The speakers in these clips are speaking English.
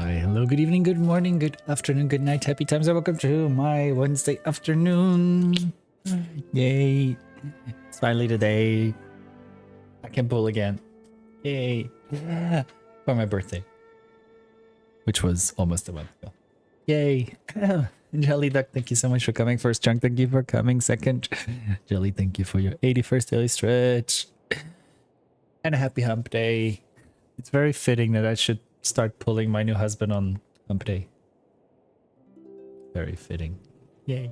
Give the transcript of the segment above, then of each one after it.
Hi, hello, good evening, good morning, good afternoon, good night, happy times, and welcome to my Wednesday afternoon. Yay. It's finally today. I can pull again. Yay. Yeah. For my birthday. Which was almost a month ago. Yay. Jelly Duck, thank you so much for coming. First Chunk, thank you for coming. Second, Jelly, thank you for your 81st daily stretch. And a happy hump day. It's very fitting that I should start pulling my new husband on hump day. Very fitting. Yay.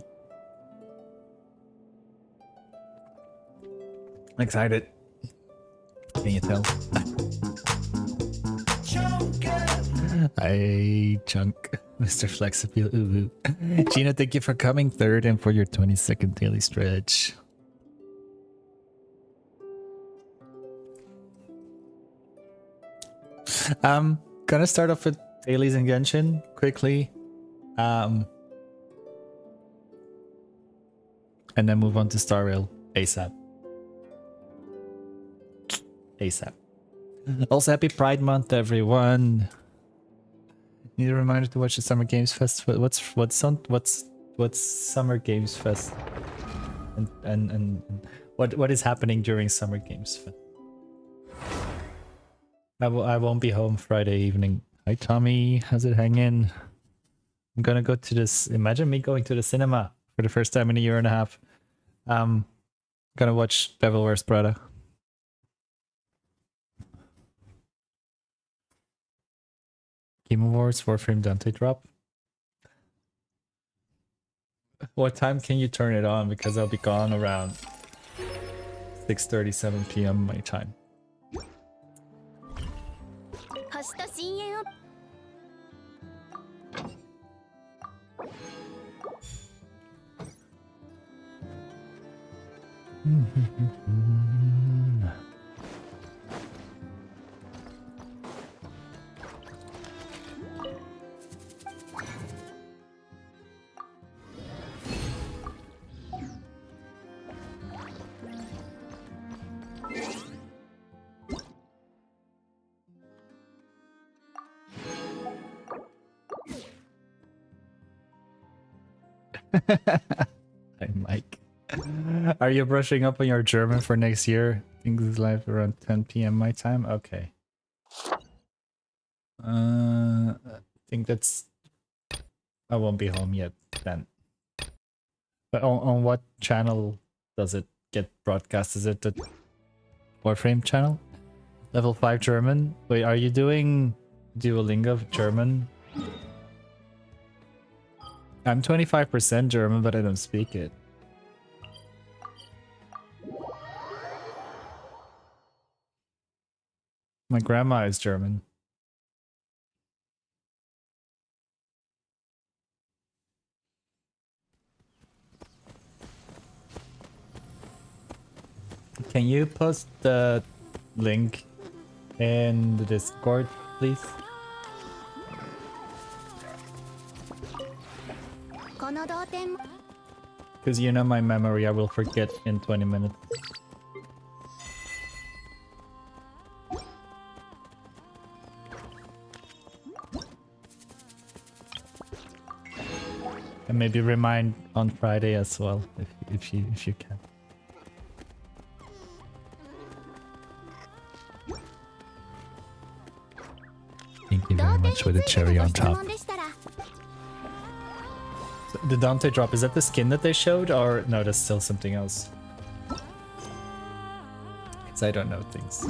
I'm excited. Can you tell? Hi, Chunk. Mr. Flexapil. Ooh. Gina, thank you for coming third and for your 22nd daily stretch. Gonna start off with dailies and Genshin quickly. And then move on to Star Rail ASAP. ASAP. Also, happy Pride Month, everyone. Need a reminder to watch the Summer Games Fest. What's Summer Games Fest? And what is happening during Summer Games Fest? I won't be home Friday evening. Hi Tommy, how's it hanging? I'm gonna go to this. Imagine me going to the cinema for the first time in a year and a half. Gonna watch Devil Wears Prada. Game Awards, Warframe Dante drop. What time can you turn it on? Because I'll be gone around 6:37 p.m. my time. Hi, Mike. Are you brushing up on your German for next year? I think this is live around 10 p.m. my time. Okay. I think that's... I won't be home yet then. But on what channel does it get broadcast? Is it the Warframe channel? Level 5 German? Wait, are you doing Duolingo German? I'm 25% German, but I don't speak it. My grandma is German. Can you post the link in the Discord, please? Because you know my memory, I will forget in 20 minutes. And maybe remind on Friday as well, if you can. Thank you very much with the cherry on top. So the Dante drop, is that the skin that they showed, or no, that's still something else? Because I don't know things.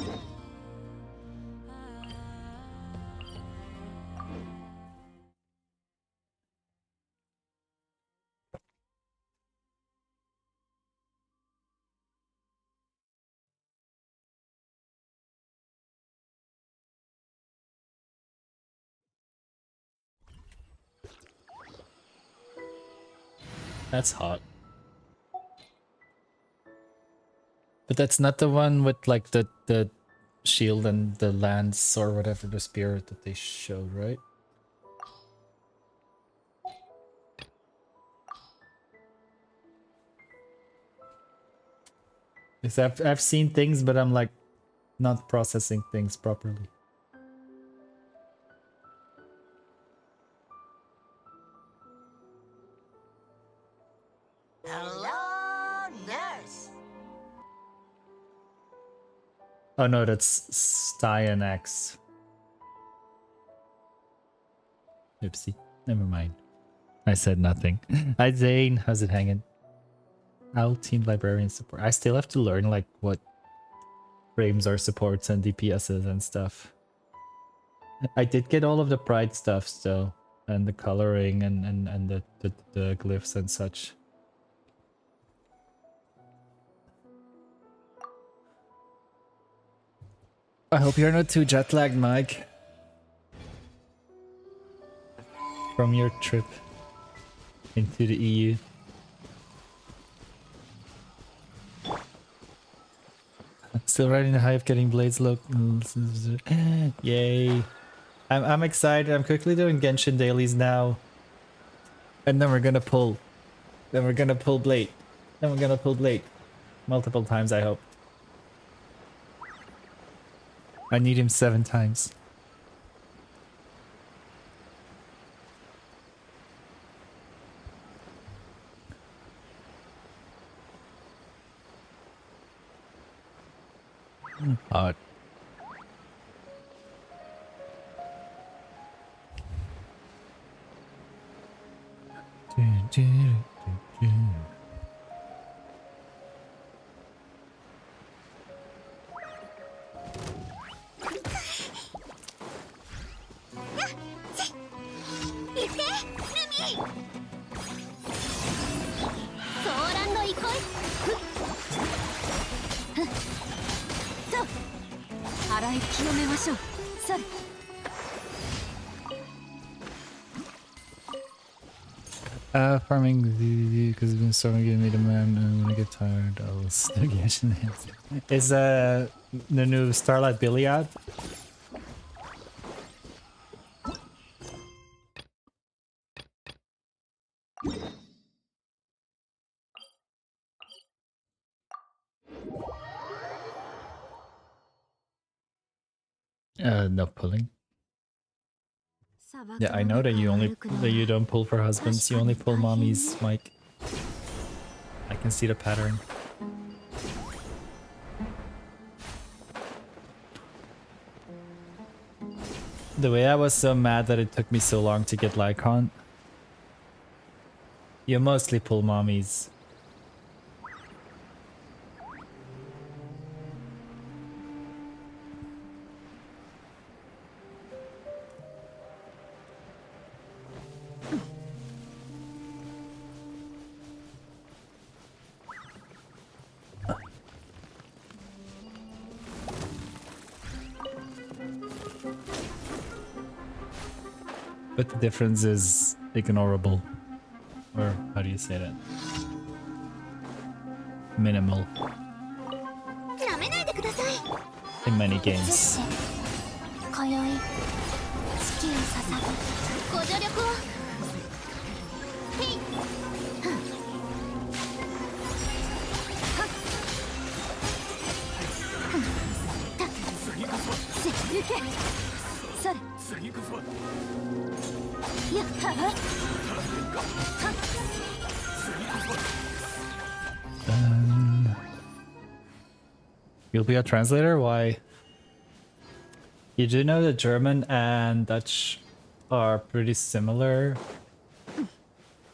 That's hot. But that's not the one with like the shield and the lance or whatever, the spear that they showed, right? Because I've seen things, but I'm like not processing things properly. Oh no, that's Styan X. Oopsie. Never mind. I said nothing. Hi Zane, how's it hanging? I'll team librarian support. I still have to learn like what frames are supports and DPSs and stuff. I did get all of the pride stuff still, and the coloring and the glyphs and such. I hope you're not too jet lagged, Mike. From your trip into the EU. Still riding the high of getting blades look. Yay. I'm excited. I'm quickly doing Genshin dailies now. And then we're gonna pull. Then we're gonna pull blade. Then we're gonna pull blade. Multiple times, I hope. I need him 7 times. Hot. Farming because it's been starting to get me to man, and when I get tired, I'll still get hands. Is the new Starlight Billy out? No pulling. Yeah, I know that you don't pull for husbands, you only pull mommies, Mike. I can see the pattern. The way I was so mad that it took me so long to get Lycon. You mostly pull mommies. But the difference is ignorable. Or how do you say that? Minimal. In many games. You'll be a translator? Why? You do know that German and Dutch are pretty similar.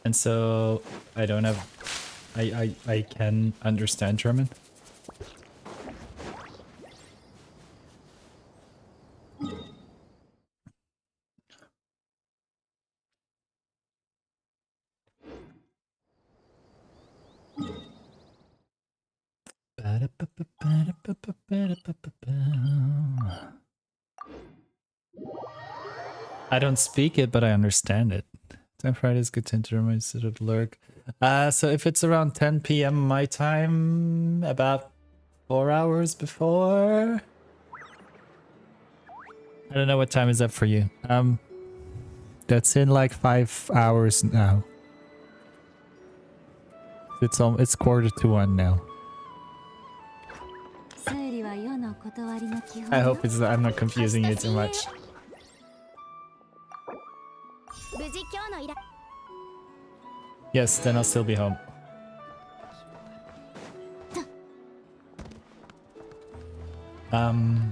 And so I don't have... I can understand German. I don't speak it, but I understand it. Time Fridays good to German instead of lurk. So if it's around 10 p.m. my time, about 4 hours before. I don't know what time is up for you. That's in like 5 hours now. It's 1:45 now. I hope I'm not confusing you too much. Yes, then I'll still be home. Um,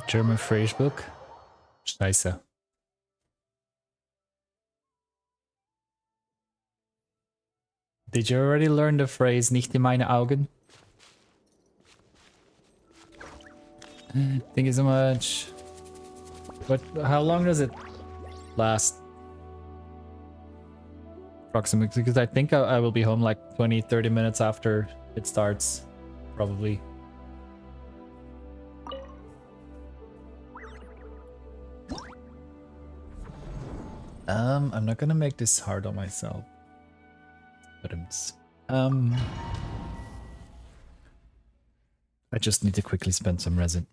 German phrase book. Scheiße. Did you already learn the phrase nicht in meine Augen? Thank you so much. But how long does it last? Approximately, because I think I will be home like 20-30 minutes after it starts, probably. I'm not gonna make this hard on myself. But I just need to quickly spend some resin.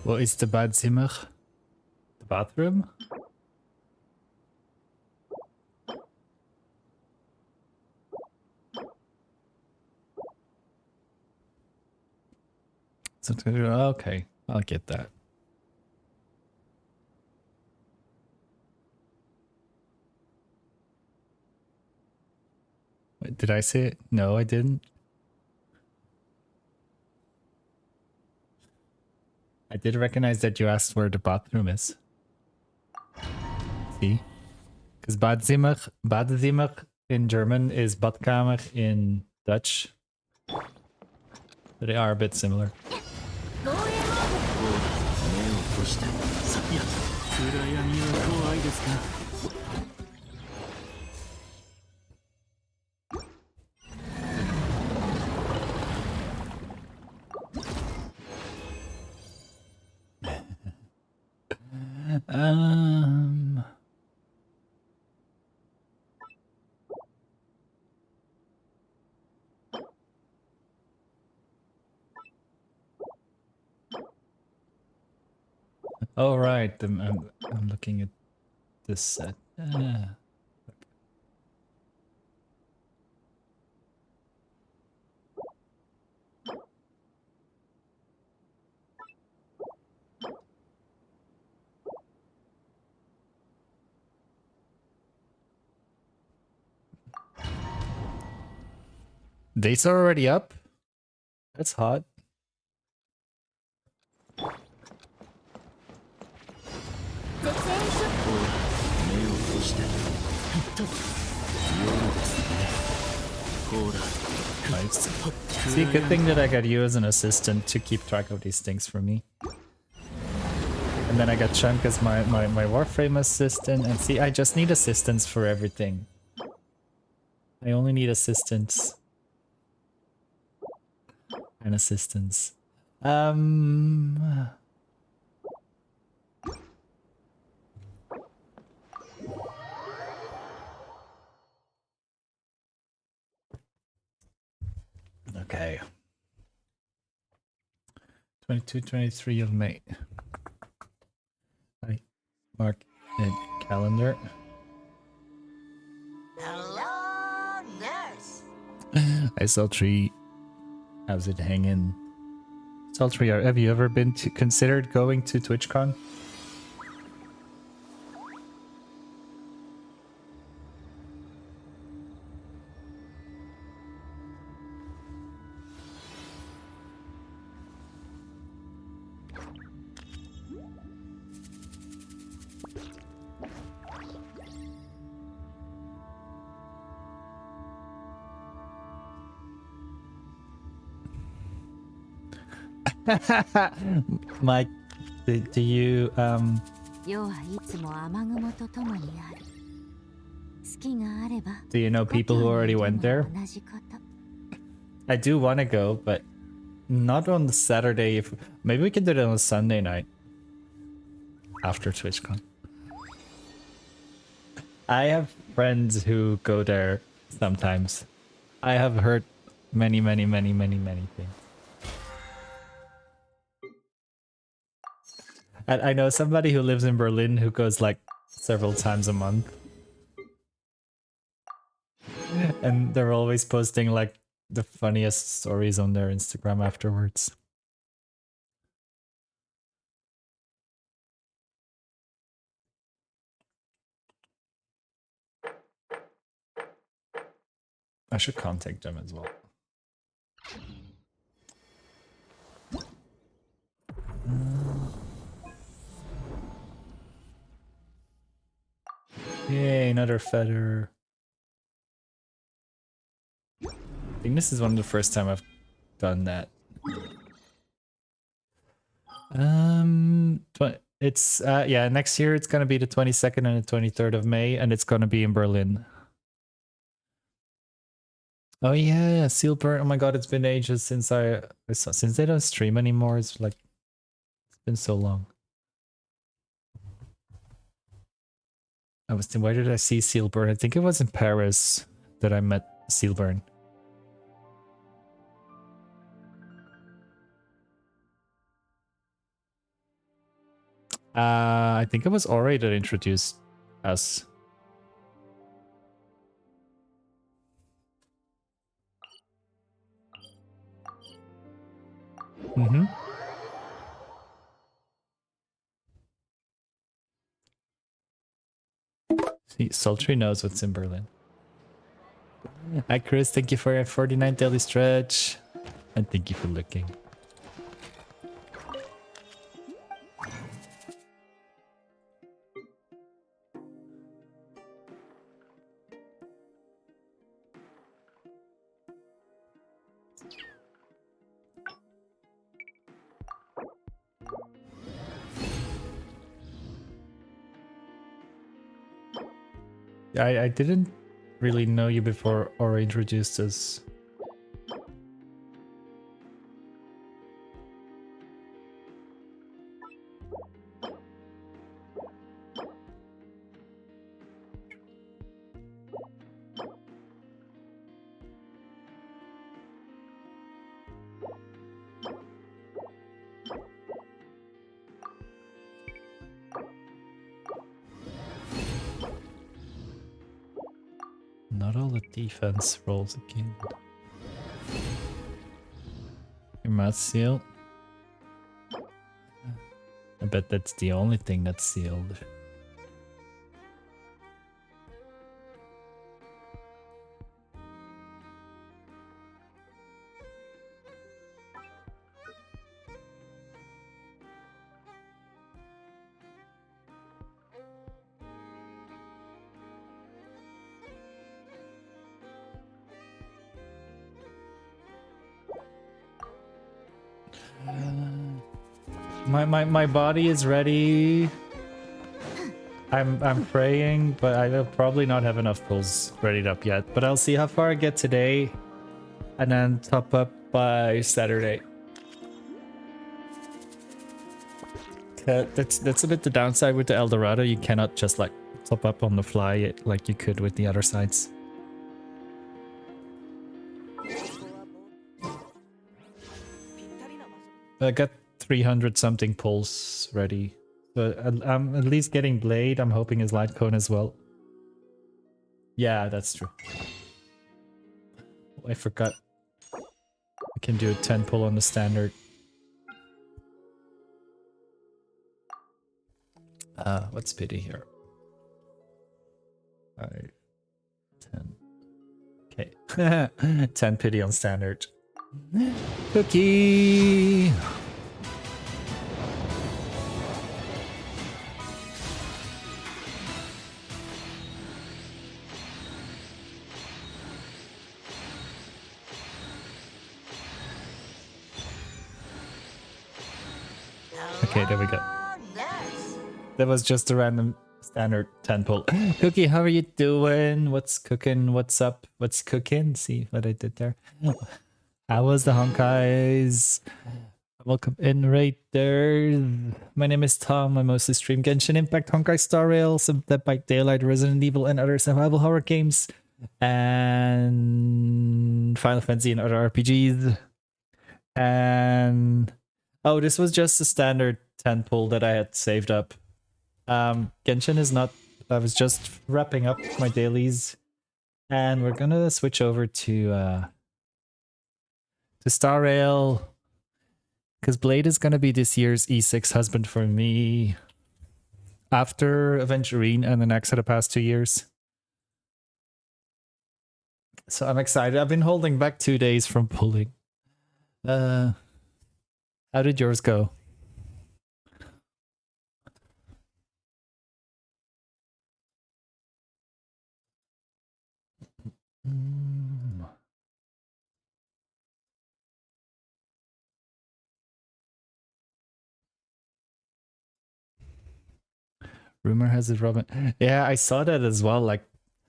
What is the Badzimmer? The bathroom? Okay, I'll get that. Wait, did I say it? No, I didn't. I did recognize that you asked where the bathroom is. See? Because Badzimmer in German is Badkamer in Dutch. They are a bit similar. Oh right, I'm looking at this set. Dates are already up? That's hot. Nice. See, good thing that I got you as an assistant to keep track of these things for me. And then I got Chunk as my Warframe assistant. And see, I just need assistants for everything. I only need assistants. And assistants. Okay. 22, 23 of May. I mark it calendar. Hello, nurse. Hi, Sultry. How's it hanging? Sultry, have you ever been considered going to TwitchCon? Mike, do you 世はいつも雨雲とともにある。好きがあれば do you know people who already went there? 同じこと。 I do want to go, but not on the Saturday. If maybe we can do it on a Sunday night after TwitchCon. I have friends who go there sometimes. I have heard many things. And I know somebody who lives in Berlin who goes like several times a month. And they're always posting like the funniest stories on their Instagram afterwards. I should contact them as well. Yay, another feather. I think this is one of the first time I've done that. It's yeah, next year it's gonna be the 22nd and the 23rd of May, and it's gonna be in Berlin. Oh yeah, Sealburn. Oh my god, it's been ages since since they don't stream anymore. It's like it's been so long. I was thinking, where did I see Sealburn? I think it was in Paris that I met Sealburn. I think it was Ori that introduced us. Mm-hmm. See, Sultry knows what's in Berlin. Hi Chris, thank you for your 49 daily stretch. And thank you for looking. I didn't really know you before Ori introduced us. Not all the defense rolls again. Your mouth seal. I bet that's the only thing that's sealed. My body is ready. I'm praying, but I will probably not have enough pulls readied up yet. But I'll see how far I get today, and then top up by Saturday. That's a bit the downside with the Eldorado. You cannot just like top up on the fly like you could with the other sites. I got 300 something pulls ready. So I'm at least getting Blade. I'm hoping his Light Cone as well. Yeah, that's true. Oh, I forgot. I can do a 10 pull on the standard. What's pity here? 5, 10. Okay. 10 pity on standard. Cookie! Okay, there we go. Nurse. That was just a random standard 10 pull. Cookie, how are you doing? What's cooking? What's up? What's cooking? See what I did there. How was the Honkais? Welcome in right there. My name is Tom. I mostly stream Genshin Impact, Honkai Star Rail, some Dead by Daylight, Resident Evil, and other survival horror games, and Final Fantasy and other RPGs. And oh, this was just a standard 10 pull that I had saved up. Genshin is not. I was just wrapping up my dailies, and we're gonna switch over to Star Rail. Because Blade is going to be this year's E6 husband for me. After Aventurine and the next of the past 2 years. So I'm excited. I've been holding back 2 days from pulling. How did yours go? Rumor has it Robin. Yeah, I saw that as well. Like,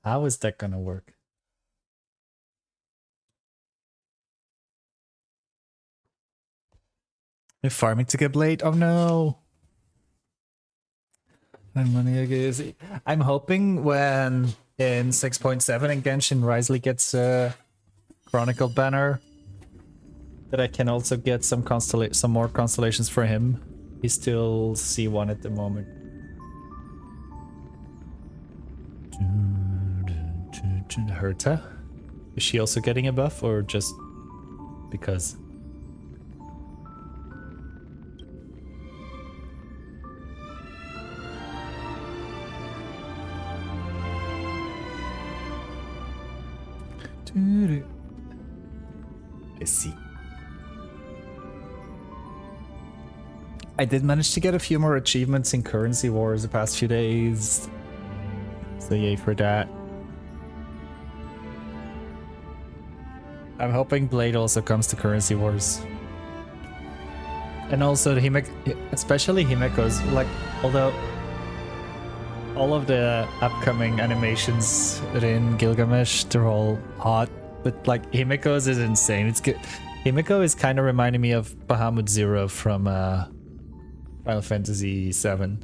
how is that gonna work? They're farming to get Blade. Oh no. I'm hoping when in 6.7 and Genshin Risley gets a Chronicle banner that I can also get some more constellations for him. He's still C1 at the moment. Herta? Is she also getting a buff or just because? Let's see. I did manage to get a few more achievements in Currency Wars the past few days. So yay for that. I'm hoping Blade also comes to Currency Wars. And also the especially Himeko's, like, although all of the upcoming animations in Gilgamesh, they're all hot, but like Himeko's is insane. It's good. Himeko is kind of reminding me of Bahamut Zero from Final Fantasy VII.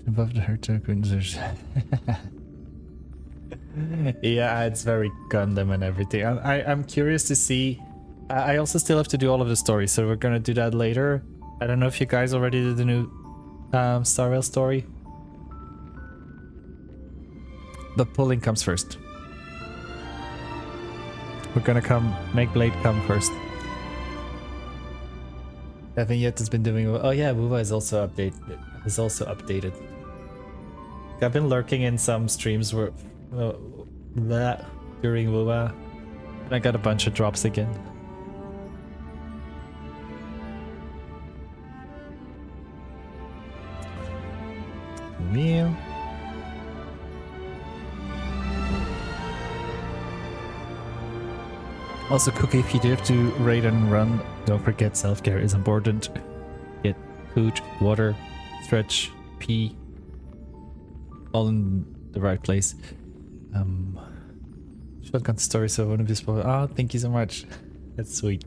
Above the Herta. Yeah, it's very Gundam and everything. I'm curious to see. I also still have to do all of the stories, so we're gonna do that later. I don't know if you guys already did the new Star Rail story. But pulling comes first. We're gonna make Blade come first. Haven't yet has been doing. Oh yeah, Wuwa is also updated. I've been lurking in some streams where that during Wuwa, and I got a bunch of drops again. Meow. Also, Cookie, if you do have to raid and run, don't forget self-care is important. Get food, water, stretch, pee, all in the right place. Shotgun story, so I want to be spoiled. Oh, thank you so much. That's sweet.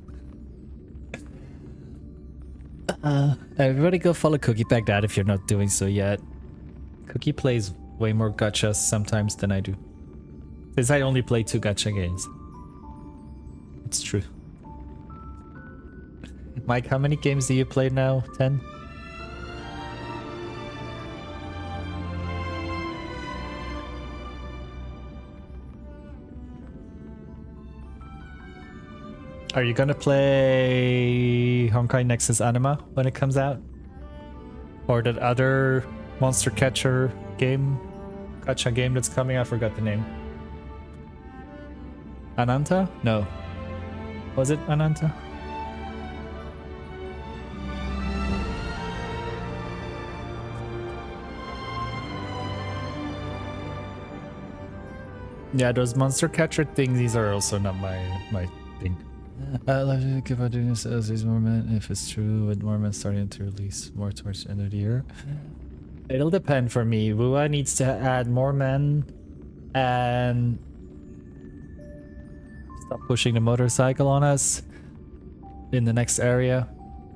Everybody go follow Cookie Baghdad if you're not doing so yet. Cookie plays way more gachas sometimes than I do. Since I only play 2 gacha games. It's true. Mike, how many games do you play now? 10? Are you gonna play Honkai Nexus Anima when it comes out? Or that other monster catcher game? Gacha game that's coming? I forgot the name. Ananta? No. Was it Ananta? Yeah, those monster catcher things, these are also not my thing. Let's give out doing this as these more men. If it's true, with more men starting to release more towards the end of the year. It'll depend for me. Wua needs to add more men and stop pushing the motorcycle on us in the next area,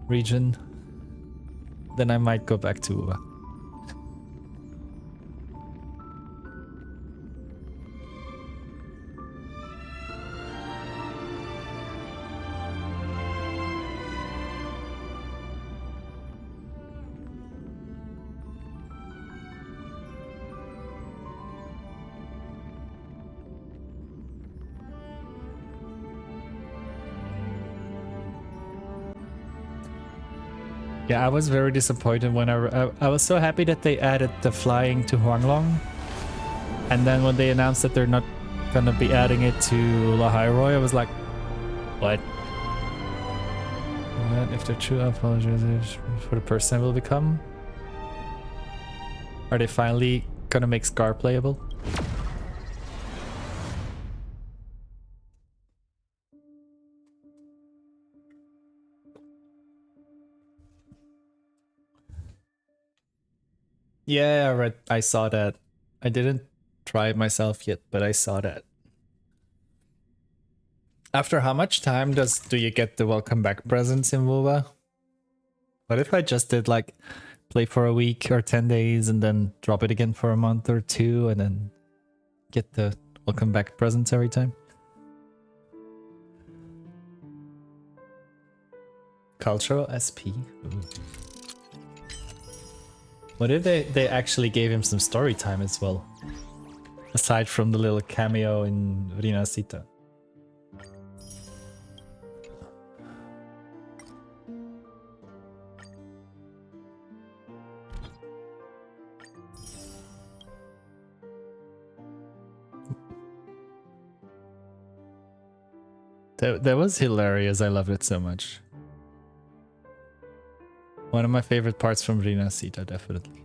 region. Then I might go back to Wua. Yeah, I was very disappointed when I was so happy that they added the flying to Huanglong, and then when they announced that they're not gonna be adding it to Lahairoi, I was like, what? What if they're true? I apologize for the person I will become. Are they finally gonna make Scar playable? Yeah, I saw that. I didn't try it myself yet, but I saw that. After how much time do you get the welcome back presents in WoWa? What if I just did like play for a week or 10 days and then drop it again for a month or two and then get the welcome back presents every time? Cultural SP? Ooh. What if they actually gave him some story time as well? Aside from the little cameo in Rina Sita. That was hilarious. I loved it so much. One of my favorite parts from Rina Sita, definitely.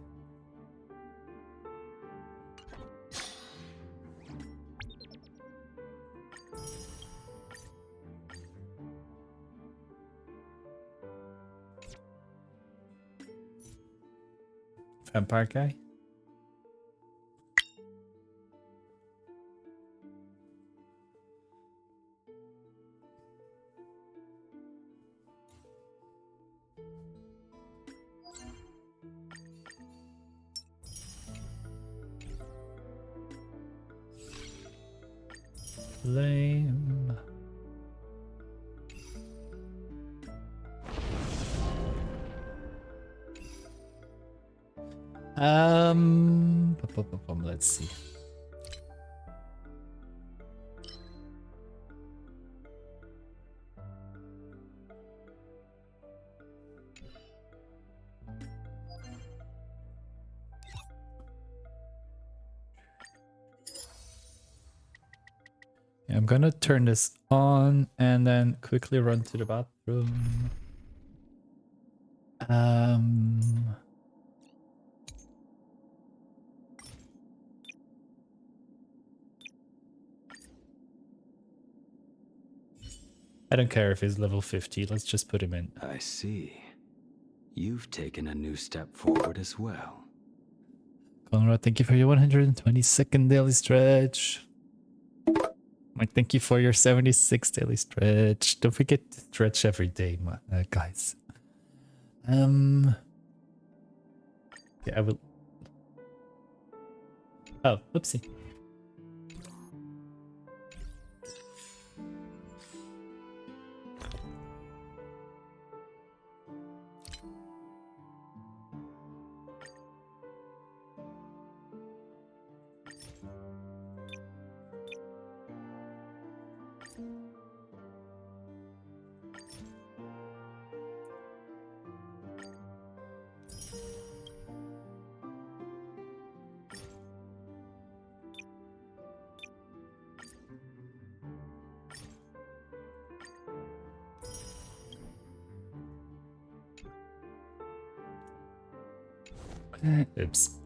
Vampire guy? Lame. Let's see. I'm gonna turn this on and then quickly run to the bathroom. I don't care if he's level 50, let's just put him in. I see. You've taken a new step forward as well. Conrad, thank you for your 122nd daily stretch. Mike, thank you for your 76th daily stretch. Don't forget to stretch every day, guys. Yeah, I will. Oh, oopsie. Oops.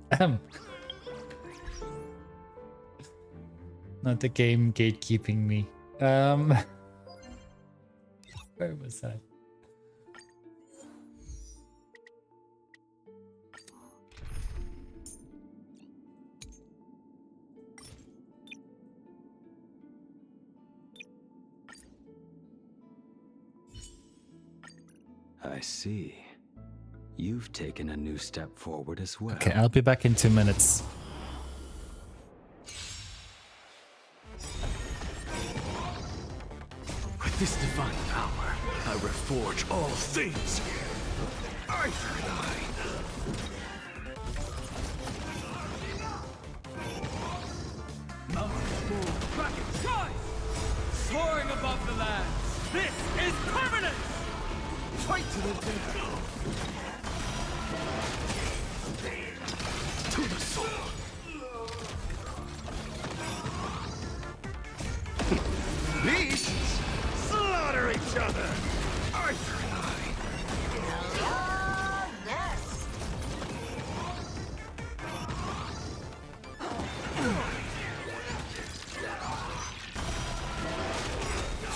Not the game gatekeeping me. Where was I? I see. You've taken a new step forward as well. Okay, I'll be back in 2 minutes. With this divine power, I reforge all things. Eye for an eye. Mountains move, rockets rise. Soaring above the lands. This is permanent. Fight to the death. To the soul. Beasts slaughter each other. Eye for an eye. Hello, nurse.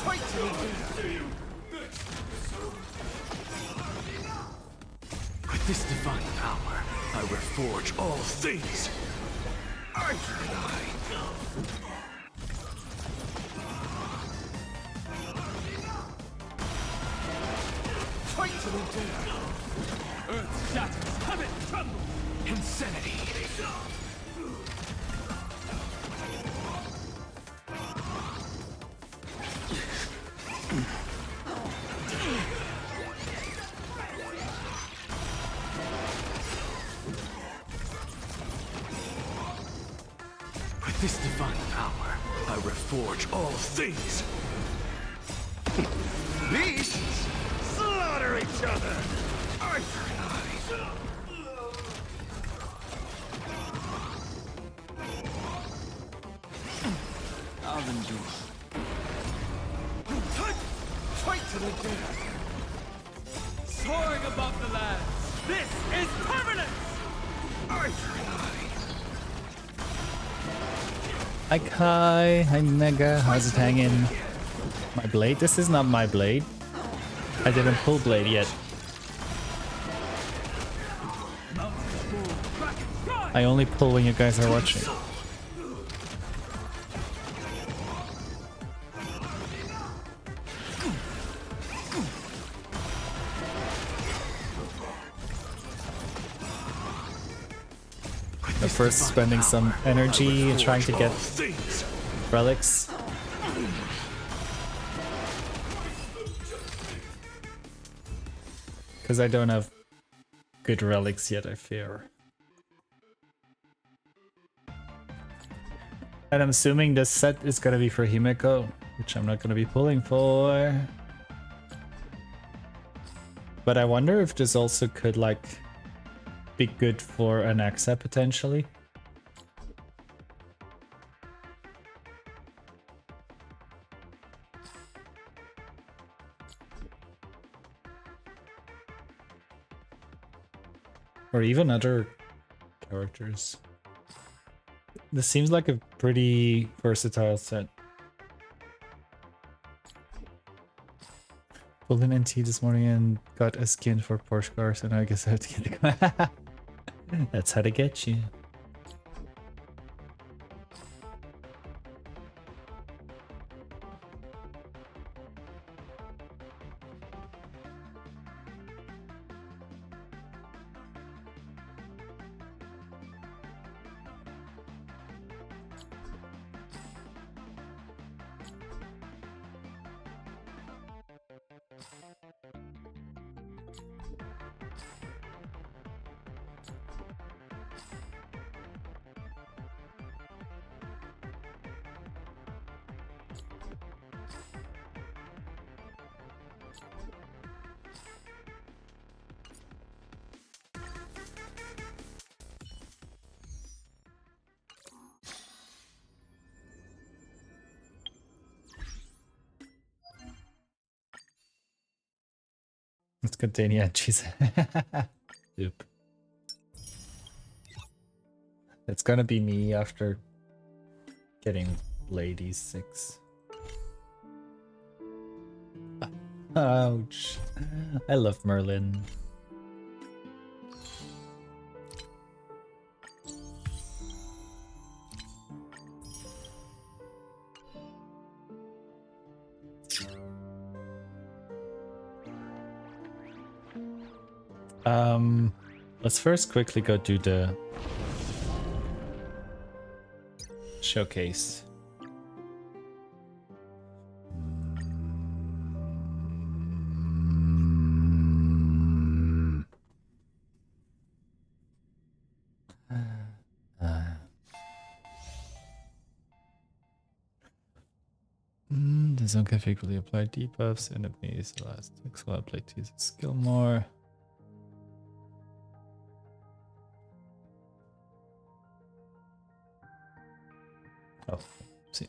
Fight to the death. With this divine power, I reforge all things. Eye for an eye. Fight to the death. Earth shatters, heaven trembles. Insanity. With this divine power, I reforge all things. Beasts slaughter each other. Eye for an eye. I'll endure. Fight to the death. Soaring above the lands. This is permanent. Eye for an eye. Hi Kai, hi Mega, how's it hanging? My blade? This is not my blade. I didn't pull blade yet. I only pull when you guys are watching. But first spending some energy trying to get relics. Because I don't have good relics yet, I fear. And I'm assuming this set is gonna be for Himeko, which I'm not gonna be pulling for. But I wonder if this also could like be good for an Axa potentially. Or even other characters. This seems like a pretty versatile set. Pulled an NT this morning and got a skin for Porsche cars, and I guess I have to get the That's how to get you. Let's continue. Jeez. Oop. It's gonna be me after getting Lady 6. Ouch. I love Merlin. Let's first quickly go do the showcase. The zone can frequently apply debuffs, enemies last excellent play to use skill more. Oh, see.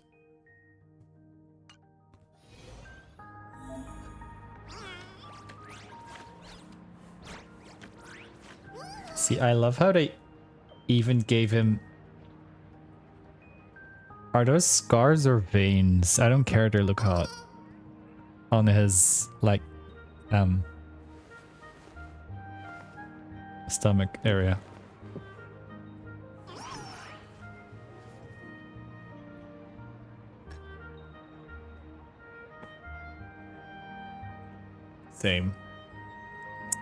See, I love how they even gave him. Are those scars or veins? I don't care, they look hot. On his, like, stomach area. Same.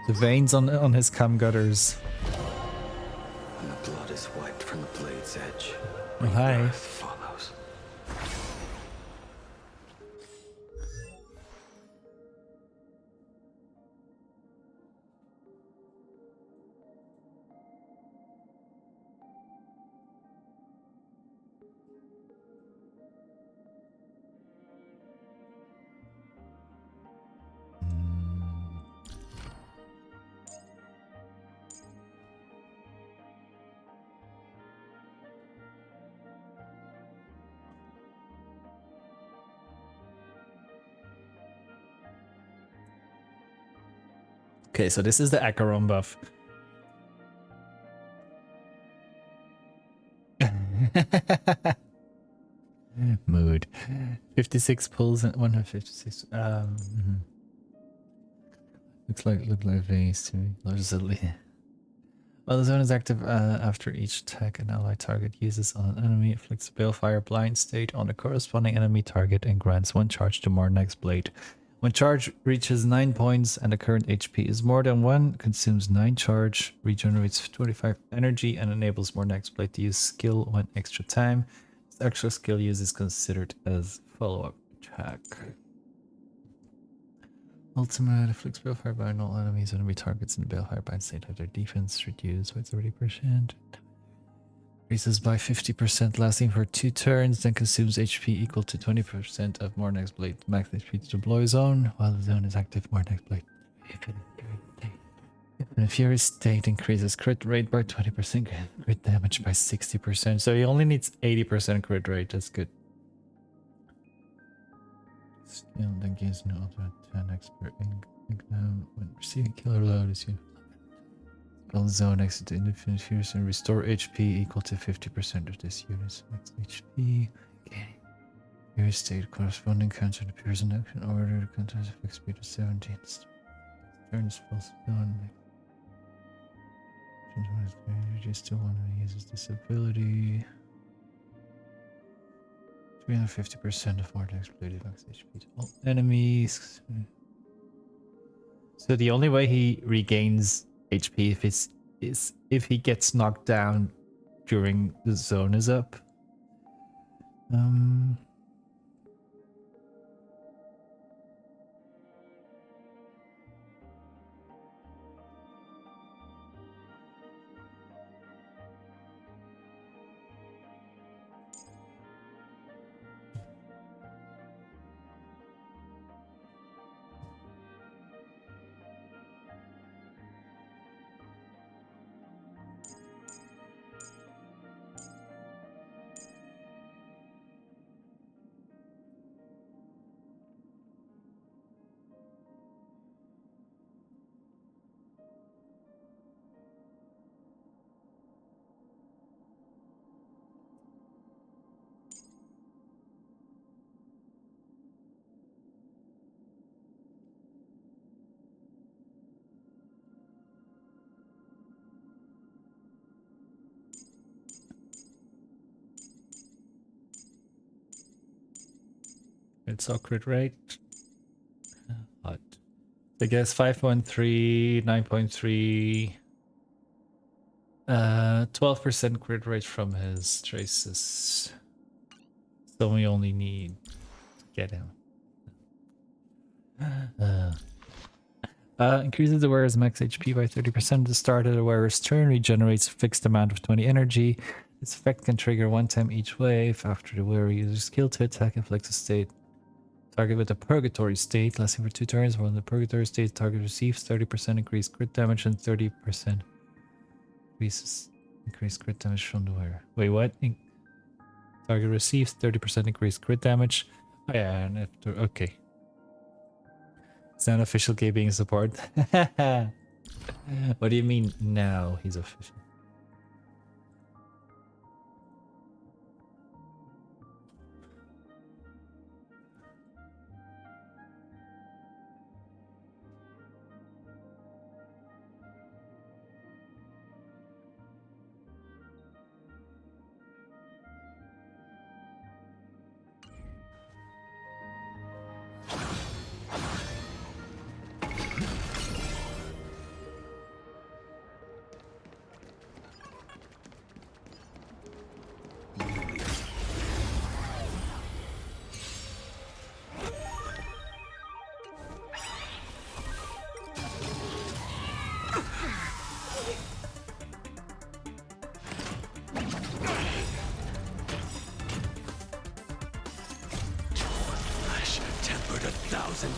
The veins on his cum gutters. When the blood is wiped from the blade's edge, Oh, hi. rebirth follows. Okay, so this is the Acheron buff. Mood. 56 pulls and 156. Look like veins to me. Largely. While the zone is active after each attack, an allied target uses on an enemy inflicts a Balefire blind state on the corresponding enemy target and grants 1 charge to Mornag's Blade. When charge reaches 9 points and the current HP is more than 1, consumes 9 charge, regenerates 25 energy, and enables Mornag's Blade to use skill 1 extra time. This extra skill use is considered as follow-up attack. Ultimate afflicts Balefire by all enemies. Enemy targets in the Balefire bind state have their defense reduced by 30%. Increases by 50%, lasting for 2 turns, then consumes HP equal to 20% of Mornag's Blade max HP to deploy zone. While the zone is active, Mornag's Blade. If in a Fury state, increases crit rate by 20%, crit damage by 60%. So he only needs 80% crit rate. That's good. Skill then gives no ultimate 10 expert income when receiving killer load is you. Spell zone exit to infinite fierce and restore HP equal to 50% of this unit's max HP. Okay. Fury state corresponding counter appears in action order. The counter has effect speed of 17. Turn spell zone. Reduce to one who uses this ability. 350% of Mornag's Blade max HP to all enemies. So the only way he regains HP is if he gets knocked down during the zone is up. It's all crit rate. Hot. I guess 5.3, 9.3. 12% crit rate from his traces. So we only need to get him. Increases the wearer's max HP by 30% at the start of the wearer's turn. Regenerates a fixed amount of 20 energy. This effect can trigger one time each wave. After the wearer uses skill to attack, inflicts a state target with a purgatory state, lasting for 2 turns. While in the purgatory state, target receives 30% increased crit damage and 30% increased crit damage from the wearer. Wait, what? Target receives 30% increased crit damage. Oh yeah, and after, okay. It's not official K being support. What do you mean now he's official?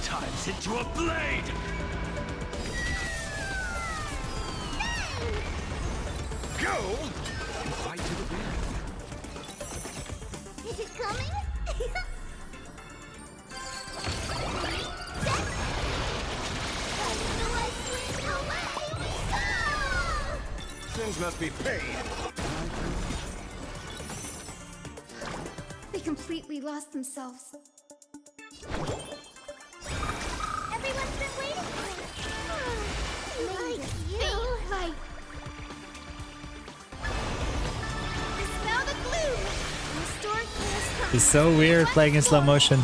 Times into a blade! Go! Fight to the end. Is it coming? Sins must be paid. They completely lost themselves. Everyone's been waiting for it. Like. Smell the gloom. Restore chaos. It's so weird playing in slow motion.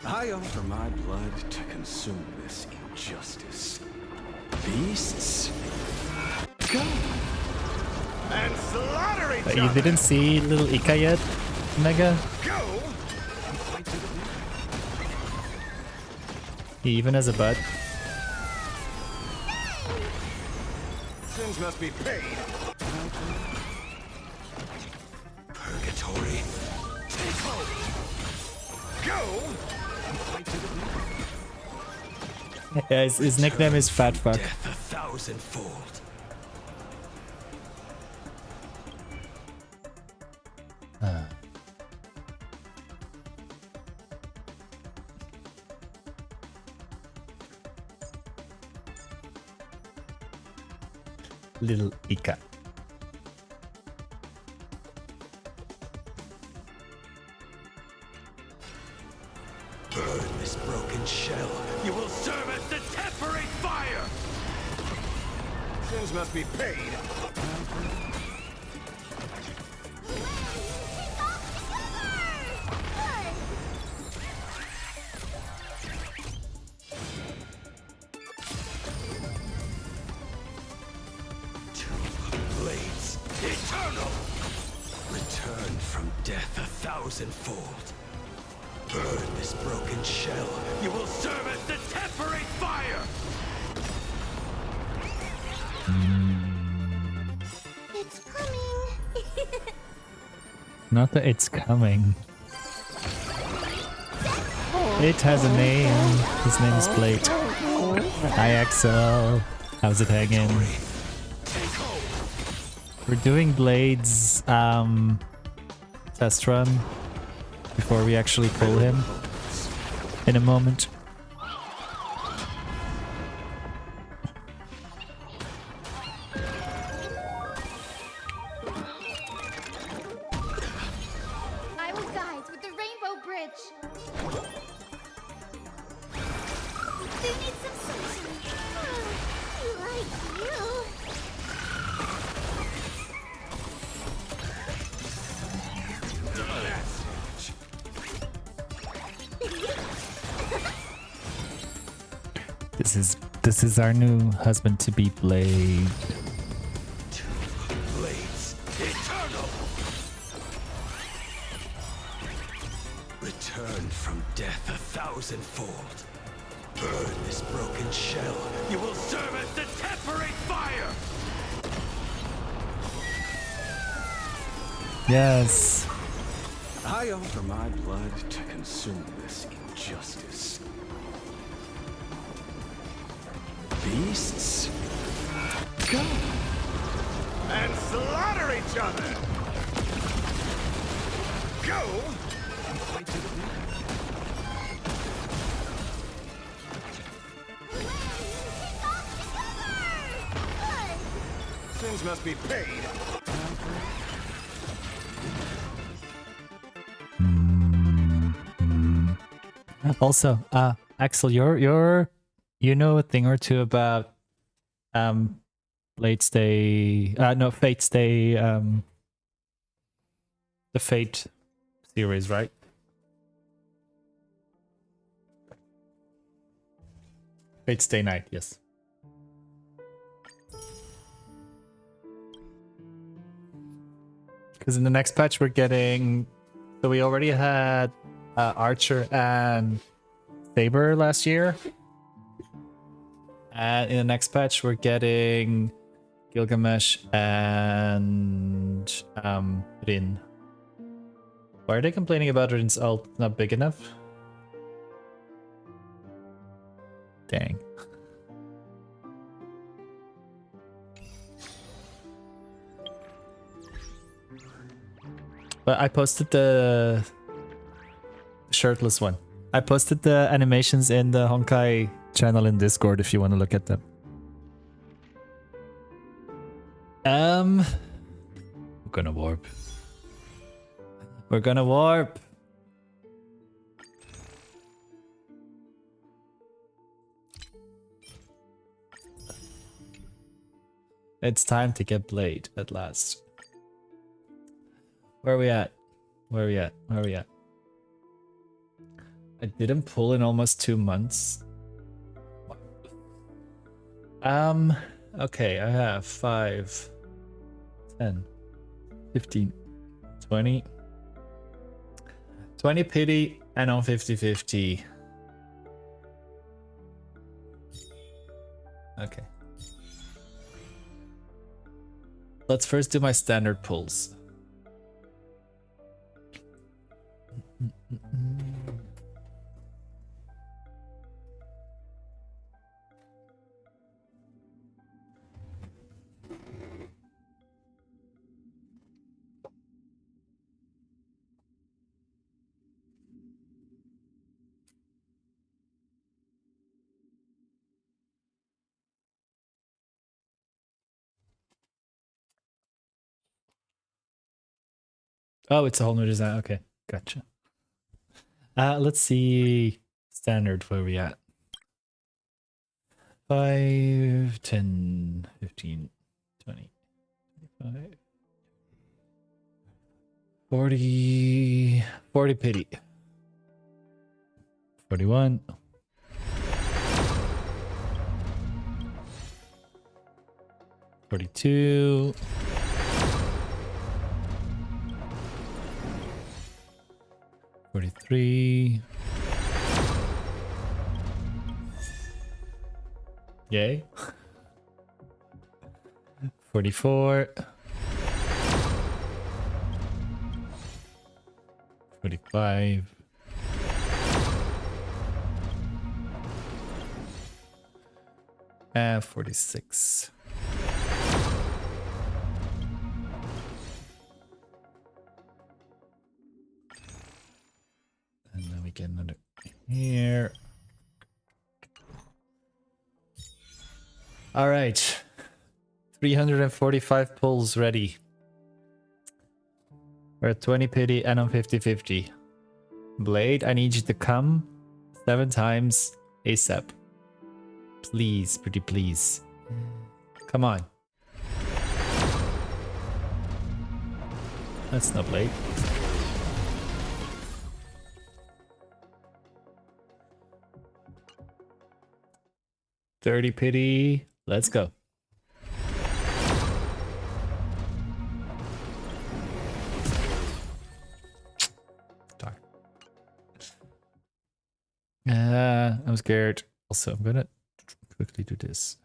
I offer my blood to consume this injustice. Beasts, go! And slaughter each But you other! didn't see little Ika yet, Mega? Go! He even has a butt. Sins must be paid. Purgatory, take hold! Go! Yeah, his nickname is Fat Fuck. Death 1,000-fold. Little Ika. Burn this broken shell. You will serve as the temporary fire! Sins must be paid. Two blades, eternal! Return from death 1,000-fold. Burn this broken shell. You will serve as the temporary fire! It's coming. Not that it's coming. It has a name. His name is Blade. Hi Axel. How's it hanging? We're doing Blade's test run before we actually pull him in a moment. I will guide with the Rainbow Bridge. We do need some sunshine. This is our new husband to be Blade. Blades eternal. Return from death 1,000-fold. Burn this broken shell. You will serve as the temporary fire. Yes. I offer my blood to consume this injustice. Beasts, go And slaughter each other. Go. and fight to the death. Sins must be paid. Also, Axel, you know a thing or two about Blade Stay, no, Fate Stay, the Fate series, right? Fate Stay Night, yes. Because in the next patch we're getting, so we already had Archer and Saber last year. And in the next patch, we're getting Gilgamesh and Rin. Why are they complaining about Rin's ult not big enough? Dang. But I posted the shirtless one. I posted the animations in the Honkai channel in Discord if you want to look at them. I'm gonna warp. We're gonna warp. It's time to get Blade at last. Where are we at? Where are we at? Where are we at? I didn't pull in almost 2 months. Okay, I have 5, 10, 15, 20. 20 pity and on 50-50. Okay. Let's first do my standard pulls. Oh, it's a whole new design. Okay, gotcha. Let's see standard where we at. 5, 10, 15, 20, 25, 40, 40 pity. 41. 42. 43. Yay. 44. 45. 46. And then we get another here. All right. 345 pulls ready. We're at 20 pity and on 50-50. Blade, I need you to come 7 times ASAP. Please, pretty please. Come on. That's not Blade. 30 pity. Let's go. Darn. I'm scared. Also, I'm gonna quickly do this.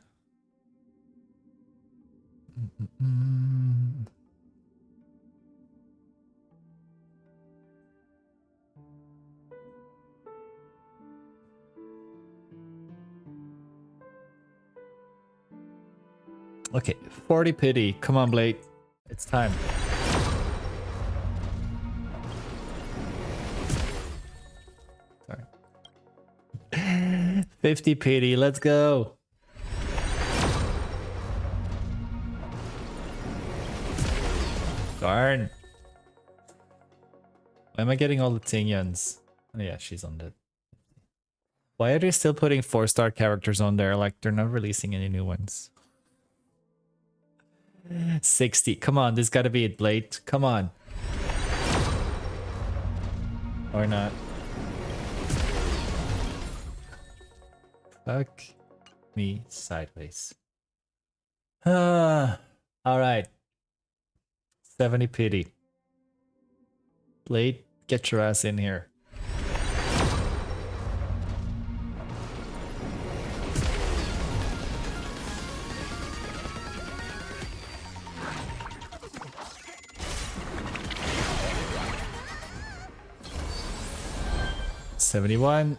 Okay, 40 pity. Come on, Blade. It's time. Sorry. 50 pity. Let's go. Darn. Why am I getting all the Tingyans? Oh yeah, she's on that. Why are they still putting 4-star characters on there? Like, they're not releasing any new ones. 60. Come on, this gotta be it, Blade. Come on. Or not. Fuck me sideways. Alright. 70 pity. Blade, get your ass in here. $71,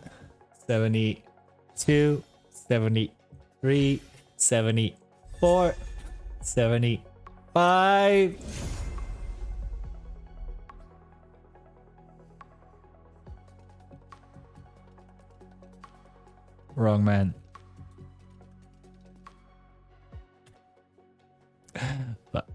72, 73, 74, 75. Wrong man. But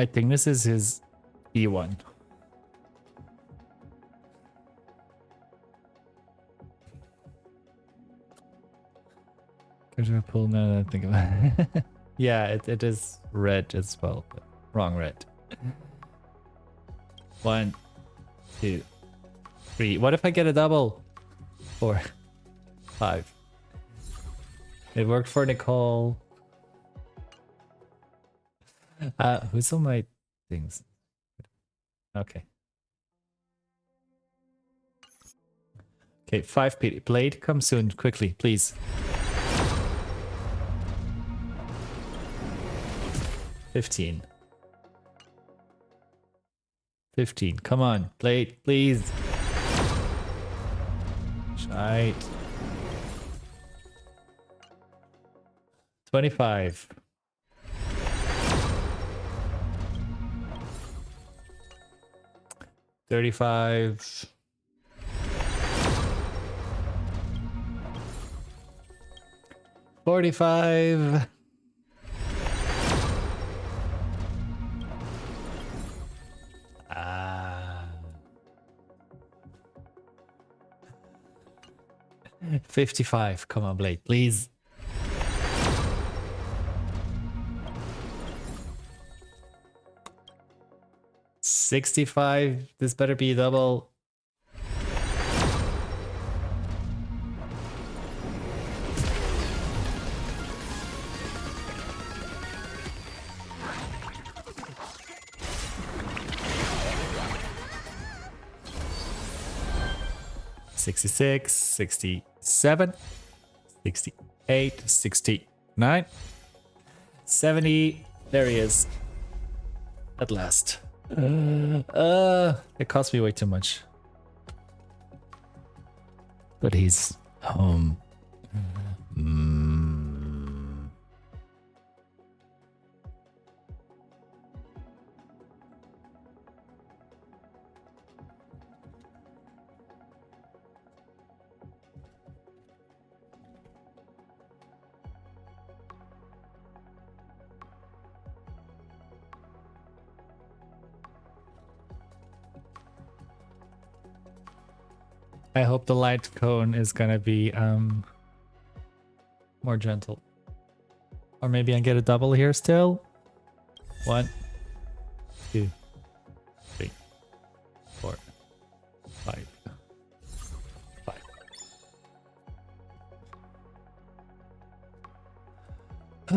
I think this is his E1. Could I pull now that I think about it? Yeah, it is red as well, but wrong red. 1, 2, 3. What if I get a double? 4, 5. It worked for Nicole. Who's on my things? Okay. Okay, 5 PD. Blade, come soon, quickly, please. 15. 15. Come on, Blade, please. Shite. 25. 35. 45. 55. Come on, Blade, please. 65. This better be double. $66, 67, 68, 69, 70. There he is. At last. It cost me way too much. But he's home. I hope the light cone is gonna be more gentle. Or maybe I get a double here still. 1, 2, 3, 4, 5. 5.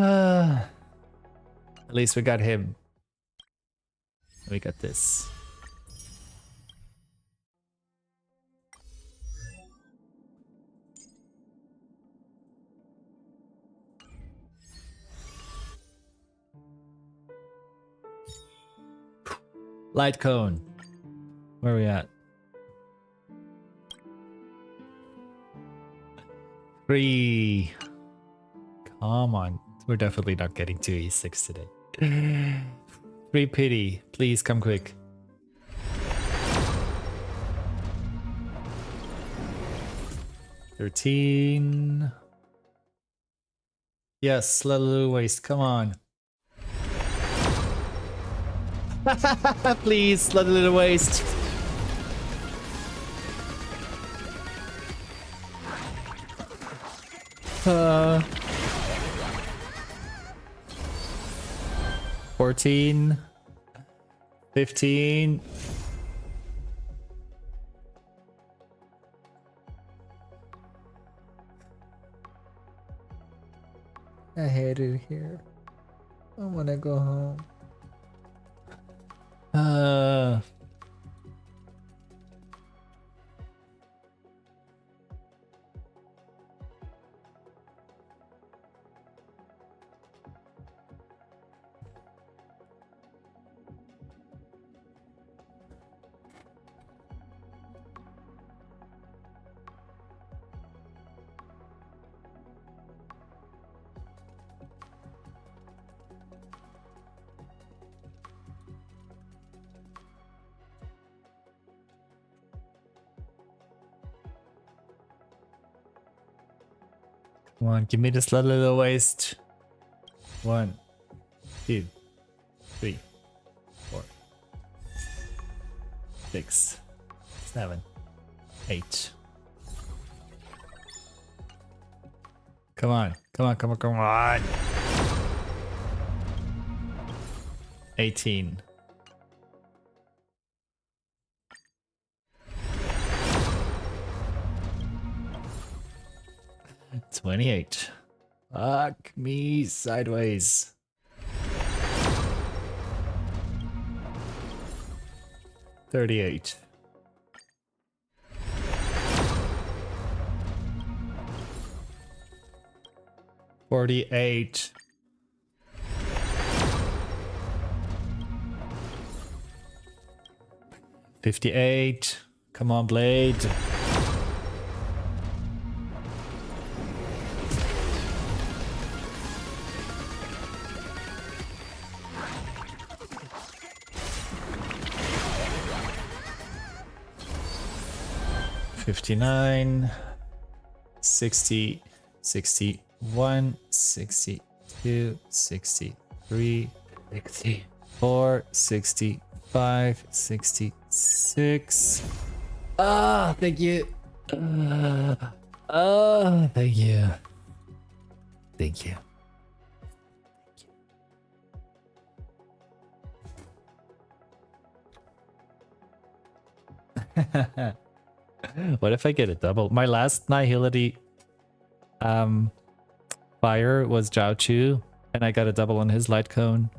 At least we got him. We got this. Light cone. Where are we at? 3. Come on. We're definitely not getting 2e6 today. 3 pity. Please come quick. $13. Yes, let a little waste. Come on. Please, let a little waste. Uh, 14. 15. I hate it here. I wanna go home. Come on, give me this little waste. 1, 2, 3, 4, 6, 7, 8. Come on, come on, come on, come on. 18. 28. Fuck me sideways. 38. 48. 58. Come on, Blade. 59, 60, 61, 62, 63, 64, 65, 66. Ah, thank you. Thank you. Thank you. What if I get a double? My last Nihility fire was Zhao Chu, and I got a double on his light cone.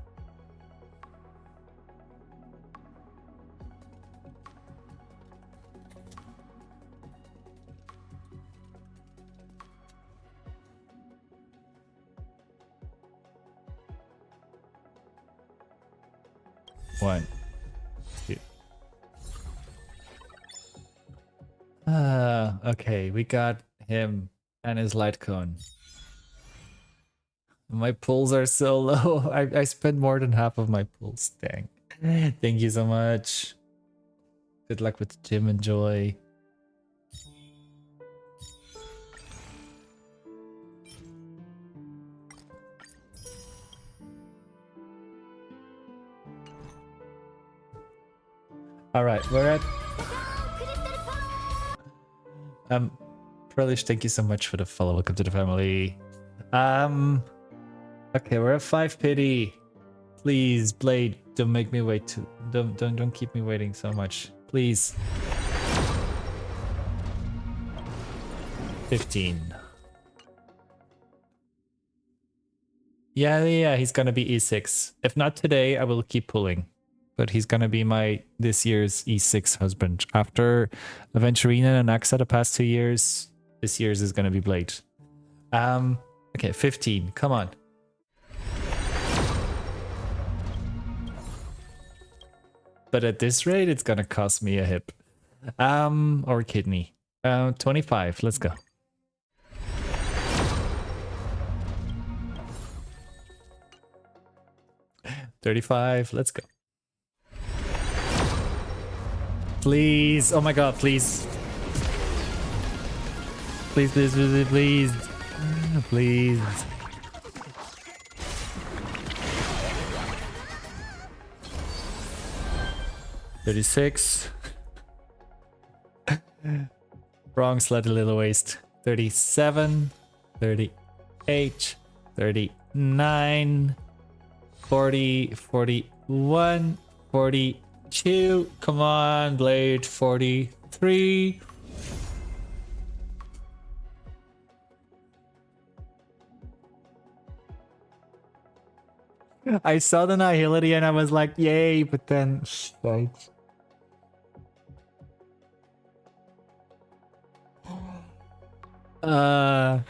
One, two. Okay, we got him and his light cone. My pulls are so low. I spent more than half of my pulls. Dang. Thank you so much. Good luck with the gym. Enjoy. All right, we're at Perlish, thank you so much for the follow. Welcome to the family. Okay, we're at 5 pity. Please, Blade, don't make me wait too. Don't keep me waiting so much. Please. 15. Yeah, he's gonna be E6. If not today, I will keep pulling. But he's gonna be my this year's E6 husband. After Aventurina and Axa the past 2 years, this year's is gonna be Blade. Okay, 15. Come on. But at this rate, it's gonna cost me a hip. Or a kidney. 25. Let's go. $35. Let's go. Please. Oh my god, please. Please, please, please, please. Please. $36. Wrong sled, a little waste. 37. 38. 39. 40. 41. 42. Come on, Blade. 43. I saw the Nihility and I was like, yay, but then... Right. Darn.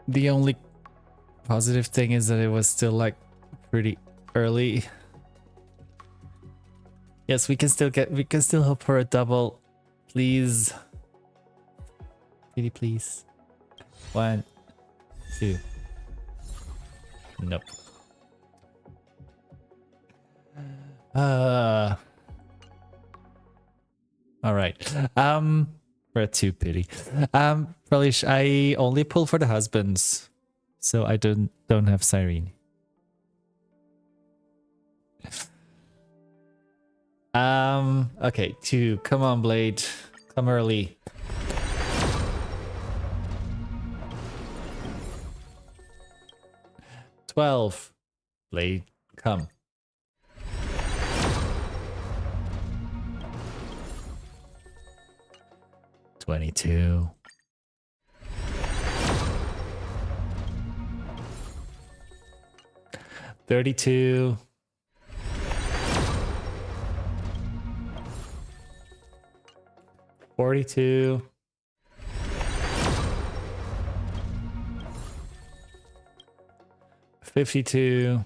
The only positive thing is that it was still like pretty early. Yes, we can still hope for a double. Please. Pretty please. 1, 2. Nope. All right. We're at 2 pity. Probably I only pull for the husbands, so I don't have Cyrene. Okay, 2. Come on, Blade. Come early. $12. Blade, come. $22. $32. $42. $52.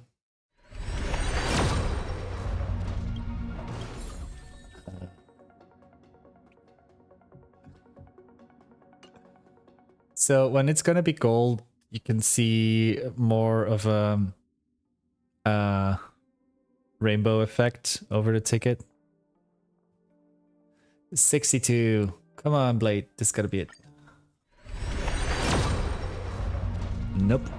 So when it's gonna be gold, you can see more of a rainbow effect over the ticket. 62. Come on, Blade. This gotta be it. Nope.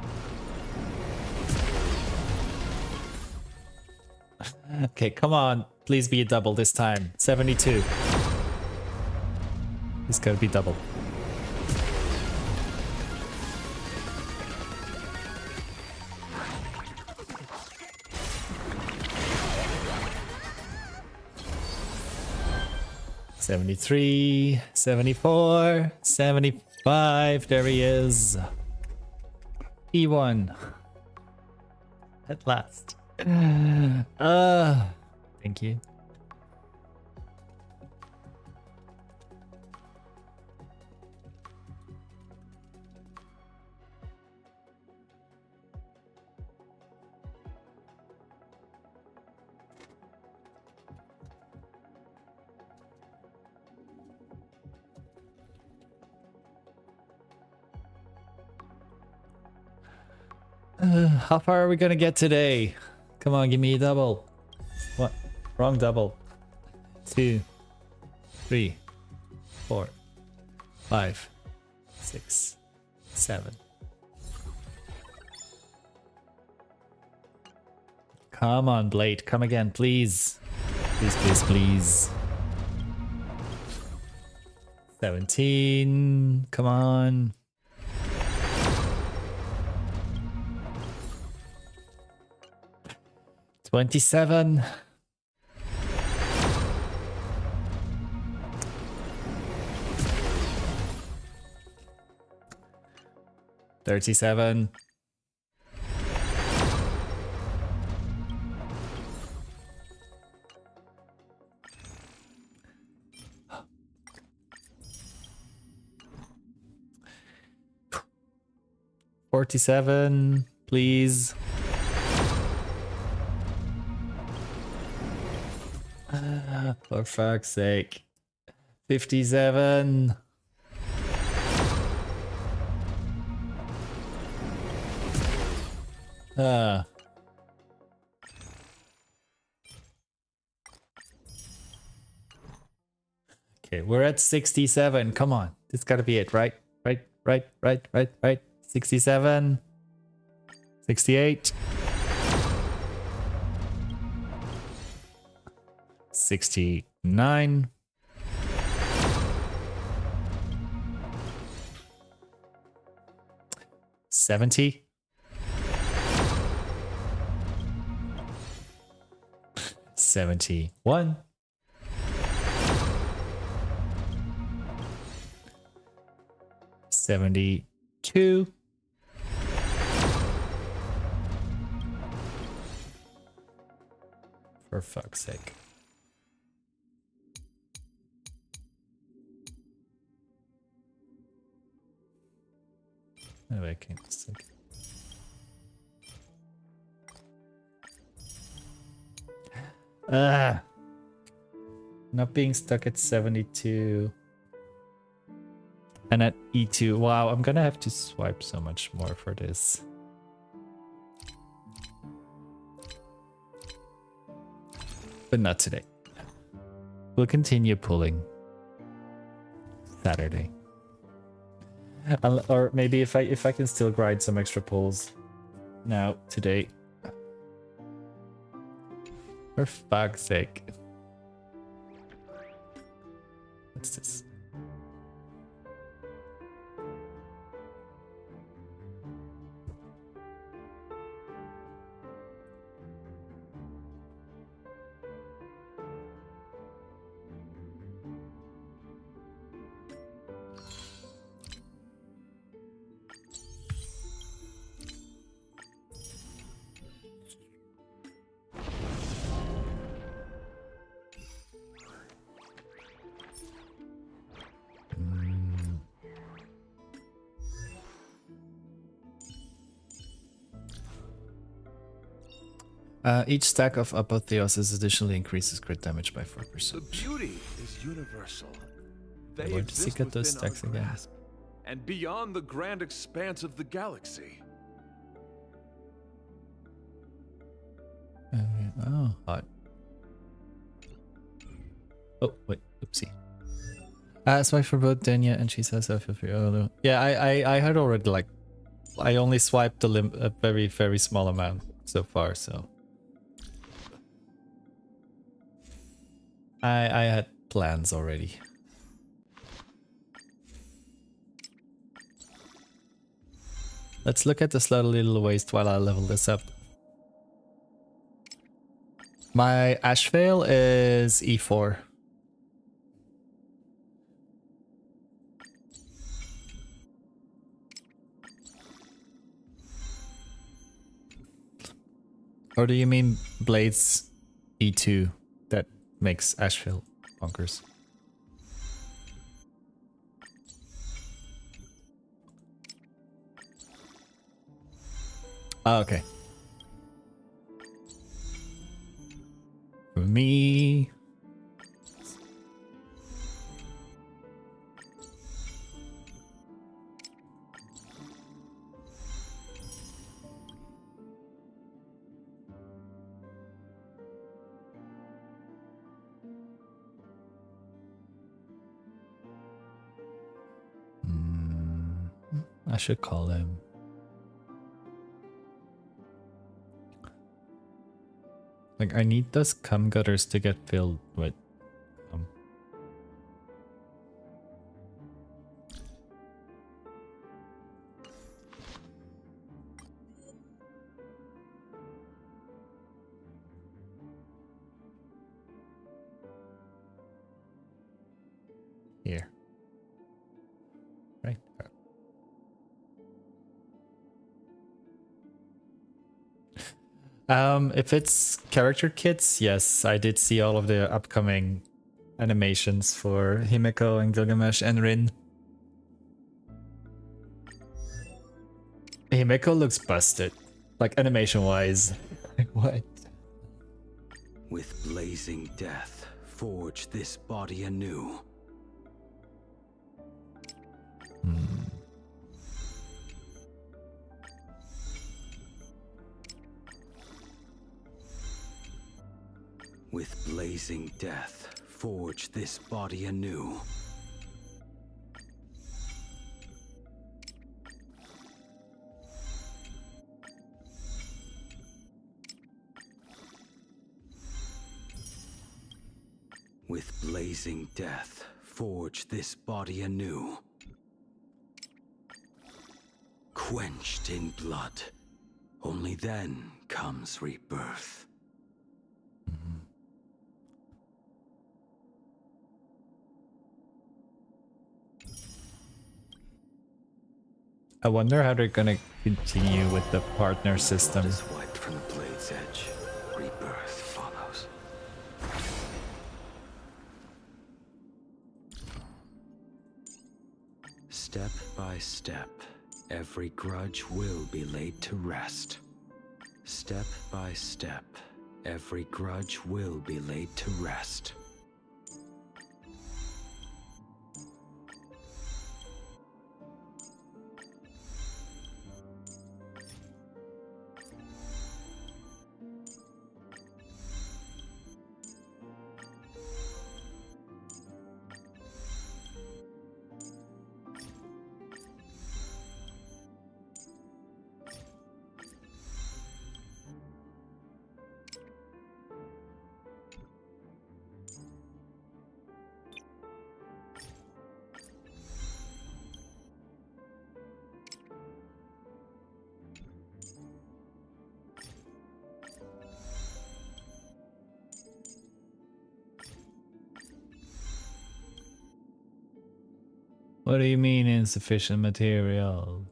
Okay, come on. Please be a double this time. 72. This gotta be double. $73, $74, $75. There he is. E1. At last. Thank you. How far are we gonna get today? Come on, give me a double. What? Wrong double. 2, 3, 4, 5, 6, 7. Come on, Blade. Come again, please. Please, please, please. 17. Come on. 27. 37. 47, please. For fuck's sake. 57. Ah. Okay, we're at 67. Come on. This gotta be it, right? Right. 67. 68. 69. 70. 71. 72. 'For fuck's sake. Anyway, I can't stick. Ah, not being stuck at 72 and at E2. Wow, I'm gonna have to swipe so much more for this. But not today. We'll continue pulling Saturday. Or maybe if I can still grind some extra pulls now today. For fuck's sake. What's this? Each stack of Apotheosis additionally increases crit damage by 4%. The beauty is universal. Where They does he exist get those within our stacks again? grasp and beyond the grand expanse of the galaxy. Oh, hot. Oh, wait, oopsie. Swipe for both Denya and she says I feel free. Oh, no. Yeah, I had already, like, I only swiped a very, very small amount so far, so. I had plans already. Let's look at the slow little waste while I level this up. My Ash Veil is E4. Or do you mean Blades E2 that makes Ash Veil bonkers? Oh, okay. For me. I should call him. Like, I need those cum gutters to get filled with cum. Here. Right. If it's character kits, yes, I did see all of the upcoming animations for Himeko and Gilgamesh and Rin. Himeko looks busted, like animation-wise. Like, what? With blazing death, forge this body anew. With blazing death, forge this body anew. With blazing death, forge this body anew. Quenched in blood, only then comes rebirth. I wonder how they're gonna continue with the partner system. Blood is wiped from the blade's edge. Rebirth follows. Step by step, every grudge will be laid to rest. Step by step, every grudge will be laid to rest. What do you mean insufficient material?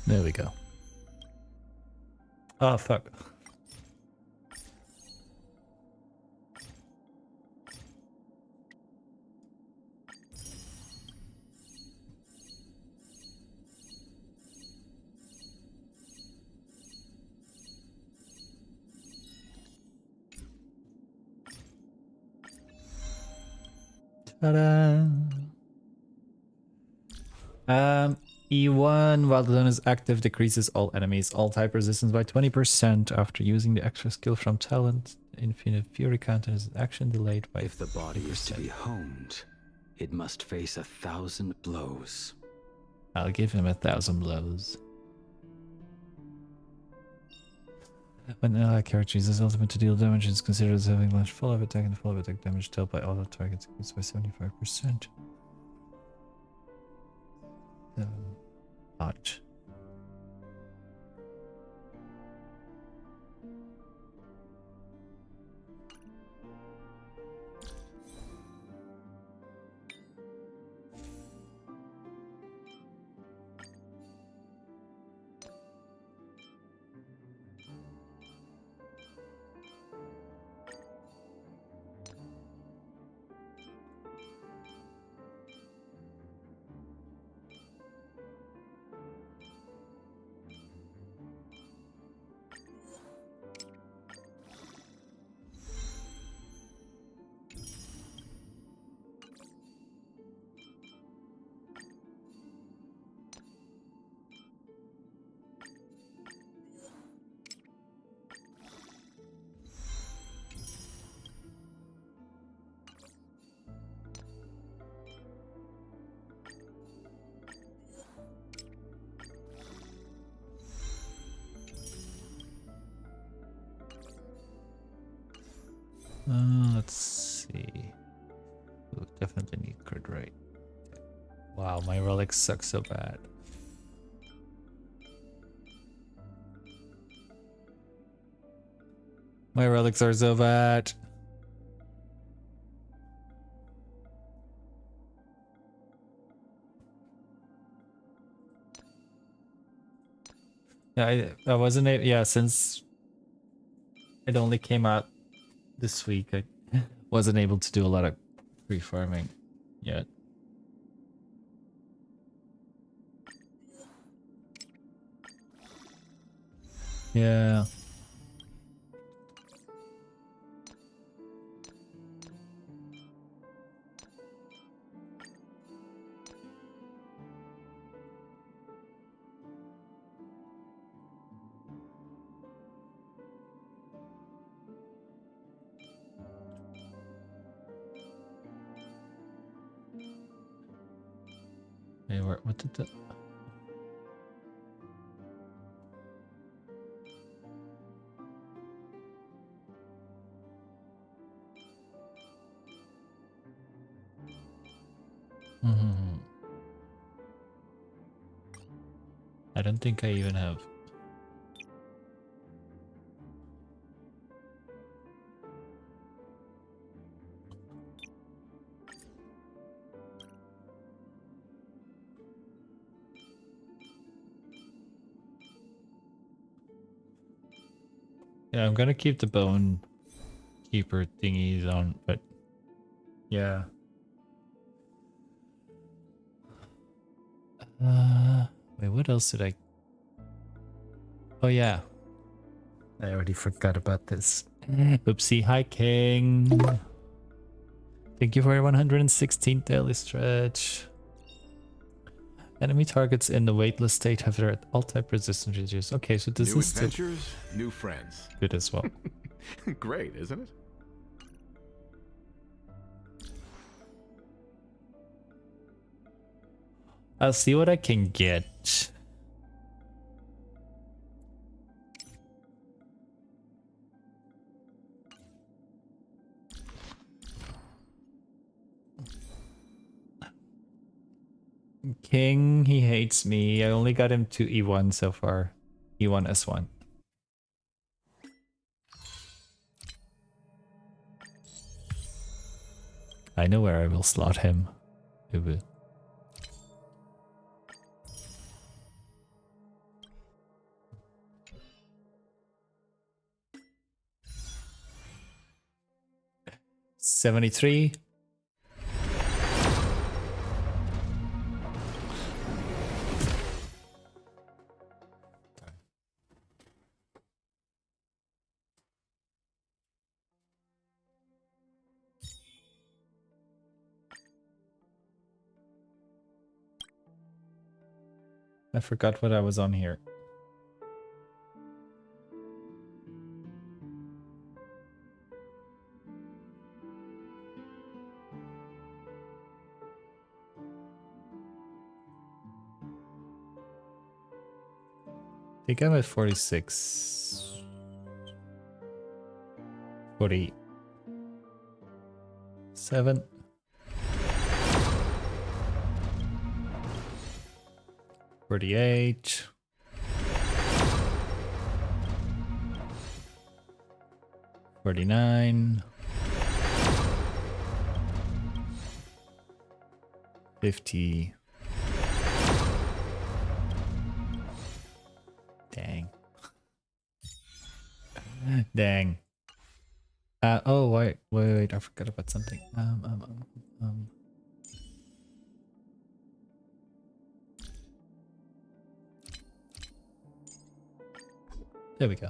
There we go. Oh, fuck. Ta-da! E1, while the zone is active, decreases all enemies, all type resistance by 20% after using the extra skill from talent. Infinite Fury counter is action delayed by If the body is to 50%. be honed, it must face 1,000 blows. I'll give him 1,000 blows. When an ally character uses ultimate to deal damage, it's considered as having launched follow-up attack, and the follow-up attack damage dealt by all the targets increased by 75%. Ouch. Let's see. Ooh, definitely need crit rate. Wow, my relics suck so bad. My relics are so bad. Yeah, I wasn't able, yeah, since it only came out this week, I wasn't able to do a lot of free farming yet. Yeah. Hey, what did the... Mhm. I don't think I even have... Yeah, I'm gonna keep the bone keeper thingies on, but yeah. Wait, what else did I... Oh yeah, I already forgot about this. Oopsie, hi King. Thank you for your 116th daily stretch. Enemy targets in the weightless state have their all-type resistance reduced. Okay, so this New is still adventures, new friends. good as well. Great, isn't it? I'll see what I can get. King, he hates me. I only got him to E1 so far. E1 S1. I know where I will slot him. It will. $73. I forgot what I was on here. I think I'm at 46. 47. 48. 49. 50. Dang. Dang. Oh, wait, I forgot about something. There we go.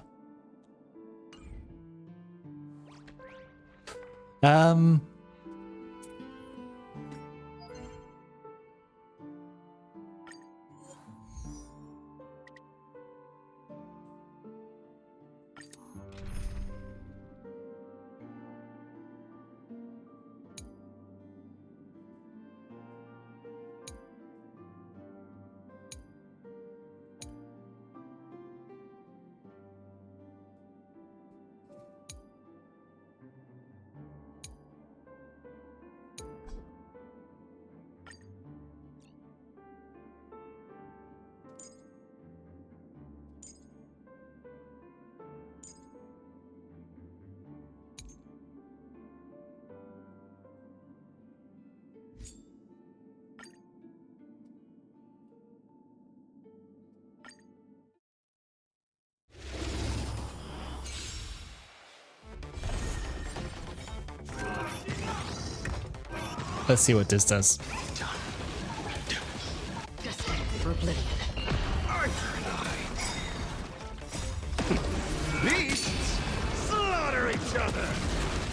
Let's see what this does. For oblivion. Beasts slaughter each other.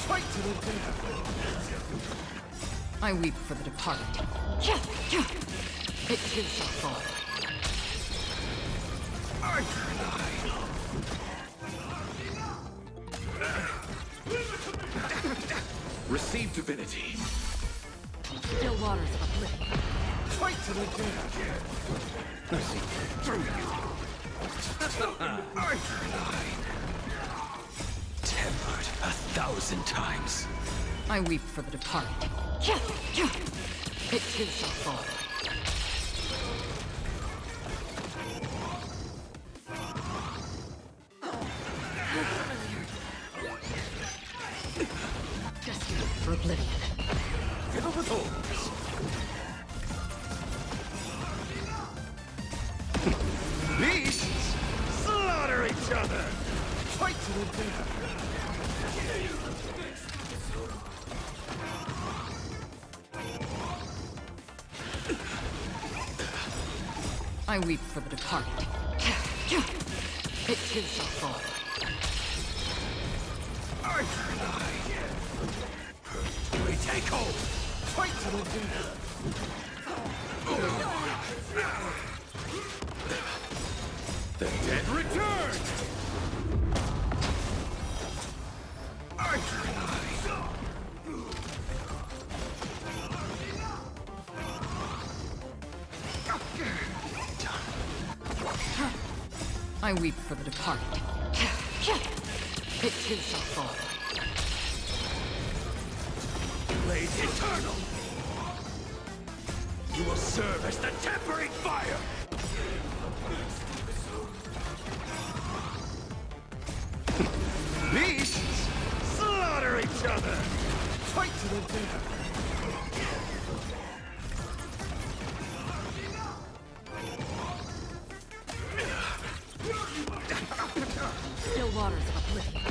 Fight to the death. I weep for the departed. It too shall fall. Receive divinity. Still waters of oblivion. Fight to the death. Tempered 1,000 times. I weep for the departed. It too shall fall. Destined for oblivion. Fiddle with holes. Beasts slaughter each other. Fight to the death. I weep for the departed. It too shall fall. We take hold. Fight to the death. The dead return. I weep for the departed. It too shall fall. Blades eternal. You will serve as the tempering fire. Beasts slaughter each other. Fight to the death. Still waters of oblivion.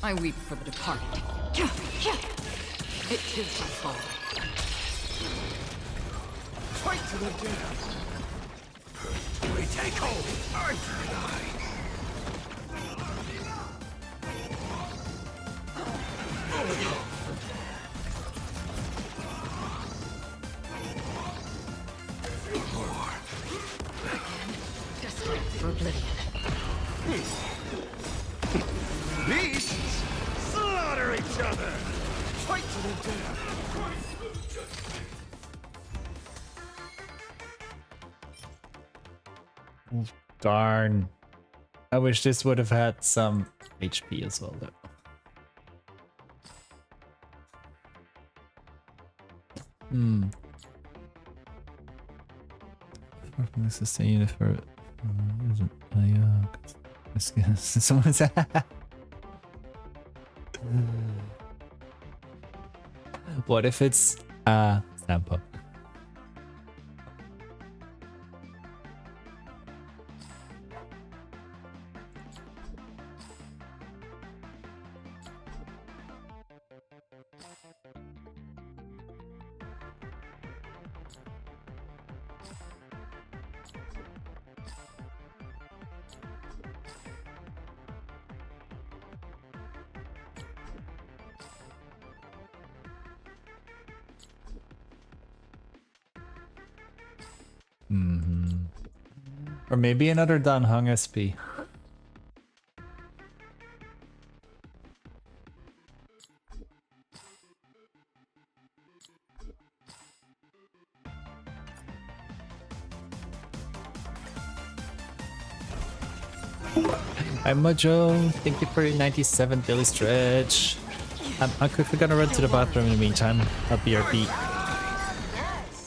I weep for the departed. It too shall fall. Fight to the death. We take hold. Destined for oblivion. Beasts slaughter each other. Fight to the death. Darn. I wish this would have had some HP as well, though. This is saying for someone said. What if it's Sampo? Or maybe another Dan Hung SP. Hi Mojo, thank you for your 97 daily stretch. I'm quickly gonna run to the bathroom in the meantime. I'll BRB.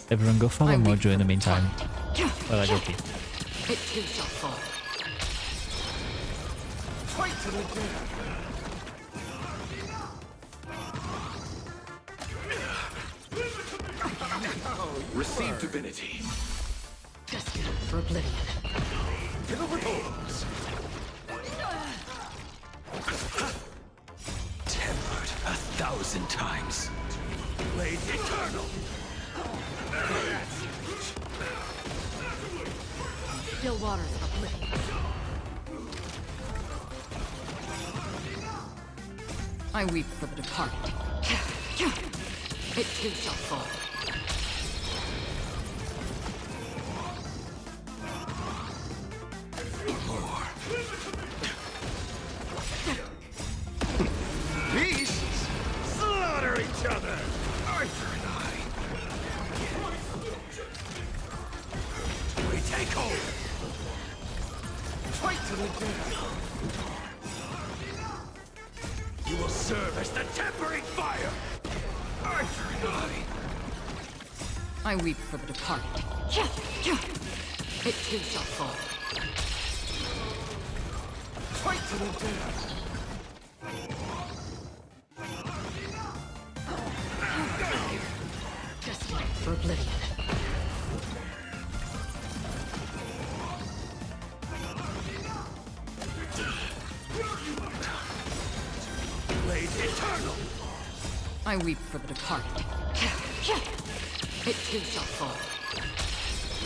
Everyone go follow Mojo in the meantime. While I go pee. It too shall fall. Fight to the death. Receive divinity. Destined for oblivion. Fiddle with holes. Tempered 1,000 times. Blade eternal. Still waters of oblivion. I weep for the departed. It too shall fall. Beasts slaughter each other. Arthur and I. We take hold. Fight to the death. You will serve as the tempering fire. Arthur and I weep for the departed. It too shall fall. Fight to the death. Destined for oblivion. Blade eternal. I weep for the departed. It too shall fall.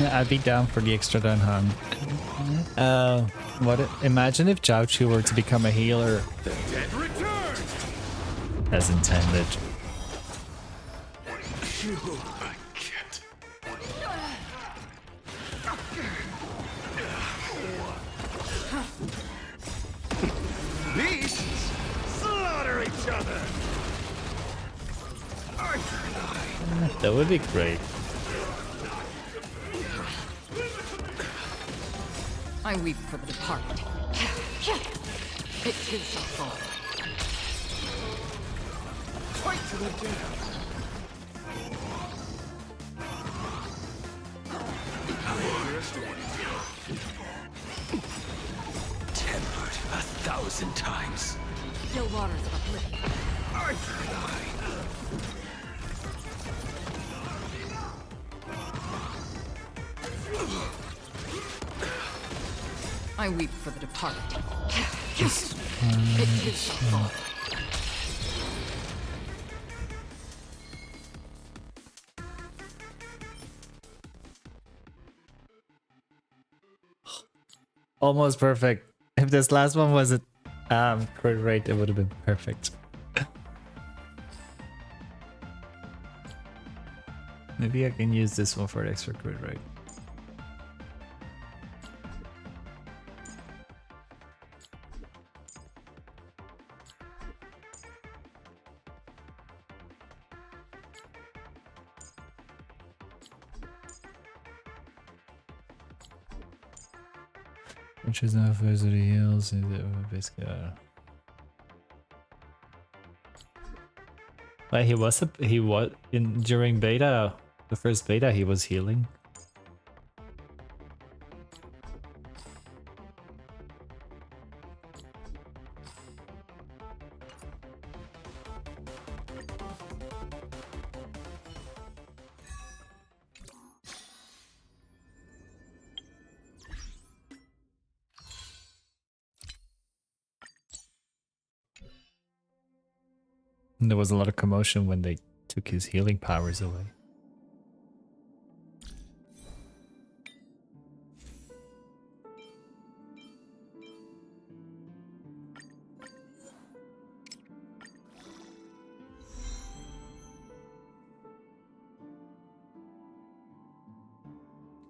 Yeah, I'd be down for the extra down hand. Imagine if Jiaochu were to become a healer The dead return. as intended. You kid. Beasts slaughter each other. Arthur and I. That would be great. I weep for the departed. It too shall fall. Fight to the death. Tempered 1,000 times. Still waters of oblivion. Arthur and I. I weep for the departed. It too shall fall. Almost perfect. If this last one wasn't crit rate, it would have been perfect. Maybe I can use this one for the extra crit rate. Which is now first of the heals in the basically. But he was in during beta, the first beta he was healing. And there was a lot of commotion when they took his healing powers away.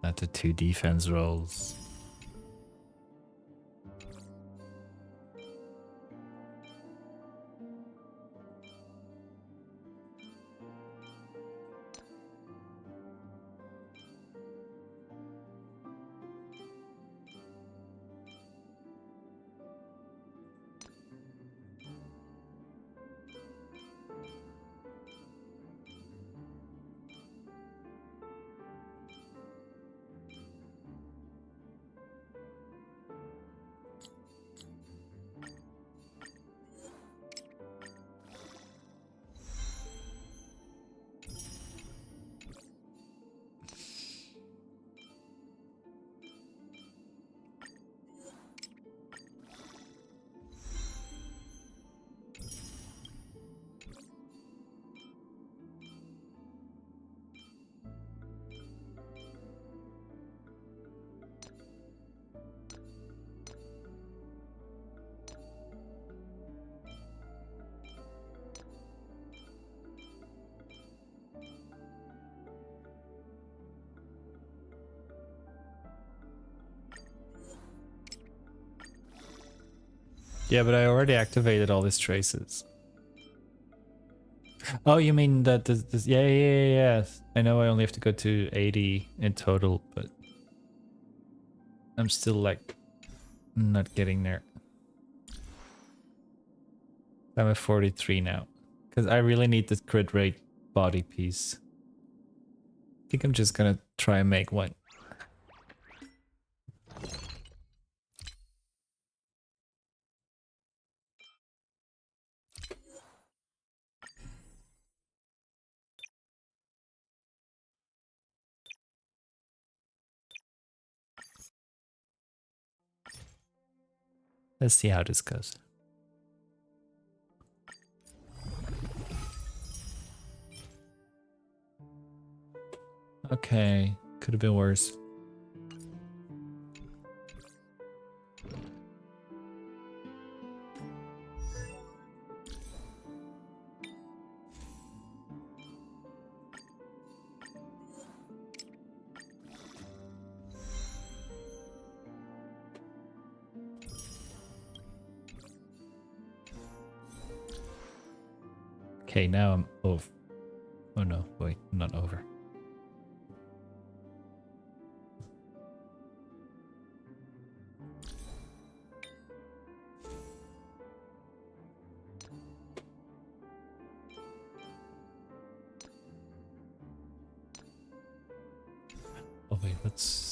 Not the 2 defense rolls. Yeah, but I already activated all these traces. Oh, you mean that this yeah, yeah. I know I only have to go to 80 in total, but I'm still like not getting there. I'm at 43 now. Because I really need this crit rate body piece. I think I'm just gonna try and make one. Let's see how this goes. Okay, could have been worse. Okay, now I'm over. Oh no, wait, I'm not over. Oh wait, let's...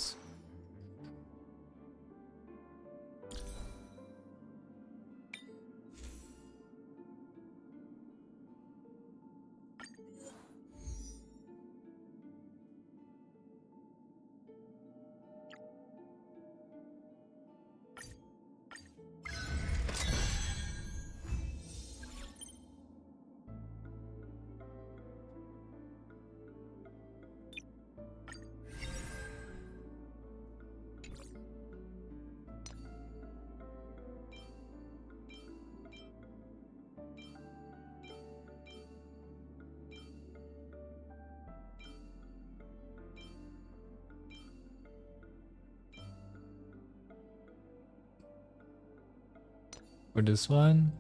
For this one.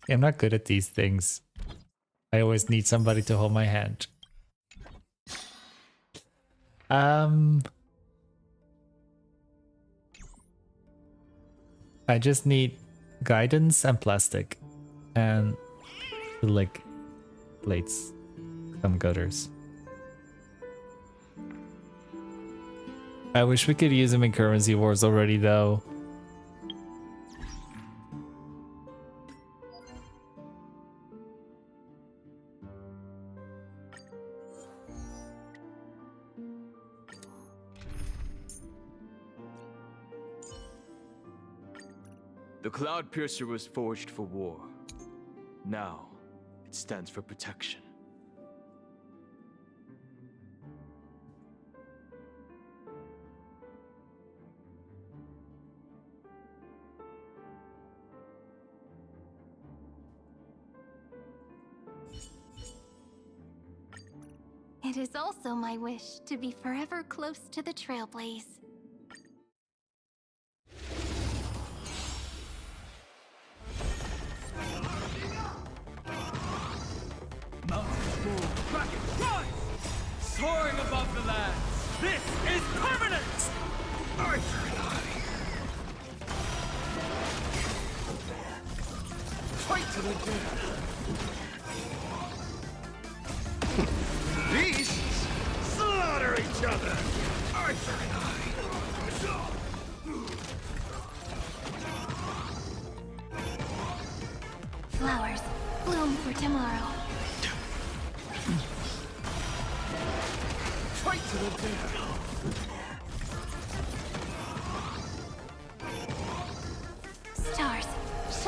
I'm not good at these things. I always need somebody to hold my hand. I just need guidance and plastic and like plates, some gutters. I wish we could use them in currency wars already though. The Cloud Piercer was forged for war. Now, it stands for protection. It is also my wish to be forever close to the Trailblaze. Mountains move, Kraken rise! Soaring above the lands, this is permanent! Arthur and I. Fight to the death. Beasts slaughter each other. Arthur and I. Flowers bloom for tomorrow. Fight to the death.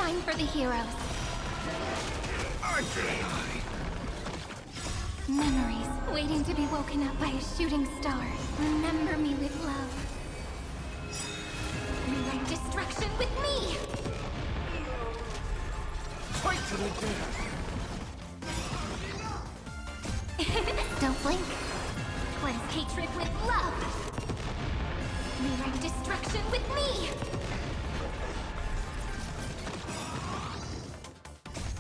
time for the heroes. Arthur and I. Memories waiting to be woken up by a shooting star. Remember me with love. Rewrite destruction with me! Fight to the death. Don't blink. Cleanse hatred with love. Rewrite destruction with me!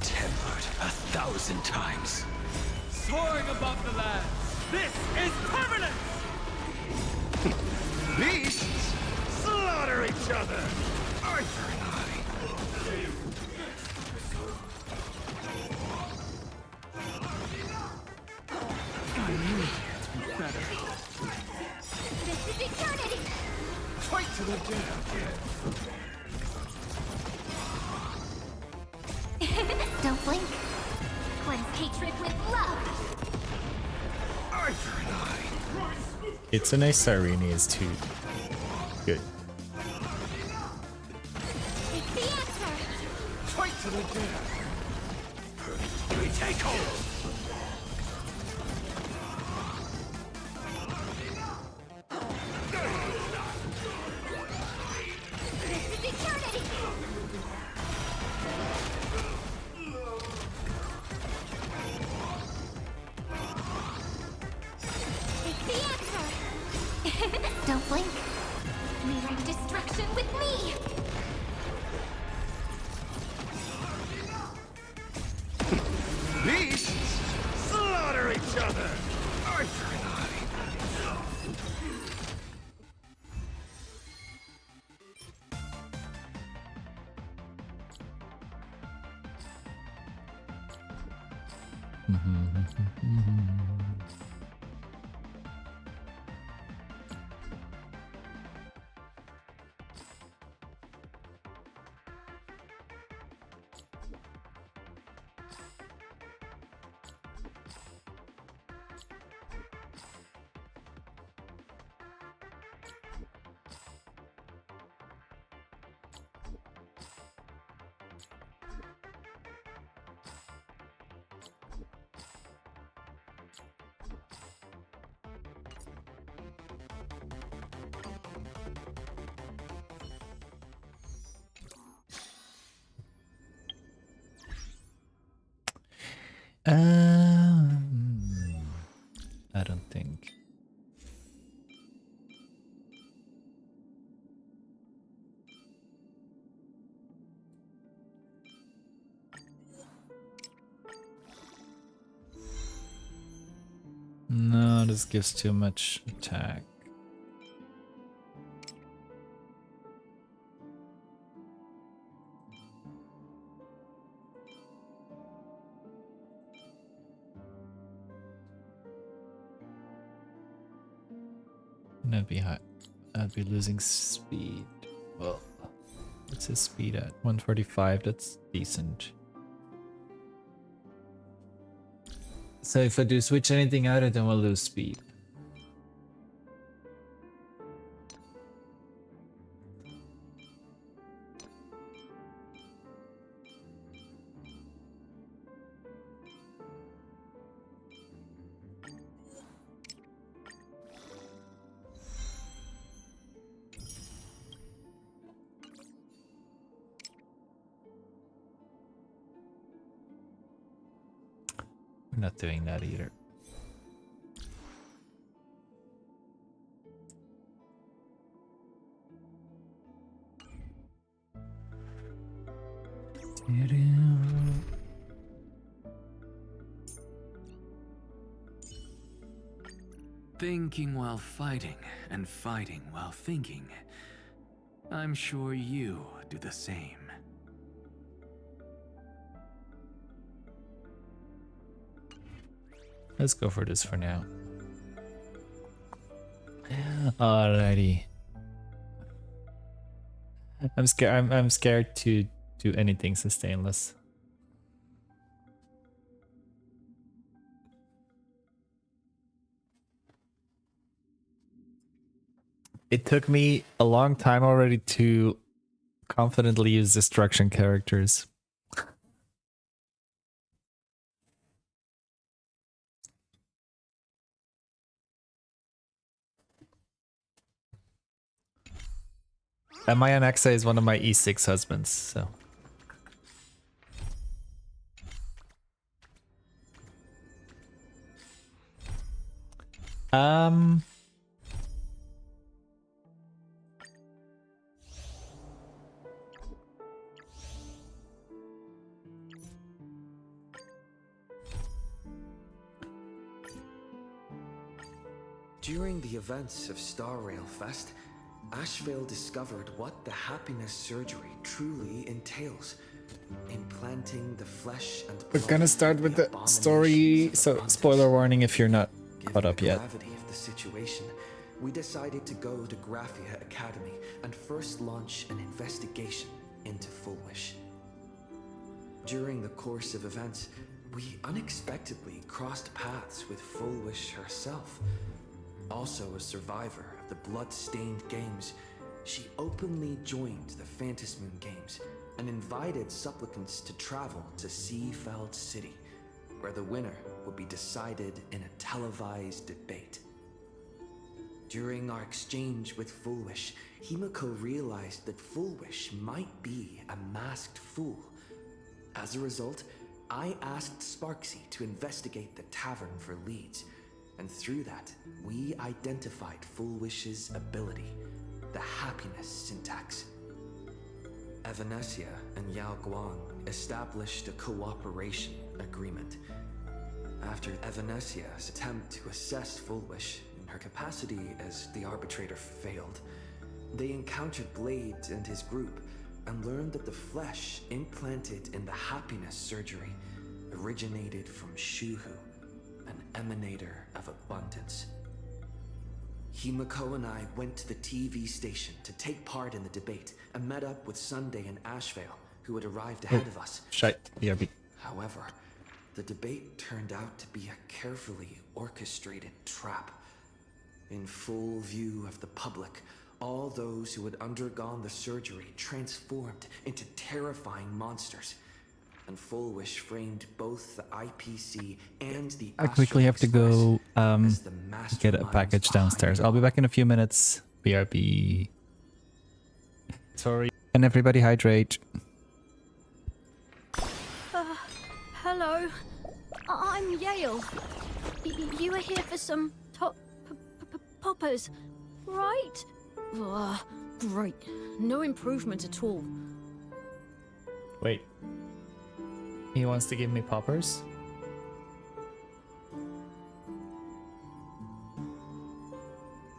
Tempered 1,000 times. Soaring above the lands. This is permanence! Beasts slaughter each other. Arthur and I. This is eternity! Fight to the death. Don't blink. Cleanse hatred with love. Arthur and I. It's a nice Irene is too good. It's the answer! Fight to the death. We take hold. This is eternity! It's the answer! Don't blink. Rewrite destruction with me! Beasts slaughter each other. Arthur and I. I don't think. No, this gives too much attack. And I'd be losing speed. Well, what's his speed at? 145, that's decent. So if I do switch anything out, then we'll lose speed. We're not doing that either. Thinking while fighting, and fighting while thinking. I'm sure you do the same. Let's go for this for now. Alrighty. I'm scared. I'm scared to do anything sustainless. It took me a long time already to confidently use destruction characters. And my Anaxa is one of my E6 husbands, so. During the events of Star Rail Fest, Ashvale discovered what the happiness surgery truly entails. Implanting the flesh and We're gonna start with the story, so spoiler warning if you're not caught up yet. Given the gravity of the situation, we decided to go to Graphia Academy and first launch an investigation into Fullwish. During the course of events, we unexpectedly crossed paths with Fullwish herself. Also a survivor of the blood-stained games, she openly joined the Phantasmoon Games and invited supplicants to travel to Seafeld City, where the winner would be decided in a televised debate. During our exchange with Fullwish, Himiko realized that Fullwish might be a masked fool. As a result, I asked Sparksy to investigate the tavern for leads, and through that, we identified Fullwish's ability, the happiness syntax. Evanesia and Yao Guang established a cooperation agreement. After Evanesia's attempt to assess Fullwish in her capacity as the arbitrator failed, they encountered Blade and his group and learned that the flesh implanted in the happiness surgery originated from Shuhu, an emanator of abundance. Himiko and I went to the TV station to take part in the debate and met up with Sunday and Ashvale, who had arrived ahead of us. Shite, BRB. However, the debate turned out to be a carefully orchestrated trap. In full view of the public, all those who had undergone the surgery transformed into terrifying monsters. And Fullwish framed both the IPC and the I quickly have to go get a package downstairs. I'll be back in a few minutes. BRB. Sorry. And everybody hydrate. Hello. I'm Yale. You were here for some poppers, right? Great. No improvement at all. Wait. He wants to give me poppers?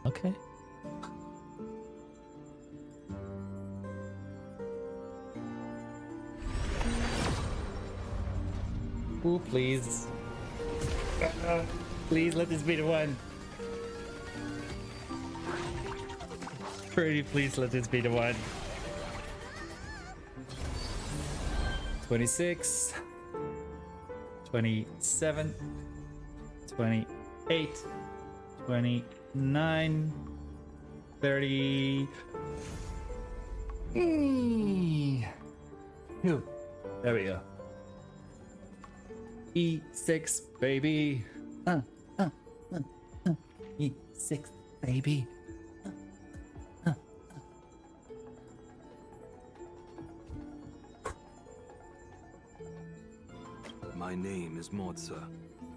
Okay. Ooh, please. Please let this be the one. Pretty please let this be the one. 26, 27, 28, 29, 30. Phew. There we go. E6, baby. E6, baby. My name is Moza.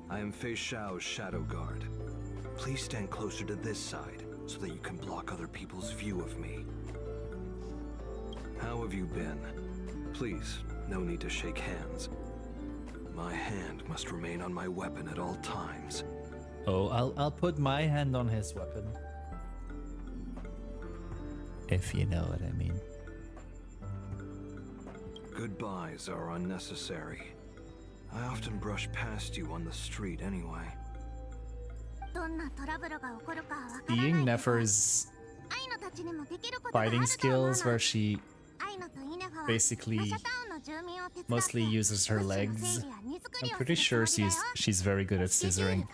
I am Fei Shao's shadow guard. Please stand closer to this side so that you can block other people's view of me. How have you been? Please, no need to shake hands. My hand must remain on my weapon at all times. Oh, I'll put my hand on his weapon. If you know what I mean. Goodbyes are unnecessary. I often brush past you on the street anyway. Seeing Nefer's fighting skills where she basically mostly uses her legs, I'm pretty sure she's very good at scissoring.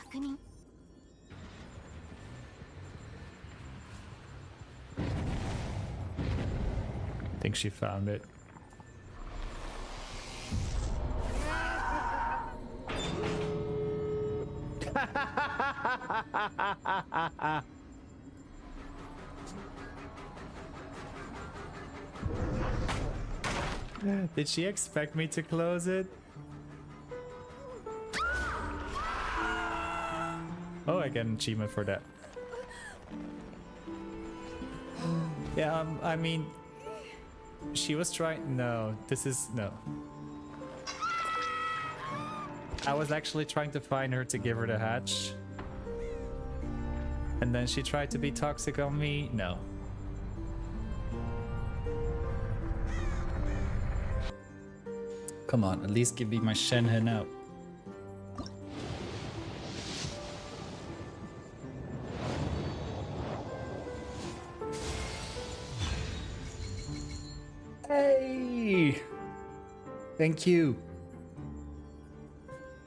think she found it. Did she expect me to close it? Oh, I get an achievement for that. Yeah, I mean, she was trying. No, this is no. I was actually trying to find her to give her the hatch. And then she tried to be toxic on me. No. Come on, at least give me my Shenhen out. Hey! Thank you.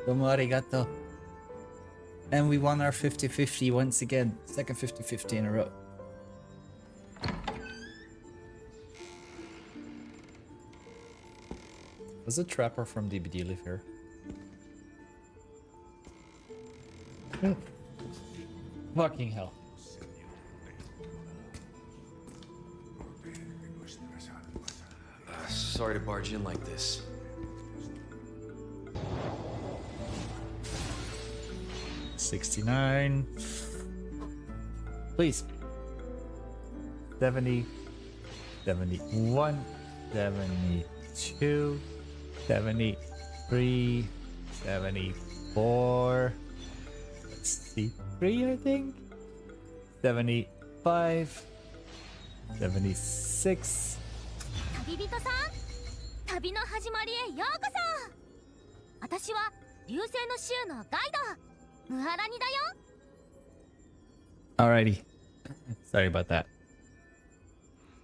Domo arigato. And we won our 50-50 once again. Second 50-50 in a row. Was a trapper from DBD live here? Fucking hell. Sorry to barge in like this. $69. Please. 70. 71. 72. 73. 74. Let's see. 3, I think. 75. 76. 旅人さん、旅の始まりへようこそ。私は流星の州のガイド、ムハラニだよ。Alrighty. Sorry about that.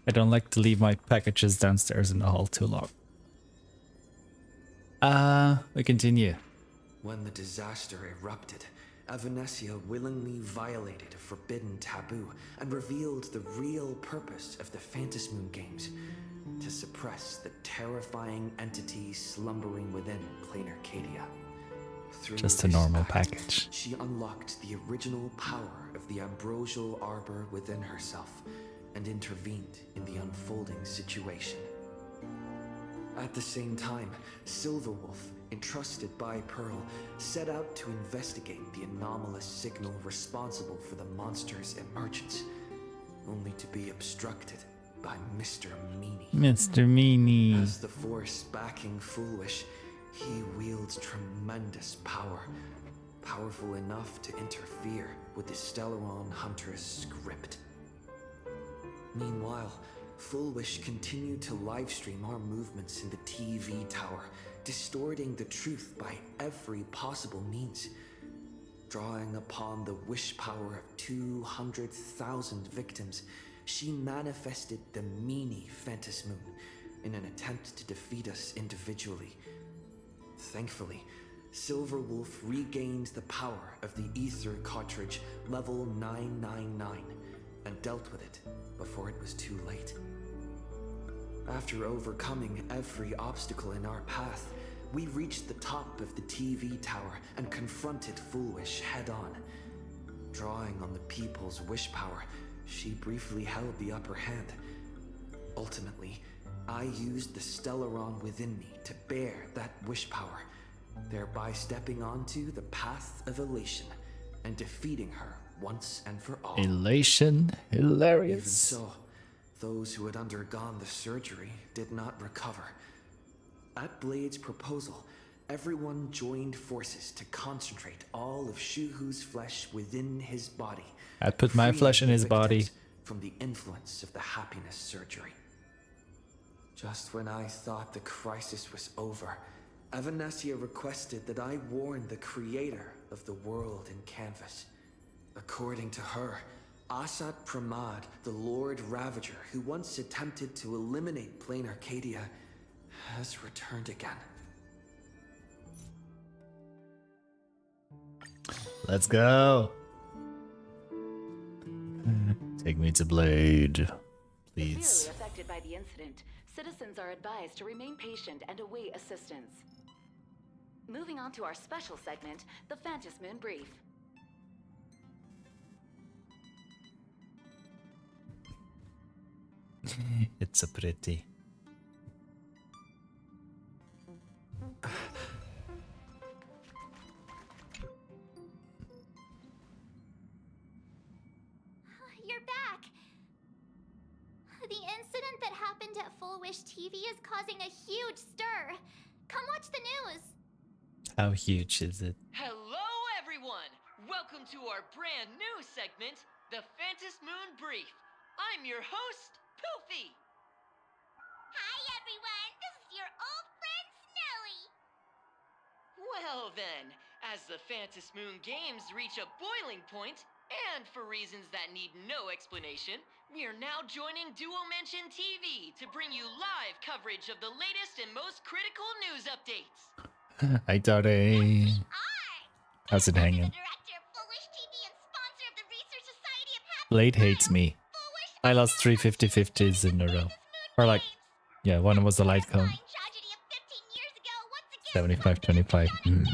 I don't like to leave my packages downstairs in the hall too long. We continue. When the disaster erupted, Avanesia willingly violated a forbidden taboo and revealed the real purpose of the Phantasmoon games, to suppress the terrifying entity slumbering within Plain Arcadia. Through Just a this normal act, package. She unlocked the original power of the ambrosial arbor within herself and intervened in the unfolding situation. At the same time, Silverwolf, entrusted by Pearl, set out to investigate the anomalous signal responsible for the monster's emergence, only to be obstructed by Mr. Meanie. Mr. Meanie. As the force backing Foolish, he wields tremendous power, powerful enough to interfere with the Stellaron Hunter's script. Meanwhile, Foolish continued to livestream our movements in the TV tower, distorting the truth by every possible means. Drawing upon the wish power of 200,000 victims, she manifested the Meanie Phantasmoon in an attempt to defeat us individually. Thankfully, Silverwolf regained the power of the Ether cartridge level 999 and dealt with it before it was too late. After overcoming every obstacle in our path, we reached the top of the TV tower and confronted Foolish head-on. Drawing on the people's wish power, she briefly held the upper hand. Ultimately, I used the Stellaron within me to bear that wish power, thereby stepping onto the path of elation and defeating her once and for all. Elation. Even Hilarious. so, those who had undergone the surgery did not recover. At Blade's proposal, everyone joined forces to concentrate all of Shuhu's flesh within his body. I'd put my freeing flesh in the his body. victims from the influence of the happiness surgery. Just when I thought the crisis was over, Avanesia requested that I warn the creator of the world in canvas. According to her, Asat Pramad, the Lord Ravager who once attempted to eliminate Plain Arcadia, has returned again. Let's go. Take me to Blade, Severely please. affected by the incident, Citizens are advised to remain patient and await assistance. Moving on to our special segment, the Phantom Moon Brief. It's so pretty. You're back. The incident that happened at Full Wish TV is causing a huge stir. Come watch the news. How huge is it? Hello, everyone! Welcome to our brand new segment, the Phantom Moon Brief. I'm your host, Poofy. Hi, everyone. This is your old friend, Snowy. Well then, as the Phantom Moon games reach a boiling point, and for reasons that need no explanation, we are now joining Duo Mention TV to bring you live coverage of the latest and most critical news updates. Hi, Dare. How's it hanging? Director of Full Wish TV and sponsor of the Research Society of Happy Blade hates Smiles, me. Full Wish I lost 3 50-50s in a row. Or like, yeah, one was the light cone. tragedy of 15 years ago once again 75-25.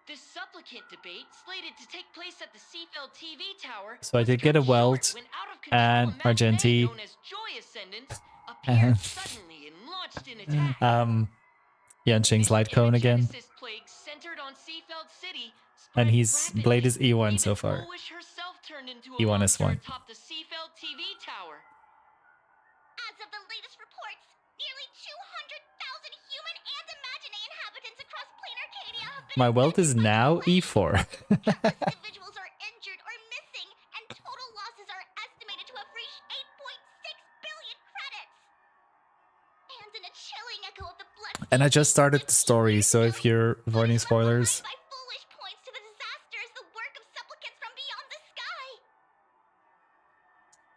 The supplicant debate, slated to take place at the Seafeld TV tower, So I was did get a cut weld, short when out-of-control and matinee Argenti, known as Joy Ascendant appeared suddenly and launched an attack. Yanqing's light cone again. Genesis plague centered on Seafeld City, And spread he's rapidly. Blade is E1 Even so far. Full Wish herself turned into a E1 monster S1. atop the Seafeld TV tower. As of the latest reports, nearly 200,000 human and Imaginary inhabitants across plain Arcadia have been My wealth is now E4. Countless individuals are injured or missing, and total losses are estimated to have reached 8.6 billion credits. And in a chilling echo of the blood. And I just started the story, so if you're avoiding spoilers, By foolish points to the disasters, the work of supplicants from beyond the sky.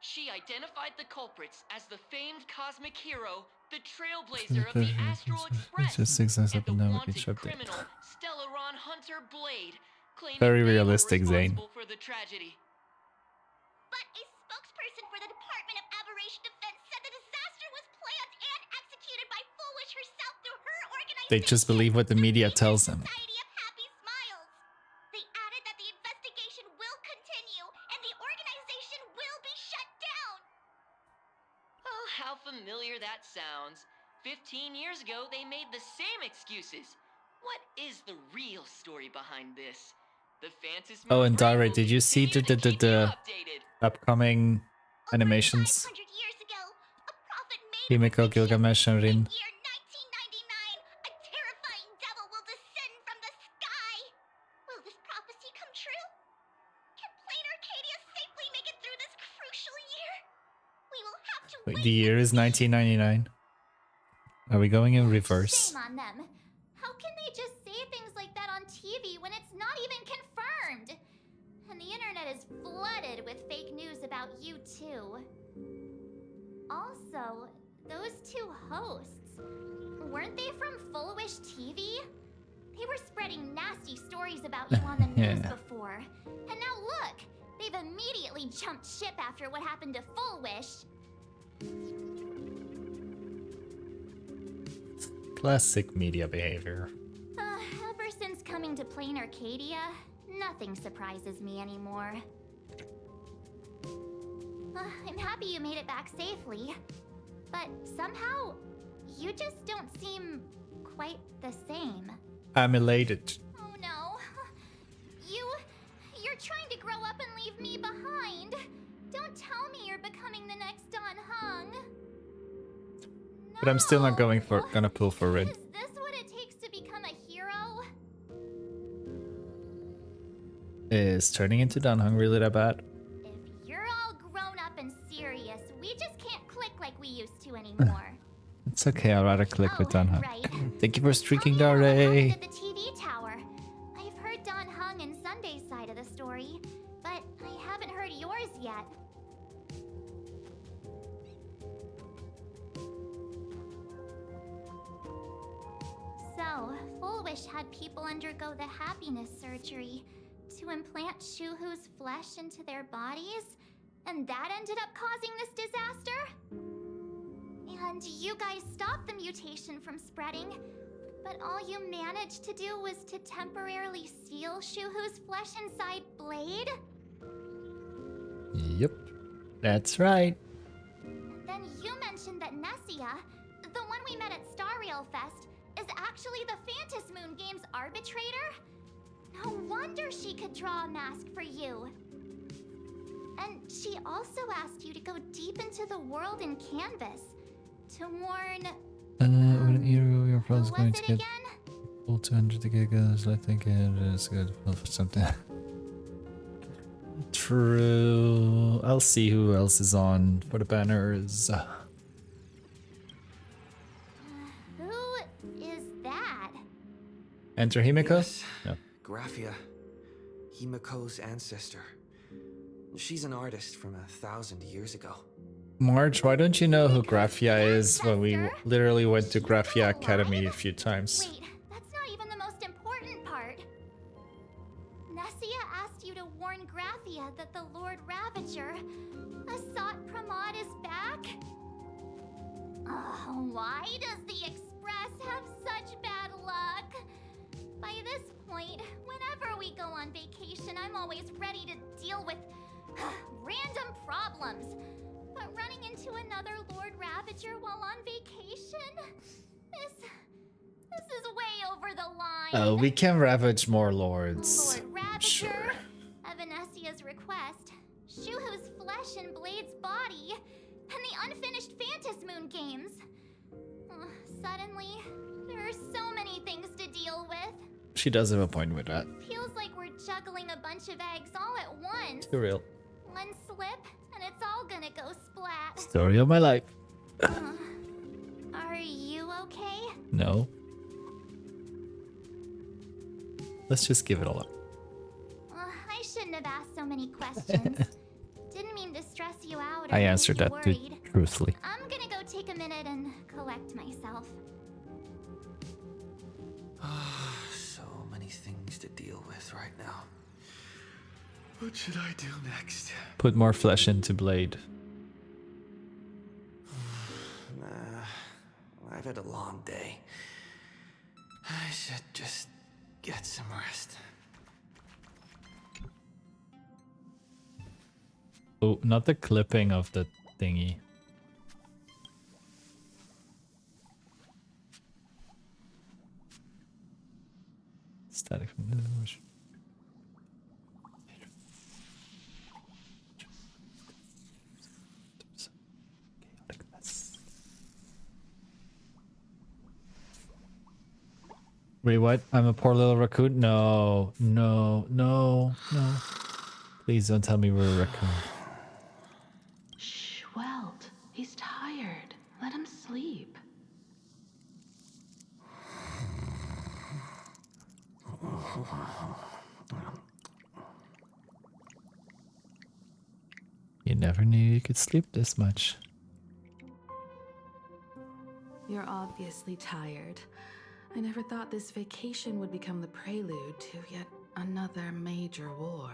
She identified the culprits as the famed cosmic hero, the trailblazer of the Astral Express, just 6 and the now wanted each update. criminal, Stellaron Hunter Blade, claiming Very they were realistic, Zane. responsible for the tragedy. But a spokesperson for the Department of Aberration Defense said the disaster was planned and executed by Foolish herself through her organization. they just believe what the media tells them. Society of Happy Smiles. They added that the investigation will continue and the organization will be shut down. Oh, how familiar that sounds. 15 years ago, they made the same excuses. What is the real story behind this? The Phantom Oh, Moon and Brief Dare, will did you see continue to keep you updated. upcoming Over animations? 500 years ago, a prophet made Himiko, a prediction. Gilgamesh, and Rin. In year 1999, a terrifying devil will descend from the sky. Will this prophecy come true? Can plain Arcadia safely make it through this crucial year? We will have to Wait, wait. the year is 1999. Are we going in reverse? Shame on them. How can they just say things like that on TV when it's not even confirmed? And the internet is flooded with fake news about you too. Also, those two hosts, weren't they from Full Wish TV? They were spreading nasty stories about you on the news Yeah. before. And now look, they've immediately jumped ship after what happened to Full Wish. Classic media behavior. Ever since coming to Plain Arcadia, nothing surprises me anymore. I'm happy you made it back safely, but somehow you just don't seem quite the same. I'm elated. Oh no. You're trying to grow up and leave me behind. Don't tell me you're becoming the next Don Hung. But I'm still not No. gonna pull for Rin. Is this what it takes to become a hero? Is turning into Don Hung really that bad? If you're all grown up and serious, we just can't click like we used to anymore. It's okay, I'd rather click with Don Hung. Right. Thank you for streaking, Tell me Dare. what happened at the TV tower. I've heard Don Hung and Sunday's side of the story, but I haven't heard yours yet. So, Full Wish had people undergo the happiness surgery to implant Shuhu's flesh into their bodies, and that ended up causing this disaster? And you guys stopped the mutation from spreading, but all you managed to do was to temporarily seal Shuhu's flesh inside Blade? Yep, that's right. Then you mentioned that Nessia, the one we met at Starreal Fest, is actually the Phantas Moon Games arbitrator? No wonder she could draw a mask for you. And she also asked you to go deep into the world in Canvas to warn... Wouldn't you, your who phone's was going it to get again? full 200 gigas, I think it is good for something. True. I'll see who else is on for the banners. Who is that? Enter Himiko? Yes, No. Graphia, Himiko's ancestor. She's an artist from 1,000 years ago. Marge, why don't you know who Graphia is when we Ancestor? literally went to She's Graphia alive? Academy a few times? Wait, that's not even the most important part. Nessia asked you to warn Graphia that the Lord Ravager, Asat Pramod, is back? Why does the Express have such bad luck? By this point, whenever we go on vacation, I'm always ready to deal with random problems. But running into another Lord Ravager while on vacation? This is way over the line. Oh, we can ravage more lords. Lord Ravager, Sure. at Vanessia's request, Shuhu's flesh and Blade's body, and the unfinished Phantas Moon games. Suddenly, there are so many things to deal with. She does have a point with that. Feels like we're juggling a bunch of eggs all at once. Too real. One slip, and it's all gonna go splat. Story of my life. Are you okay? No. Let's just give it all up. I shouldn't have asked so many questions. Didn't mean to stress you out or I make answered you that too worried. truthfully. I'm gonna go take a minute and collect myself. So many things to deal with right now. What should I do next? Put more flesh into Blade. I've had a long day. I should just get some rest. Oh, not the clipping of the thingy. Static from the motion. Wait, what? I'm a poor little raccoon? No, no, no, no. Please don't tell me we're a raccoon. Shh, Welt. He's tired. Let him sleep. You never knew you could sleep this much. You're obviously tired. I never thought this vacation would become the prelude to yet another major war.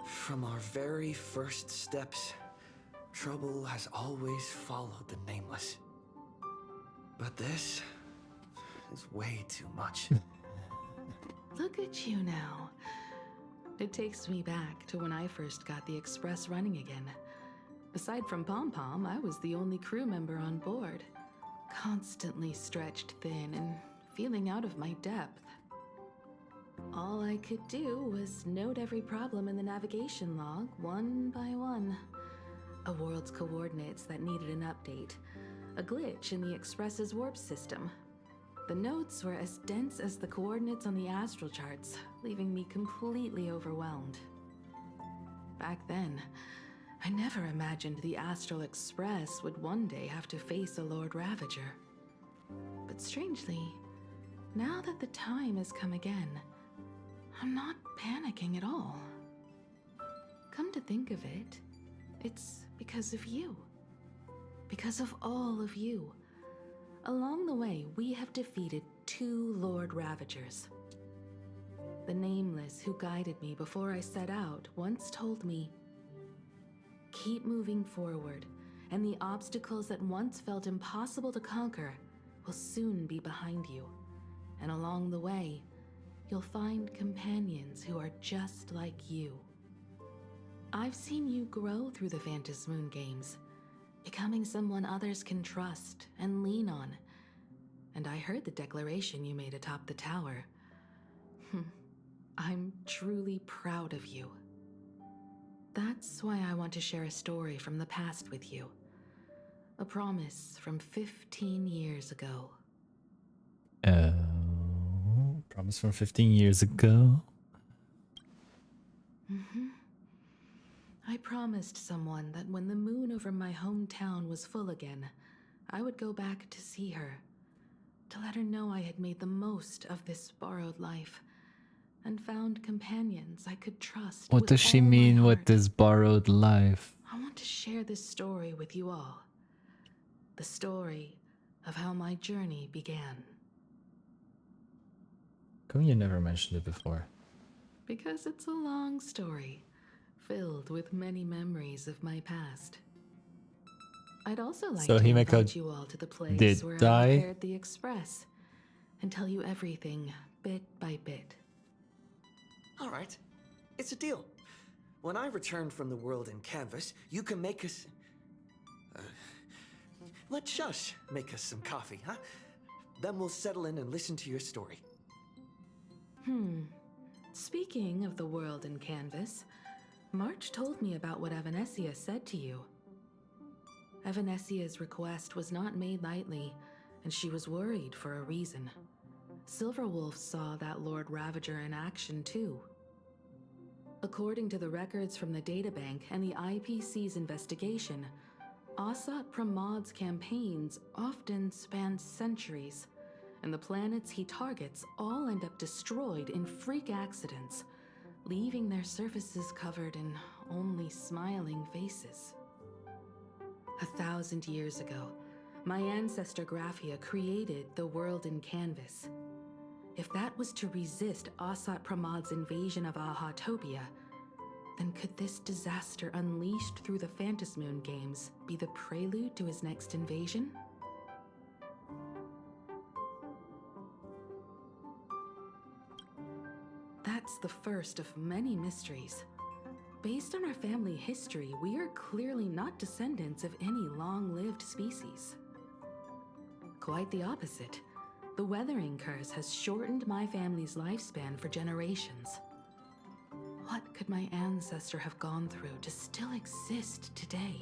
From our very first steps, trouble has always followed the Nameless. But this is way too much. Look at you now. It takes me back to when I first got the Express running again. Aside from Pom Pom, I was the only crew member on board. Constantly stretched thin and feeling out of my depth. All I could do was note every problem in the navigation log, one by one. A world's coordinates that needed an update. A glitch in the Express's warp system. The notes were as dense as the coordinates on the astral charts, leaving me completely overwhelmed. Back then, I never imagined the Astral Express would one day have to face a Lord Ravager. But strangely, now that the time has come again, I'm not panicking at all. Come to think of it, it's because of you. Because of all of you. Along the way, we have defeated 2 Lord Ravagers. the nameless who guided me before I set out, once told me, keep moving forward, and the obstacles that once felt impossible to conquer will soon be behind you. And along the way, you'll find companions who are just like you. I've seen you grow through the Phantom Moon games, becoming someone others can trust and lean on. And I heard the declaration you made atop the tower. I'm truly proud of you. That's why I want to share a story from the past with you. A promise from 15 years ago. Promise from 15 years ago. I promised someone that when the moon over my hometown was full again, I would go back to see her, to let her know I had made the most of this borrowed life and found companions I could trust. What does she mean with this borrowed life? I want to share this story with you all. The story of how my journey began. Come, you never mentioned it before. Because it's a long story, filled with many memories of my past. I'd also like to invite you all to the place where I repaired the Express and tell you everything bit by bit. All right, it's a deal. When I return from the world in canvas, you can make us... let Shush make us some coffee, huh? Then we'll settle in and listen to your story. Speaking of the world in canvas, March told me about what Evanesia said to you. Evanesia's request was not made lightly, and she was worried for a reason. Silverwolf saw that Lord Ravager in action too. According to the records from the databank and the IPC's investigation, Asat Pramad's campaigns often span centuries, and the planets he targets all end up destroyed in freak accidents, leaving their surfaces covered in only smiling faces. 1,000 years ago, my ancestor Graphia created the world in canvas. If that was to resist Asat Pramad's invasion of Ahatopia, then could this disaster unleashed through the Phantom Moon games be the prelude to his next invasion? That's the first of many mysteries. Based on our family history, we are clearly not descendants of any long-lived species. Quite the opposite. The weathering curse has shortened my family's lifespan for generations. What could my ancestor have gone through to still exist today?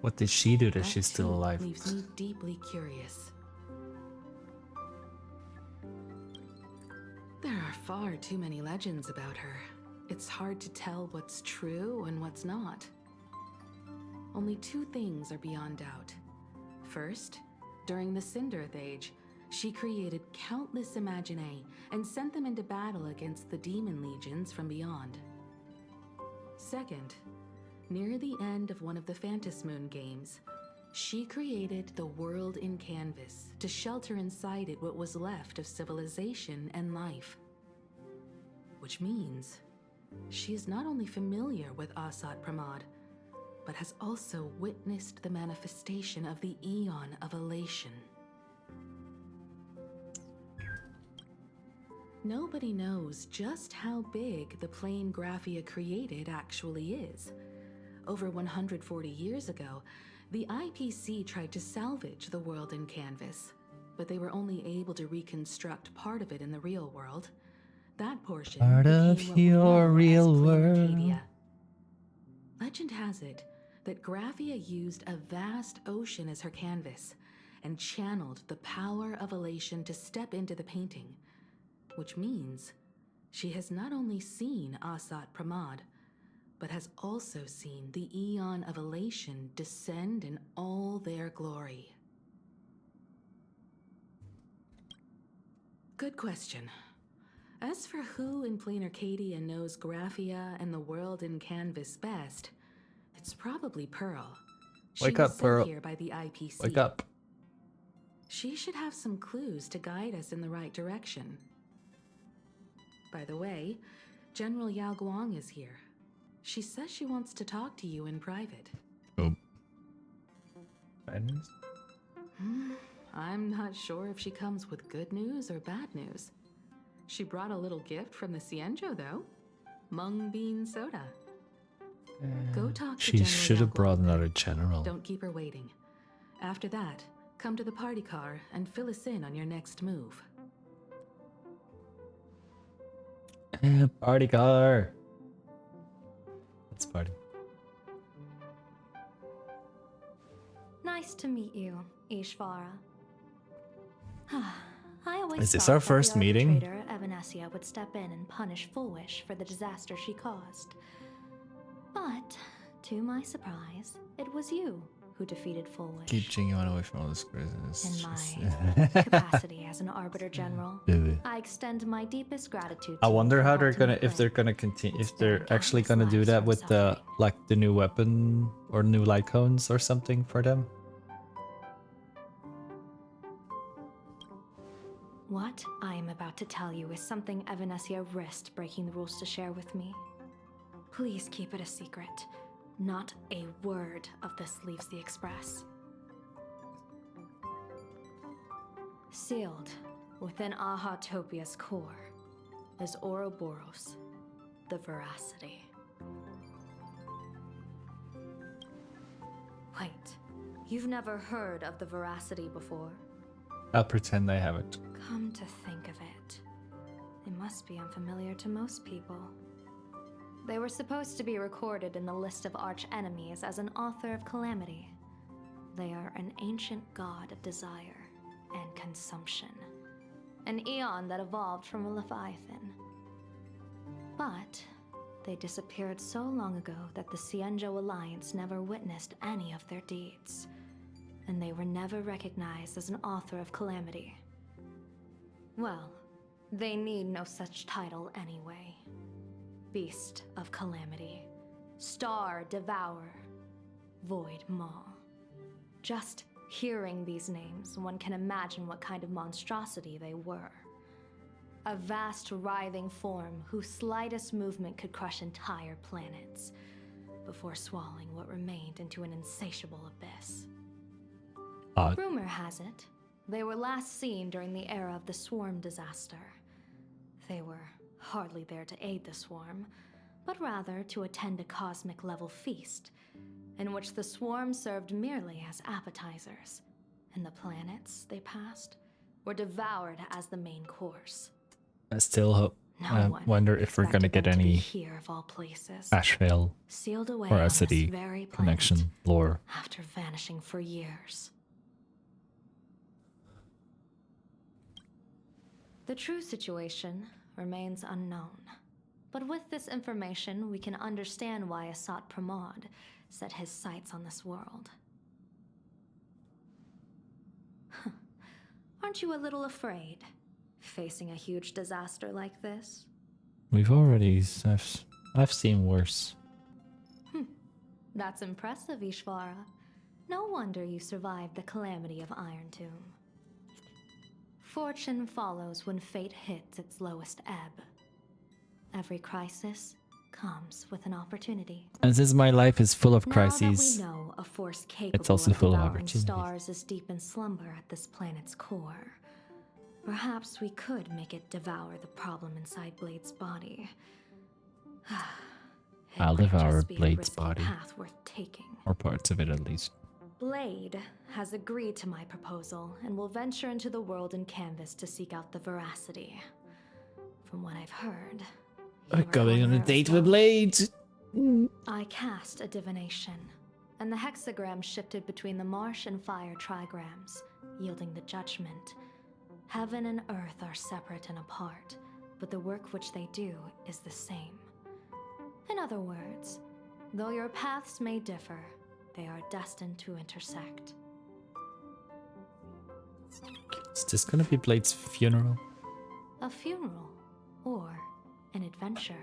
What did she do that she's still alive? Leaves me deeply curious. There are far too many legends about her. It's hard to tell what's true and what's not. Only two things are beyond doubt. First, during the Cinderth Age, she created countless Imaginae and sent them into battle against the demon legions from beyond. Second, near the end of one of the Phantom Moon games, she created the world in canvas to shelter inside it what was left of civilization and life. Which means she is not only familiar with Asat Pramad, but has also witnessed the manifestation of the Eon of Elation. Nobody knows just how big the plane Graphia created actually is. Over 140 years ago, the IPC tried to salvage the world in canvas, but they were only able to reconstruct part of it in the real world. That portion Part of your real world. Arcadia. Legend has it that Graphia used a vast ocean as her canvas and channeled the power of elation to step into the painting, which means she has not only seen Asat Pramad, but has also seen the Eon of Elation descend in all their glory. Good question. As for who in plain Arcadia knows Graphia and the world in canvas best, it's probably Pearl. Wake up, Pearl. Here by the IPC. Wake up. She should have some clues to guide us in the right direction. By the way, General Yao Guang is here. She says she wants to talk to you in private. Oh. Bad news? I'm not sure if she comes with good news or bad news. She brought a little gift from the Cienjo, though. Mung bean soda. Go talk to She General should have Yao brought Guang. another general. Don't keep her waiting. After that, come to the party car and fill us in on your next move. Party car. Let's party. Nice to meet you, Ishvara. I always Is this thought our that first the meeting? arbitrator, Evanesia, would step in and punish Fullwish for the disaster she caused. But, to my surprise, it was you who defeated Fullwish. Keep Jingyuan away from all this craziness. In my capacity as an Arbiter General, Really? I extend my deepest gratitude to I you wonder for how they're helping gonna, if Flynn. they're gonna continue, if they're spared actually countless gonna do lives that from with the, suffering. like, the new weapon or new light cones or something for them. What I am about to tell you is something Evanesia risked breaking the rules to share with me. Please keep it a secret. Not a word of this leaves the Express. Sealed within Ahatopia's core is Ouroboros, the Veracity. Wait, you've never heard of the Veracity before? I'll pretend I haven't. Come to think of it, it must be unfamiliar to most people. They were supposed to be recorded in the list of arch enemies as an author of calamity. They are an ancient god of desire and consumption, an eon that evolved from a leviathan. But they disappeared so long ago that the Cienjo Alliance never witnessed any of their deeds, and they were never recognized as an author of calamity. Well, they need no such title anyway. Beast of Calamity, Star Devourer, Void Maw. Just hearing these names, one can imagine what kind of monstrosity they were. A vast, writhing form whose slightest movement could crush entire planets, before swallowing what remained into an insatiable abyss. Rumor has it, they were last seen during the era of the Swarm disaster. They were hardly there to aid the Swarm, but rather to attend a cosmic-level feast, in which the Swarm served merely as appetizers, and the planets they passed were devoured as the main course. I still hope. No I one wonder if we're gonna expected get them to be any here of all places, Ashvale sealed away or on this City very planet connection lore. after vanishing for years. The true situation remains unknown, but with this information we can understand why Asat Pramod set his sights on this world. Aren't you a little afraid, facing a huge disaster like this? We've already. I've seen worse. That's impressive, Ishvara. No wonder you survived the calamity of Iron Tomb. Fortune follows when fate hits its lowest ebb. Every crisis comes with an opportunity. And since my life is full of Now crises, that we know a force capable it's also of full of devouring opportunities. stars is deep in slumber at this planet's core, perhaps we could make it devour the problem inside Blade's body. It I'll might devour just be a Blade's risky body. path worth taking. or parts of it at least. Blade has agreed to my proposal and will venture into the world in canvas to seek out the Veracity. From what I've heard, you I'm were going on a there as date well. with Blade. I cast a divination, and the hexagram shifted between the marsh and fire trigrams, yielding the judgment. Heaven and earth are separate and apart, but the work which they do is the same. In other words, though your paths may differ, they are destined to intersect. Is this gonna be Blade's funeral? A funeral, or an adventure.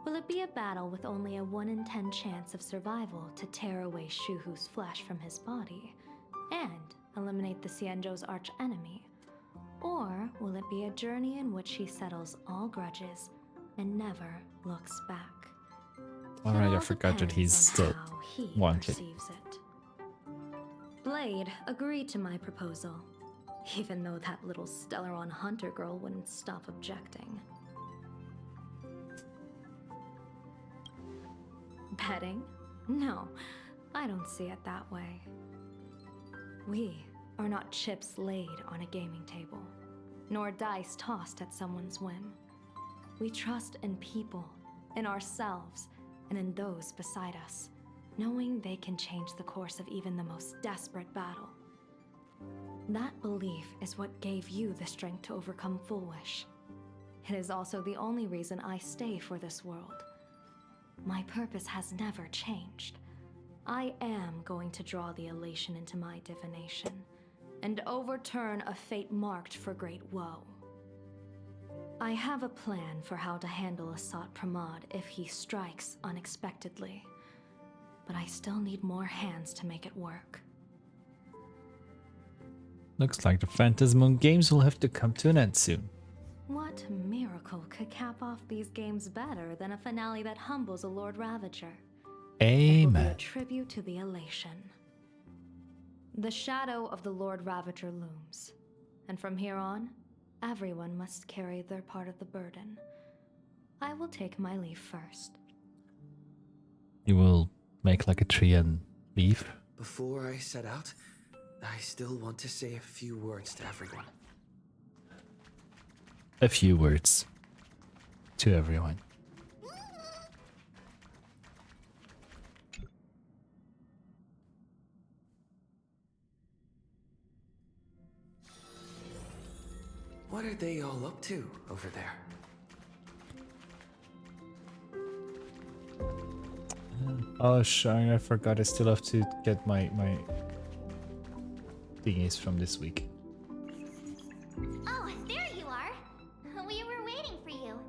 Will it be a battle with only a 1 in 10 chance of survival to tear away Shuhu's flesh from his body and eliminate the Cienjo's arch enemy? Or will it be a journey in which he settles all grudges and never looks back? Alright, It I all forgot that he's depends still on how he wanted. perceives it. Blade agreed to my proposal, even though that little Stellaron hunter girl wouldn't stop objecting. Betting? No, I don't see it that way. We are not chips laid on a gaming table, nor dice tossed at someone's whim. We trust in people, in ourselves, and in those beside us, knowing they can change the course of even the most desperate battle. That belief is what gave you the strength to overcome Foolish. It is also the only reason I stay for this world. My purpose has never changed. I am going to draw the elation into my divination, and overturn a fate marked for great woe. I have a plan for how to handle Asat Pramod if he strikes unexpectedly, but I still need more hands to make it work. Looks like the Phantasmoon games will have to come to an end soon. What miracle could cap off these games better than a finale that humbles a Lord Ravager? It will be a Amen. tribute to the elation. The shadow of the Lord Ravager looms, and from here on, everyone must carry their part of the burden. I will take my leave first. You will make like a tree and leave. Before I set out, I still want to say a few words to everyone. A few words to everyone. What are they all up to over there? Oh, Shine, I forgot I still have to get my thingies from this week. Oh, there you are. We were waiting for you.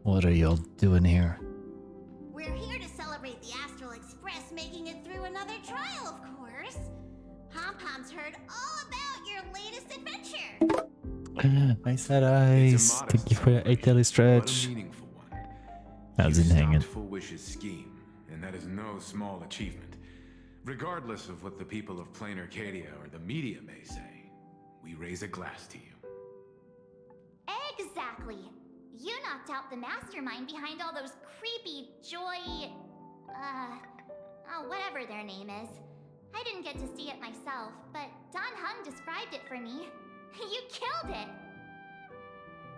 What are y'all doing here? We're here to celebrate the Astral Express making it through another trial, of course. Pom-Pom's heard all about your latest adventure. Nice eyes. Thank you for your 8 daily stretch. But a meaningful one. How's You it hanging? stopped Full Wish's scheme, and that is no small achievement. Regardless of what the people of Plain Arcadia or the media may say, we raise a glass to you. Exactly. You knocked out the mastermind behind all those creepy Joy... whatever their name is. I didn't get to see it myself, but Don Hung described it for me. You killed it!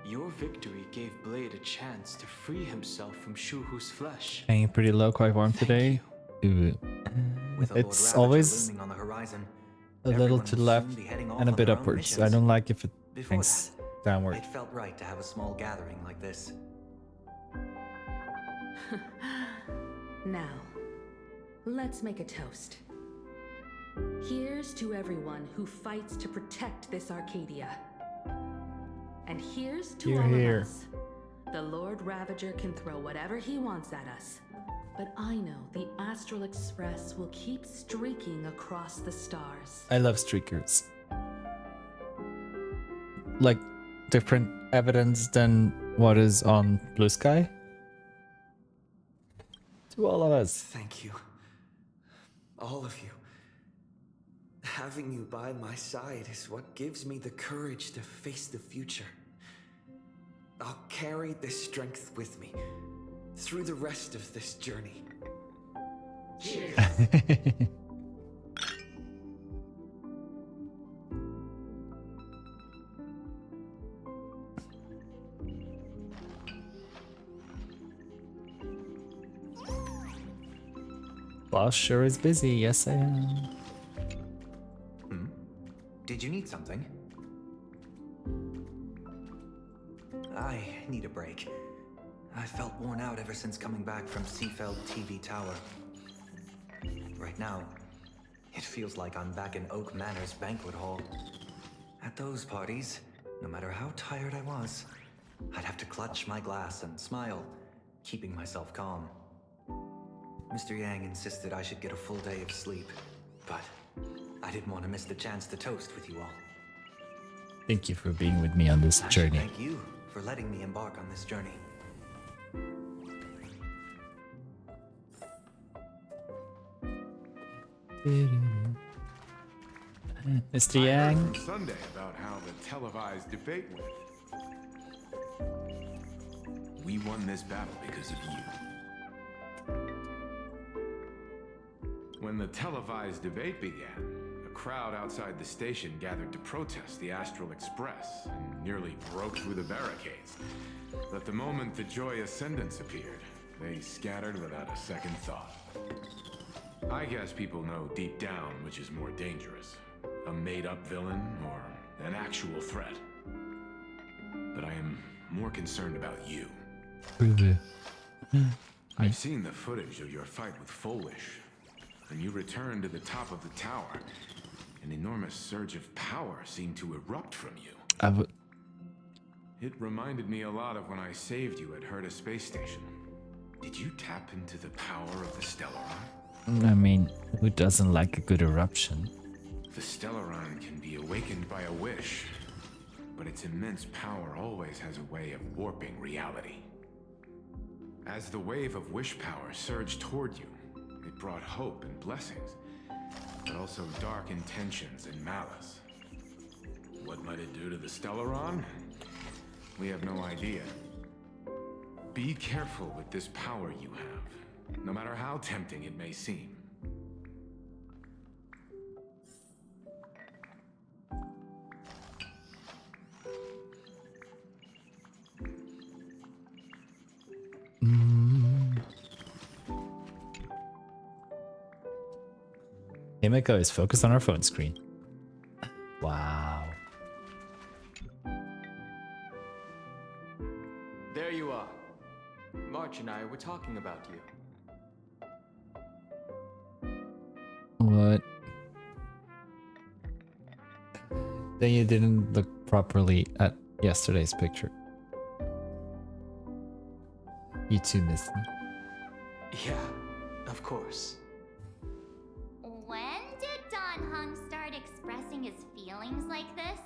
Your victory gave Blade a chance to free himself from Shuhu's flesh. Hanging pretty low, quite warm today. Ooh. With a Lord It's Ravager always looming on the horizon, a little everyone to the will left soon be heading off and a on bit their own upwards. I missions. don't like if it Before hangs that, downward. it felt right to have a small gathering like this. Now, let's make a toast. Here's to everyone who fights to protect this Arcadia. And here's to Hear, all hear. of us. The Lord Ravager can throw whatever he wants at us. But I know the Astral Express will keep streaking across the stars. I love streakers. Like different evidence than what is on Blue Sky. To all of us. Thank you. All of you. Having you by my side is what gives me the courage to face the future. I'll carry this strength with me through the rest of this journey. Cheers. Boss sure is busy. Yes, I am. Did you need something? I need a break. I felt worn out ever since coming back from Seafeld TV Tower. Right now, it feels like I'm back in Oak Manor's banquet hall. At those parties, no matter how tired I was, I'd have to clutch my glass and smile, keeping myself calm. Mr. Yang insisted I should get a full day of sleep, but I didn't want to miss the chance to toast with you all. Thank you for being with me on this I should journey. thank you for letting me embark on this journey. Mr. I Yang. heard from Sunday about how the televised debate went. We won this battle because of you. When the televised debate began, a crowd outside the station gathered to protest the Astral Express and nearly broke through the barricades. But the moment the Joy Ascendants appeared, they scattered without a second thought. I guess people know deep down which is more dangerous, a made-up villain or an actual threat. But I am more concerned about you. I've seen the footage of your fight with Fulwish. When you returned to the top of the tower, an enormous surge of power seemed to erupt from you. It reminded me a lot of when I saved you at Herta Space Station. Did you tap into the power of the Stellaron? I mean, who doesn't like a good eruption? The Stellaron can be awakened by a wish, but its immense power always has a way of warping reality. As the wave of wish power surged toward you, it brought hope and blessings, but also dark intentions and malice. What might it do to the Stellaron? We have no idea. Be careful with this power you have, no matter how tempting it may seem. Himiko is focused on our phone screen. Wow. There you are. March and I were talking about you. What? Then you didn't look properly at yesterday's picture. You too missed me. Yeah, of course. When did Don Hung start expressing his feelings like this?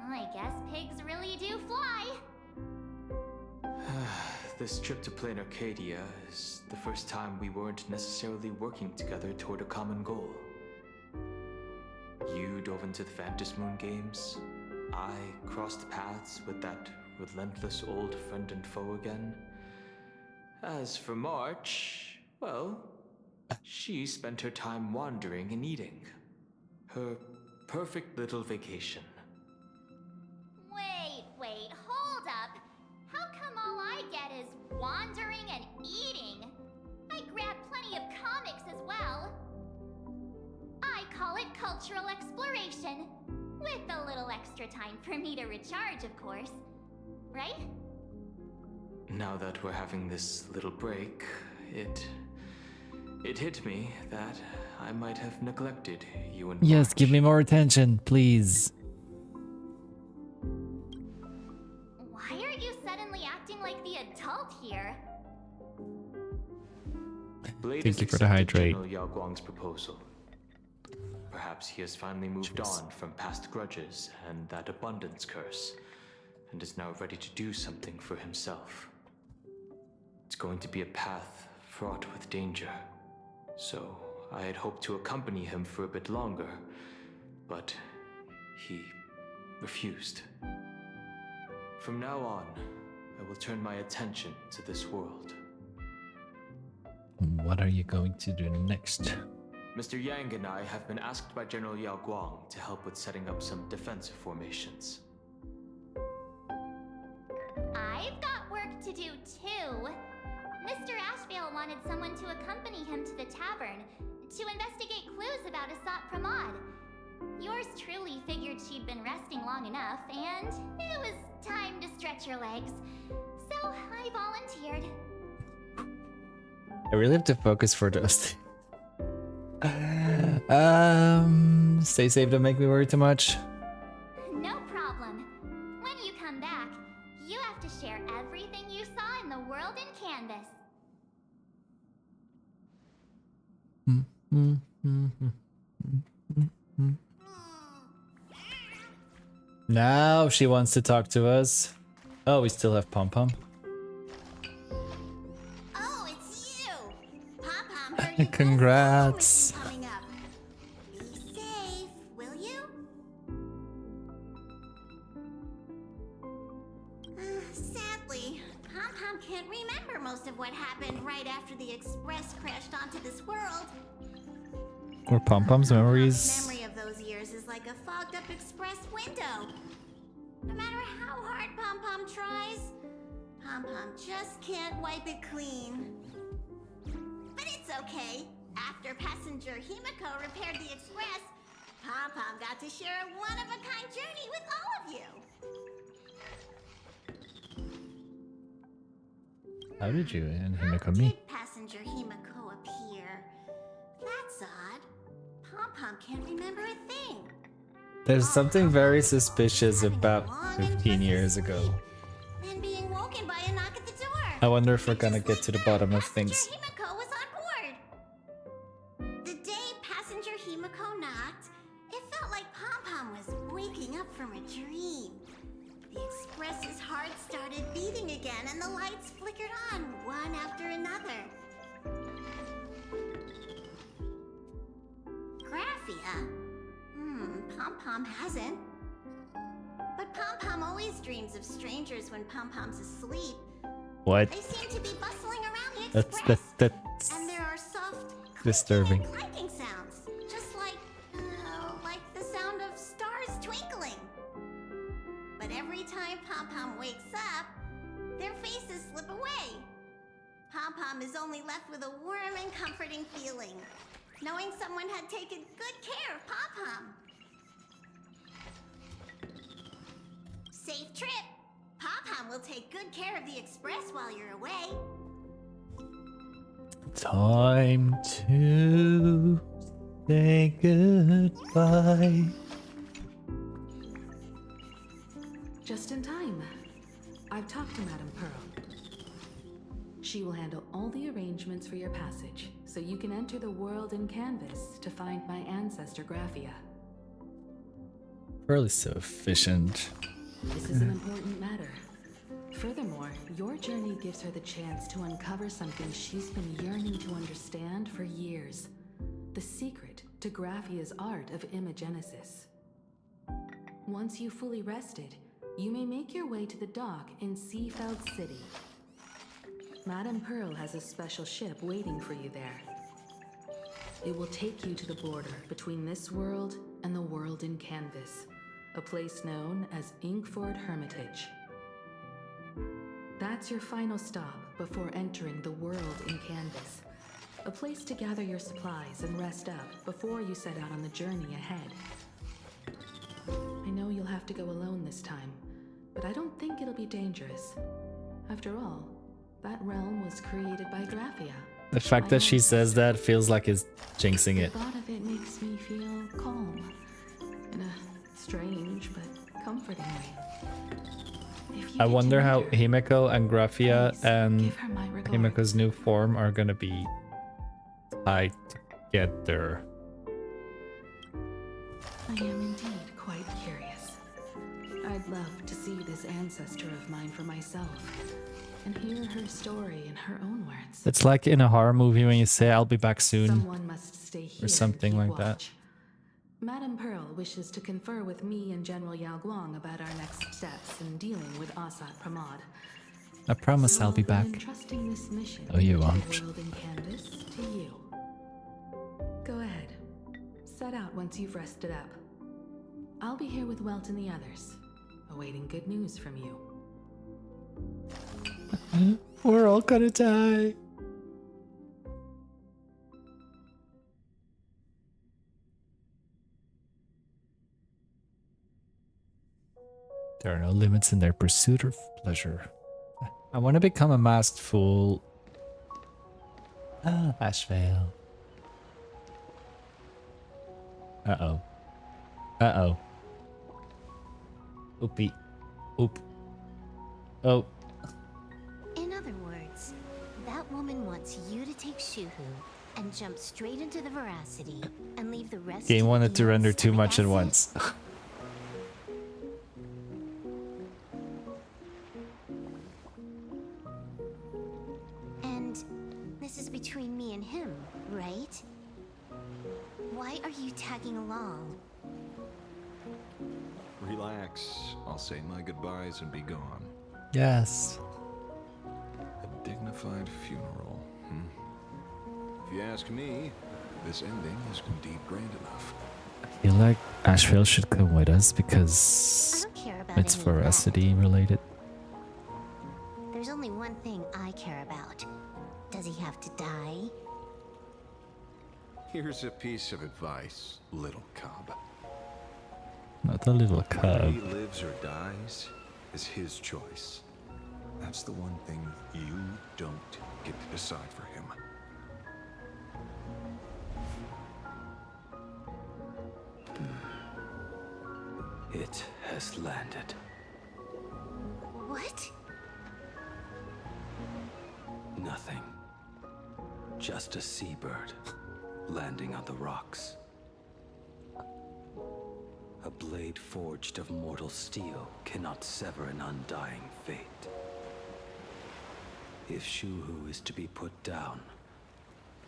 I guess pigs really do fly. This trip to Plain Arcadia is the first time we weren't necessarily working together toward a common goal. You dove into the Phantasmoon games. I crossed paths with that relentless old friend and foe again. As for March, well, she spent her time wandering and eating. Her perfect little vacation. Wait, hold up. How come all I get is wandering and eating? I grab plenty of comics as well. I call it cultural exploration. With a little extra time for me to recharge, of course. Right? Now that we're having this little break, it hit me that I might have neglected you and Yes, March. give me more attention, please. Why are you suddenly acting like the adult here? Blade Thank has you for the accepted hydrate. General Yao Guang's proposal. Perhaps he has finally moved on from past grudges and that abundance curse, and is now ready to do something for himself. It's going to be a path fraught with danger, so I had hoped to accompany him for a bit longer, but he refused. From now on, I will turn my attention to this world. What are you going to do next? Mr. Yang and I have been asked by General Yao Guang to help with setting up some defensive formations. I've got work to do too. Mr. Ashvale wanted someone to accompany him to the tavern to investigate clues about Asat Pramod. Yours truly figured she'd been resting long enough, and it was time to stretch her legs. So I volunteered. I really have to focus for those. Stay safe, don't make me worry too much. No problem. When you come back, you have to share everything you saw in the world in Canvas. Now she wants to talk to us. Oh, we still have Pom Pom. Oh, it's you! Pom-Pom heard you Congrats. coming up. Be safe, will you? Sadly, Pom-Pom can't remember most of what happened right after the Express crashed onto this world. Or Pom Pom's memories. Memory of those years is like a fogged up Express window. No matter how hard Pom-Pom tries, Pom-Pom just can't wipe it clean. But it's okay. After passenger Himiko repaired the Express, Pom-Pom got to share a one-of-a-kind journey with all of you. How did you and How Himiko meet? did passenger Himiko appear? That's odd. Pom-Pom can't remember a thing. There's something very suspicious about 15 years ago. Then being woken by a knock at the door. I wonder if we're gonna get to the bottom of things. Himiko was on board. The day passenger Himiko knocked, it felt like Pom-Pom was waking up from a dream. The Express's heart started beating again and the lights flickered on one after another. Graphia? Pom-Pom hasn't. But Pom-Pom always dreams of strangers when Pom-Pom's asleep. What? They seem to be bustling around the Express. That's And there are soft disturbing. clanking sounds, just like the sound of stars twinkling. But every time Pom-Pom wakes up, their faces slip away. Pom-Pom is only left with a warm and comforting feeling, knowing someone had taken good care of Pom-Pom. Safe trip. Pom-Pom will take good care of the Express while you're away. Time to say goodbye. Just in time. I've talked to Madame Pearl. She will handle all the arrangements for your passage, so you can enter the world in canvas to find my ancestor Graphia. Pearl is so efficient. This is an important matter. Furthermore, your journey gives her the chance to uncover something she's been yearning to understand for years. The secret to Graphia's art of imagenesis. Once you've fully rested, you may make your way to the dock in Seafeld City. Madame Pearl has a special ship waiting for you there. It will take you to the border between this world and the world in canvas, a place known as Inkford Hermitage. That's your final stop before entering the world in canvas, a place to gather your supplies and rest up before you set out on the journey ahead. I know you'll have to go alone this time, but I don't think it'll be dangerous. After all, that realm was created by Graphia. The fact that she says that feels like it's jinxing it. The thought of it makes me feel calm, in a strange but comforting way. I wonder how Himiko and Graphia and give her my regards. Himiko's new form are gonna be tied together. I am indeed quite curious. I'd love to see this ancestor of mine for myself and hear her story in her own words. It's like in a horror movie when you say I'll be back soon Someone must stay here or something to keep like that. watch. Madame Pearl wishes to confer with me and General Yao Guang about our next steps in dealing with Asat Pramod. I promise I'll be back. Entrusting this mission Oh, you to the won't. world in canvas to you. Go ahead. Set out once you've rested up. I'll be here with Welt and the others, awaiting good news from you. We're all gonna die. There are no limits in their pursuit of pleasure. I want to become a masked fool. Ah, Ashvale. Uh-oh. Uh-oh. Oopie. Oop. Oh. In other words, that woman wants you to take Shuhu and jump straight into the veracity and leave the rest. Game wanted to render too much at acid? once. And this is between me and him, right? Why are you tagging along? Relax. I'll say my goodbyes and be gone. Yes. A dignified funeral. If you ask me, this ending is indeed grand enough. I feel like Asheville should come with us I because don't care about it's any of that. veracity related. There's only one thing I care about. Does he have to die? Here's a piece of advice, little cub. Not a little Whether cub. he lives or dies is his choice. That's the one thing you don't get to decide for him. It has landed. What? Nothing. Just a seabird landing on the rocks. A blade forged of mortal steel cannot sever an undying fate. If Shuhu is to be put down,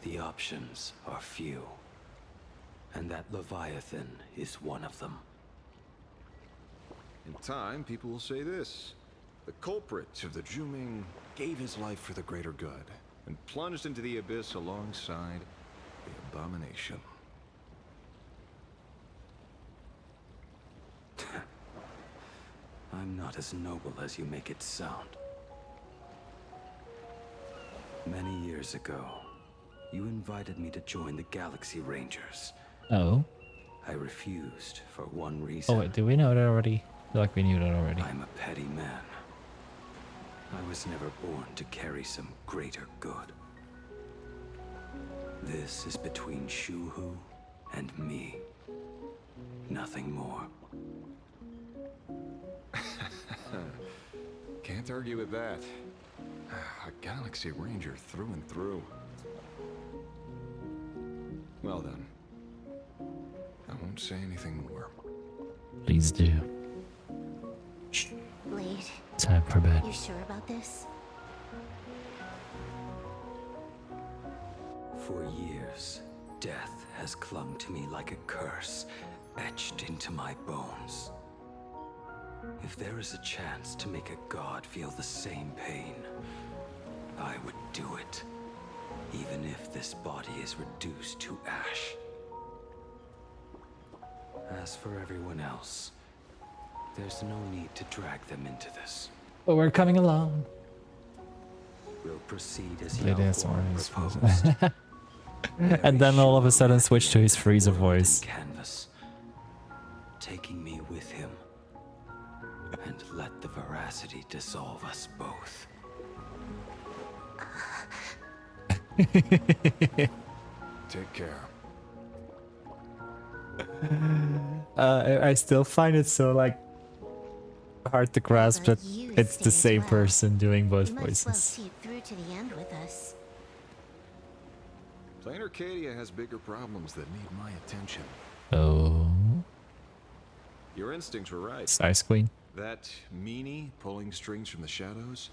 the options are few. And that Leviathan is one of them. In time, people will say this. The culprit of the Juming gave his life for the greater good and plunged into the abyss alongside the abomination. I'm not as noble as you make it sound. Many years ago, you invited me to join the Galaxy Rangers. Oh. I refused for one reason. Oh wait, do we know that already? I feel like we knew that already. I'm a petty man. I was never born to carry some greater good. This is between Shuhu and me. Nothing more. Can't argue with that. A Galaxy Ranger through and through. Well then. I won't say anything more. Please do. Blade, Time for bed. you sure about this? For years, death has clung to me like a curse, etched into my bones. If there is a chance to make a god feel the same pain, I would do it, even if this body is reduced to ash. As for everyone else, there's no need to drag them into this. But we're coming along. We'll proceed as Play dance Yalthor songs. proposed. And then all of a sudden switch to his Frieza voice. Canvas, taking me with him, and let the veracity dissolve us both. Take care. I still find it so like hard to grasp that it's the same person doing both You might as well voices. see it through to the end with us. Plain Arcadia has bigger problems that need my attention. Oh, Your instincts were right. Size Queen. That meanie pulling strings from the shadows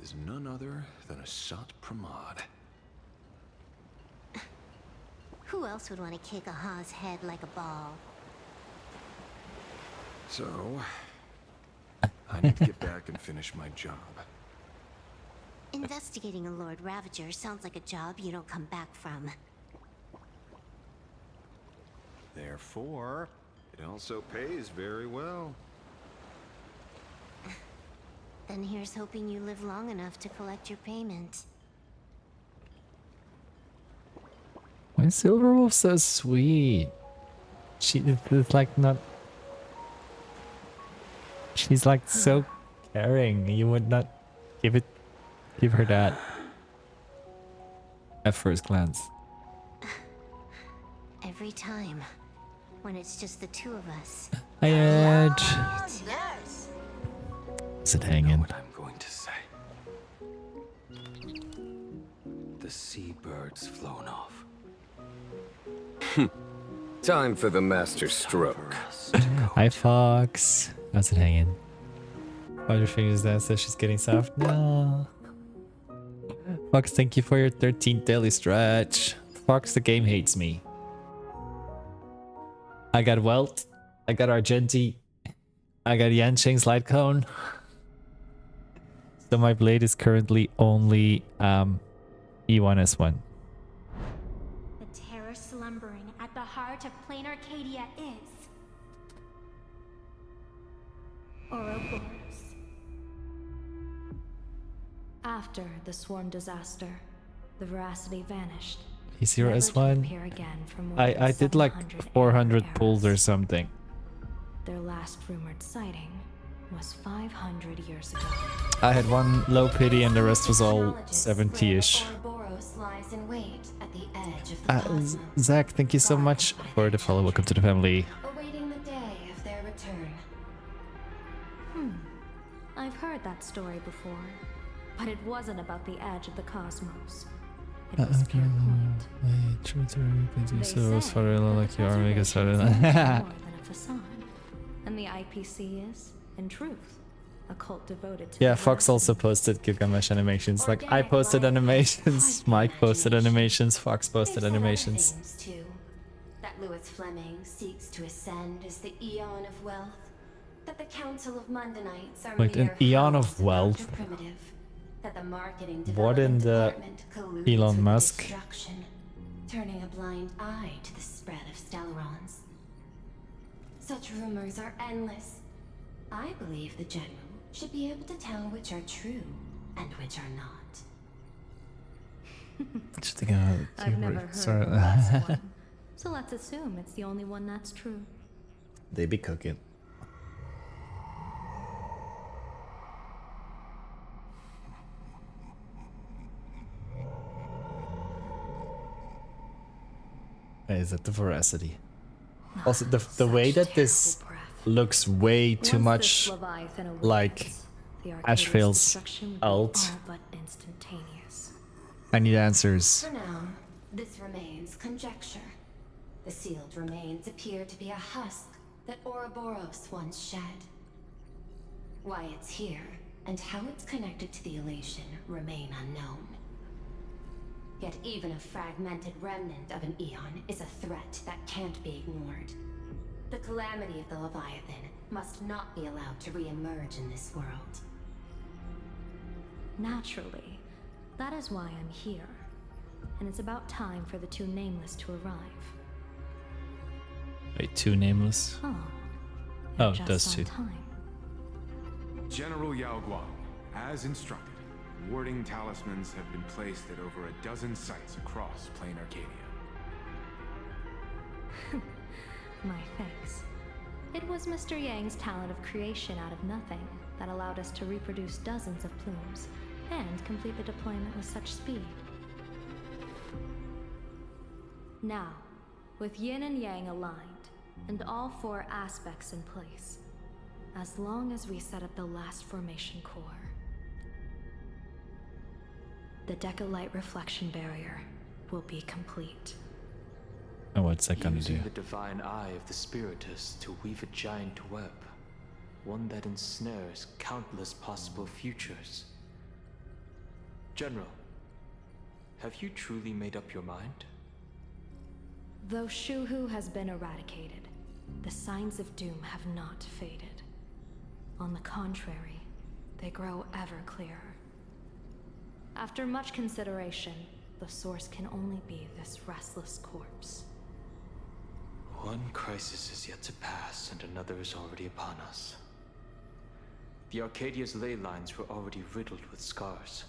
is none other than a Sat Pramod. Who else would want to kick a Ha's head like a ball? So, I need to get back and finish my job. Investigating a Lord Ravager sounds like a job you don't come back from. Therefore, it also pays very well. Then here's hoping you live long enough to collect your payment. Why is Silverwolf so sweet? It's like not. She's like so caring. You would not give her that at first glance. Every time. When it's just the two of us. Hi, Edge. Is it hanging? What I'm going to say. The seabirds flown off. Time for the master stroke. Hi, Fox. How's it hanging? Why your fingers down so she's getting soft? No. Fox, thank you for your 13th daily stretch. Fox, the game hates me. I got Welt. I got Argenti. I got Yanqing's light cone. So my blade is currently only E1S1. The terror slumbering at the heart of plain Arcadia is Ouroboros. After the swarm disaster, the veracity vanished. E0S1. I did like 400 pulls or something. Their last rumored sighting was 500 years ago. I had one low pity and the rest was all 70-ish. Ouroboros lies in wait at the edge of the cosmos, Zach, thank you so much for the follow. Welcome to the family. awaiting the day of their return. I've heard that story before, but it wasn't about the edge of the cosmos. It was pure point. They say like that your the Omega preservation is much more than a facade, and the IPC is, in truth, a cult devoted to Yeah, the Fox also veracity. posted Gilgamesh animations. Like, I posted animations, Mike posted animations, Fox posted animations. Things too. That Louis Fleming seeks to ascend as the Eon of Wealth. That the Council of Mundanites are Wait, an mere Eon hulks of and Wealth? ultra-primitive. That the marketing What in development the department colludes Elon with Musk? destruction, turning a blind eye to the spread of Stellarons. Such rumors are endless. I believe the General should be able to tell which are true and which are not. Just thinking about the I've never keyboard. heard Sorry. of the last one, so let's assume it's the only one that's true. They be cooking. Is that the veracity? Also, the way that this looks way too much like Ashvale's ult. But instantaneous. I need answers. For now, this remains conjecture. The sealed remains appear to be a husk that Ouroboros once shed. Why it's here, and how it's connected to the elation, remain unknown. Yet even a fragmented remnant of an Eon is a threat that can't be ignored. The calamity of the Leviathan must not be allowed to re-emerge in this world. Naturally, that is why I'm here. And it's about time for the two nameless to arrive. Wait, two nameless? Oh, Oh, just does on two. time. General Yao Guang, as instructed, warding talismans have been placed at over a dozen sites across plain Arcadia. My thanks. It was Mr. Yang's talent of creation out of nothing that allowed us to reproduce dozens of plumes and complete the deployment with such speed. Now, with yin and yang aligned, and all four aspects in place, as long as we set up the last formation core, the Decalite reflection barrier will be complete. And what's that gonna do? Using the divine eye of the Spiritus to weave a giant web, one that ensnares countless possible futures. General, have you truly made up your mind? Though Shuhu has been eradicated, the signs of doom have not faded. On the contrary, they grow ever clearer. After much consideration, the source can only be this restless corpse. One crisis is yet to pass, and another is already upon us. The Arcadia's ley lines were already riddled with scars,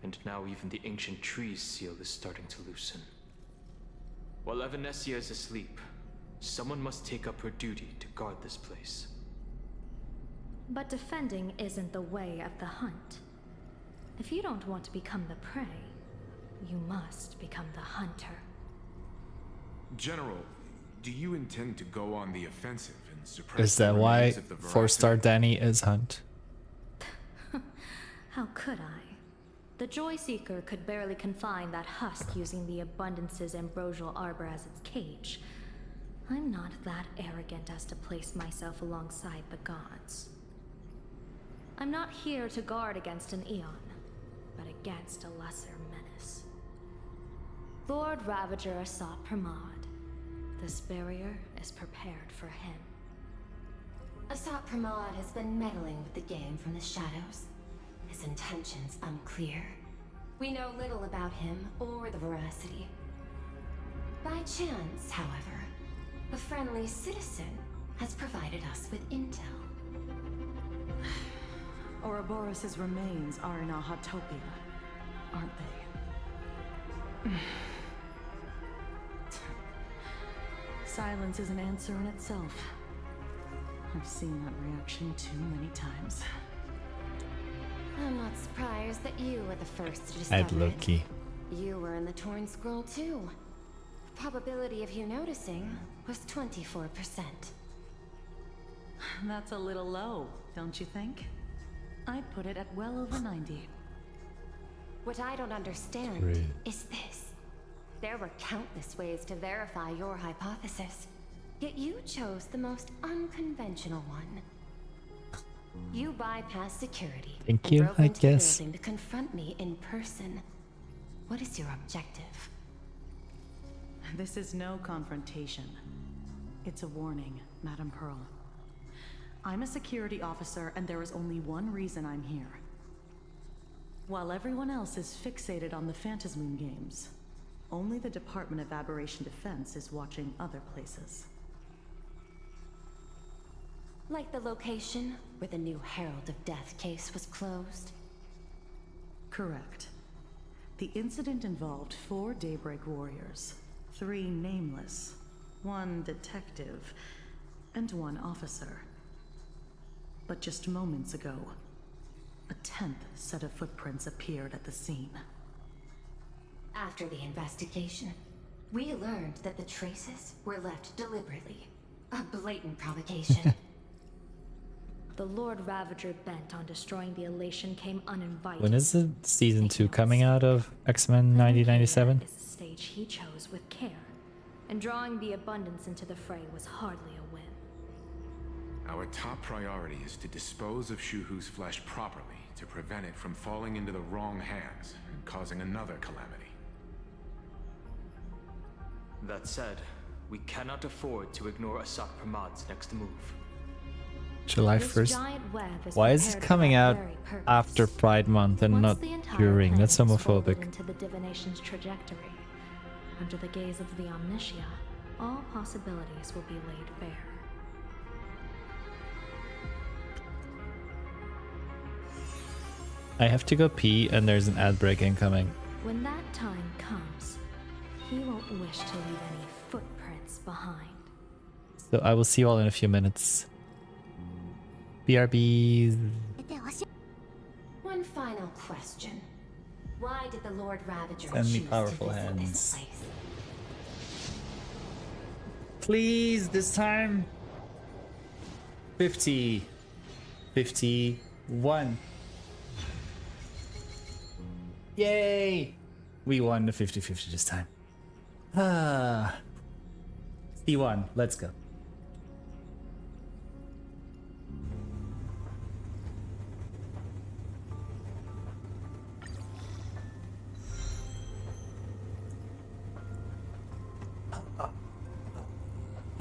and now even the ancient tree's seal is starting to loosen. While Evanesia is asleep, someone must take up her duty to guard this place. But defending isn't the way of the hunt. If you don't want to become the prey, you must become the hunter. General, do you intend to go on the offensive and suppress Is that the why remains of the 4-star veracity? Danny is Hunt? How could I? The Joy Seeker could barely confine that husk using the Abundance's ambrosial arbor as its cage. I'm not that arrogant as to place myself alongside the gods. I'm not here to guard against an Eon, but against a lesser menace. Lord Ravager Asat Pramad. This barrier is prepared for him. Asat Pramad has been meddling with the game from the shadows. His intentions unclear. We know little about him or the veracity. By chance, however, a friendly citizen has provided us with intel. Ouroboros' remains are in Ahatopia, aren't they? Silence is an answer in itself. I've seen that reaction too many times. I'm not surprised that you were the first to discover I'd Loki. You were in the Torn Scroll too. The probability of you noticing was 24%. That's a little low, don't you think? I'd put it at well over 90. What I don't understand Great. is this. There were countless ways to verify your hypothesis, yet you chose the most unconventional one. You bypassed security Thank and you, broke I into guess. the building to confront me in person. What is your objective? This is no confrontation. It's a warning, Madam Pearl. I'm a security officer, and there is only one reason I'm here. While everyone else is fixated on the Phantasmoon games, only the Department of Aberration Defense is watching other places. Like the location where the new Herald of Death case was closed? Correct. The incident involved 4 Daybreak warriors, 3 nameless, 1 detective, and 1 officer. But just moments ago, a 10th set of footprints appeared at the scene. After the investigation, we learned that the traces were left deliberately. A blatant provocation. The Lord Ravager bent on destroying the Elation came uninvited. When is the season 2 coming out of X-Men 1997? It's the stage he chose with care, and drawing the Abundance into the fray was hardly a win. Our top priority is to dispose of Shuhu's flesh properly to prevent it from falling into the wrong hands and causing another calamity. That said, we cannot afford to ignore Asat Pramad's next move. July This 1st. giant web is Why is this prepared for coming that out very purpose. after Pride Month and Once not the entire during? planet That's is folded homophobic. into the divination's trajectory. Under the gaze of the Omnitia, all possibilities will be laid bare. I have to go pee and there's an ad break incoming. When that time comes, he won't wish to leave any footprints behind. So I will see you all in a few minutes. BRBs. One final question. Why did the Lord Ravager Send me choose powerful to visit hands. this place? Please, this time. 50. 51. Yay! We won the 50-50 this time. Ah. C1, let's go.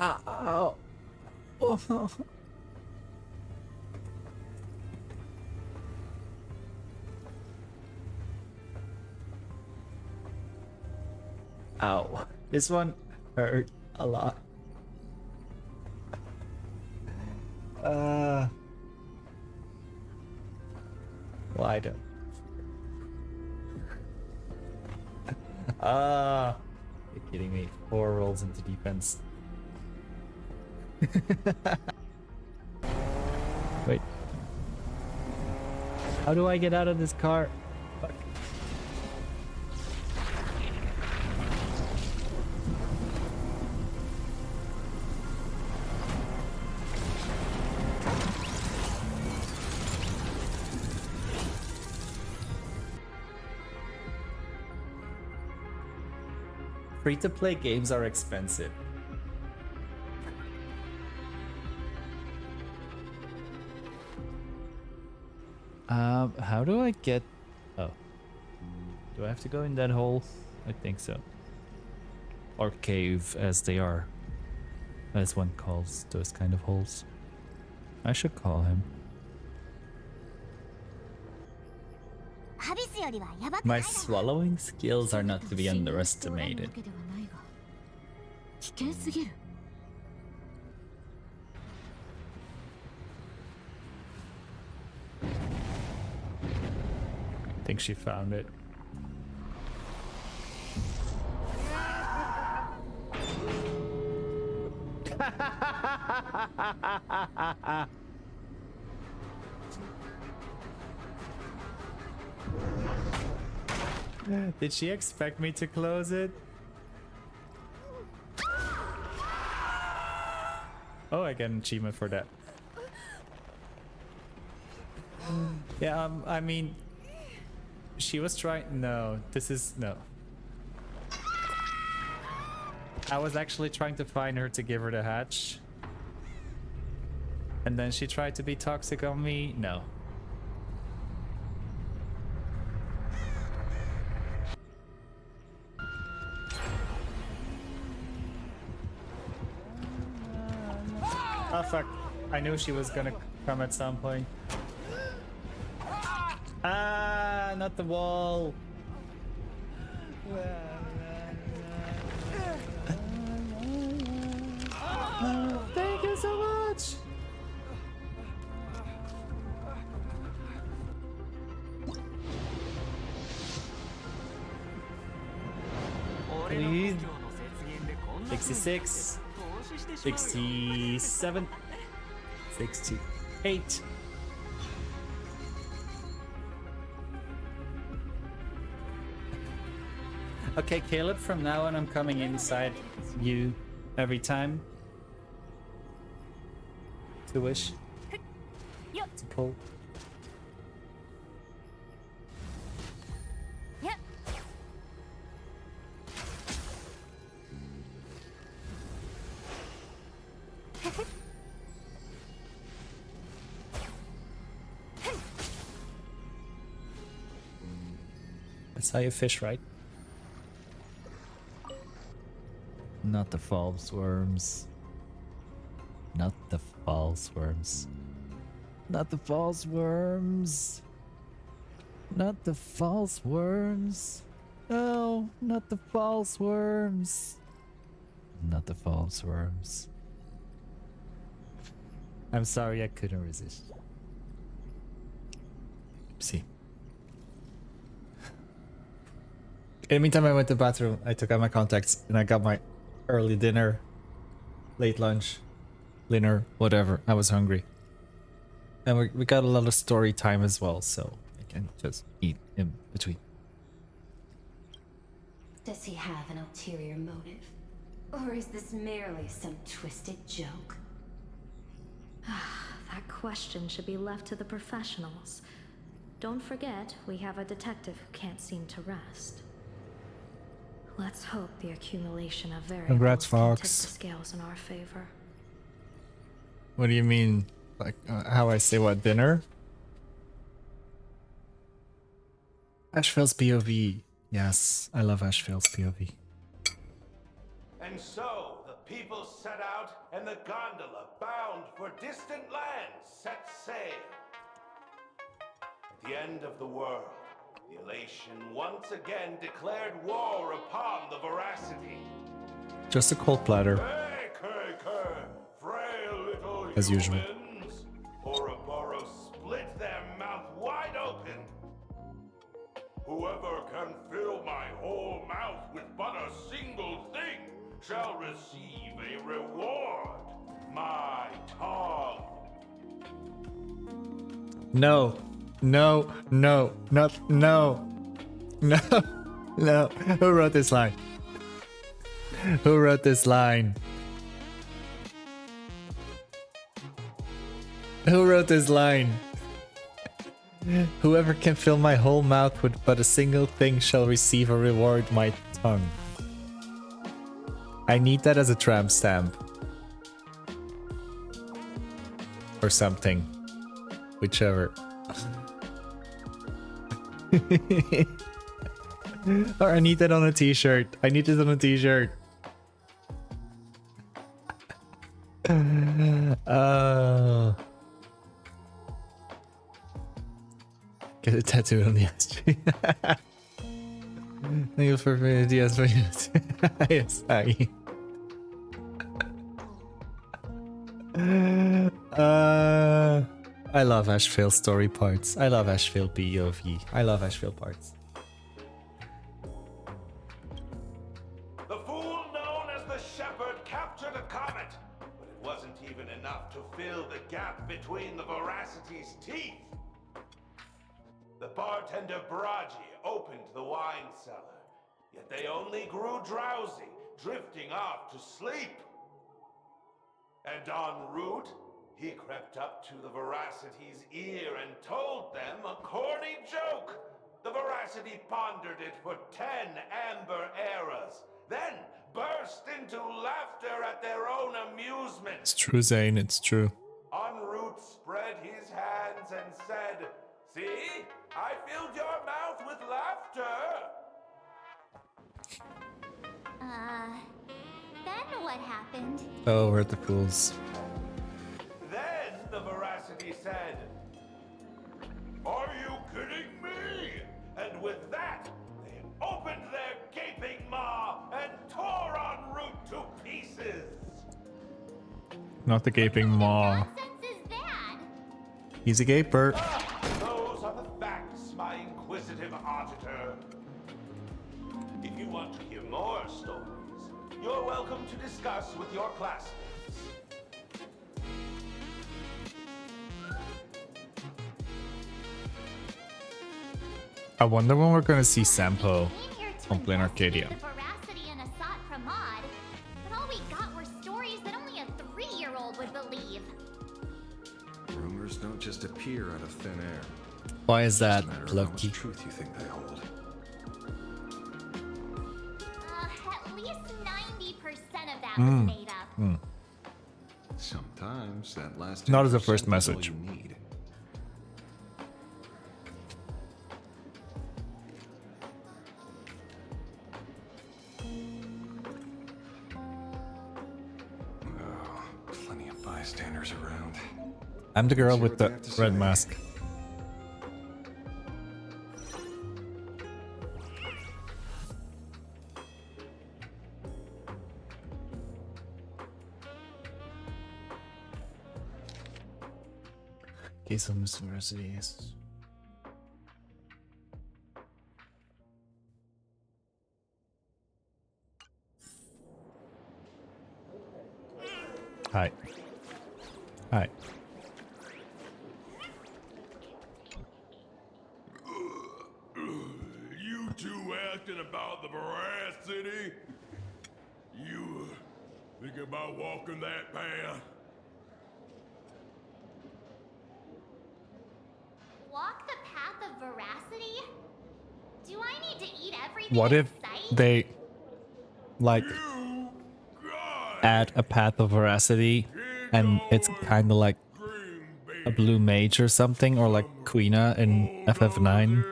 Ow. Oh. Ow. This one hurt a lot. Why don't? You're kidding me. 4 rolls into defense. Wait. How do I get out of this car? Fuck. Free-to-play games are expensive. How do I get... Oh. Do I have to go in that hole? I think so. Or cave, as they are. As one calls those kind of holes. I should call him. My swallowing skills are not to be underestimated. I think she found it. Did she expect me to close it? Oh, I get an achievement for that. Yeah, I mean, she was trying. No, this is no. I was actually trying to find her to give her the hatch. And then she tried to be toxic on me. No. Oh fuck. I knew she was gonna come at some point. Ah, not the wall. Thank you so much. Please. 66, 67, 68. Okay, Caleb, from now on I'm coming inside you every time. To wish. To pull. That's how you fish, right? Not the false worms. Not the false worms. Not the false worms. Not the false worms. No, not the false worms. Not the false worms. I'm sorry, I couldn't resist. See. In the meantime, I went to the bathroom, I took out my contacts, and I got my early dinner, late lunch, dinner, whatever. I was hungry. And we got a lot of story time as well, so I can just eat in between. Does he have an ulterior motive? Or is this merely some twisted joke? That question should be left to the professionals. Don't forget, we have a detective who can't seem to rest. Let's hope the accumulation of variables Congrats, can tip the Fox. scales in our favor. What do you mean? Like, how I say what, dinner? Asheville's POV. Yes, I love Asheville's POV. And so, the people set out, and the gondola, bound for distant lands, set sail. At the end of the world, the elation once again declared war upon the veracity. Just a cold platter. Frail little as usual. humans. Ouroboros split their mouth wide open. Whoever can fill my whole mouth with but a single thing shall receive a reward. My tongue. No, no, no, not no, no, no. Who wrote this line? Who wrote this line? Who wrote this line? Whoever can fill my whole mouth with but a single thing shall receive a reward, my tongue. I need that as a tramp stamp. Or something. Whichever. Or I need that on a t-shirt. I need it on a t-shirt. Get a tattoo on the SG. Thank you for ideas for yes, hi. I love Asheville story parts. I love Asheville POV. I love Asheville parts. The fool known as the Shepherd captured a comet, but it wasn't even enough to fill the gap between the Veracity's teeth. The bartender Braji opened the wine cellar, yet they only grew drowsy, drifting off to sleep. And en route, he crept up to the Veracity's ear and told them a corny joke. The Veracity pondered it for 10 amber eras, then burst into laughter at their own amusement. It's true, Zane, it's true. En route spread his hands and said, "See, I filled your mouth with laughter." Then what happened? Oh, we're the fools. Then the Veracity said, "Are you kidding me?" And with that, they opened their gaping maw and tore en route to pieces. Not the gaping maw. What nonsense is that? He's a gaper. Those are the facts, my inquisitive auditor. If you want to hear more stories, you're welcome to discuss with your classmates. I wonder when we're gonna see Sampo on Plain Arcadia. The Veracity and Asat Pramod, but all we got were stories that only a 3-year-old would believe. Rumors don't just appear out of thin air. Why is that, It's a matter of how much Loki? truth you think they hold. At least 90% of that was made up. Sometimes that last Not as a 10% first is all message. you need. Oh, plenty of bystanders around. I'm the girl Let's hear with what the they have to red say. mask. Case of Miss Veracity, yes. Hi. Hi. You two asking about the Veracity? You thinking about walking that path? Walk the path of Veracity? Do I need to eat everything What in if sight? they like add a path of veracity and it's kind of like a blue mage or something, or like Queena in FF9,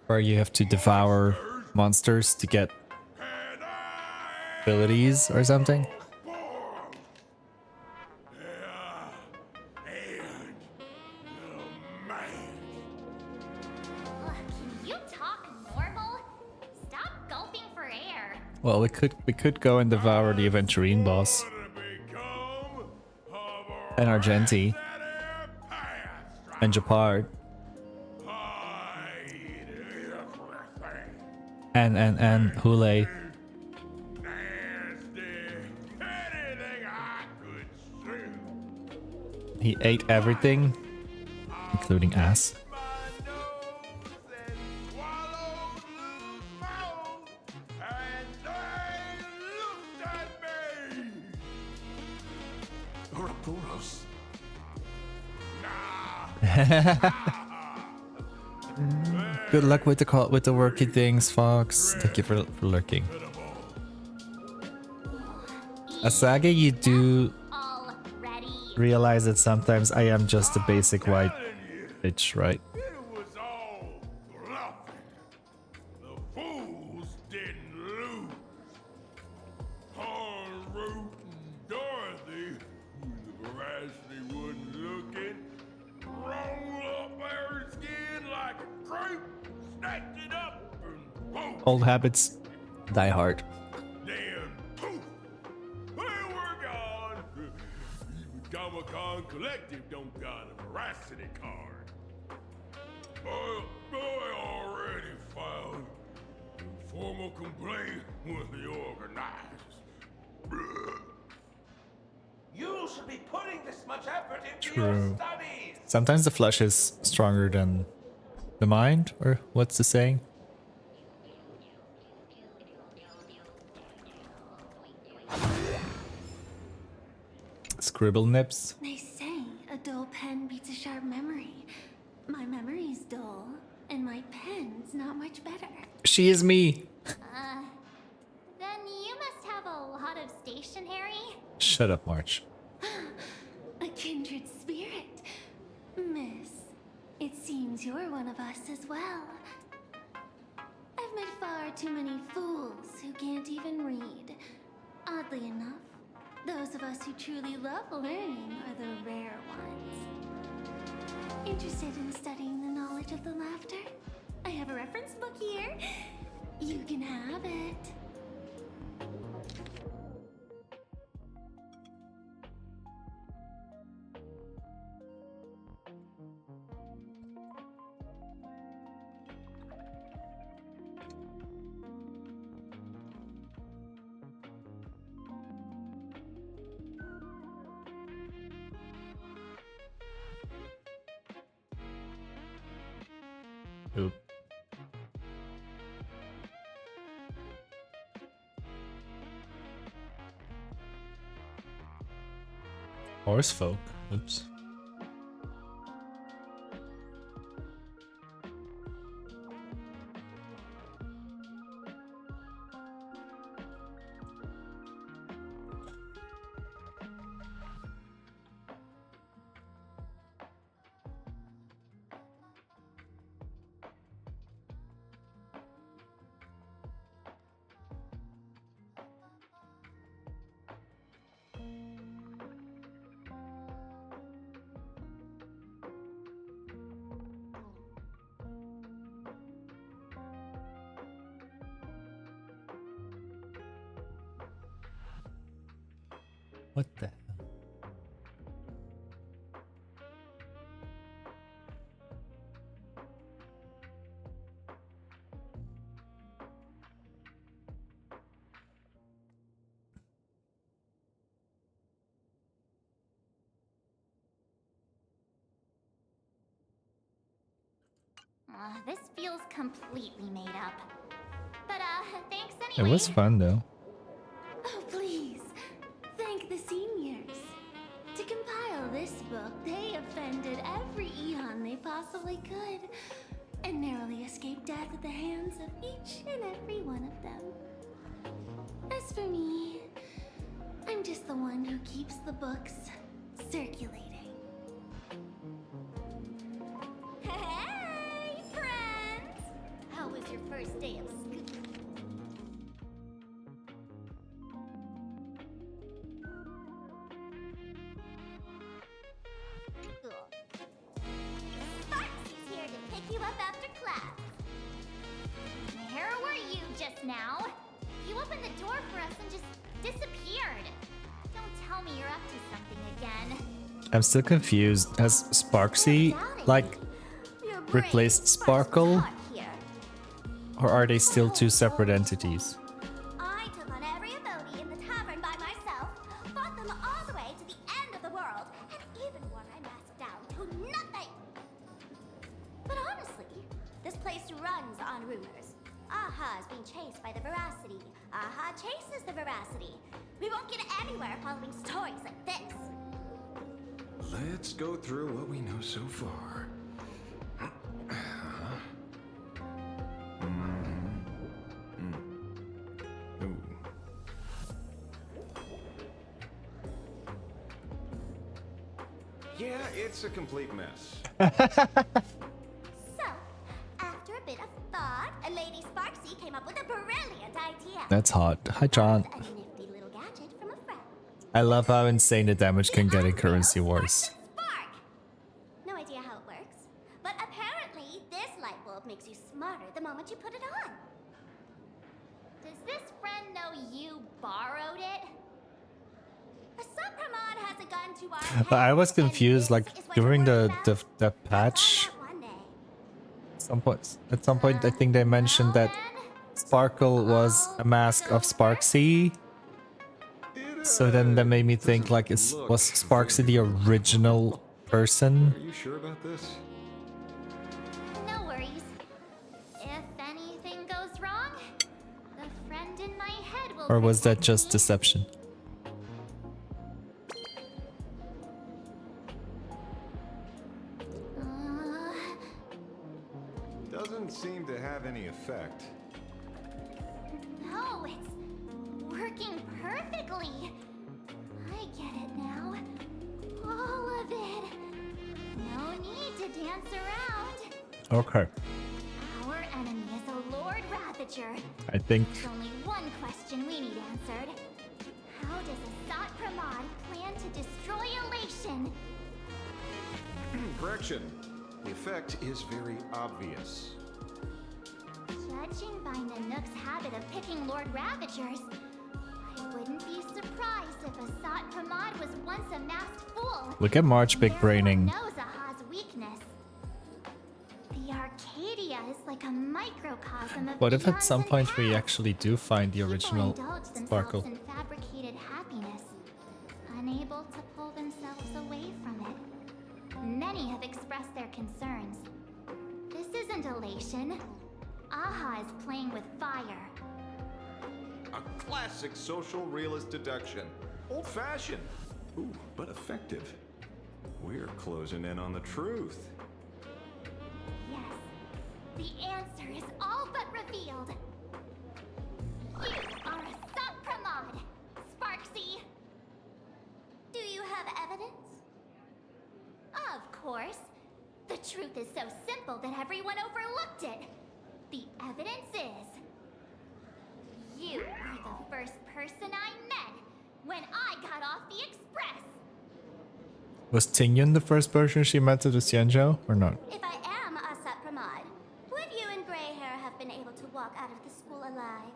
where you have to devour monsters to get abilities or something? Ugh, can you talk normal? Stop gulping for air. Well, we could go and devour the Aventurine boss and Argenti and Japard and Hule. He ate everything, including ass. Ouroboros. Good luck with the worky things, Fox. Thank you for lurking. Asage, you do Already. realize that sometimes I am just a basic white bitch, right? It was all bluffing. The fools didn't lose. Root and Dorothy, the veracity wasn't looking, roll up her skin like a crepe, snatched it up, and boom. Old habits die hard. Then poof, they were gone. Even Comic-Con Collective don't got a veracity card. I already filed a formal complaint with the organizers. You should be putting this much effort into True. your studies. Sometimes the flesh is stronger than the mind, or what's the saying? Scribble nips. They say a dull pen beats a sharp memory. My memory's dull, and my pen's not much better. She is me. Then you must have a lot of stationery. Shut up, March. A kindred spirit. Miss, it seems you're one of us as well. I've met far too many fools who can't even read. Oddly enough, those of us who truly love learning are the rare ones. Interested in studying the knowledge of the laughter? I have a reference book here. You can have it. Oop. Horse folk. Oops. What the hell? This feels completely made up. But thanks It anyway. was fun though. Oh, please. Thank the seniors. To compile this book, they offended every Eon they possibly could, and narrowly escaped death at the hands of each and every one of them. As for me, I'm just the one who keeps the books circulating. Hey, friends! How was your first day of school? Sparks is here to pick you up after class. Where were you just now? You opened the door for us and just disappeared. Don't tell me you're up to something again. I'm still confused. Has Sparksy, like, replaced Sparkle? Or are they still two separate entities? I took on every abode in the tavern by myself, fought them all the way to the end of the world, and even wore my mask down to nothing. But honestly, this place runs on rumors. Aha is being chased by the veracity. Aha chases the veracity. We won't get anywhere following stories like this. Let's go through what we know so far. Yeah, it's a complete mess. So, after a bit of thought, Lady Sparksy came up with a brilliant idea. That's hot. Hi, John. A nifty little gadget from a friend. I love how insane the damage can get in Currency Wars. Spark! No idea how it works, but apparently this light bulb makes you smarter the moment you put it on. Does this friend know you borrowed it? Supramod has a gun to our But I head, was and confused, this like is what during you're the worried about? the patch. One day. At some point, I think they mentioned that Sparkle was a mask of Sparksy. So then that made me think, like, was Sparksy the original person? Are you sure about this? No worries. If anything goes wrong, the friend in my head will Or was that protect just me. deception? Doesn't seem to have any effect. No, it's working perfectly. I get it now. All of it. No need to dance around. Okay. Our enemy is a Lord Ravager. I think There's only one question we need answered. How does Asat Pramod plan to destroy Elation? Correction. The effect is very obvious. Judging by Nanook's habit of picking Lord Ravagers, I wouldn't be surprised if Asat Pramod was once a masked fool. Look at March big braining. Knows Aha's weakness. The Arcadia is like a microcosm of What if at some Beyond's point we past. actually do find the original People indulge themselves Sparkle? in fabricated happiness, unable to pull themselves away from it. Many have expressed their concerns. This isn't elation. Aha is playing with fire. A classic social realist deduction. Old-fashioned. Ooh, but effective. We're closing in on the truth. Yes, the answer is all but revealed. You are a Supramod, Sparksy. Do you have evidence? Of course. The truth is so simple that everyone overlooked it. The evidence is... You were the first person I met when I got off the express. Was Tingyun the first person she met at the Xianzhou or not? If I am a Supramod, would you and Grey Hair have been able to walk out of the school alive?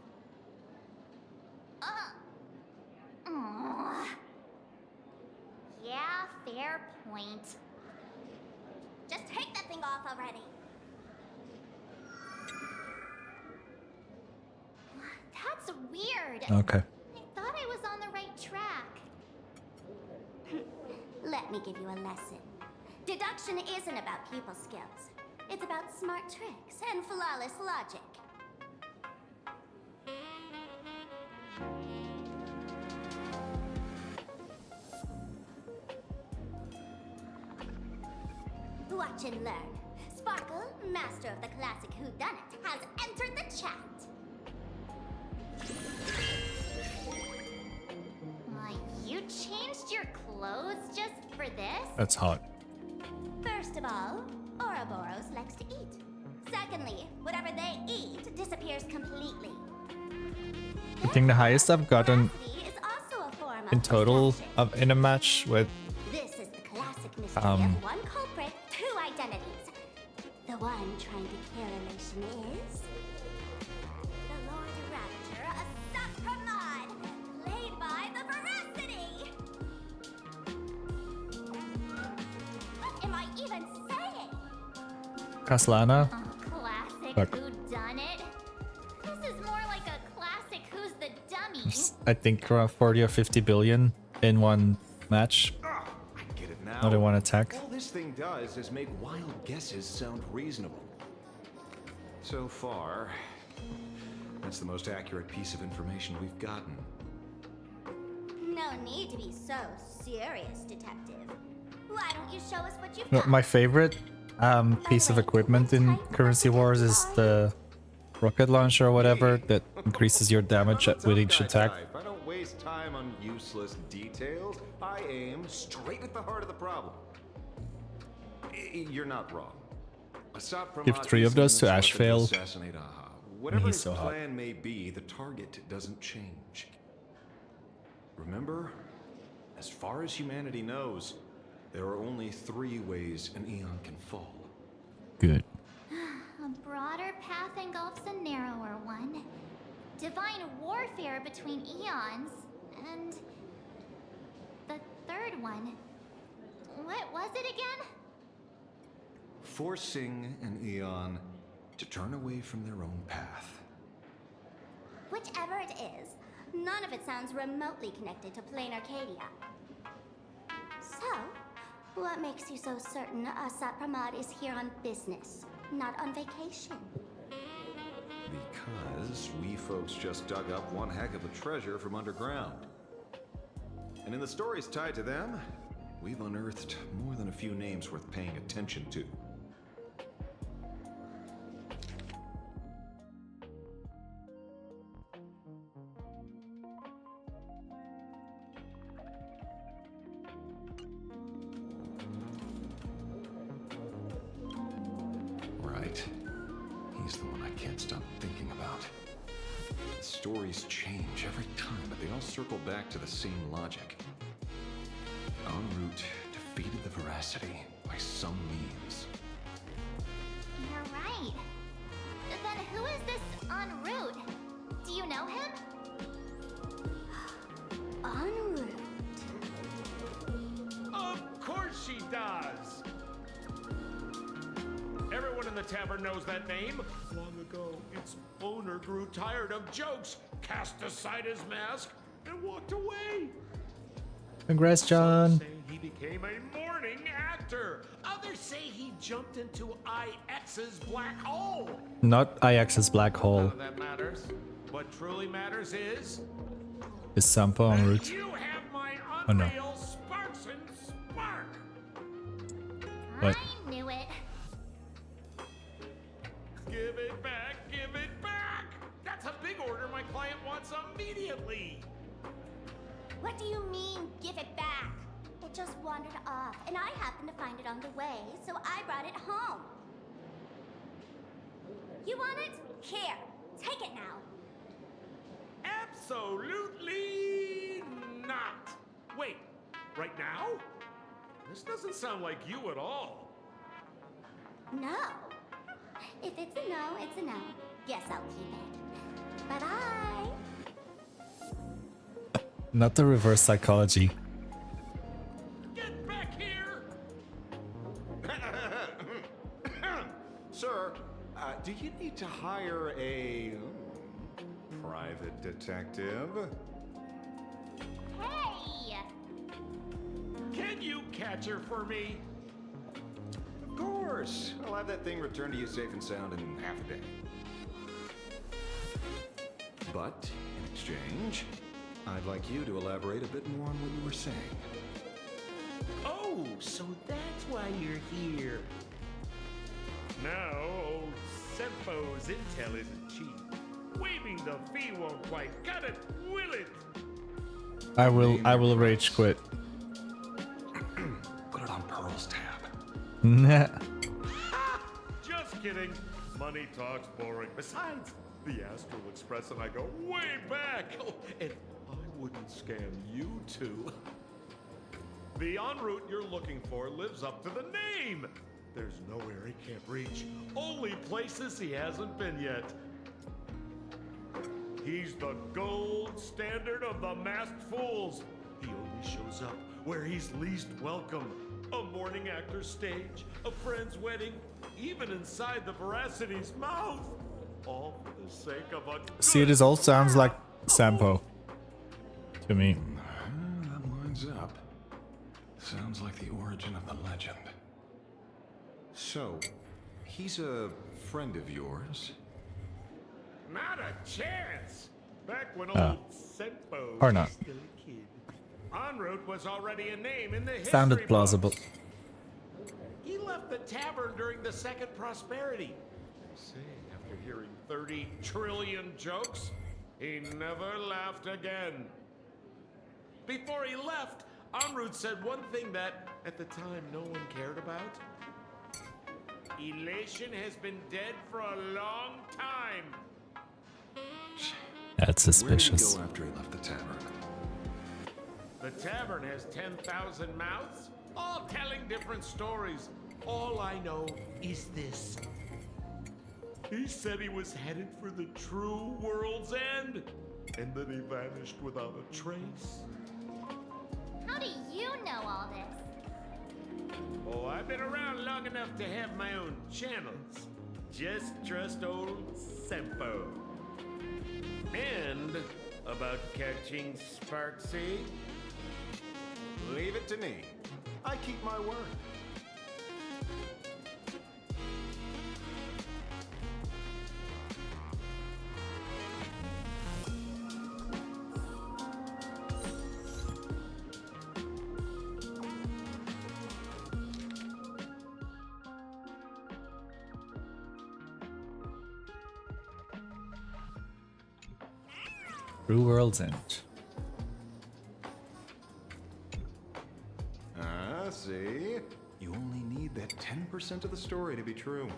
Yeah, fair point. Just take that thing off already. That's weird. Okay. I thought I was on the right track. Let me give you a lesson. Deduction isn't about people skills. It's about smart tricks and flawless logic. Watch and learn. Sparkle, master of the classic whodunit, has entered the chat. You changed your clothes just for this? That's hot. First of all, Ouroboros likes to eat. Secondly, whatever they eat disappears completely. I think the highest I've gotten Veracity is also a form in of total deception. in a match with This is the classic mystery Um, of one culprit, two identities. The one trying to kill Elation is the Lord Ravager, Asat Pramod, played by the Veracity. What am I even saying? Kaslana. Classic Fuck. whodunit. This is more like a classic Who's the Dummy. I think around 40 or 50 billion in one match. I get it now. Not in one attack. All this thing does is make wild guesses sound reasonable. So far, that's the most accurate piece of information we've gotten. No need to be so serious, detective. Why don't you show us what you've No, got? my favorite piece of equipment in Currency Wars is the rocket launcher or whatever that increases your damage with each attack. I don't waste time on useless details. I aim straight at the heart of the problem. You're not wrong. Give 3 of those to Ashvale. Assassinate Aha. Whatever he's his so hot. plan may be, the target doesn't change. Remember, as far as humanity knows, there are only 3 ways an Eon can fall. Good. A broader path engulfs a narrower one. Divine warfare between eons. And the third one. What was it again? Forcing an Eon to turn away from their own path. Whichever it is, none of it sounds remotely connected to plain Arcadia. So, what makes you so certain Asat Pramad is here on business, not on vacation? Because we folks just dug up one heck of a treasure from underground. And in the stories tied to them, we've unearthed more than a few names worth paying attention to. Right. He's the one I can't stop thinking about. Stories change every time, but they all circle back to the same logic. En route defeated the Veracity by some means. You're right. Then who is this en route? Do you know him? En route. Of course she does! Everyone in the tavern knows that name. Long ago, its owner grew tired of jokes, cast aside his mask, and walked away. Congrats, John. Some say he became a morning actor. Others say he jumped into IX's black hole. Not IX's black hole. None of that matters. What truly matters is Sampo en route. you have my Oh no. unreal sparks and spark. What? I knew it. Give it back, give it back! That's a big order my client wants immediately! What do you mean, give it back? It just wandered off, and I happened to find it on the way, so I brought it home. You want it? Here, take it now. Absolutely not! Wait, right now? This doesn't sound like you at all. No. If it's a no, it's a no. Yes, I'll keep it. Bye-bye. Not the reverse psychology. Get back here! Sir, do you need to hire a private detective? Hey! Can you catch her for me? Of course. I'll have that thing returned to you safe and sound in half a day. But, in exchange, I'd like you to elaborate a bit more on what you were saying. Oh, so that's why you're here. Now, old Sempo's intel isn't cheap. Waiving the fee won't quite cut it, will it? I will rage quit. Put it on Pearl's tab. Nah. Just kidding. Money talks boring. Besides, the Astral Express and I go way back. Oh, and I wouldn't scam you two. The en route you're looking for lives up to the name. There's nowhere he can't reach. Only places he hasn't been yet. He's the gold standard of the masked fools. He only shows up where he's least welcome. A morning actor's stage, a friend's wedding, even inside the Veracity's mouth. All for the sake of a See, this all sounds like Sampo to me. That lines up. Sounds like the origin of the legend. So, he's a friend of yours? Not a chance! Back when Ah. old Sempo Or was not. still a kid. En route was already a name in the history Sounded plausible. books. He left the tavern during the Second Prosperity. They say after hearing 30 trillion jokes, he never laughed again. Before he left, en route said one thing that, at the time, no one cared about. Elation has been dead for a long time. That's suspicious. Where did he go after he left the tavern? The tavern has 10,000 mouths, all telling different stories. All I know is this. He said he was headed for the true world's end, and then he vanished without a trace. How do you know all this? Oh, I've been around long enough to have my own channels. Just trust old Sempo. And about catching Sparksy, Leave it to me. I keep my word. True World's End. See? You only need that 10% of the story to be true.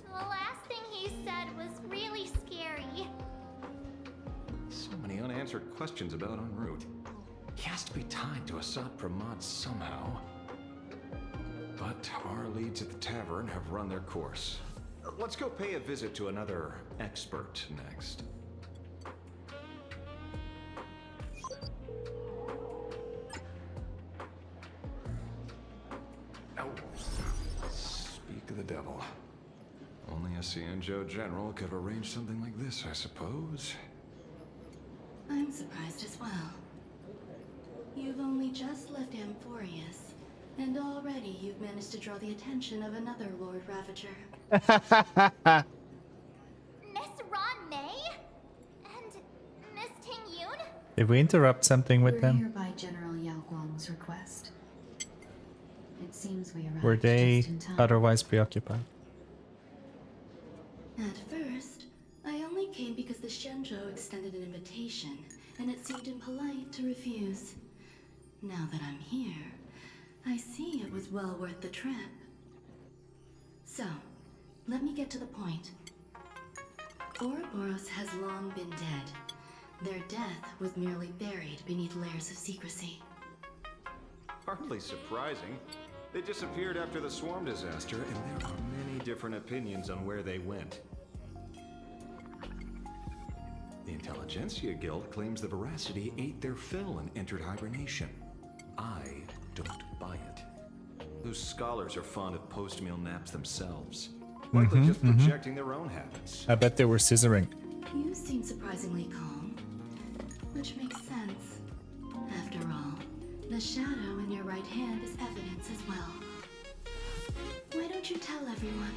The last thing he said was really scary. So many unanswered questions about en route. He has to be tied to Asat Pramod somehow. But our leads at the tavern have run their course. Let's go pay a visit to another expert next. Speak of the devil. Only a Cienjo general could have arranged something like this, I suppose. I'm surprised as well. You've only just left Amphorius, and already you've managed to draw the attention of another Lord Ravager. Miss Ron May? And Miss Ting Yoon? Did we interrupt something with We're them? here by General Yao Guang's request. It seems we arrived Were they just in time. otherwise preoccupied? At first, I only came because the Shenzhou extended an invitation, and it seemed impolite to refuse. Now that I'm here, I see it was well worth the trip. So, let me get to the point. Ouroboros has long been dead. Their death was merely buried beneath layers of secrecy. Hardly surprising. They disappeared after the swarm disaster, and there are many different opinions on where they went. The Intelligentsia Guild claims the Veracity ate their fill and entered hibernation. I don't buy it. Those scholars are fond of post-meal naps themselves. Likely just projecting their own habits. I bet they were scissoring. You seem surprisingly calm, which makes sense. After all, the shadow in your right hand is evidence as well. Why don't you tell everyone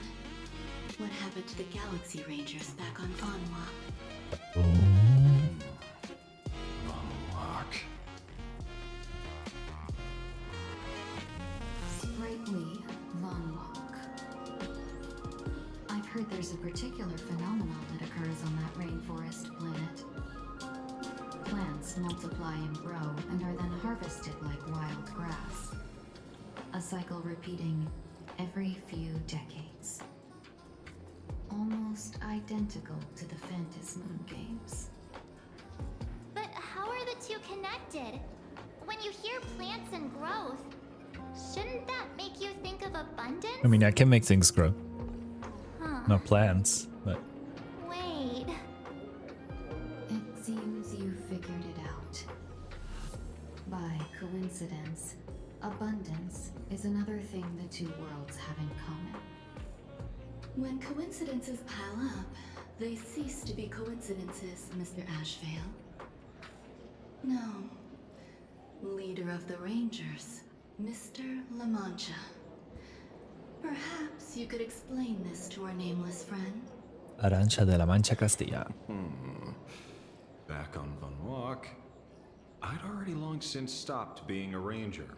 what happened to the Galaxy Rangers back on Vanwa? Sprightly Vonwalk. I've heard there's a particular phenomenon that occurs on that rainforest planet. Plants multiply and grow and are then harvested like wild grass. A cycle repeating every few decades. Almost identical to the Phantom Moon games. But how are the two connected? When you hear plants and growth, shouldn't that make you think of abundance? I mean, I can make things grow. Huh. Not plants, but Wait. It seems you figured it out. By coincidence, abundance is another thing the two worlds have in common. When coincidences pile up, they cease to be coincidences, Mr. Ashvale. No. Leader of the Rangers, Mr. La Mancha. Perhaps you could explain this to our nameless friend. Arancha de la Mancha Castilla. Back on Vanwalk, I'd already long since stopped being a ranger.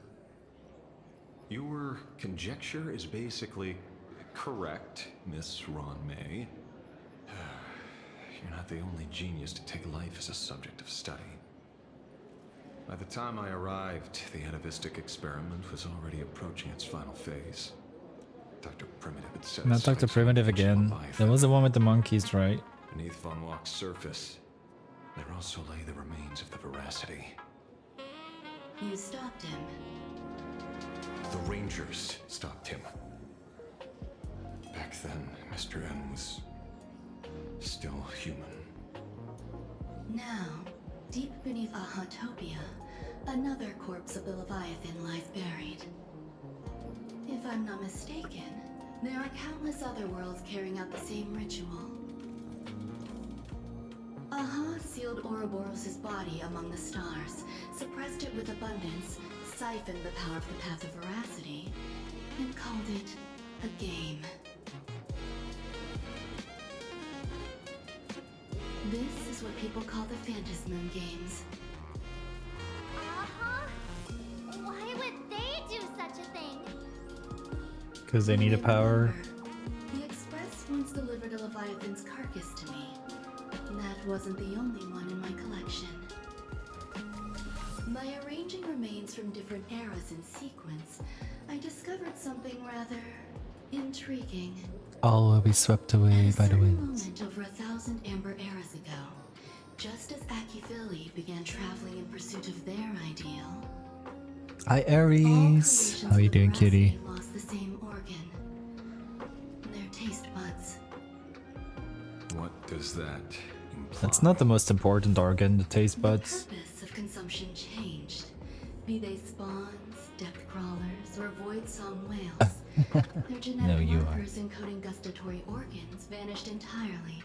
Your conjecture is basically correct, Miss Ron May. You're not the only genius to take life as a subject of study. By the time I arrived, the atavistic experiment was already approaching its final phase. Dr. Primitive had set Not his Dr. sights on Primitive the ancient again. Leviathan. That was the one with the monkeys, right? Beneath Von Walk's surface, there also lay the remains of the Veracity. You stopped him. The Rangers stopped him. Back then, Mr. N was still human. Now, deep beneath Ahatopia, another corpse of the Leviathan lies buried. If I'm not mistaken, there are countless other worlds carrying out the same ritual. Aha sealed Ouroboros' body among the stars, suppressed it with abundance, siphoned the power of the Path of Veracity, and called it a game. This is what people call the Phantasmoon Games. Why would they do such a thing? Because they need a power. The Express once delivered a Leviathan's carcass to me. That wasn't the only one in my collection. By arranging remains from different eras in sequence, I discovered something rather intriguing. All will be swept away by the wind. Moment over 1,000 Amber eras ago, just as Akifili began traveling in pursuit of their ideal, Hi Aries! How you doing, cutie? lost the same organ. Their taste buds. What does that imply? That's not the most important organ, the taste buds. The purpose of consumption changed. Be they spawns, depth crawlers, or void song whales. Their genetic No, you are. markers encoding gustatory organs vanished entirely.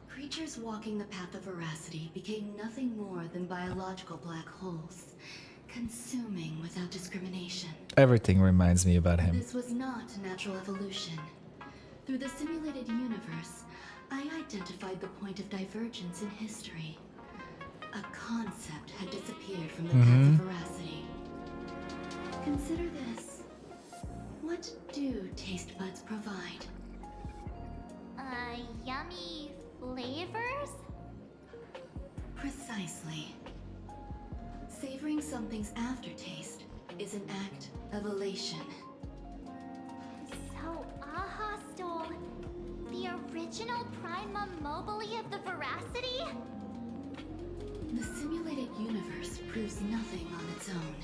Creatures walking the path of veracity became nothing more than biological black holes, consuming without discrimination. Everything reminds me about him. This was not natural evolution. Through the simulated universe, I identified the point of divergence in history. A concept had disappeared from the path of veracity. Consider this. What do taste buds provide? Yummy flavors? Precisely. Savoring something's aftertaste is an act of elation. So Aha stole the original Prima Mobile of the Veracity? The simulated universe proves nothing on its own,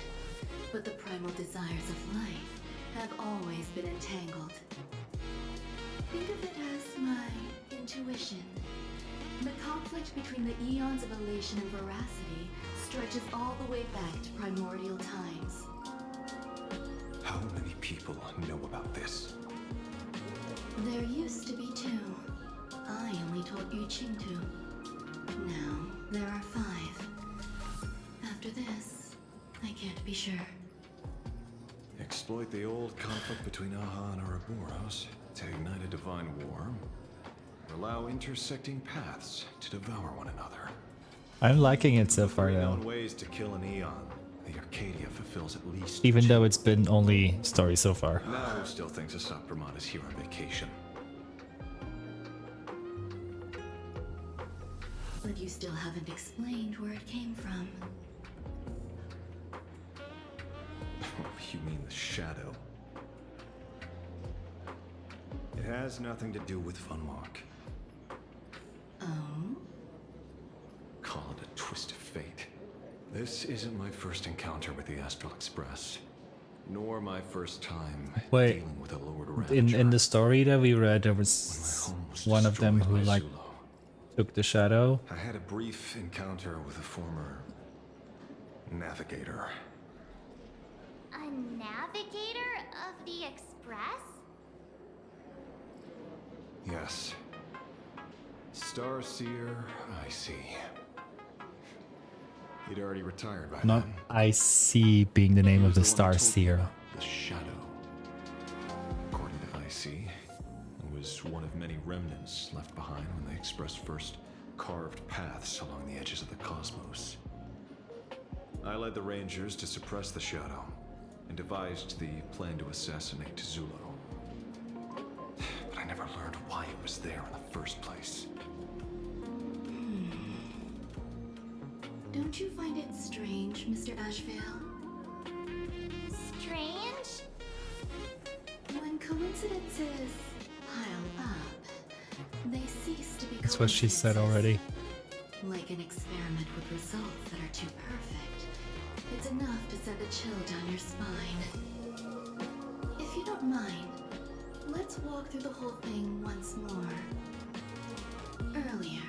but the primal desires of life have always been entangled. Think of it as my intuition. The conflict between the eons of elation and veracity stretches all the way back to primordial times. How many people know about this? There used to be 2. I only told Yu Qing 2. Now, there are 5. After this, I can't be sure. Exploit the old conflict between Aha and Ouroboros to ignite a divine war, or allow intersecting paths to devour one another. I'm liking it so far though. Known ways to kill an eon. The Arcadia fulfills at least. Even though it's been only story so far. Now who still thinks Asap Brahman is here on vacation? But you still haven't explained where it came from. You mean the shadow? It has nothing to do with Funwalk. Oh? Call it a twist of fate. This isn't my first encounter with the Astral Express, nor my first time dealing with a Lord Ravager. In the story that we read, there was one of them who like took the shadow. I had a brief encounter with a former navigator. A navigator of the Express? Yes. Starseer, I see. He'd already retired by Not then. I see being the name of the Star Seer. The Shadow. According to IC, it was one of many remnants left behind when the Express first carved paths along the edges of the cosmos. I led the Rangers to suppress the Shadow and devised the plan to assassinate Zulo. But I never learned why it was there in the first place. Don't you find it strange, Mr. Ashvale? Strange? When coincidence Coincidences pile up. They cease to be That's what she said already. like an experiment with results that are too perfect. It's enough to send a chill down your spine. If you don't mind, let's walk through the whole thing once more. Earlier,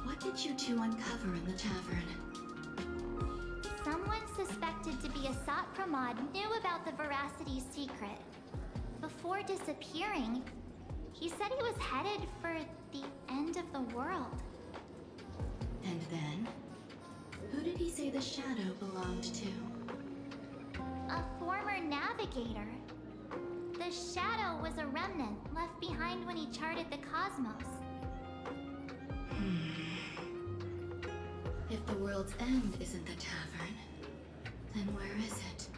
what did you two uncover in the tavern? Someone suspected to be a Sat Pramod knew about the Veracity secret. Before disappearing, he said he was headed for the end of the world. And then? Who did he say the shadow belonged to? A former navigator. The shadow was a remnant left behind when he charted the cosmos. If the world's end isn't the tavern, then where is it?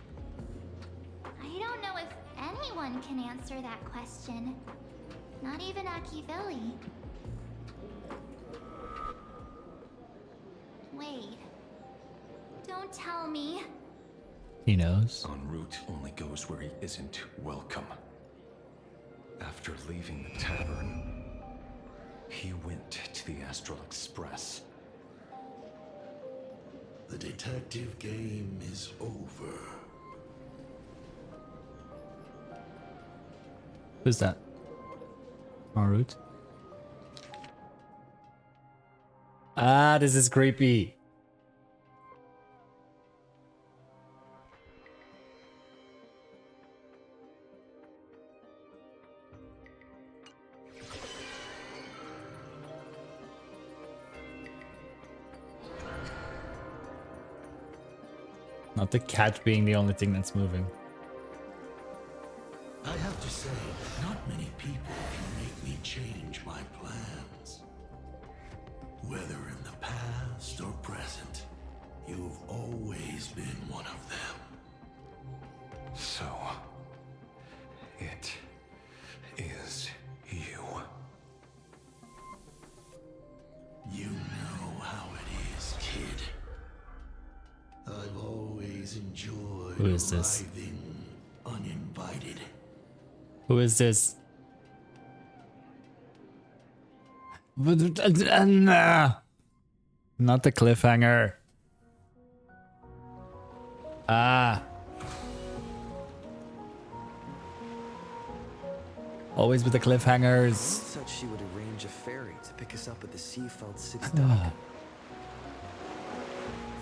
I don't know if anyone can answer that question. Not even Akivili. Wait. Don't tell me. He knows. En route only goes where he isn't welcome. After leaving the tavern, he went to the Astral Express. The detective game is over. Who's that? En route. Ah, this is creepy. Not the cat being the only thing that's moving. I have to say, not many people can make me change my plans. Whether in the past or present, you've always been one of them. So, it is you. You know how it is, kid. I've always enjoyed Who is this? arriving uninvited. Who is this? Not the cliffhanger. Ah. Always with the cliffhangers. Said she would arrange a ferry to pick us up at the Seafeld City Ah. dock.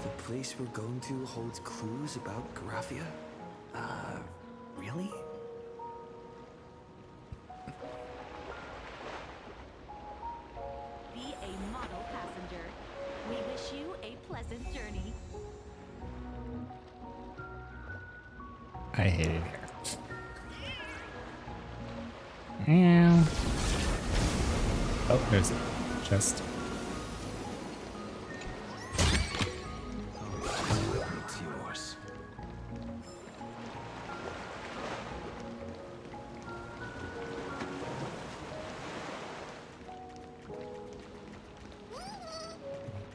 The place we're going to holds clues about Graphia? Really? Be a model passenger. We wish you a pleasant journey. I hate it here. Meow. Oh, there's a chest. It's yours.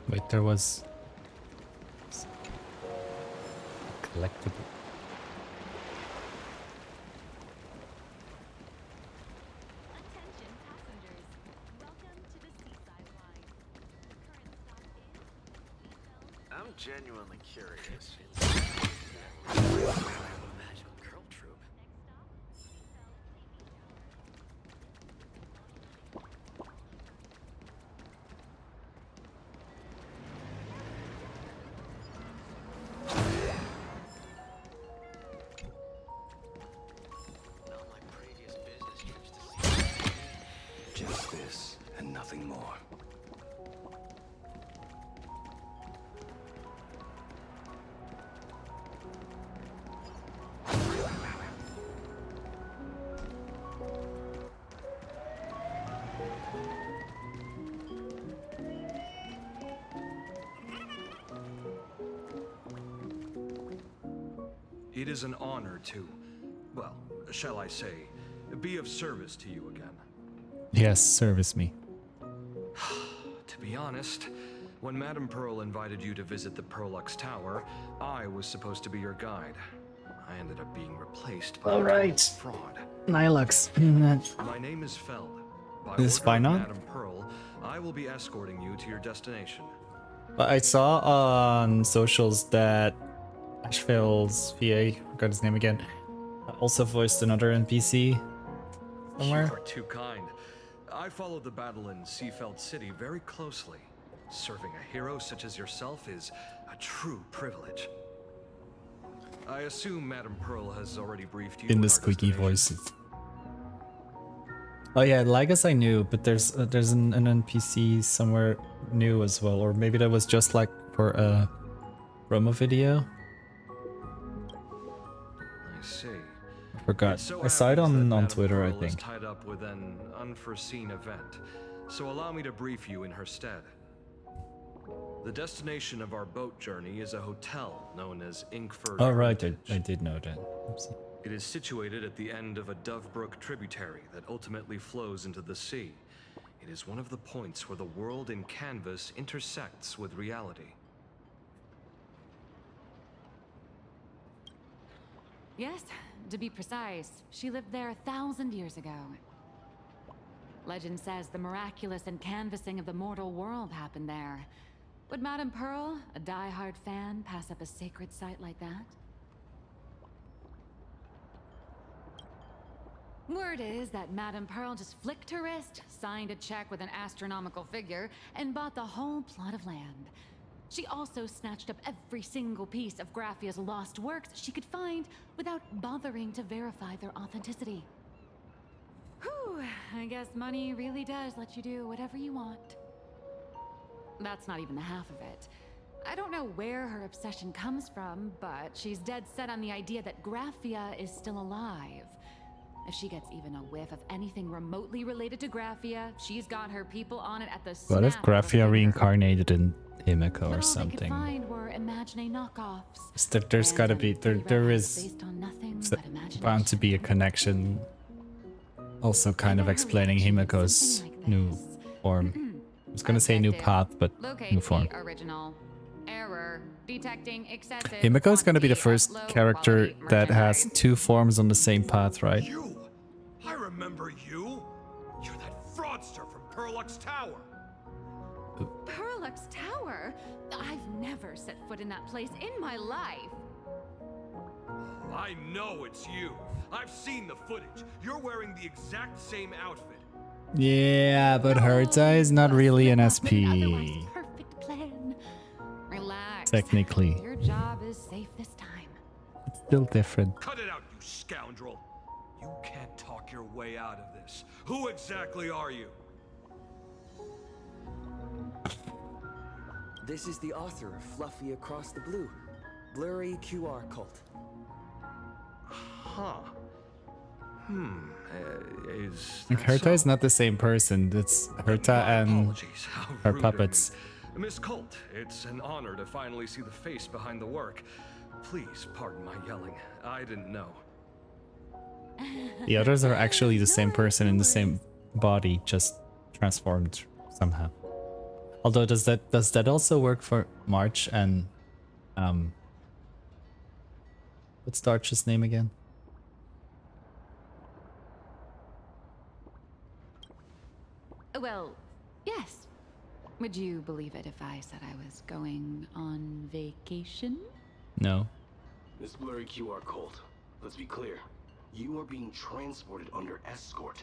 Wait, there was collectible. I'm genuinely curious. Magical Girl Troop. Not like previous business trips to see. Just this and nothing more. It is an honor to, well, shall I say, be of service to you again. Yes, service me. To be honest, when Madame Pearl invited you to visit the Perlux Tower, I was supposed to be your guide. I ended up being replaced by All a right. fraud. Nilux. My name is Feld. By Is order of Final? Madame Pearl, I will be escorting you to your destination. But I saw on socials that Ashfield's VA, forgot his name again, also voiced another NPC somewhere. You are too kind. I followed the battle in Seafeld City very closely. Serving a hero such as yourself is a true privilege. I assume Madame Pearl has already briefed you In the on our squeaky destination. voices. Oh yeah, Lagus I knew, but there's an NPC somewhere new as well, or maybe that was just like for a promo video. I see. I forgot. It so I saw it happens that on Madame Twitter, I Pearl is think. tied up with an unforeseen event, so allow me to brief you in her stead. The destination of our boat journey is a hotel known as Inkford. Oh right, I did know that. Oopsie. It is situated at the end of a Dovebrook tributary that ultimately flows into the sea. It is one of the points where the world in canvas intersects with reality. Yes, to be precise, she lived there 1,000 years ago. Legend says the miraculous encanvassing of the mortal world happened there. Would Madame Pearl, a die-hard fan, pass up a sacred site like that? Word is that Madame Pearl just flicked her wrist, signed a check with an astronomical figure, and bought the whole plot of land. She also snatched up every single piece of Graphia's lost works she could find without bothering to verify their authenticity. Whew, I guess money really does let you do whatever you want. That's not even the half of it. I don't know where her obsession comes from, but she's dead set on the idea that Graphia is still alive. If she gets even a whiff of anything remotely related to Graphia, she's got her people on it at the What if snap of a Graphia finger. reincarnated in Himiko But or all something? they could find were Imagine knockoffs. There's gotta be, there is Based on nothing s- but imagination. bound to be a connection. Also kind of explaining Himiko's new form. I was gonna say new path, but new form. The original. Error. Detecting excessive. Himiko's gonna be the first low character quality that has two forms on the same path, right? I remember you. You're that fraudster from Perlux Tower. Perlux Tower? I've never set foot in that place in my life. I know it's you. I've seen the footage. You're wearing the exact same outfit. Yeah, but Herta is not really an SP. Perfect plan. Relax. Technically. Your job is safe this time. It's still different. Cut it out, you scoundrel. You can't talk your way out of this. Who exactly are you? This is the author of Fluffy Across the Blue, Blurry QR Cult. Huh. Is Like that Herta so? is not the same person. It's Herta and her rude of puppets. me. Miss Colt, it's an honor to finally see the face behind the work. Please pardon my yelling. I didn't know. The others are actually the same person in the same body, just transformed somehow. Although does that also work for March and what's Darch's name again? Well, yes. Would you believe it if I said I was going on vacation? No. Miss Blurry QR Colt, let's be clear. You are being transported under escort.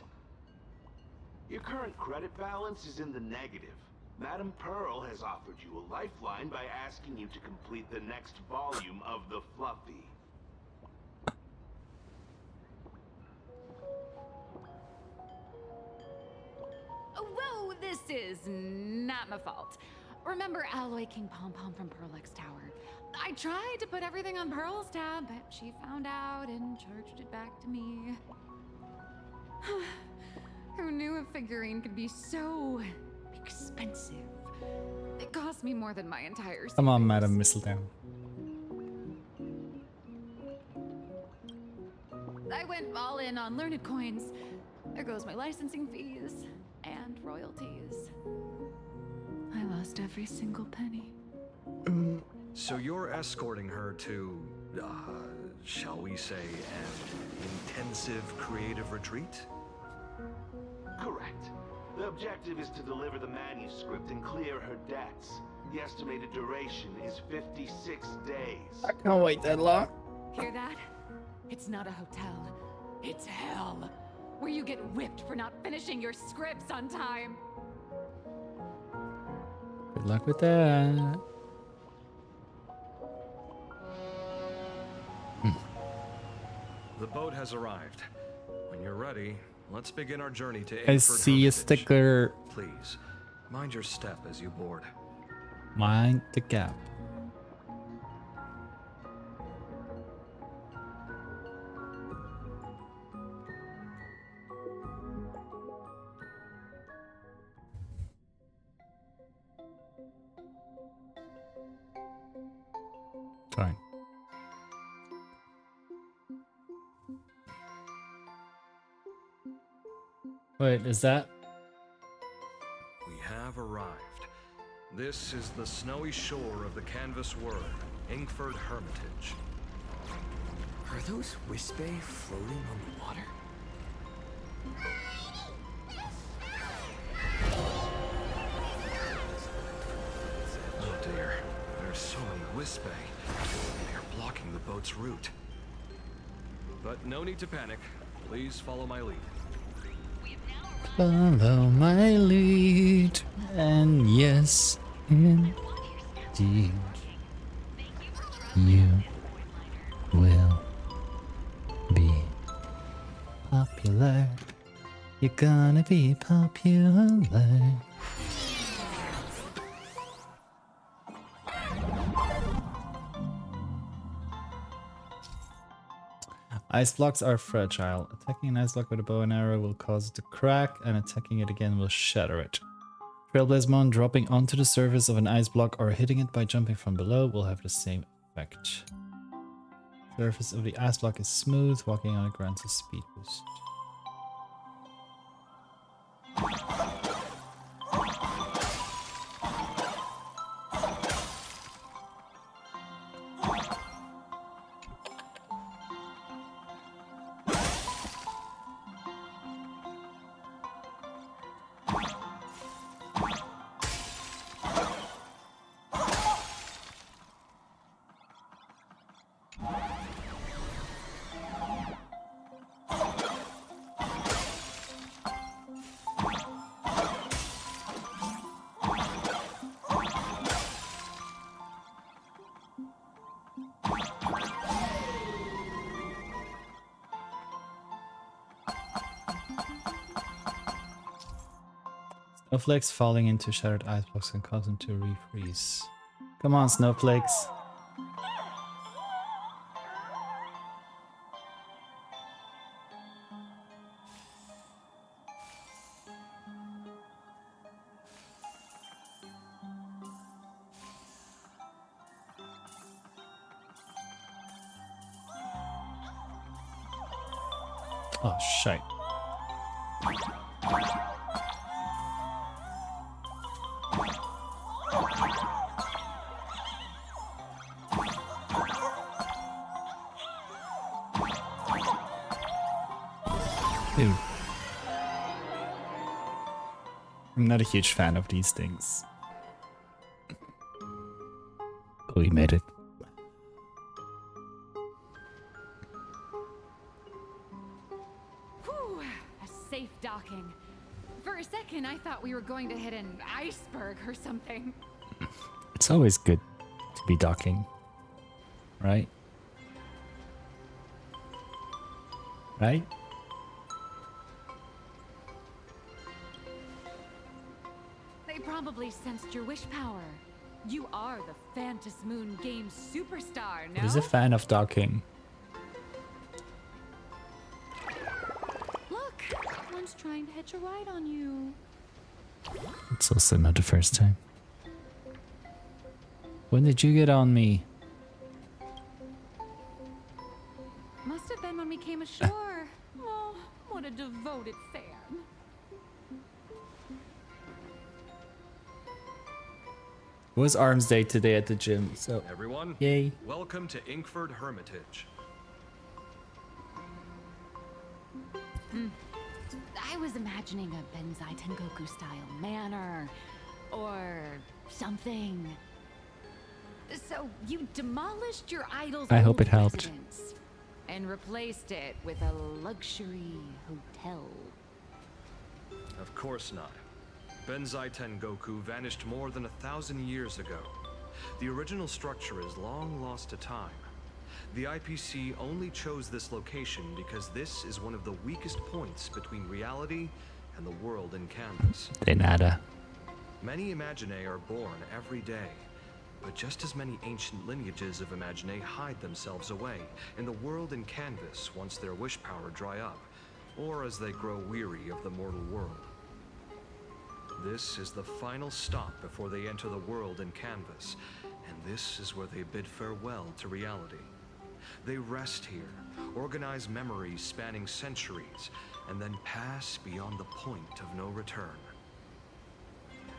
Your current credit balance is in the negative. Madame Pearl has offered you a lifeline by asking you to complete the next volume of the Fluffy. Whoa, this is not my fault. Remember Alloy King Pom Pom from Perlux Tower? I tried to put everything on Pearl's tab, but she found out and charged it back to me. Who knew a figurine could be so expensive? It cost me more than my entire Come on, Madam Mistletoe. I went all in on learned coins. There goes my licensing fees and royalties. I lost every single penny. So you're escorting her to shall we say, an intensive creative retreat? Correct. The objective is to deliver the manuscript and clear her debts. The estimated duration is 56 days. I can't wait that long. Hear that? It's not a hotel. It's hell. Where you get whipped for not finishing your scripts on time. Good luck with that. The boat has arrived. When you're ready, let's begin our journey to I Ingford see a Hermitage. sticker. Please, mind your step as you board. Mind the gap. Fine. Wait, is that? We have arrived. This is the snowy shore of the canvas world, Ingford Hermitage. Are those Wispe floating on the water? Oh dear, there's so many Wispe. They are blocking the boat's route. But no need to panic. Please follow my lead. Follow my lead. And yes, indeed, you will be popular. You're gonna be popular. Ice blocks are fragile. Attacking an ice block with a bow and arrow will cause it to crack, and attacking it again will shatter it. Trailblazemon dropping onto the surface of an ice block or hitting it by jumping from below will have the same effect. Surface of the ice block is smooth, walking on it grants a speed boost. Snowflakes falling into shattered ice blocks can cause them to refreeze. Come on, snowflakes. Oh, shite. Dude. I'm not a huge fan of these things. But we made it. Whew, a safe docking. For a second, I thought we were going to hit an iceberg or something. It's always good to be docking, right? Right? They probably sensed your wish power. You are the Phantas Moon Games superstar, no? Who's a fan of docking? Look, one's trying to hitch a ride on you. It's also not the first time. When did you get on me? Must have been when we came ashore. Oh, what a devoted fan. It was Arms Day today at the gym, so Everyone, yay. welcome to Ingford Hermitage. was imagining a Benzai Tengoku style manor or something. So you demolished your idol's I hope old it helped. residence and replaced it with a luxury hotel. Of course not. Benzai Tengoku vanished more than 1,000 years ago. The original structure is long lost to time. The IPC only chose this location because this is one of the weakest points between reality and the world in canvas. De nada. Many Imaginae are born every day, but just as many ancient lineages of Imaginae hide themselves away in the world in canvas once their wish power dry up, or as they grow weary of the mortal world. This is the final stop before they enter the world in canvas, and this is where they bid farewell to reality. They rest here, organize memories spanning centuries, and then pass beyond the point of no return.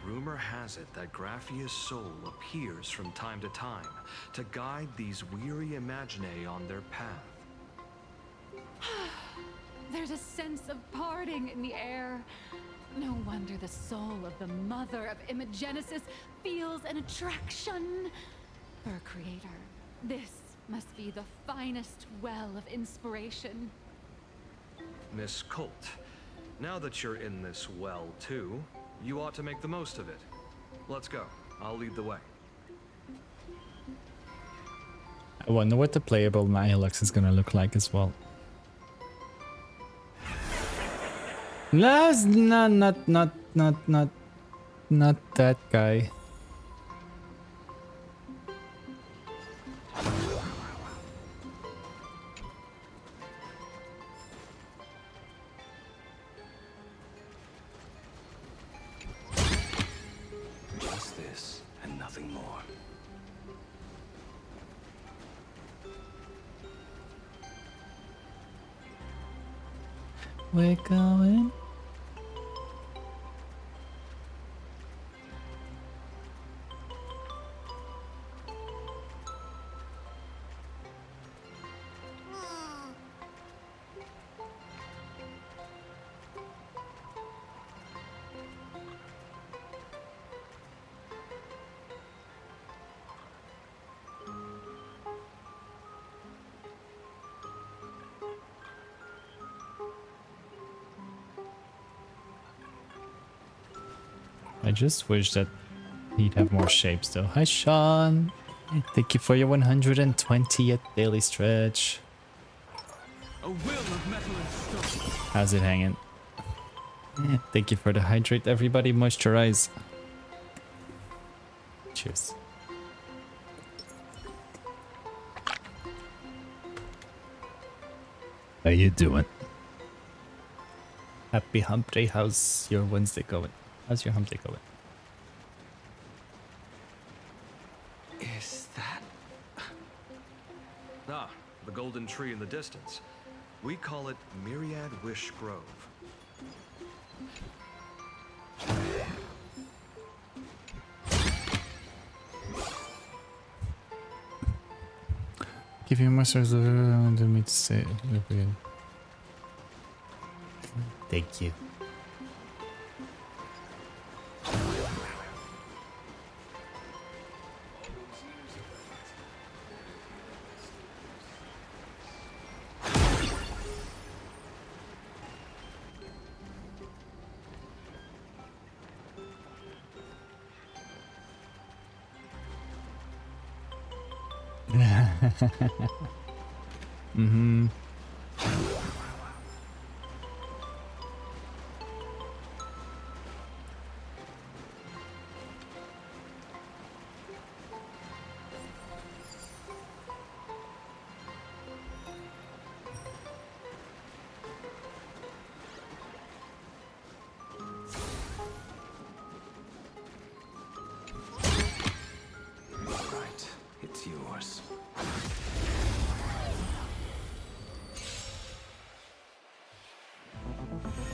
Rumor has it that Graphia's soul appears from time to time to guide these weary Imaginae on their path. There's a sense of parting in the air. No wonder the soul of the mother of Imagenesis feels an attraction for a creator. This must be the finest well of inspiration. Miss Colt, now that you're in this well too, you ought to make the most of it. Let's go. I'll lead the way. I wonder what the playable Nihilux is gonna look like as well. No, not that guy. Just this and nothing more. We're going. I just wish that he'd have more shapes though. Hi Sean! Thank you for your 120th daily stretch. A will of metal and stone. How's it hanging? Thank you for the hydrate everybody, moisturize. Cheers. How you doing? Happy hump day, how's your Wednesday going? How's your hump day going? Is that... Ah, the golden tree in the distance. We call it Myriad Wish Grove. Give you my stars to me to say. Thank you. Mm-hmm. Right, it's yours.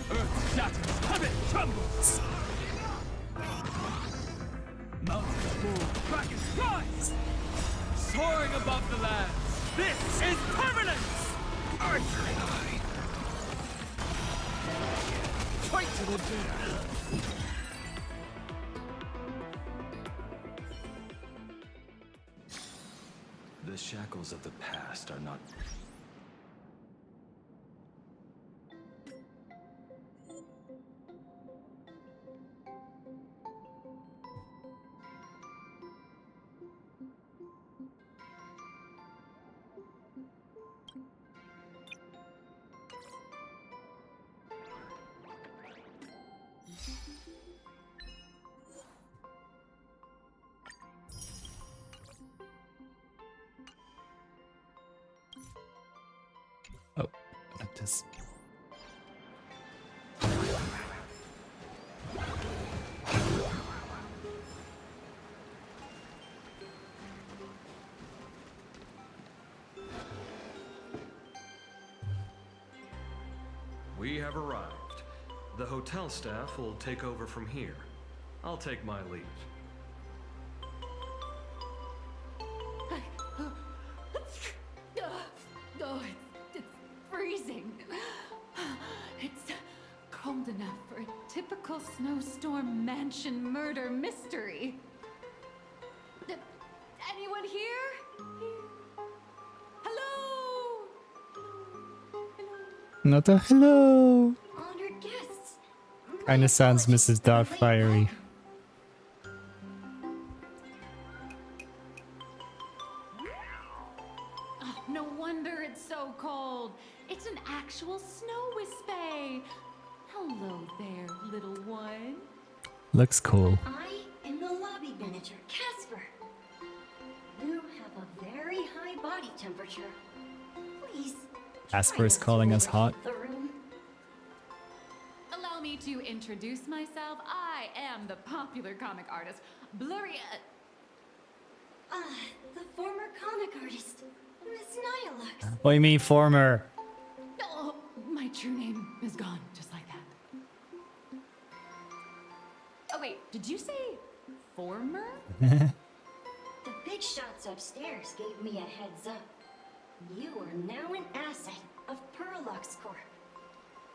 Earth shatters, heaven trembles. Mountains move, dragons rise. Soaring above the lands, this is permanence! Earth and I. Fight to the bitter. The shackles of the past are not... Oh, not this. We have arrived. The hotel staff will take over from here. I'll take my leave. Oh, it's freezing. It's cold enough for a typical snowstorm mansion murder mystery. Anyone here? Hello? Not a hello. Honored guests. Kinda sounds Mrs. Doubtfirey. Oh, no wonder it's so cold. It's an actual snow wispy. Hello there, little one. Looks cool. I am the lobby manager, Casper. You have a very high body temperature. Please. Casper is calling us hot. The room. Allow me to introduce myself. I am the popular comic artist, Blurry. The former comic artist, Miss Nihilux. What do you mean, former? Oh, my true name is gone, just like that. Oh wait, did you say former? The big shots upstairs gave me a heads up. You are now an asset of Perlux Corp.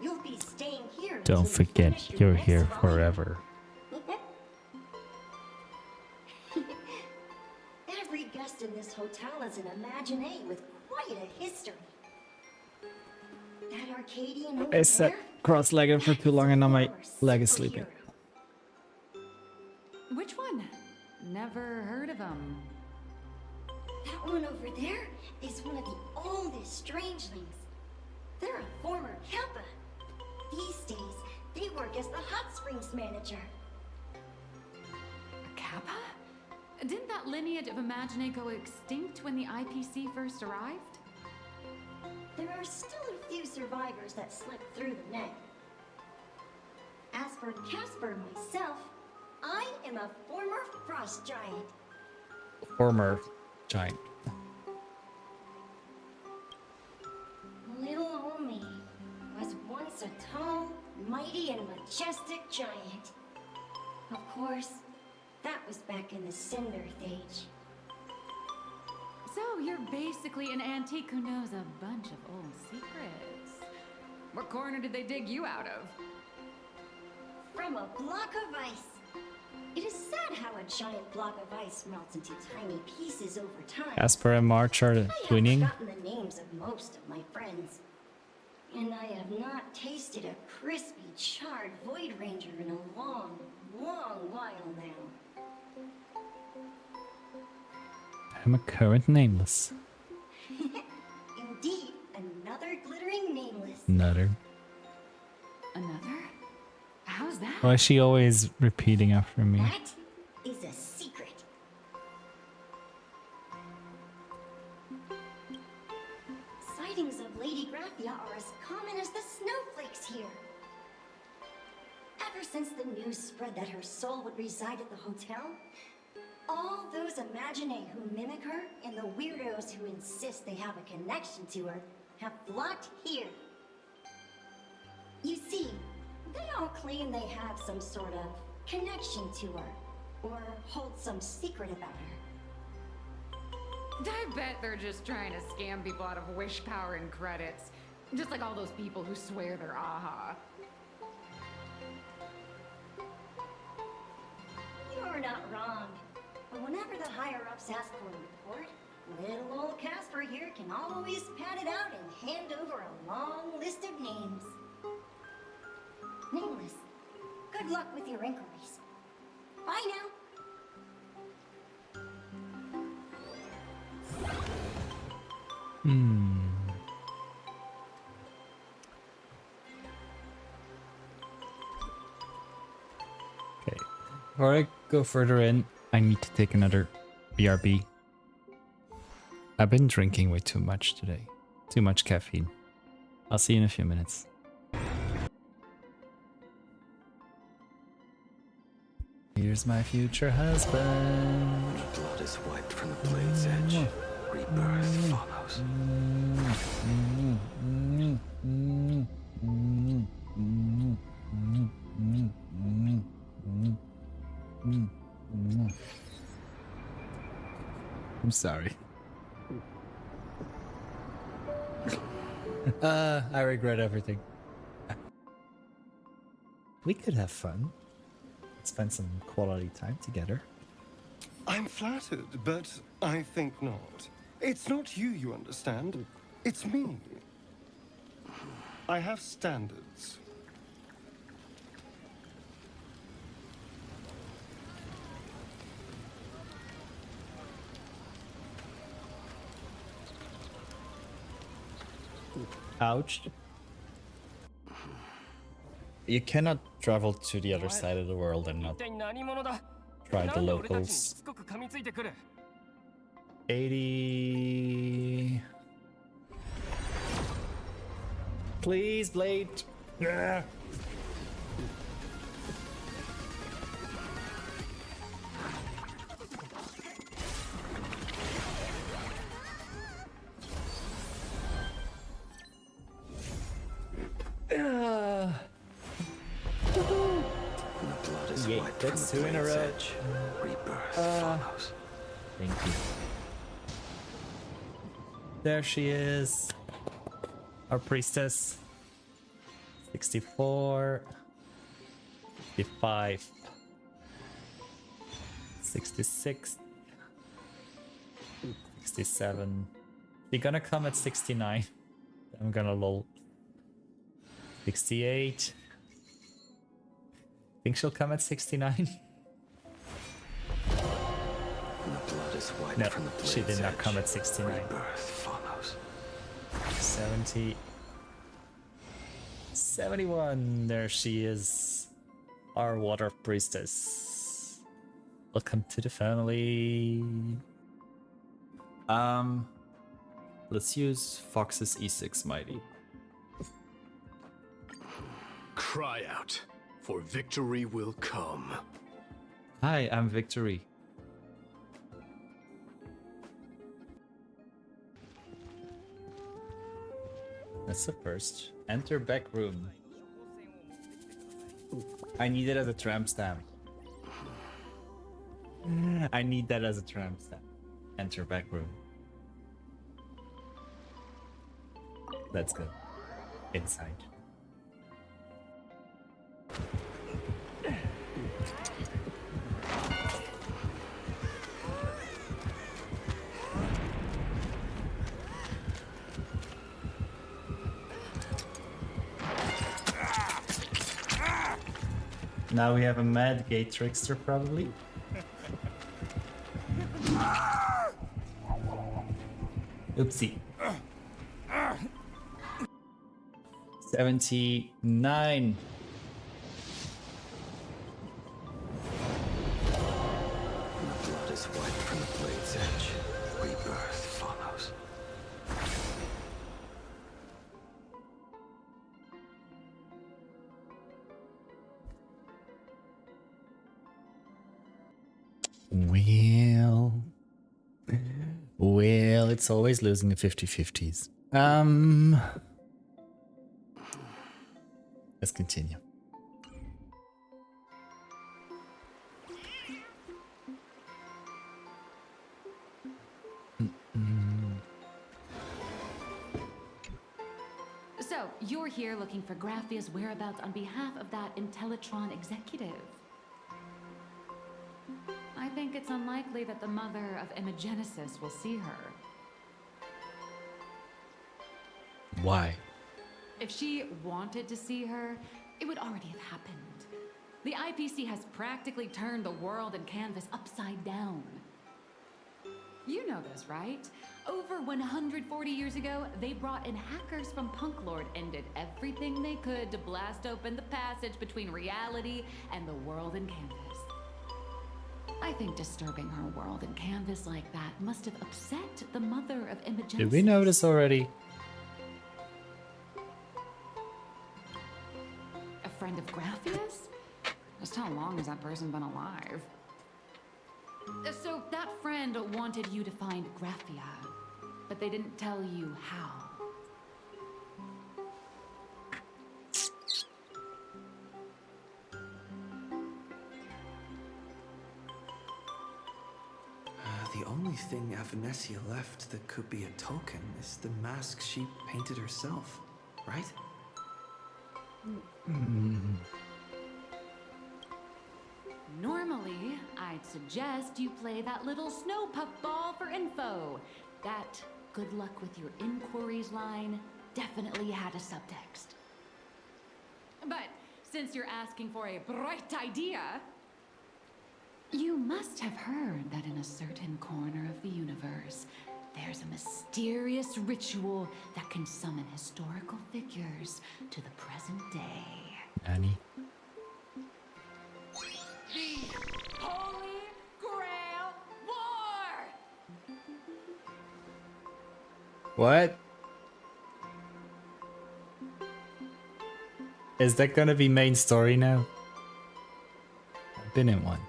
You'll be staying here. Don't forget, you're here forever. Every guest in this hotel is an Imaginee with quite a history. That Arcadian over I sat there? cross-legged for too long and now my leg is sleeping. Which one? Never heard of him. That one over there is one of the oldest strangelings. They're a former Kappa. These days, they work as the hot springs manager. A Kappa? Didn't that lineage of Imaginee go extinct when the IPC first arrived? There are still a few survivors that slipped through the net. As for Casper myself, I am a former frost giant. Former giant. Little old me was once a tall, mighty, and majestic giant. Of course, that was back in the Cinder Age. So you're basically an antique who knows a bunch of old secrets. What corner did they dig you out of? From a block of ice. It is sad how a giant block of ice melts into tiny pieces over time. Casper and March are twinning. I have forgotten the names of most of my friends. And I have not tasted a crispy, charred Void Ranger in a long, long while now. I'm a current nameless. Indeed, another glittering nameless. Nutter. Another? How's that? Why is she always repeating after me? That is a secret. Sightings of Lady Graphia are as common as the snowflakes here. Ever since the news spread that her soul would reside at the hotel, all those Imaginee who mimic her and the weirdos who insist they have a connection to her have flocked here. You see, they all claim they have some sort of connection to her, or hold some secret about her. I bet they're just trying to scam people out of wish power and credits. Just like all those people who swear they're AHA. You're not wrong. But whenever the higher-ups ask for a report, little old Casper here can always pad it out and hand over a long list of names. Nameless, good luck with your inquiries. Bye now. Okay. Before I go further in, I need to take another BRB. I've been drinking way too much today. Too much caffeine. I'll see you in a few minutes. Here's my future husband. Blood is wiped from the blade's edge. Rebirth follows. I'm sorry. I regret everything. We could have fun. Spend some quality time together. I'm flattered, but I think not. It's not you understand. It's me. I have standards. Ouch. You cannot travel to the other side of the world and not try the locals. 80. Please, Blade. Yeah. The blood is wiped from that's the two in a blade's row. edge. Rebirth follows. Thank you. There she is. Our priestess. 64. 65. 66. 67. You're gonna come at 69. I'm gonna lol. 68. Think she'll come at 69? The blood is wiped No, from the blade's she did not edge. come at 69. Rebirth follows. 70. 71. There she is. Our water priestess. Welcome to the family. Let's use Fox's E6 Mighty. Cry out, for victory will come. Hi, I'm Victory. That's the first. Enter back room. I need it as a tramp stamp. I need that as a tramp stamp. Enter back room. That's good. Inside. Now we have a mad gate trickster, probably. Oopsie. 79. The blood is wiped from the blade's edge. Rebirth follows. Well, it's always losing the 50-50s. Let's continue. So, you're here looking for Graphia's whereabouts on behalf of that Intellitron executive. think it's unlikely that the mother of Imogenesis will see her. Why? If she wanted to see her, it would already have happened. The IPC has practically turned the world and canvas upside down. You know this, right? Over 140 years ago, they brought in hackers from Punklord and did everything they could to blast open the passage between reality and the world and canvas. I think disturbing her world and canvas like that must have upset the mother of Imogenesis. Did we know this already? A friend of Graphia's? Just how long has that person been alive? So that friend wanted you to find Graphia, but they didn't tell you how. The only thing Avanessia left that could be a token is the mask she painted herself, right? Normally, I'd suggest you play that little snow puffball for info. That good luck with your inquiries line definitely had a subtext. But since you're asking for a bright idea, you must have heard that in a certain corner of the universe, there's a mysterious ritual that can summon historical figures to the present day. Annie. The Holy Grail War! What? Is that gonna be main story now? I've been in one.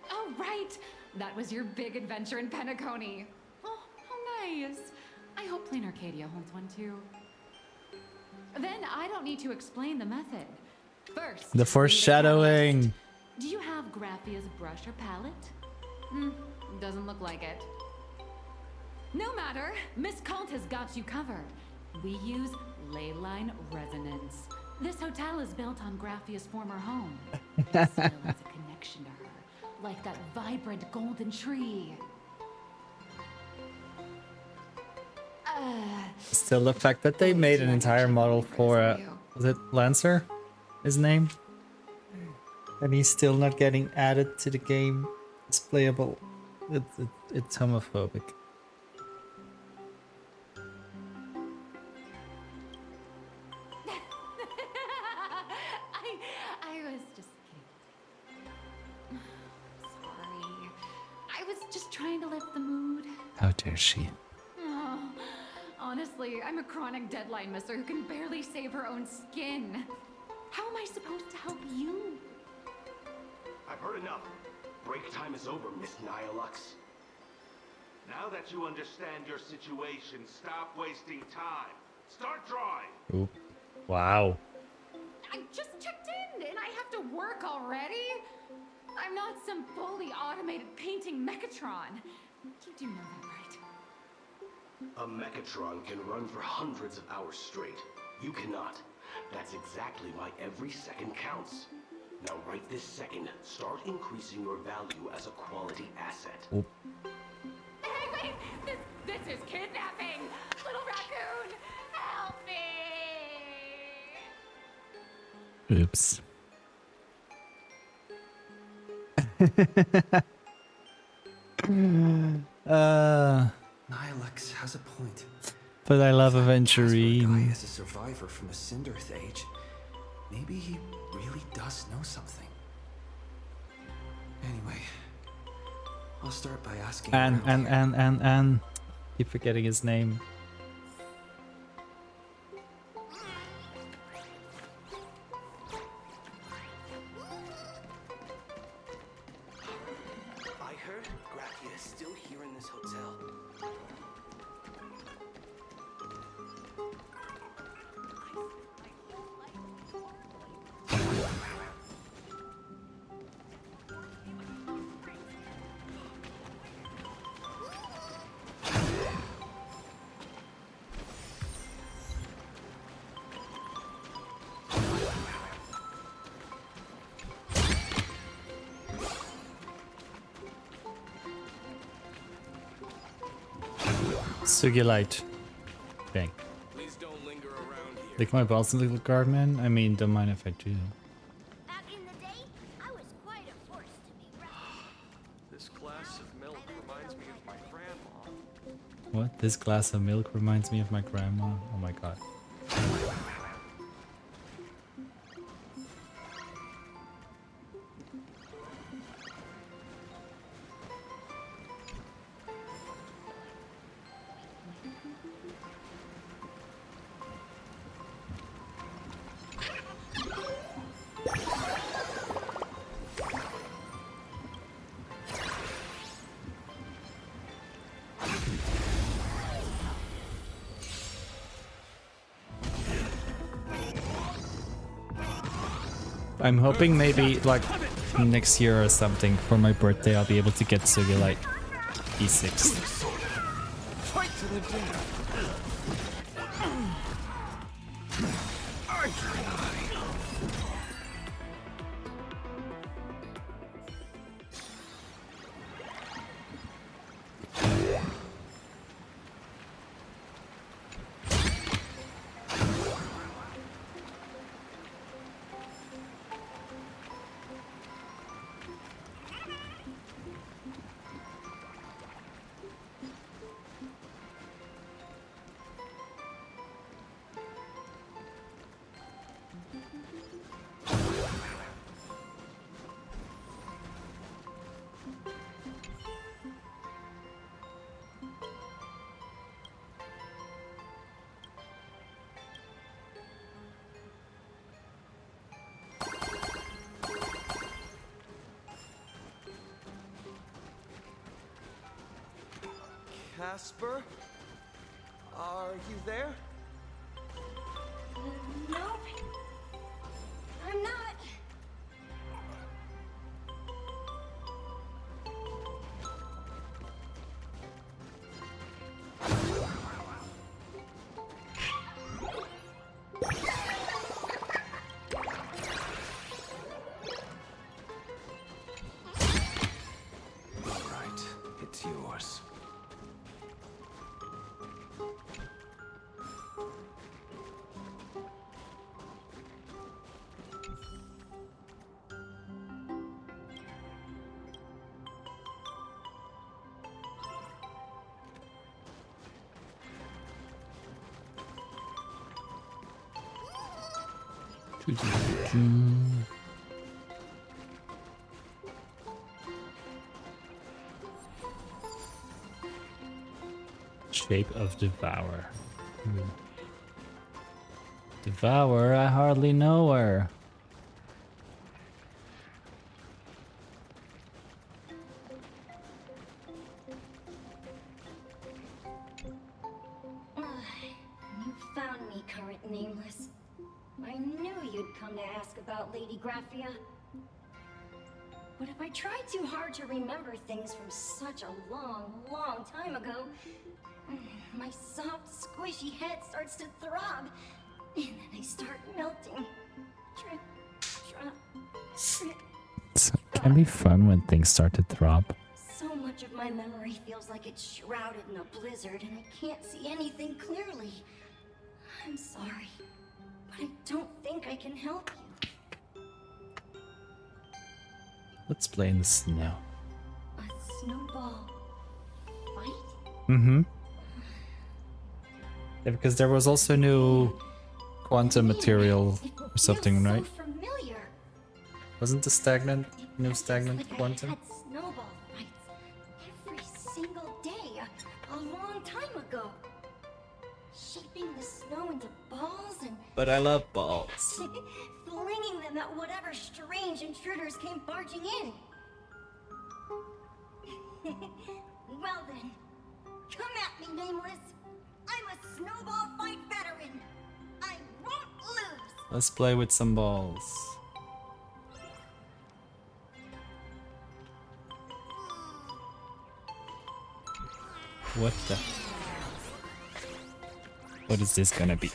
Oh, right! That was your big adventure in Penacony. Oh, how nice. I hope Plain Arcadia holds one too. Then I don't need to explain the method. First, The foreshadowing. do you have Graphia's brush or palette? Doesn't look like it. No matter, Miss Kalt has got you covered. We use leyline resonance. This hotel is built on Graphia's former home. It still has a connection to her, like that vibrant golden tree. Still the fact that they made an entire model for, was it Lancer? His name? And he's still not getting added to the game. It's playable. It's homophobic. I was just kidding. Sorry. I was just trying to lift the mood. How dare she? Oh, honestly, I'm a chronic deadline misser who can barely save her own skin. How am I supposed to help you? I've heard enough. Break time is over, Miss Nihilux. Now that you understand your situation, stop wasting time. Start drawing. Oop. Wow. I just checked in and I have to work already? I'm not some fully automated painting Mechatron. You do know that, right? A Mechatron can run for hundreds of hours straight. You cannot. That's exactly why every second counts. Now right this second, start increasing your value as a quality asset. Oop. Hey, wait! This is kidnapping! Little raccoon! Help me! Oops. Nihilux has a point. But I love Guy Aventurine. is a survivor from the Cinderth age. Maybe he really does know something. Anyway, I'll start by asking. And. Keep forgetting his name. I heard Graphia is still here in this hotel. Sugilite. Bang. Please don't linger around here. Lick my balls, little guard man? I mean, don't mind if I do. Back in the day, I was quite a force to be reckoned. This glass of milk reminds me of my grandma. What? This glass of milk reminds me of my grandma? Oh my god. I'm hoping maybe like next year or something for my birthday I'll be able to get Sugilite E6. Fight to the death. Casper? Are you there? Nope. I'm not. All right, it's yours. Shape of Devour. Devour? I hardly know her. You found me, current nameless. I knew you'd come to ask about Lady Graphia. But if I try too hard to remember things from such a long, long time ago, my soft, squishy head starts to throb, and then I start melting. Drip, drop, drip. It can be fun when things start to throb. So much of my memory feels like it's shrouded in a blizzard, and I can't see anything clearly. I'm sorry, but I don't think I can help you. Let's play in the snow. A snowball fight? Mm-hmm. Yeah, because there was also new quantum material or something, right? Familiar. Wasn't the stagnant, new stagnant Like quantum? I had snowball fights every single day a long time ago. Shaping the snow into balls and But I love balls. flinging them at whatever strange intruders came barging in. Well then, come at me, Nameless. I'm a snowball fight veteran. I won't lose. Let's play with some balls. What the? What is this gonna be?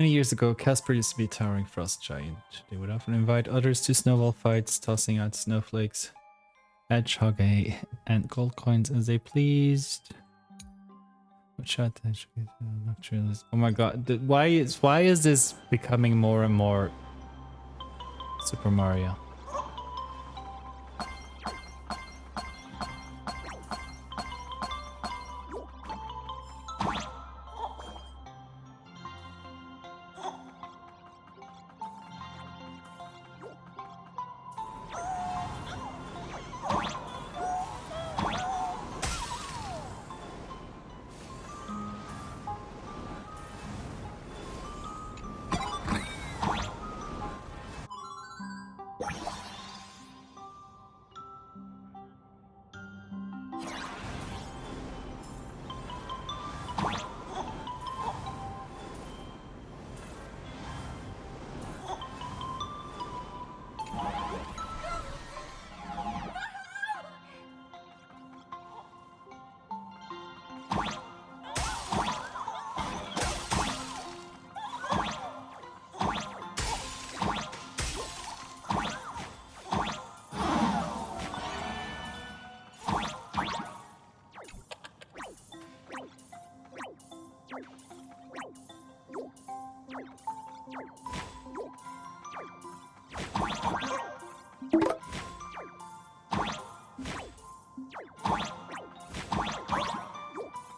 Many years ago, Casper used to be a towering frost giant. They would often invite others to snowball fights, tossing out snowflakes, hedgehog and gold coins as they pleased. Watch out, oh my god, why is this becoming more and more Super Mario?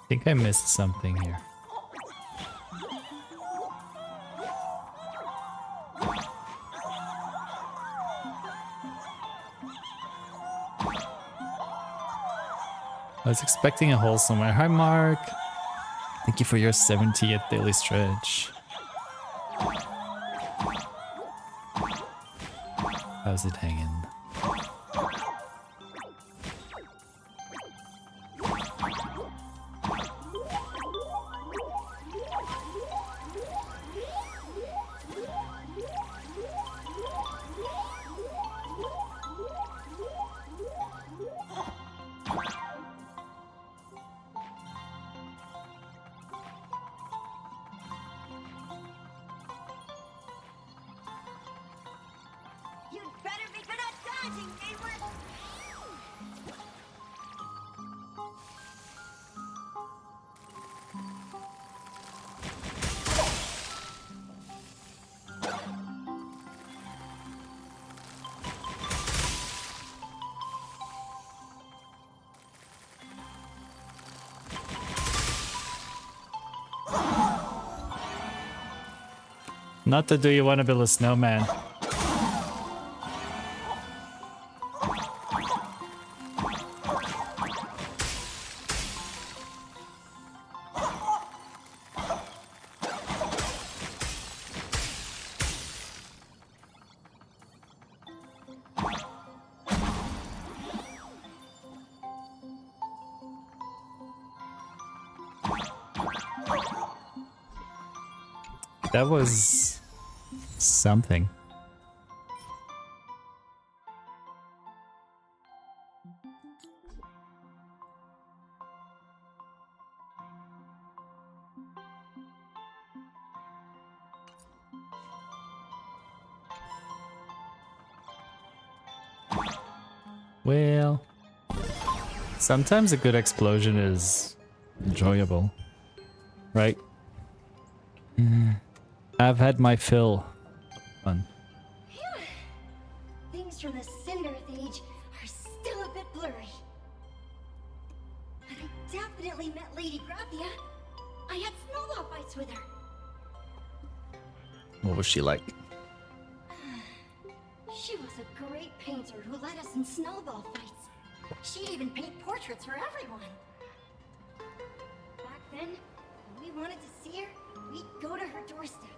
I think I missed something here. I was expecting a hole somewhere. Hi, Mark. Thank you for your 70th daily stretch. How's it hanging? Not to do you want to build a snowman. That was something. Well, sometimes a good explosion is enjoyable, right? I've had my fill. Fun. Things from the Cinderth Age are still a bit blurry. But I definitely met Lady Graphia. I had snowball fights with her. What was she like? She was a great painter who led us in snowball fights. She'd even paint portraits for everyone. Back then, when we wanted to see her, we'd go to her doorstep,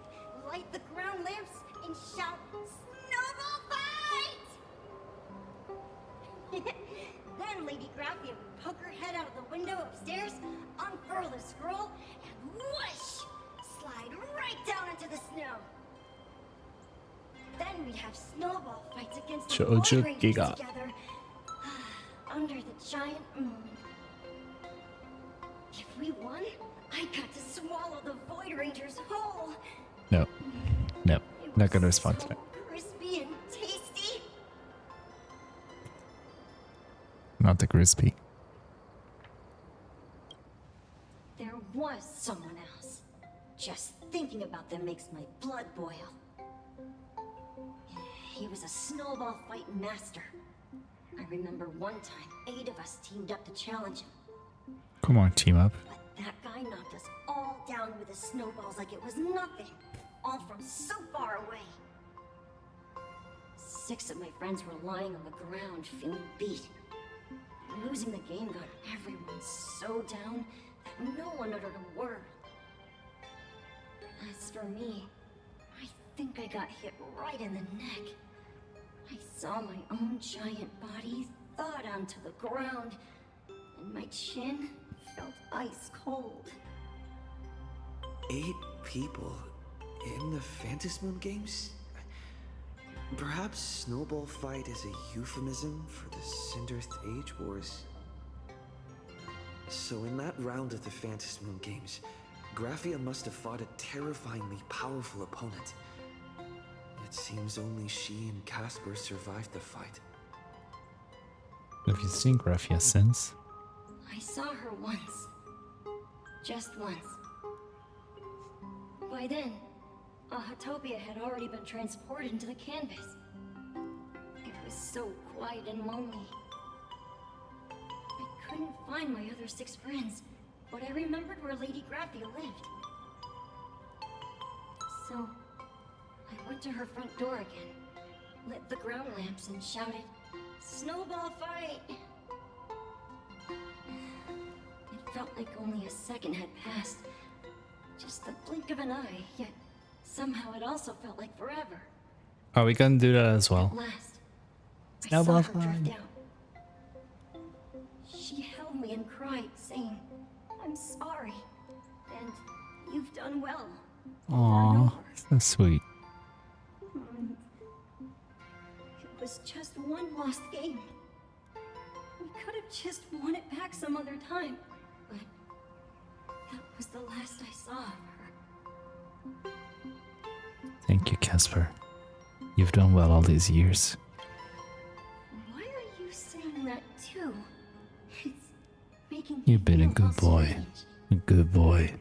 light the ground lamps, and shout, "Snowball fight!" Then Lady Graphia would poke her head out of the window upstairs, unfurl the scroll, and whoosh! Slide right down into the snow. Then we'd have snowball fights against the Void Rangers together, under the giant moon. If we won, I got to swallow the Void Rangers whole. No. No. Not gonna respond to that. Crispy and tasty. Not the crispy. There was someone else. Just thinking about them makes my blood boil. He was a snowball fight master. I remember one time, 8 of us teamed up to challenge him. Come on, team up. But that guy knocked us all down with his snowballs like it was nothing. All from so far away. 6 of my friends were lying on the ground, feeling beat. Losing the game got everyone so down that no one uttered a word. As for me, I think I got hit right in the neck. I saw my own giant body thud onto the ground, and my chin felt ice cold. 8 people in the Phantasmoon games? Perhaps Snowball Fight is a euphemism for the Cinderth Age Wars. So in that round of the Phantasmoon games, Graphia must have fought a terrifyingly powerful opponent. It seems only she and Casper survived the fight. Have you seen Graphia since? I saw her once. Just once. By then, Ahatopia had already been transported into the canvas. It was so quiet and lonely. I couldn't find my other 6 friends, but I remembered where Lady Graphia lived. So, I went to her front door again, lit the ground lamps and shouted, "Snowball fight!" It felt like only a second had passed. Just the blink of an eye, yet somehow it also felt like forever. Are we gonna do that as well? At last, Snowball I saw her fight. drift out. She held me and cried, saying, "I'm sorry, and you've done well." Aww, so sweet. It was just one lost game. We could have just won it back some other time, but that was the last I saw of her. Thank you, Casper. You've done well all these years. Why are you saying that too? It's making me You've been a feel good boy. strange. A good boy.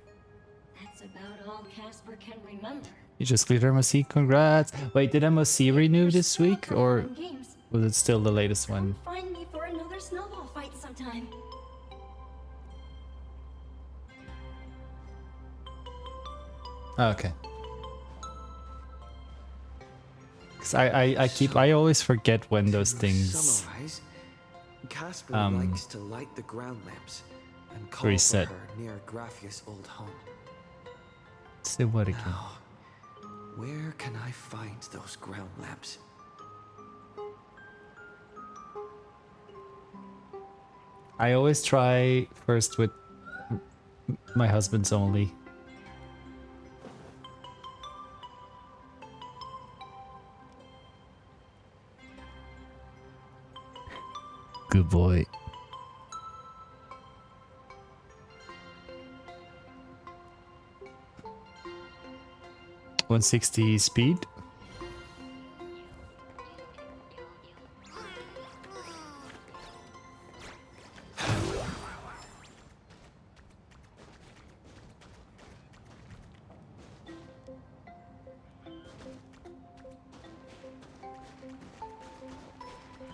That's about all Casper can remember. You just cleared MOC, congrats! Wait, did MOC renew this week, or Games. was it still the latest one? Find me for another snowball fight sometime. Oh, okay. Cause I always forget when those things Summarize, Casper likes to light the ground lamps and call reset. for her near Graphia's old home. Say what again? Now, where can I find those ground lamps? I always try first with my husband's only. Good boy. .160 speed.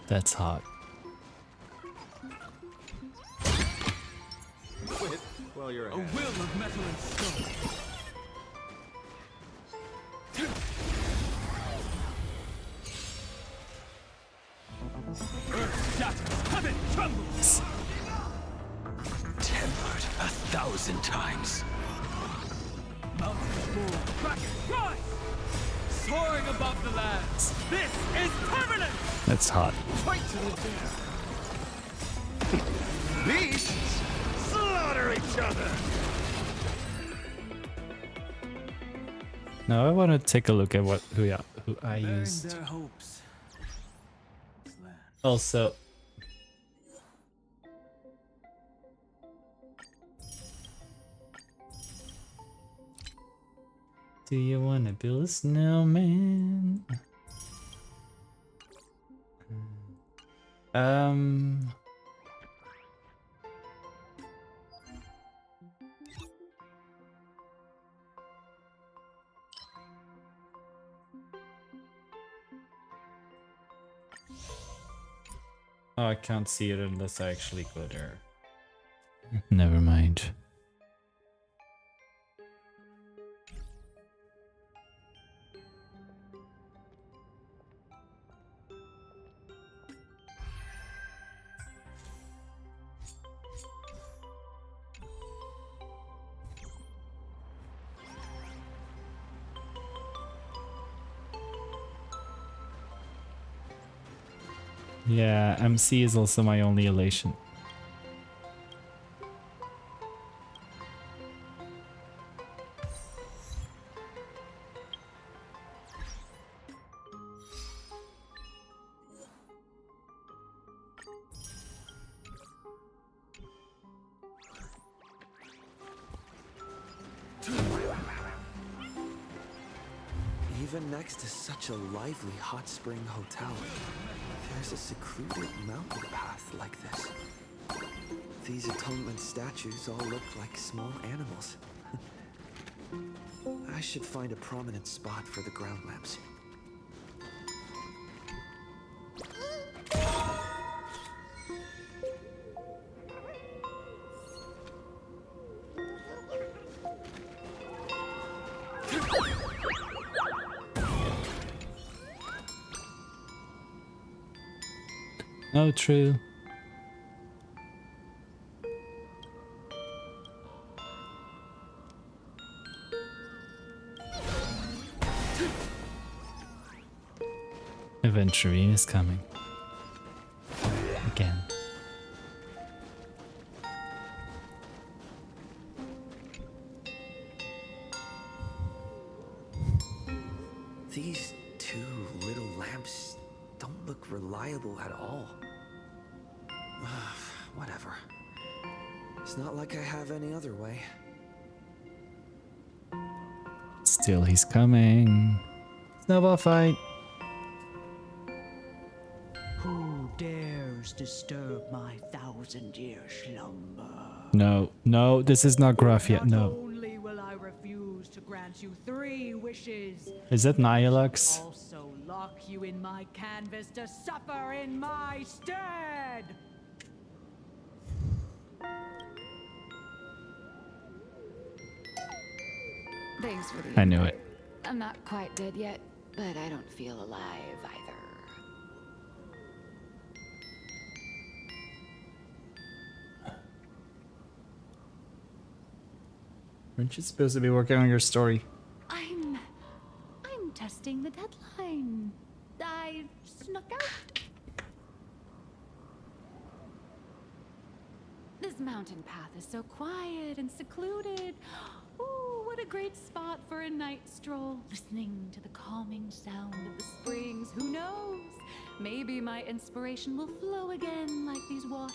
That's hot. Quit while you're A will of metal and stone. Earth shatters, heaven trembles. Tempered 1,000 times. Mountains move, brackets rise. Soaring above the lands. This is permanent. That's hot. Fight to the death. Beasts slaughter each other. Now I want to take a look at who I Bearing used. their hopes. Also, Do you wanna build a snowman? Oh, I can't see it unless I actually go there. Never mind. Yeah, MC is also my only elation. Even next to such a lively hot spring hotel, there's a secluded mountain path like this. These atonement statues all look like small animals. I should find a prominent spot for the ground lamps. Oh, true. Aventurine is coming. Again. These two little lamps don't look reliable at all. Whatever. It's not like I have any other way. Still, he's coming. Snowball fight. Who dares disturb my 1,000-year slumber? No, no, this is not Graphia. No. Only will I refuse to grant you 3 wishes. Is that Nihilux? Also lock you in my canvas to suffer in my stead. Thanks for the I knew it. I'm not quite dead yet, but I don't feel alive either. Aren't you supposed to be working on your story? I'm testing the deadline. I snuck out. This mountain path is so quiet and secluded. Ooh, what a great spot for a night stroll. Listening to the calming sound of the springs. Who knows? Maybe my inspiration will flow again like these waters.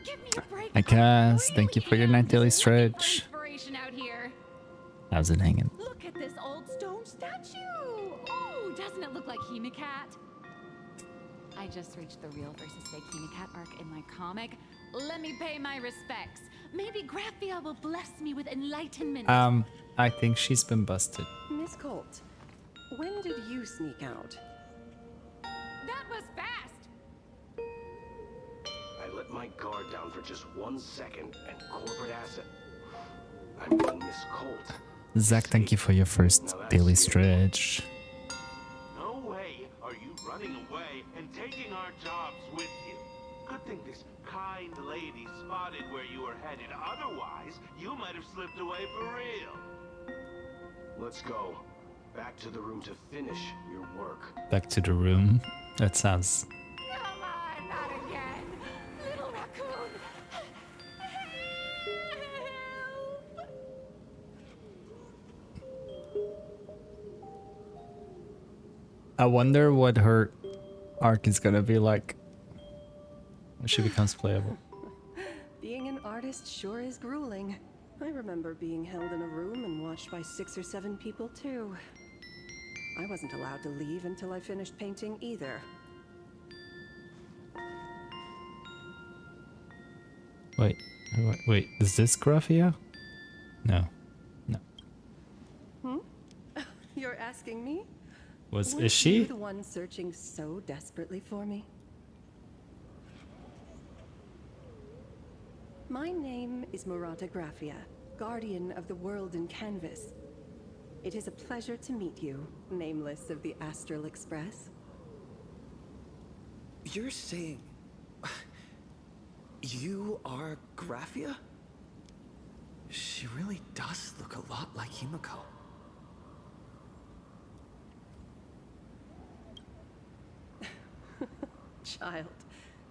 Give me a break. Hi Cass, thank you for your night daily stretch. Inspiration out here. How's it hanging? Look at this old stone statue. Ooh, doesn't it look like Hemicat? I just reached the real versus fake Hemicat arc in my comic. Let me pay my respects. Maybe Graphia will bless me with enlightenment. I think she's been busted. Miss Colt, when did you sneak out? That was fast. I let my guard down for just 1 second, and corporate asset. I mean, Miss Colt. Zach, thank you for your first daily stretch. No way are you running away and taking our jobs with you. Good thing this kind lady spotted where you were headed. Otherwise, you might have slipped away for real. Let's go. Back to the room to finish your work. Back to the room. That sounds... Come on, not again. Little raccoon. I wonder what her arc is gonna be like. when she becomes playable. Being an artist sure is grueling. I remember being held in a room and watched by 6 or 7 people too. I wasn't allowed to leave until I finished painting either. Wait, is this Graphia? No. You're asking me? Is she? You the one searching so desperately for me? My name is Murata Graphia, guardian of the world in canvas. It is a pleasure to meet you, nameless of the Astral Express. You're saying... you are Graphia? She really does look a lot like Himiko. Child,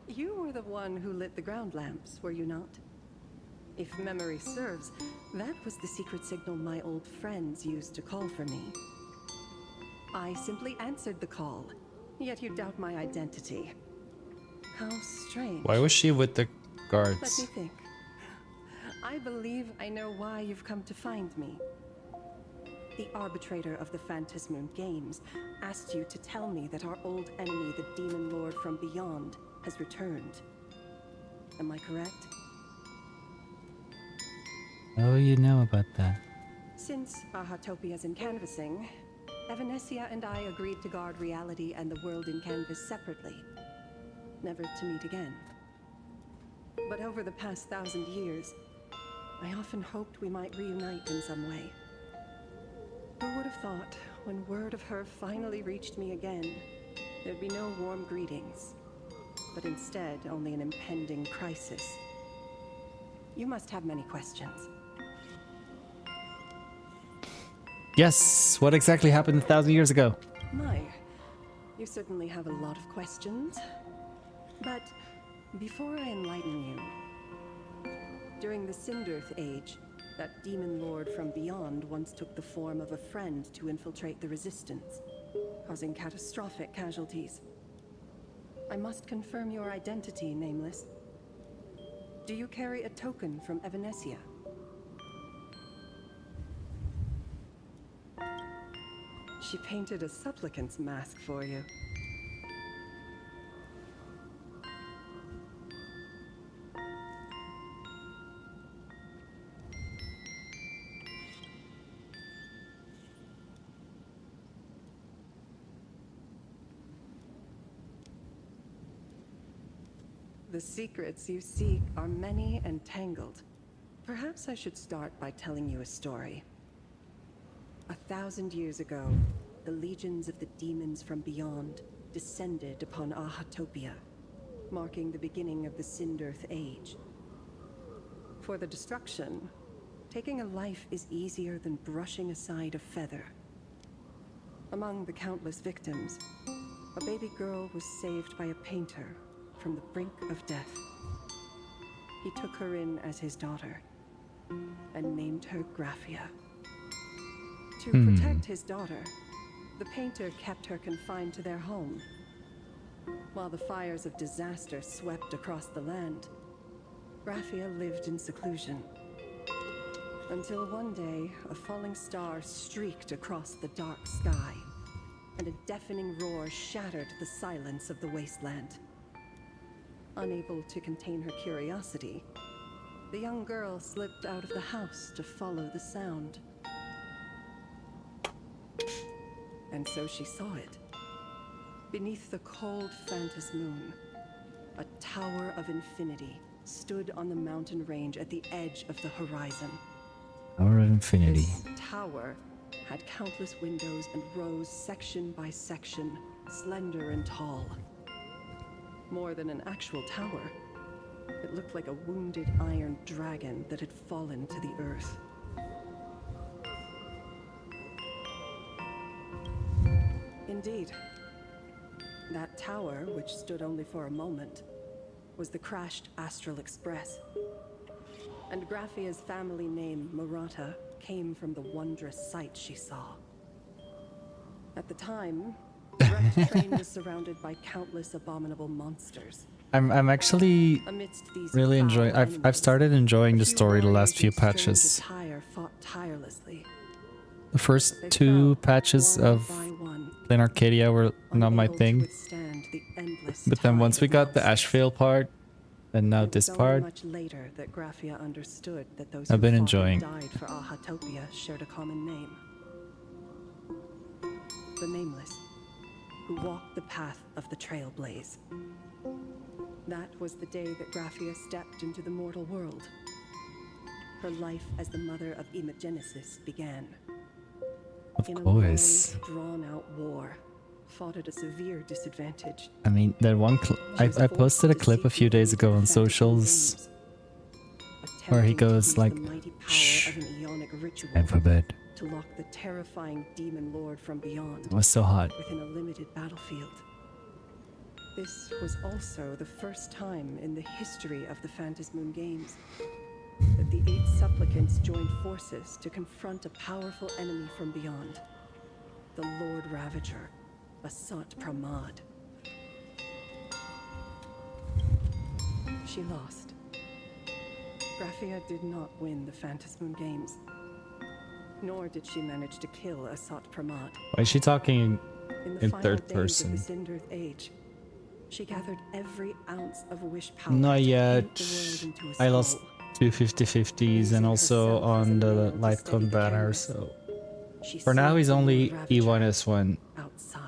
you were the one who lit the ground lamps, were you not? If memory serves, that was the secret signal my old friends used to call for me. I simply answered the call, yet you doubt my identity. How strange. Why was she with the guards? Let me think. I believe I know why you've come to find me. The arbitrator of the Phantasmoon Games asked you to tell me that our old enemy, the Demon Lord from Beyond, has returned. Am I correct? Oh, you know about that. Since Ahatopia's in canvassing, Evanesia and I agreed to guard reality and the world in canvas separately, never to meet again. But over the past 1,000 years, I often hoped we might reunite in some way. Who would have thought, when word of her finally reached me again, there'd be no warm greetings, but instead only an impending crisis. You must have many questions. Yes, what exactly happened 1,000 years ago? My, you certainly have a lot of questions. But before I enlighten you, during the Sindirth Age, that demon lord from beyond once took the form of a friend to infiltrate the Resistance, causing catastrophic casualties. I must confirm your identity, Nameless. Do you carry a token from Evanesia? She painted a supplicant's mask for you. The secrets you seek are many and tangled. Perhaps I should start by telling you a story. 1,000 years ago, the legions of the demons from beyond descended upon Ahatopia, marking the beginning of the Sindirth Age. For the destruction, taking a life is easier than brushing aside a feather. Among the countless victims, a baby girl was saved by a painter from the brink of death. He took her in as his daughter and named her Graphia. To protect his daughter, the painter kept her confined to their home. While the fires of disaster swept across the land, Graphia lived in seclusion. Until one day, a falling star streaked across the dark sky, and a deafening roar shattered the silence of the wasteland. Unable to contain her curiosity, the young girl slipped out of the house to follow the sound. And so she saw it. Beneath the cold Phantasmoon, a tower of infinity stood on the mountain range at the edge of the horizon. Tower of Infinity. This tower had countless windows and rose section by section, slender and tall. More than an actual tower, it looked like a wounded iron dragon that had fallen to the earth. Indeed, that tower, which stood only for a moment, was the crashed Astral Express. And Graphia's family name, Murata, came from the wondrous sight she saw. At the time, the wrecked train was surrounded by countless abominable monsters, I'm actually really enjoying. I've started enjoying the story the last few patches. The first two patches of Plain Arcadia were not my thing, but then once we got the Ashvale part, and now this part, much later that Graphia understood that those I've been who fought and enjoying. died for Ahatopia shared a common name. The Nameless, who walked the path of the Trailblaze. That was the day that Graphia stepped into the mortal world. Her life as the mother of Imogenesis began. Of In course. a long, drawn-out war, fought at a severe disadvantage. I mean, that one I posted a clip a few days ago on socials where he goes like, shh, and for bed. To lock the terrifying demon lord from beyond. It was so hot. Within a limited battlefield. This was also the first time in the history of the Phantasmoon Games that the 8 supplicants joined forces to confront a powerful enemy from beyond. The Lord Ravager, Asat Pramad. She lost. Graphia did not win the Phantasmoon Games. Nor did she manage to kill Asat Pramad. Why is she talking in third Days person? of the Sindarth Age, she gathered every ounce of wish power. Not yet. The world into a I lost scroll. 2 50/50s and also on the Lifecon banner, so for now he's only E1S1,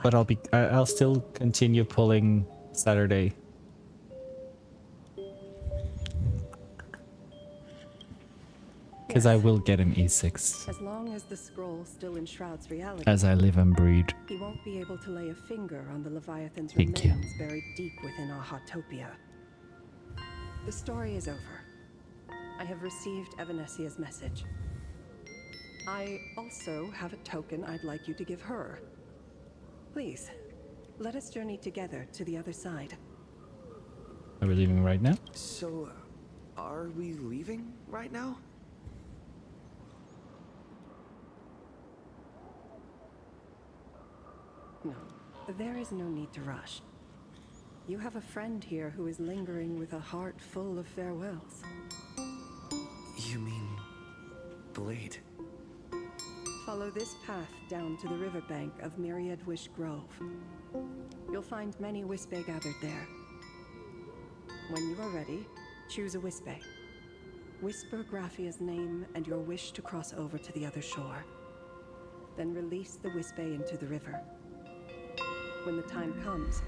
but I'll still continue pulling Saturday. Because I will get him E6. As long as the scroll still enshrouds reality, As I live and breed. he won't be able to lay a finger on the Leviathan's Thank you. remains buried deep within Ahatopia. The story is over. I have received Evanesia's message. I also have a token I'd like you to give her. Please, let us journey together to the other side. Are we leaving right now? So, are we leaving right now? No, there is no need to rush. You have a friend here who is lingering with a heart full of farewells. You mean Blade? Follow this path down to the riverbank of Myriad Wish Grove. You'll find many Wispe gathered there. When you are ready, choose a Wispe. Whisper Graphia's name and your wish to cross over to the other shore. Then release the Wispe into the river. When the time comes,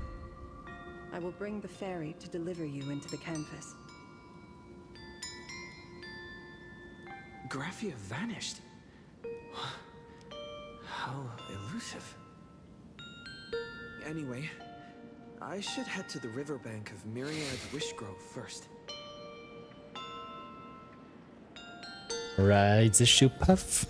I will bring the ferry to deliver you into the canvas. Graphia vanished. How elusive. Anyway, I should head to the riverbank of Myriad Wishgrove first. Right, the shoe puff.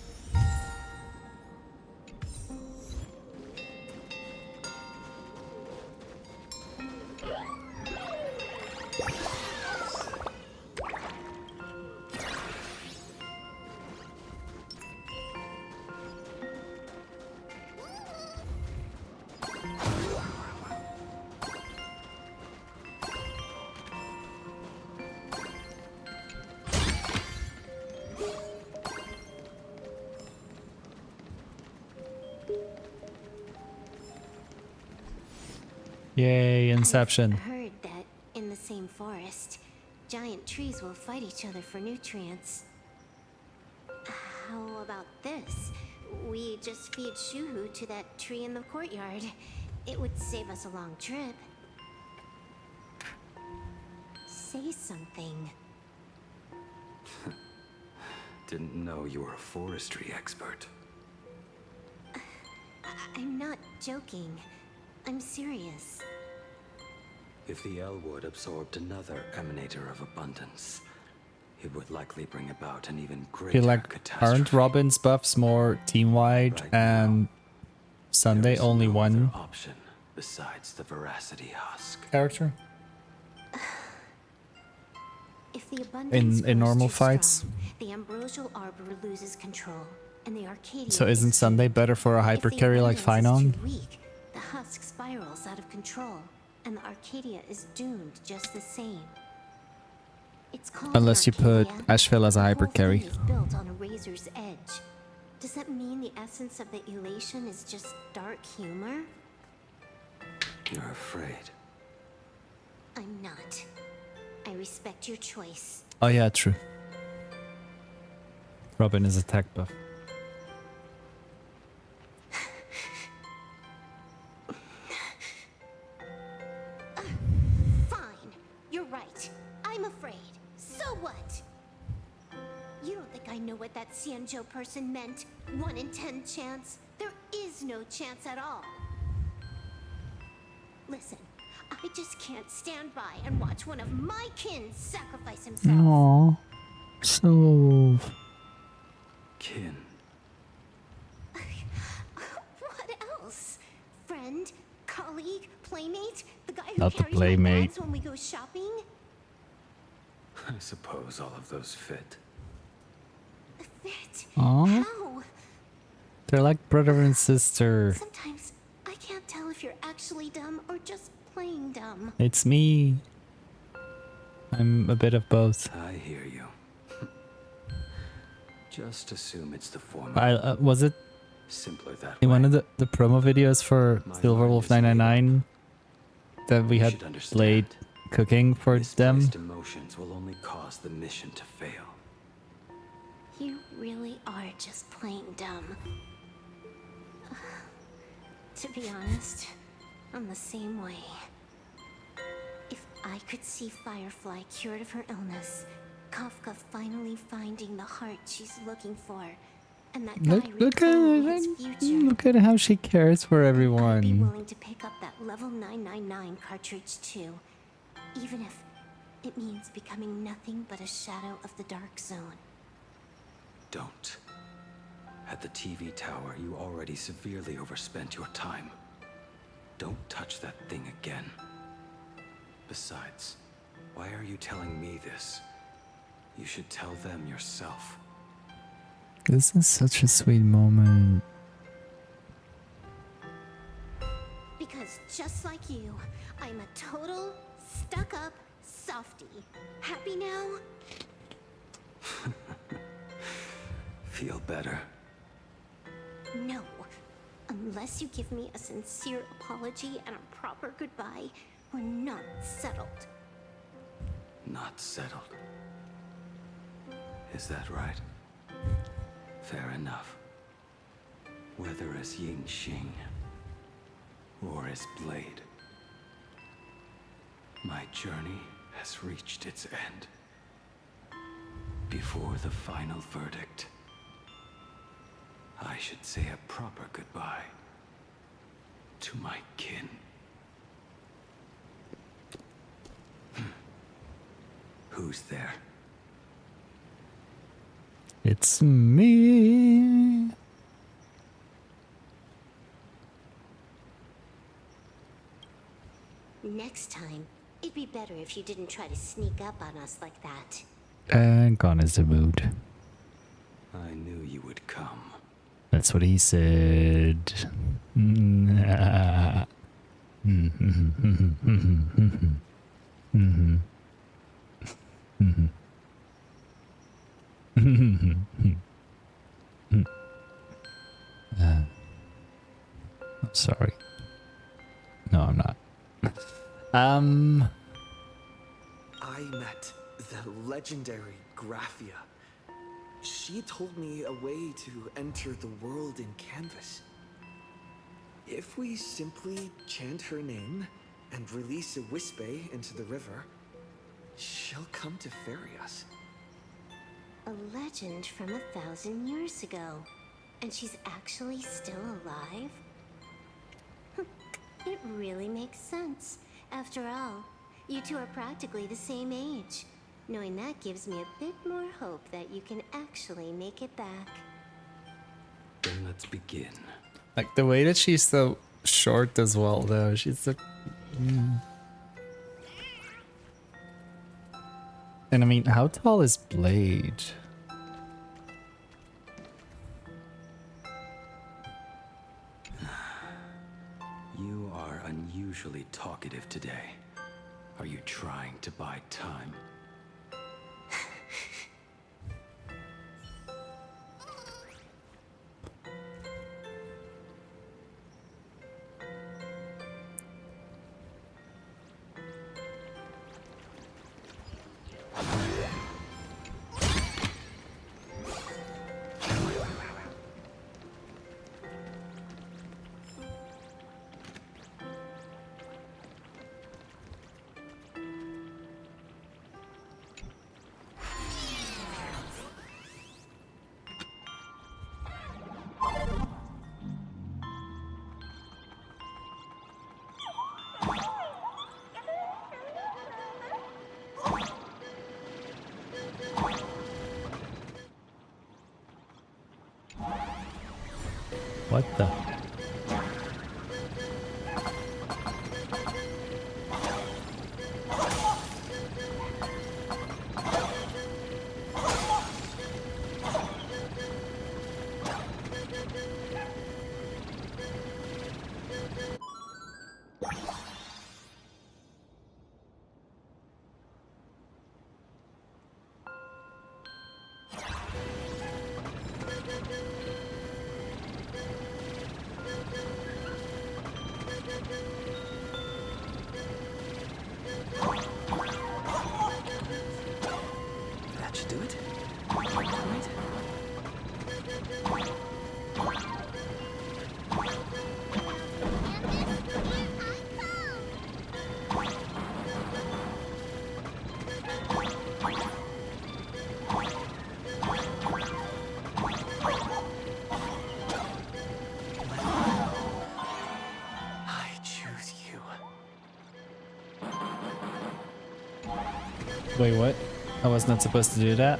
Yay, Inception. I've heard that in the same forest, giant trees will fight each other for nutrients. How about this? We just feed Shuhu to that tree in the courtyard. It would save us a long trip. Say something. Didn't know you were a forestry expert. I'm not joking. I'm serious. If the Elwood absorbed another emanator of abundance, it would likely bring about an even greater Feel like catastrophe. aren't Robin's buffs more team-wide and Sunday only one Option besides the veracity husk. character? If the abundance In grows normal too fights? strong, the ambrosial arbor loses control, and the Arcadia So isn't Sunday better for a hyper carry like abundance is Finon? too weak, the husk spirals out of control. and the Arcadia is doomed just the same. It's called Unless you put Arcadia. Asheville as a The hyper whole thing carry. is built on a razor's edge. Does that mean the essence of the elation is just dark humor? You're afraid. I'm not. I respect your choice. Oh yeah, true. Robin is attack buff. Fine. You're right. I'm afraid. So what? You don't think I know what that Xianzhou person meant? 1 in 10 chance? There is no chance at all. Listen, I just can't stand by and watch one of my kin sacrifice himself. Aww. So... Kin. What else? Friend? Colleague? Playmate? The guy who Not the carries my playmate. bags when we go shopping? I suppose all of those fit. Fit? Aww. How? They're like brother and sister. Sometimes I can't tell if you're actually dumb or just plain dumb. It's me. I'm a bit of both. I hear you. Just assume it's the former. Was it Simpler that in way. one of the promo videos for Silverwolf 999 that we had played cooking for them? Misplaced emotions will only cause the mission to fail. You really are just plain dumb. To be honest, I'm the same way. If I could see Firefly cured of her illness, Kafka finally finding the heart she's looking for, and that guy reclaiming his future, Look at how she cares for I'd be everyone. willing to pick up that level 999 cartridge too, even if it means becoming nothing but a shadow of the Dark Zone. Don't. At the TV tower, you already severely overspent your time. Don't touch that thing again. Besides, why are you telling me this? You should tell them yourself. This is such a sweet moment. Because just like you, I'm a total stuck-up softie. Happy now? Feel better. No. Unless you give me a sincere apology and a proper goodbye, we're not settled. Not settled. Is that right? Fair enough. Whether as Ying Xing or as Blade, my journey has reached its end. Before the final verdict, I should say a proper goodbye to my kin. Who's there? It's me. Next time, it'd be better if you didn't try to sneak up on us like that. And gone is the mood. I knew you would come. That's what he said. I'm sorry. No, I'm not. I met the legendary Graphia. She told me a way to enter the world in Canvas. If we simply chant her name and release a Wispe into the river, she'll come to ferry us. A legend from 1,000 years ago. And she's actually still alive? It really makes sense. After all, you two are practically the same age. Knowing that gives me a bit more hope that you can actually make it back. Then let's begin. Like the way that she's so short as well, though. She's so. And I mean, how tall is Blade? You You are unusually talkative today. Are you trying to buy time? What the? That should do it. Right? I choose you. Wait, what? I was not supposed to do that?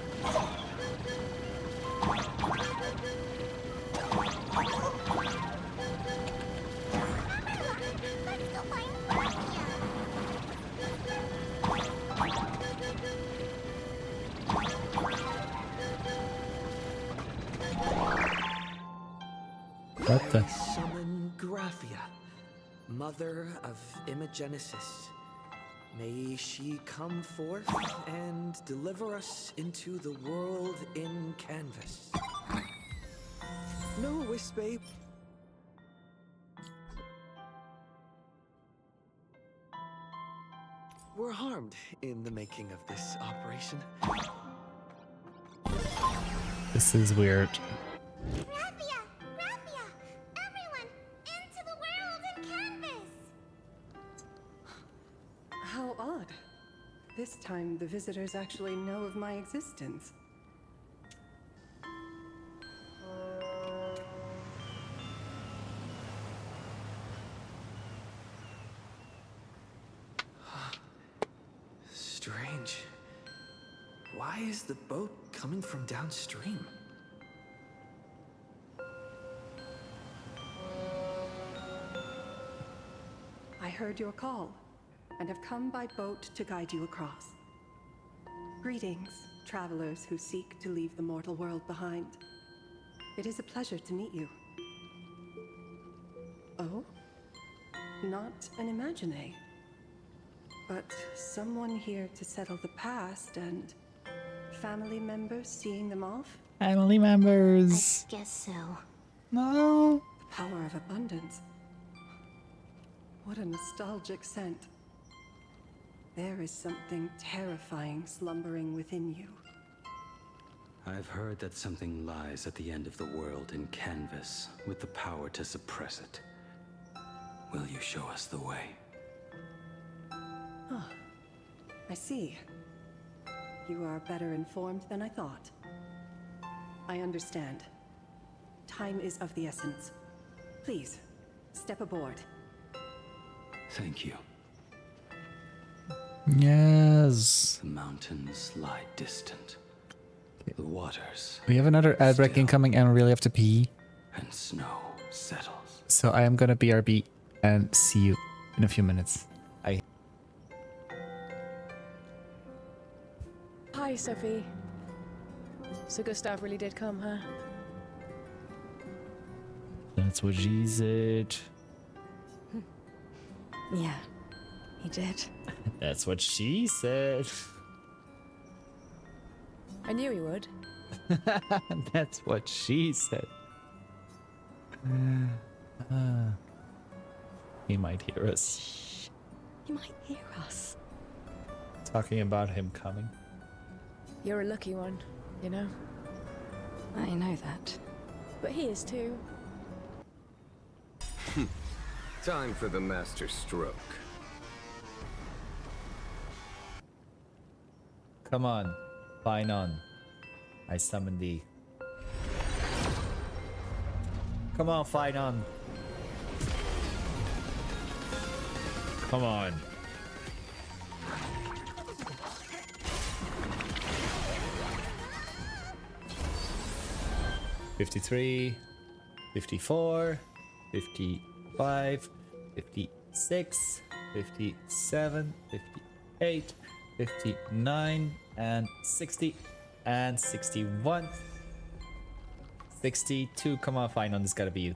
What the? I summon Graphia, mother of Imogenesis. May she come forth and deliver us into the world in canvas. No wisp, babe. Were harmed in the making of this operation. This is weird. Graphia! Graphia! Everyone, into the world in canvas! How odd. This time, the visitors actually know of my existence. Strange. Why is the boat coming from downstream? I heard your call, and have come by boat to guide you across. Greetings, travelers who seek to leave the mortal world behind. It is a pleasure to meet you. Oh? Not an Imagine, but someone here to settle the past and family members seeing them off? Family members. I guess so. No. The power of abundance. What a nostalgic scent. There is something terrifying slumbering within you. I've heard that something lies at the end of the world in canvas with the power to suppress it. Will you show us the way? Ah, I see. You are better informed than I thought. I understand. Time is of the essence. Please, step aboard. Thank you. Yes. The mountains lie distant. The waters. We have another ad break incoming and we really have to pee. And snow settles. So I am gonna BRB and see you in a few minutes. Bye. Hi, Sophie. So Gustav really did come, huh? That's what she said. Yeah, he did. That's what she said. I knew he would. That's what she said. He might hear us. He might hear us. Talking about him coming. You're a lucky one, you know? I know that. But he is too. Time for the master stroke. Come on, fine on. I summon thee. Come on, fight on. Come on. $53, $54, $55, $56, $57, $58, $59, and $60, and $61. 62. Come on, fine on. This gotta be you.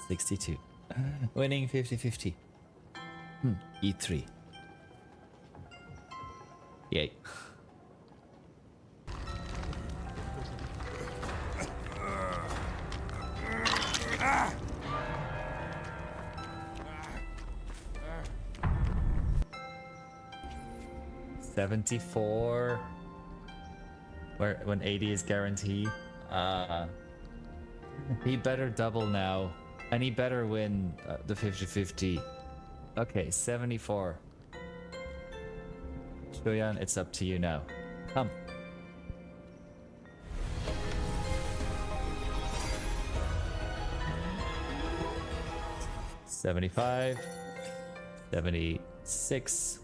62. Winning 50-50. E3. Yay. $74. Where when 80 is guaranteed. He better double now. And he better win the 50-50. Okay, 74. Shoyan, it's up to you now. Come. $75. $76.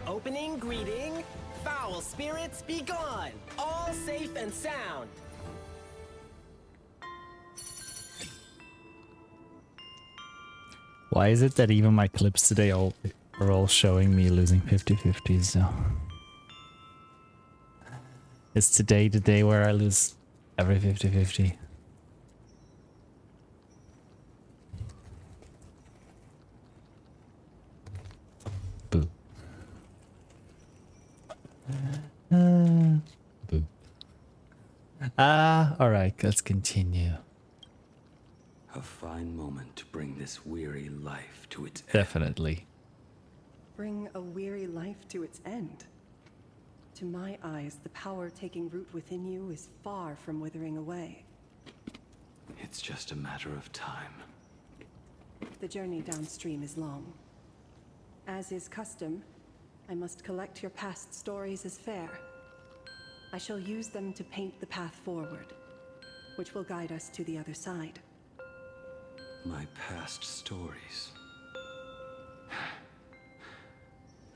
Opening greeting. Foul spirits be gone. All safe and sound. Why is it that even my clips today are all showing me losing 50-50s? So is today the day where I lose every 50-50? Boo. Boo. Alright, let's continue. A fine moment to bring this weary life to its end. Definitely. Bring a weary life to its end. To my eyes, the power taking root within you is far from withering away. It's just a matter of time. The journey downstream is long. As is custom, I must collect your past stories as fair. I shall use them to paint the path forward, which will guide us to the other side. My past stories.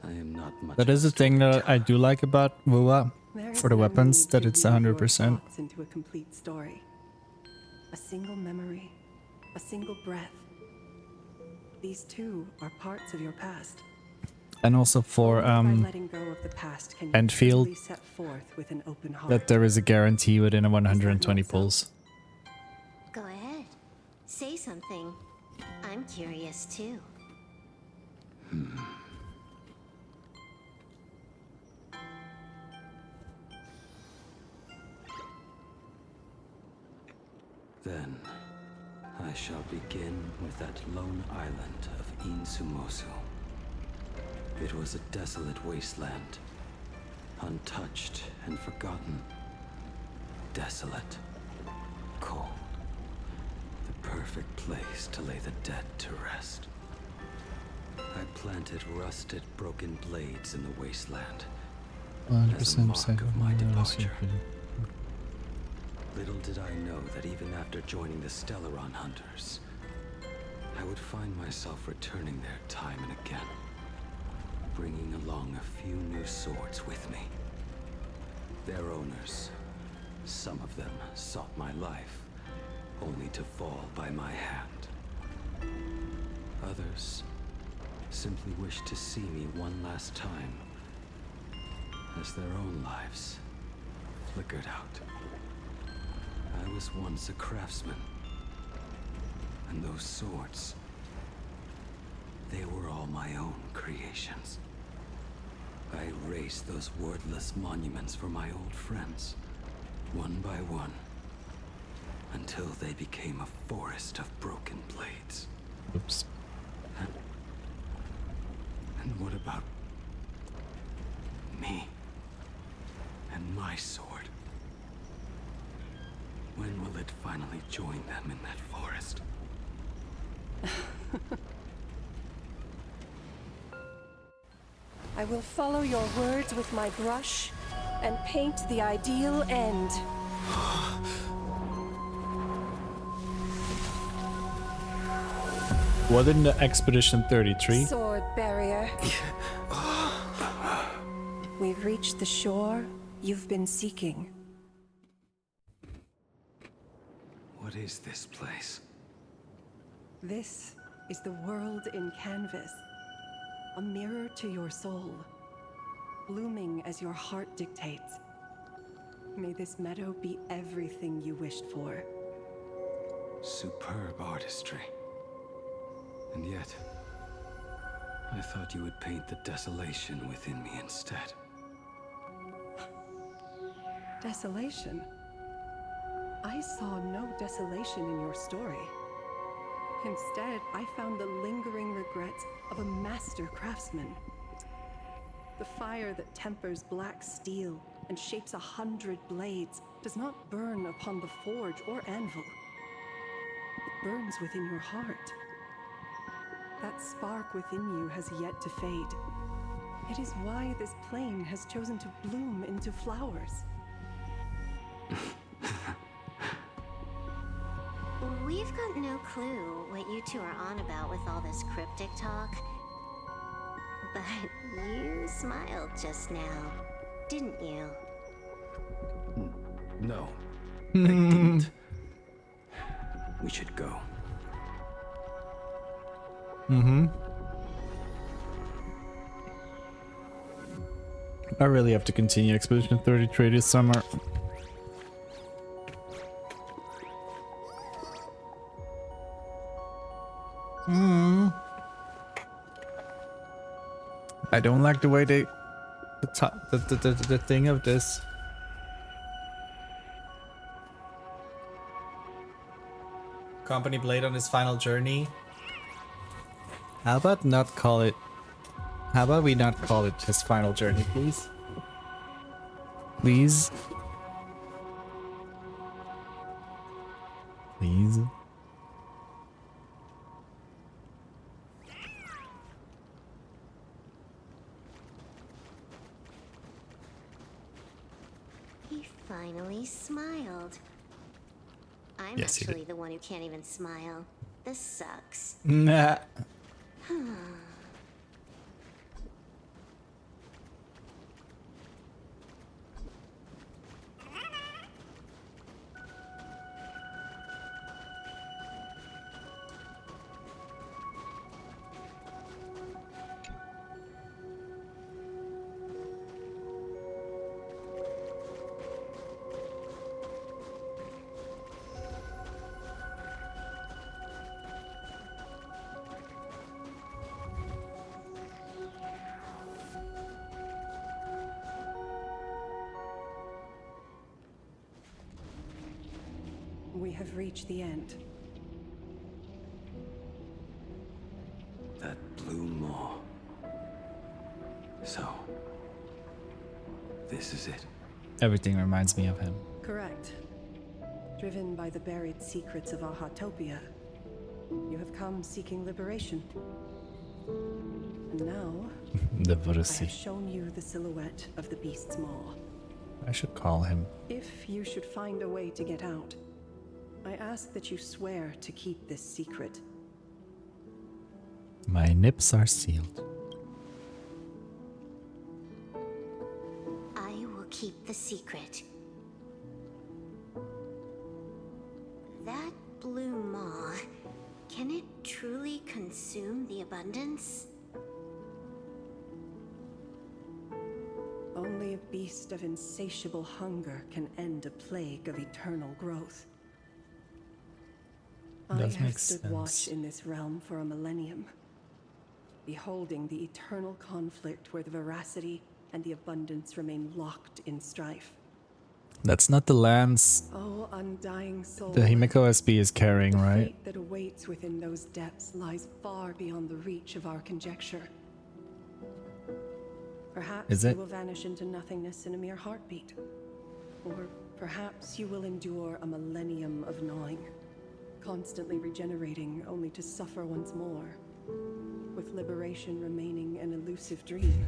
I am not much. That is the thing that I do like about Wua for the weapons, that it's 100%. Into a complete story. A single memory, a single breath. These two are parts of your past. And also for letting go of the past, can you Enfield, truly set forth with an open heart? that there is a guarantee within a 120 pulls. Go ahead. Say something. I'm curious too. Then, I shall begin with that lone island of Insumosu. It was a desolate wasteland, untouched and forgotten. Desolate, cold, the perfect place to lay the dead to rest. I planted rusted, broken blades in the wasteland as a mark of my departure. Little did I know that even after joining the Stellaron Hunters, I would find myself returning there time and again, bringing along a few new swords with me. Their owners, some of them sought my life, only to fall by my hand. Others simply wished to see me one last time, as their own lives flickered out. was once a craftsman. And those swords, they were all my own creations. I erased those wordless monuments for my old friends, one by one, until they became a forest of broken blades. Oops. And what about me and my sword? When will it finally join them in that forest? I will follow your words with my brush and paint the ideal end. Wasn't the Expedition 33? Sword barrier. We've reached the shore you've been seeking. What is this place? This is the world in canvas. A mirror to your soul, blooming as your heart dictates. May this meadow be everything you wished for. Superb artistry. And yet, I thought you would paint the desolation within me instead. Desolation? I saw no desolation in your story. Instead, I found the lingering regrets of a master craftsman. The fire that tempers black steel and shapes 100 blades does not burn upon the forge or anvil. It burns within your heart. That spark within you has yet to fade. It is why this plane has chosen to bloom into flowers. We've got no clue what you two are on about with all this cryptic talk. But you smiled just now, didn't you? No, I didn't. We should go. Mm-hmm. I really have to continue Expedition 33 this summer. I don't like the way they the thing of this. Company Blade on his final journey. How about not call it? How about we not call it his final journey, please? Please? Please? He finally smiled. I'm Yes, he did. actually the one who can't even smile. This sucks. Nah. We have reached the end. That blue maw. So, this is it. Everything reminds me of him. Correct. Driven by the buried secrets of Ahatopia, you have come seeking liberation. And now, The I Versi. have shown you the silhouette of the beast's maw. I should call him. If you should find a way to get out, I ask that you swear to keep this secret. My nips are sealed. I will keep the secret. That blue maw, can it truly consume the abundance? Only a beast of insatiable hunger can end a plague of eternal growth. I Does have make stood sense. watch in this realm for a millennium, beholding the eternal conflict where the veracity and the abundance remain locked in strife. That's not the lands Oh, undying soul. the Himeko SB is carrying, The right? fate that awaits within those depths lies far beyond the reach of our conjecture. Perhaps Is you it? will vanish into nothingness in a mere heartbeat. Or perhaps you will endure a millennium of gnawing, constantly regenerating only to suffer once more, with liberation remaining an elusive dream.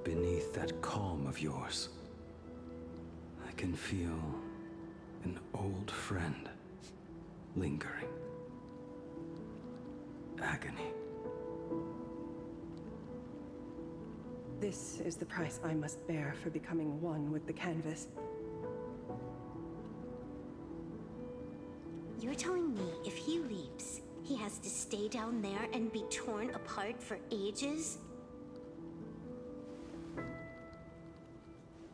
Beneath that calm of yours, I can feel an old friend lingering. Agony. This is the price I must bear for becoming one with the canvas. You're telling me if he leaves, he has to stay down there and be torn apart for ages?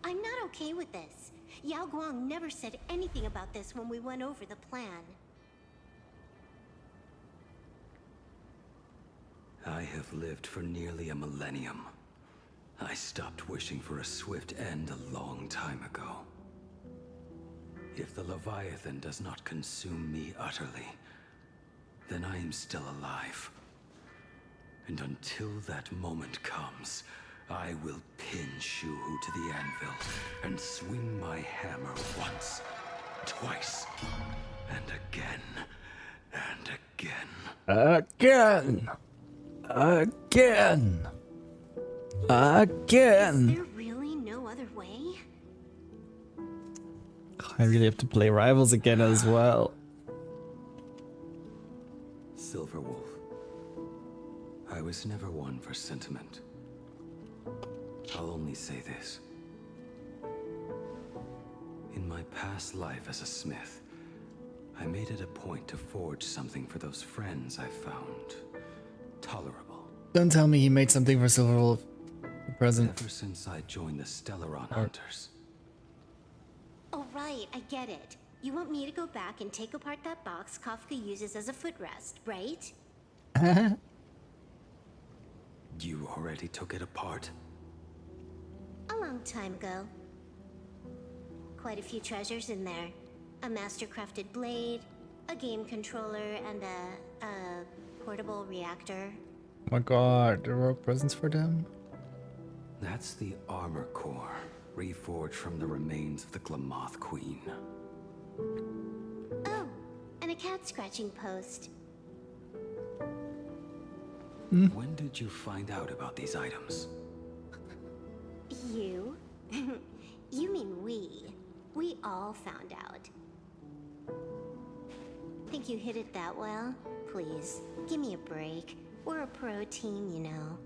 I'm not okay with this. Yao Guang never said anything about this when we went over the plan. I have lived for nearly a millennium. I stopped wishing for a swift end a long time ago. If the Leviathan does not consume me utterly, then I am still alive. And until that moment comes, I will pin Shuhu to the anvil and swing my hammer once, twice, and again, and again. Again! Again! Again! Is there really no other way? I really have to play Rivals again as well. Silverwolf, I was never one for sentiment. I'll only say this. In my past life as a smith, I made it a point to forge something for those friends I found tolerable. Don't tell me he made something for Silverwolf. Present. Ever since I joined the Stellaron Hunters. Oh, right, I get it. You want me to go back and take apart that box Kafka uses as a footrest, right? You already took it apart? A long time ago. Quite a few treasures in there. A master-crafted blade, a game controller, and a portable reactor. Oh my god, there were presents for them? That's the armor core, reforged from the remains of the Glamoth Queen. Oh, and a cat scratching post. When did you find out about these items? You? You mean we. We all found out. Think you hid it that well? Please, give me a break. We're a pro team, you know.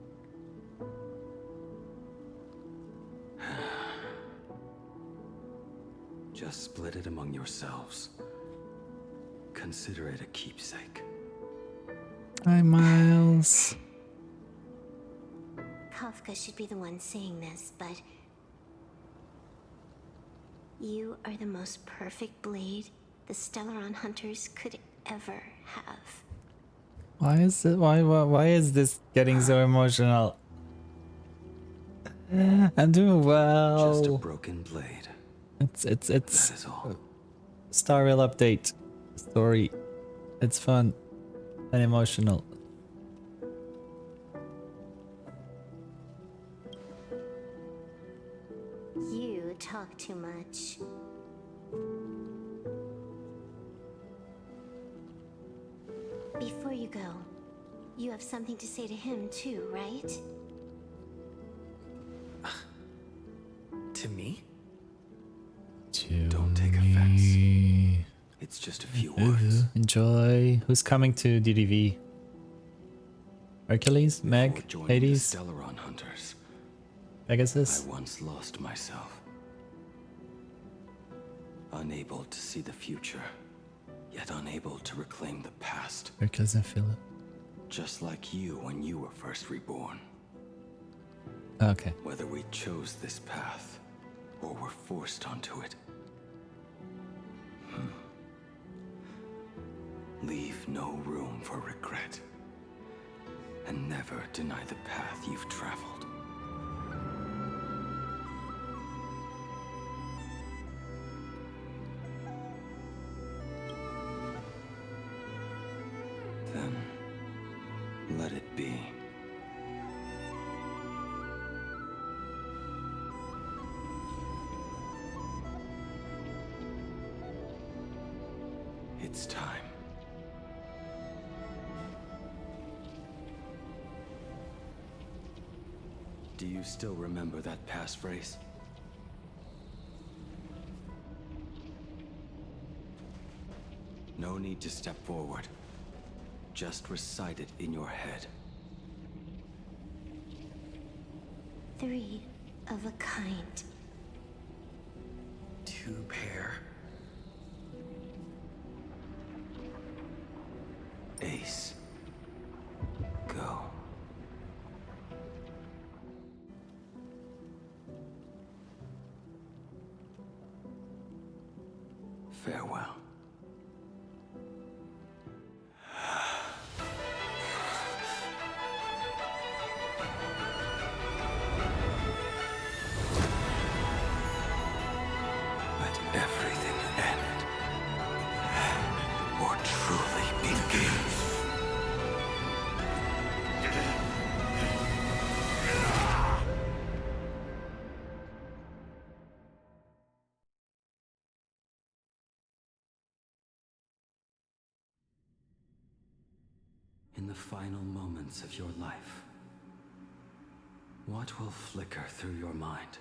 Just split it among yourselves. Consider it a keepsake. Hi, Miles. Kafka should be the one saying this, but... You are the most perfect blade the Stellaron Hunters could ever have. Why is it? Why is this getting so emotional? I'm doing well. Just a broken blade. It's That is all. Star Rail update story. It's fun and emotional. You talk too much. Before you go, you have something to say to him too, right? To me? Don't take offense. It's just a few words. Enjoy. Who's coming to DDV? Hercules? Meg? Joining the Hades? Stellaron Hunters, Pegasus? I once lost myself. Unable to see the future, yet unable to reclaim the past. Hercules and Philip. Just like you when you were first reborn. Okay. Whether we chose this path, or were forced onto it, Leave no room for regret. And never deny the path you've traveled. Then, let it be. It's time. Do you still remember that passphrase? No need to step forward. Just recite it in your head. 3 of a kind. 2 pair. Ace. Go. Farewell. Let everything end, or truly begin. In the final moments of your life, what will flicker through your mind?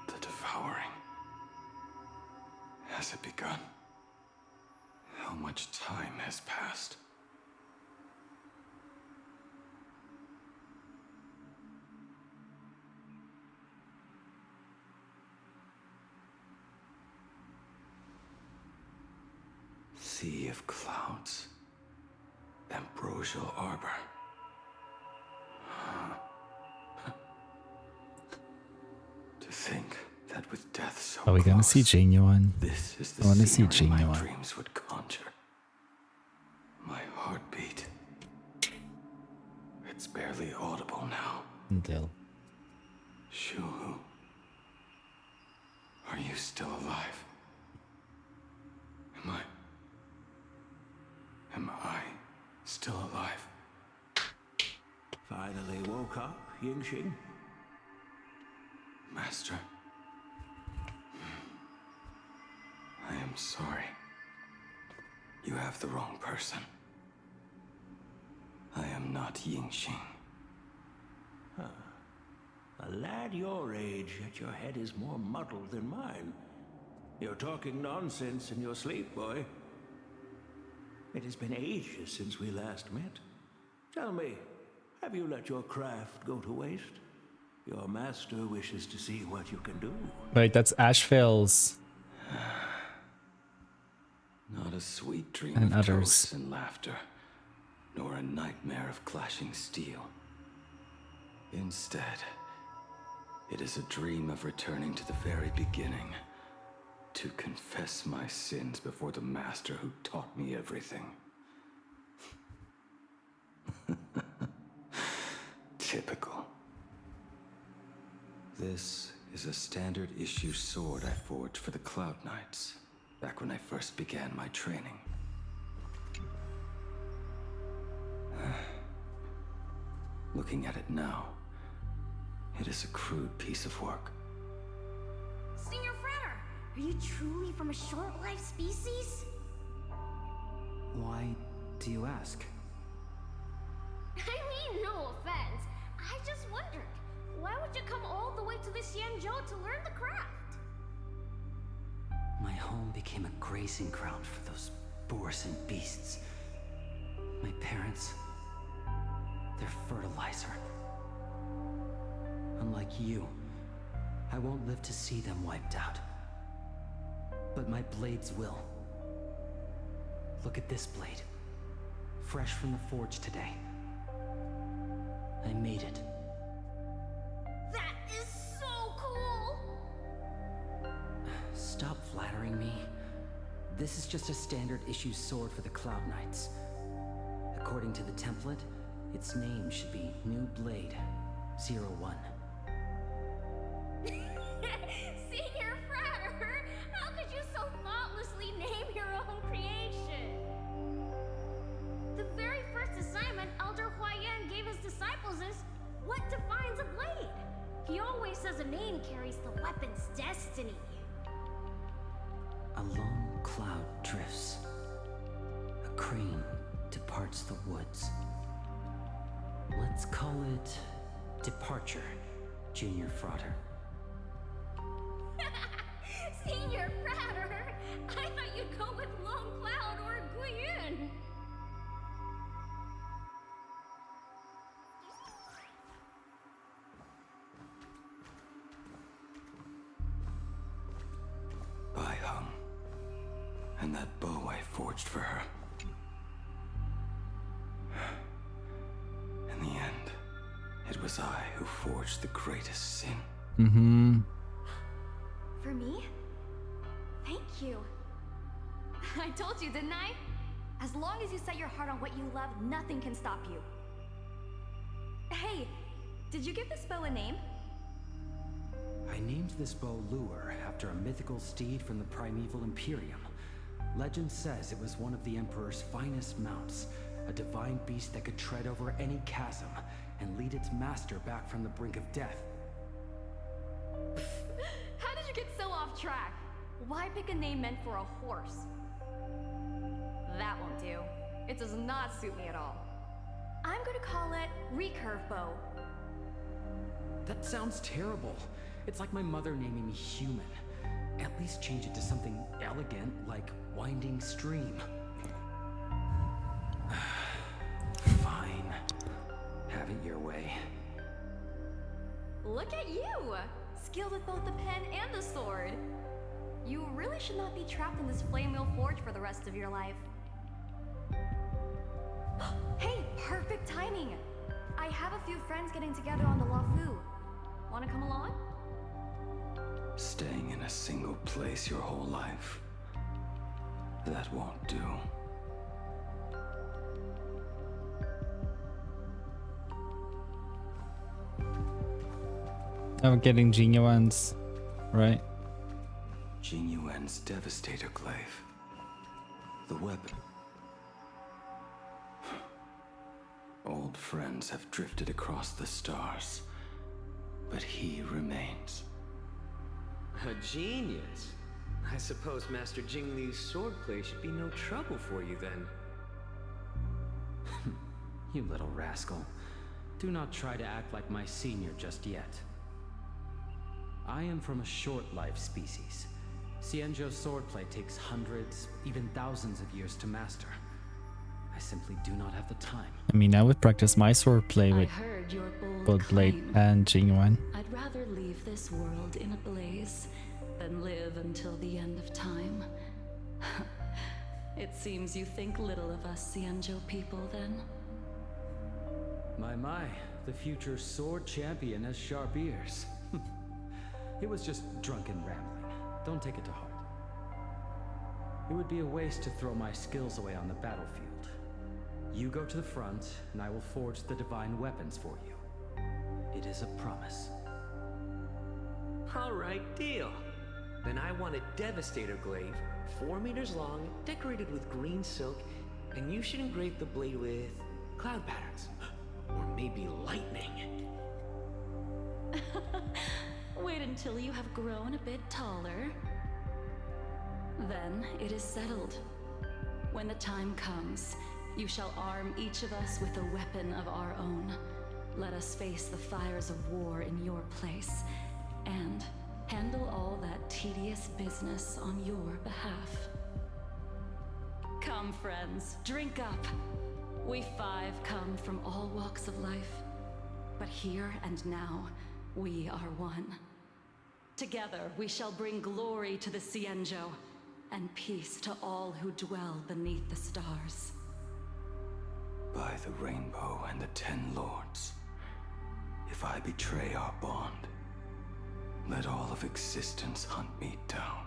The devouring. Has it begun? How much time has passed? Sea of clouds. Ambrosial arbor. To think that with death so Are we gonna see genuine? this is I the want to see scenery my genuine. dreams would conjure. My heartbeat. It's barely audible now. Until Shuhu. Are you still alive? Am I still alive? Finally woke up, Yingxing? Master. I am sorry. You have the wrong person. I am not Yingxing. Huh. A lad your age, yet your head is more muddled than mine. You're talking nonsense in your sleep, boy. It has been ages since we last met. Tell me, have you let your craft go to waste? Your master wishes to see what you can do. Wait, that's Ashvale's Not a sweet dream and of others. toasts and laughter, nor a nightmare of clashing steel. Instead, it is a dream of returning to the very beginning, to confess my sins before the master who taught me everything. Typical. This is a standard issue sword I forged for the Cloud Knights, back when I first began my training. Looking at it now, it is a crude piece of work. Senior Frater, are you truly from a short-lived species? Why do you ask? I mean, no offense. I just wondered, why would you come all the way to this Yanzhou to learn the craft? My home became a grazing ground for those boars and beasts. My parents, they're fertilizer. Unlike you, I won't live to see them wiped out. But my blades will. Look at this blade. Fresh from the forge today. I made it. That is so cool! This is just a standard issue sword for the Cloud Knights. According to the template, its name should be New Blade 01. Senior Frater, how could you so thoughtlessly name your own creation? The very first assignment Elder Huayan gave his disciples is, what defines a blade? He always says a name carries the weapon's destiny. A lone cloud drifts. A crane departs the woods. Let's call it Departure, Junior Frater. Senior Frater, I thought you'd go with Lone Cloud or Guiyun. I hung. And that bow I forged for her. In the end, it was I who forged the greatest sin. Mm-hmm. For me? Thank you. I told you, didn't I? As long as you set your heart on what you love, nothing can stop you. Hey, did you give this bow a name? I named this bow Lure after a mythical steed from the primeval Imperium. Legend says it was one of the Emperor's finest mounts, a divine beast that could tread over any chasm and lead its master back from the brink of death. How did you get so off track? Why pick a name meant for a horse? That won't do. It does not suit me at all. I'm gonna call it Recurve Bow. That sounds terrible. It's like my mother naming me Human. At least change it to something elegant like Winding Stream. Fine. Have it your way. Look at you! Skilled with both the pen and the sword. You really should not be trapped in this flame wheel forge for the rest of your life. Hey, perfect timing! I have a few friends getting together on the Lafu. Wanna come along? Staying in a single place your whole life. That won't do. I'm getting Genuines, right? Genuine's Devastator Glaive. The weapon. Old friends have drifted across the stars, but he remains. A genius. I suppose Master Jingliu's swordplay should be no trouble for you then. You little rascal. Do not try to act like my senior just yet. I am from a short-life species. Xianzhou's swordplay takes hundreds, even thousands of years to master. I simply do not have the time. I mean, I would practice my swordplay with heard your bold both Blade claim. and Genuine. I'd rather leave this world in a blaze than live until the end of time. It seems you think little of us Xianzhou people, then? My, the future sword champion has sharp ears. It was just drunken rambling. Don't take it to heart. It would be a waste to throw my skills away on the battlefield. You go to the front, and I will forge the divine weapons for you. It is a promise. Alright, deal. Then I want a Devastator Glaive, 4 meters long, decorated with green silk, and you should engrave the blade with cloud patterns. Or maybe lightning. Wait until you have grown a bit taller. Then it is settled. When the time comes, you shall arm each of us with a weapon of our own. Let us face the fires of war in your place, and handle all that tedious business on your behalf. Come, friends, drink up. We 5 come from all walks of life, but here and now, we are one. Together, we shall bring glory to the Xianzhou, and peace to all who dwell beneath the stars. By the rainbow and the 10 lords, if I betray our bond, let all of existence hunt me down.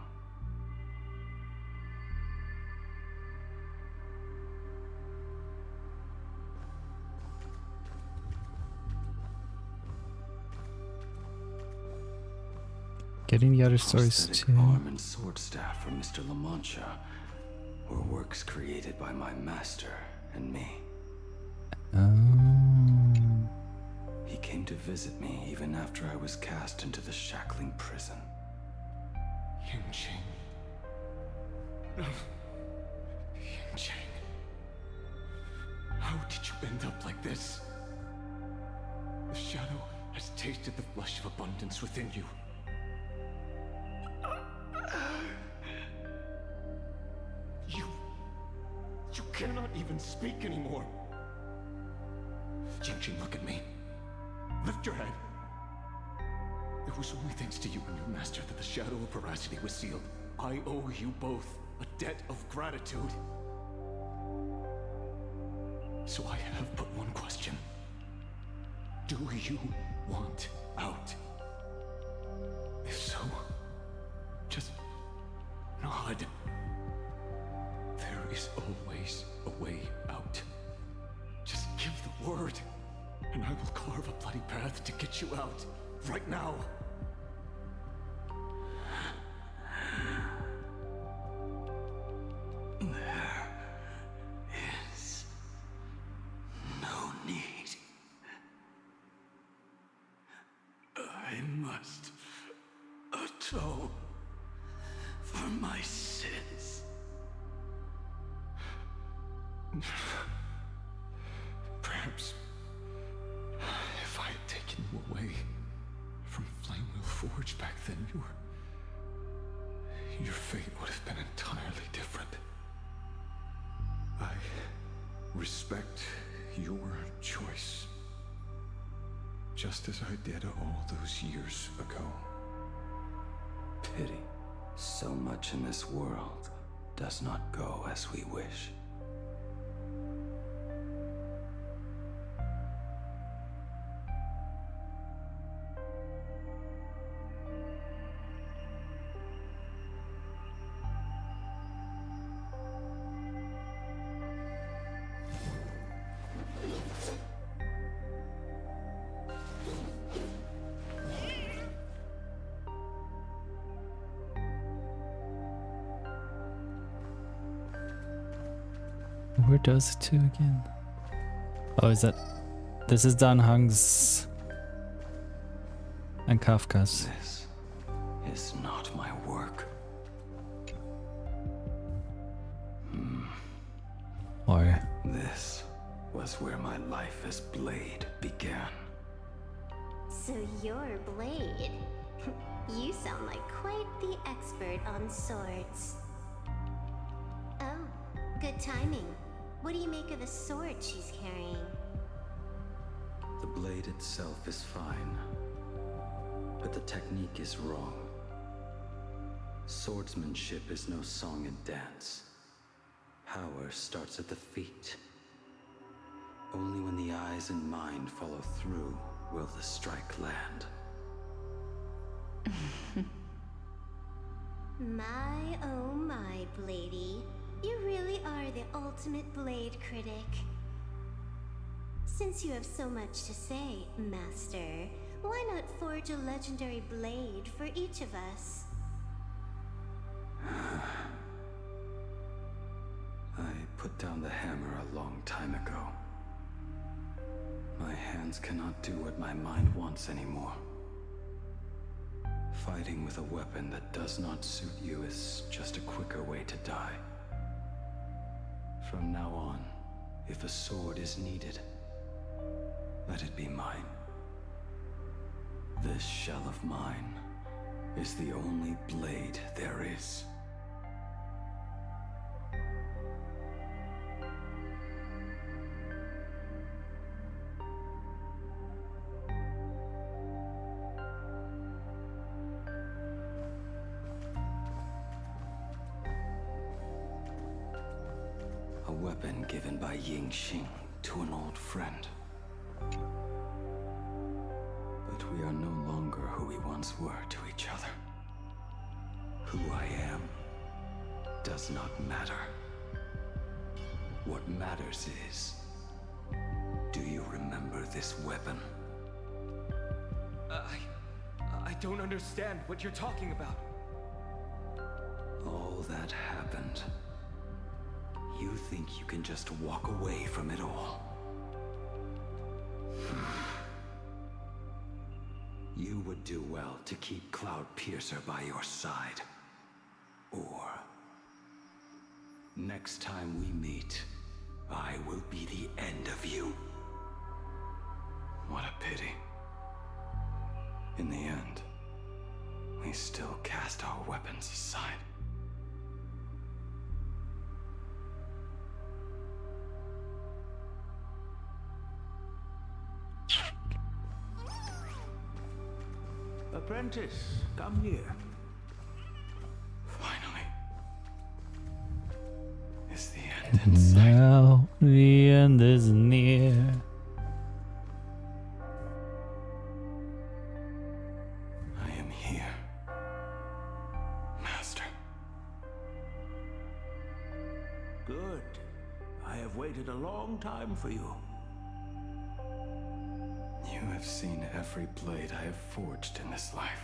Getting the other stories Prosthetic too. arm and sword staff from Mr. La Mancha were works created by my master and me. Oh. He came to visit me even after I was cast into the shackling prison. Genshin. Genshin. How did you end up like this? The shadow has tasted the flesh of abundance within you. You cannot even speak anymore. Genshin, look at me. Lift your head. It was only thanks to you and your master that the shadow of veracity was sealed. I owe you both a debt of gratitude. So I have but one question. Do you want out? If so, just nod. There is always a way out. Just give the word, and I will carve a bloody path to get you out, right now. There is no need. I must atone for my sins. Perhaps if I had taken you away from Flamewheel Forge back then, your fate would have been entirely different. I respect your choice, just as I did all those years ago. Pity. So much in this world does not go as we wish. Where does it to again? Oh, is that... This is Dan Hung's and Kafka's. This is not my work. Or... This was where my life as Blade began. So you're Blade. You sound like quite the expert on swords. Oh, good timing. What do you make of the sword she's carrying? The blade itself is fine, but the technique is wrong. Swordsmanship is no song and dance. Power starts at the feet. Only when the eyes and mind follow through will the strike land. My oh my, Bladey. You really are the ultimate blade critic. Since you have so much to say, Master, why not forge a legendary blade for each of us? I put down the hammer a long time ago. My hands cannot do what my mind wants anymore. Fighting with a weapon that does not suit you is just a quicker way to die. From now on, if a sword is needed, let it be mine. This shell of mine is the only blade there is. A weapon given by Ying Xing to an old friend. But we are no longer who we once were to each other. Who I am does not matter. What matters is, do you remember this weapon? I don't understand what you're talking about. All that happened. You think you can just walk away from it all? You would do well to keep Cloud Piercer by your side. Or, next time we meet, I will be the end of you. What a pity. In the end, we still cast our weapons aside. Apprentice, come here. Finally. Is the end in And sight? now the end is near. I am here. Master. Good. I have waited a long time for you. You have seen every blade I have forged in this life.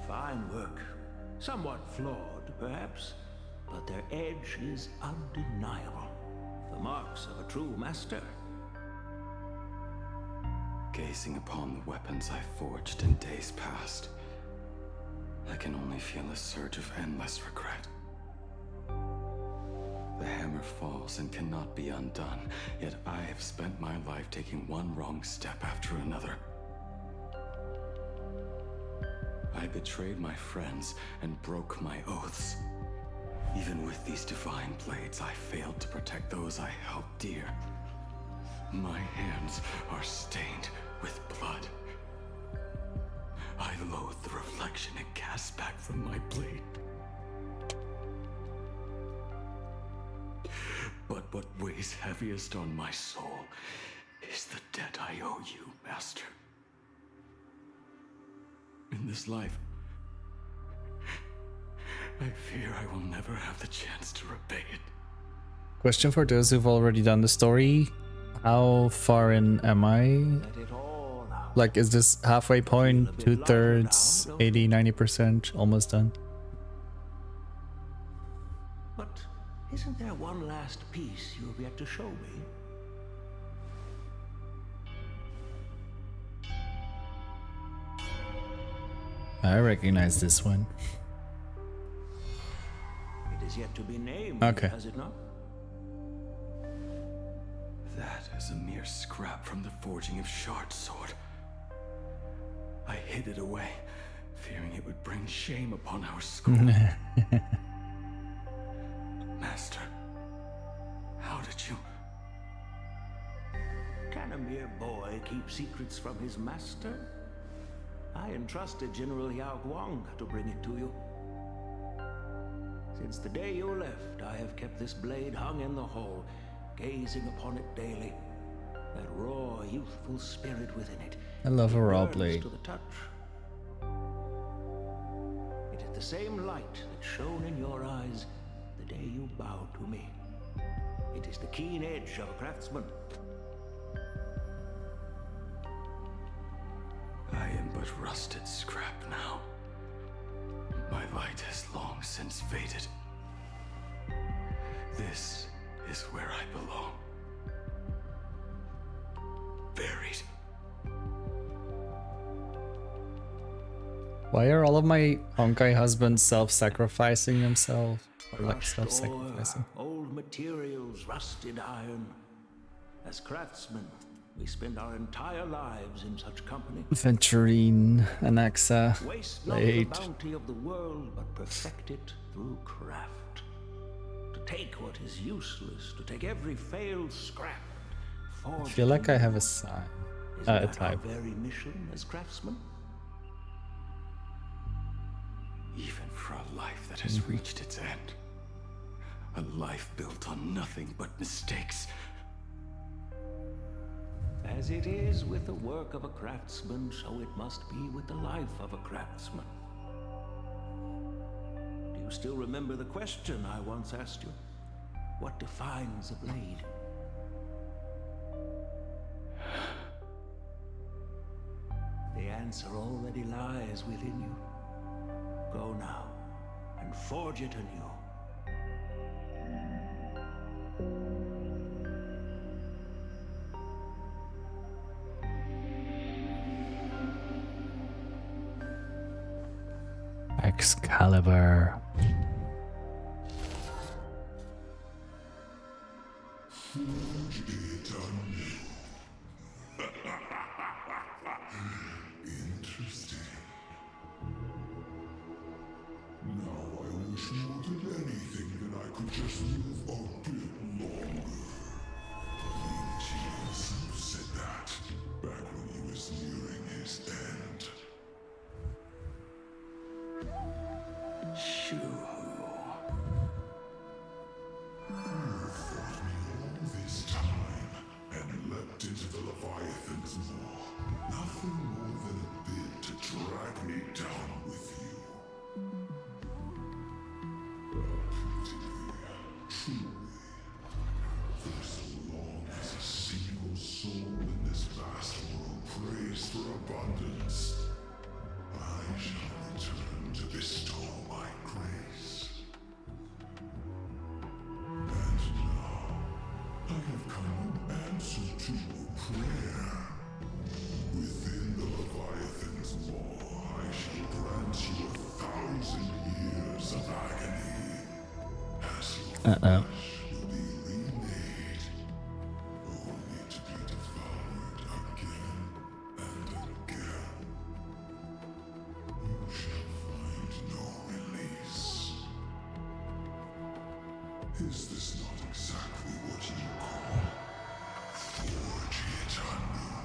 Fine work. Somewhat flawed, perhaps, but their edge is undeniable. The marks of a true master. Gazing upon the weapons I forged in days past, I can only feel a surge of endless regret. The hammer falls and cannot be undone, yet I have spent my life taking one wrong step after another. I betrayed my friends and broke my oaths. Even with these divine blades, I failed to protect those I held dear. My hands are stained with blood. I loathe the reflection it casts back from my blade. But what weighs heaviest on my soul is the debt I owe you, Master. In this life, I fear I will never have the chance to repay it. Question for those who've already done the story. How far in am I? Let it all out. Like, is this halfway point, 2/3, 80, 90%, almost done? But isn't there one last piece you have yet to show me? I recognize this one. It is yet to be named, Okay. has it not? That is a mere scrap from the forging of Shard's sword. I hid it away, fearing it would bring shame upon our school. Master, how did you... Can a mere boy keep secrets from his master? I entrusted General Yao Guang to bring it to you. Since the day you left, I have kept this blade hung in the hall, gazing upon it daily. That raw, youthful spirit within it. I love a raw burns blade. to the touch. It is the same light that shone in your eyes the day you bowed to me. It is the keen edge of a craftsman. I am but rusted scrap now. My light has long since faded. This is where I belong. Buried. Why are all of my Honkai husbands self-sacrificing themselves? Or like Crushed self-sacrificing? ore, old materials, rusted iron. As craftsmen, we spend our entire lives in such company. Venturine, Anaxa, Waste not the Blade. bounty of the world, but perfect it through craft. To take what is useless, to take every failed scrap. I feel like I have a sign. Is A that our type. very mission as craftsmen? Even for a life that has reached its end. A life built on nothing but mistakes. As it is with the work of a craftsman, so it must be with the life of a craftsman. Do you still remember the question I once asked you? What defines a blade? The answer already lies within you. Go now, and forge it anew. Excalibur. Interesting. Now I wish more than anything that I could just live a bit longer. King himself said that back when he was nearing his end. You fought me all this time and leapt into the Leviathan's maw. Nothing more than a bit to drag me down with you. Truly, for so long as a single soul in this vast world prays for abundance, I shall return to bestow my grace. And now, I have come in answer to your prayer. Within the Leviathan's maw, I shall grant you 1,000 years of agony. As your flesh will be remade, only to be devoured again and again. You shall find no release. Is this not exactly what you call forge it anew?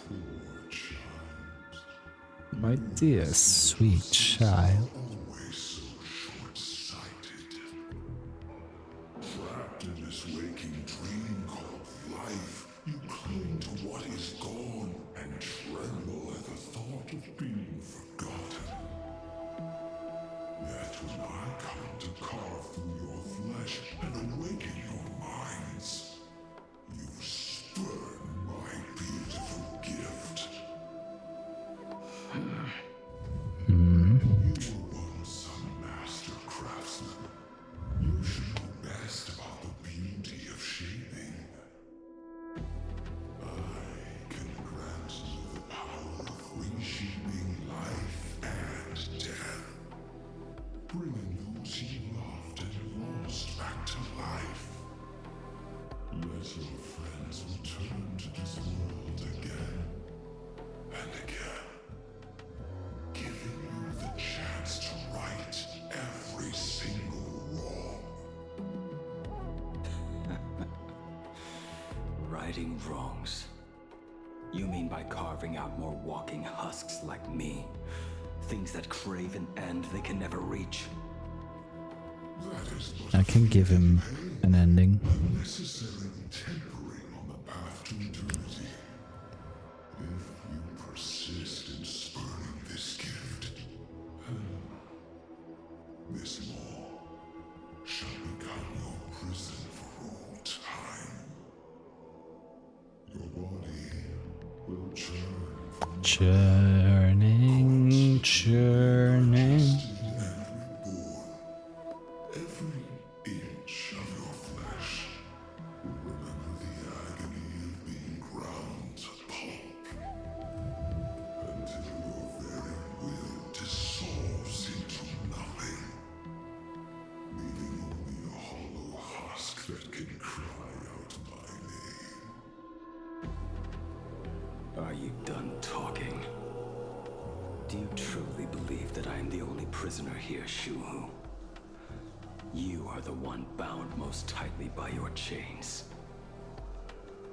Poor child. My dear sweet child. Always so short-sighted. Trapped in this waking dream called life, you cling to what is gone and tremble at the thought of being forgotten. Yet when I come to carve through your flesh and awaken your minds, you spurn my beautiful gift. You were once a master craftsman. You should know best about the beauty of shaping. I can grant you the power of reshaping life and death, bringing those you loved and lost back to life. Let your friends return to this world again and again, giving you the chance to right every single wrong. Righting wrongs. You mean by carving out more walking husks like me? Things that crave an end they can never reach? I can give him an ending. Unnecessarily tempering on the path to eternity. If you persist in spurning this gift, this maw shall become your prison for all time. Your body will churn from Churning, churning. every inch of your flesh. Remember the agony of being ground to pulp until your very will dissolves into nothing, leaving only a hollow husk that can cry out my name. Are you done talking? Do you truly believe that I am the only prisoner here, Shuhu? You are the one bound most tightly by your chains.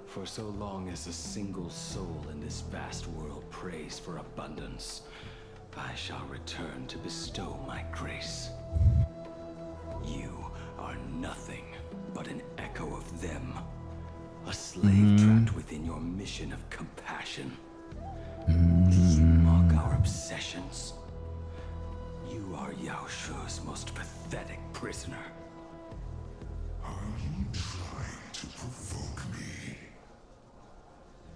For so long as a single soul in this vast world prays for abundance, I shall return to bestow my grace. You are nothing but an echo of them. A slave trapped within your mission of compassion. Do you mock our obsessions? You are Yao Shu's most pathetic prisoner. Are you trying to provoke me?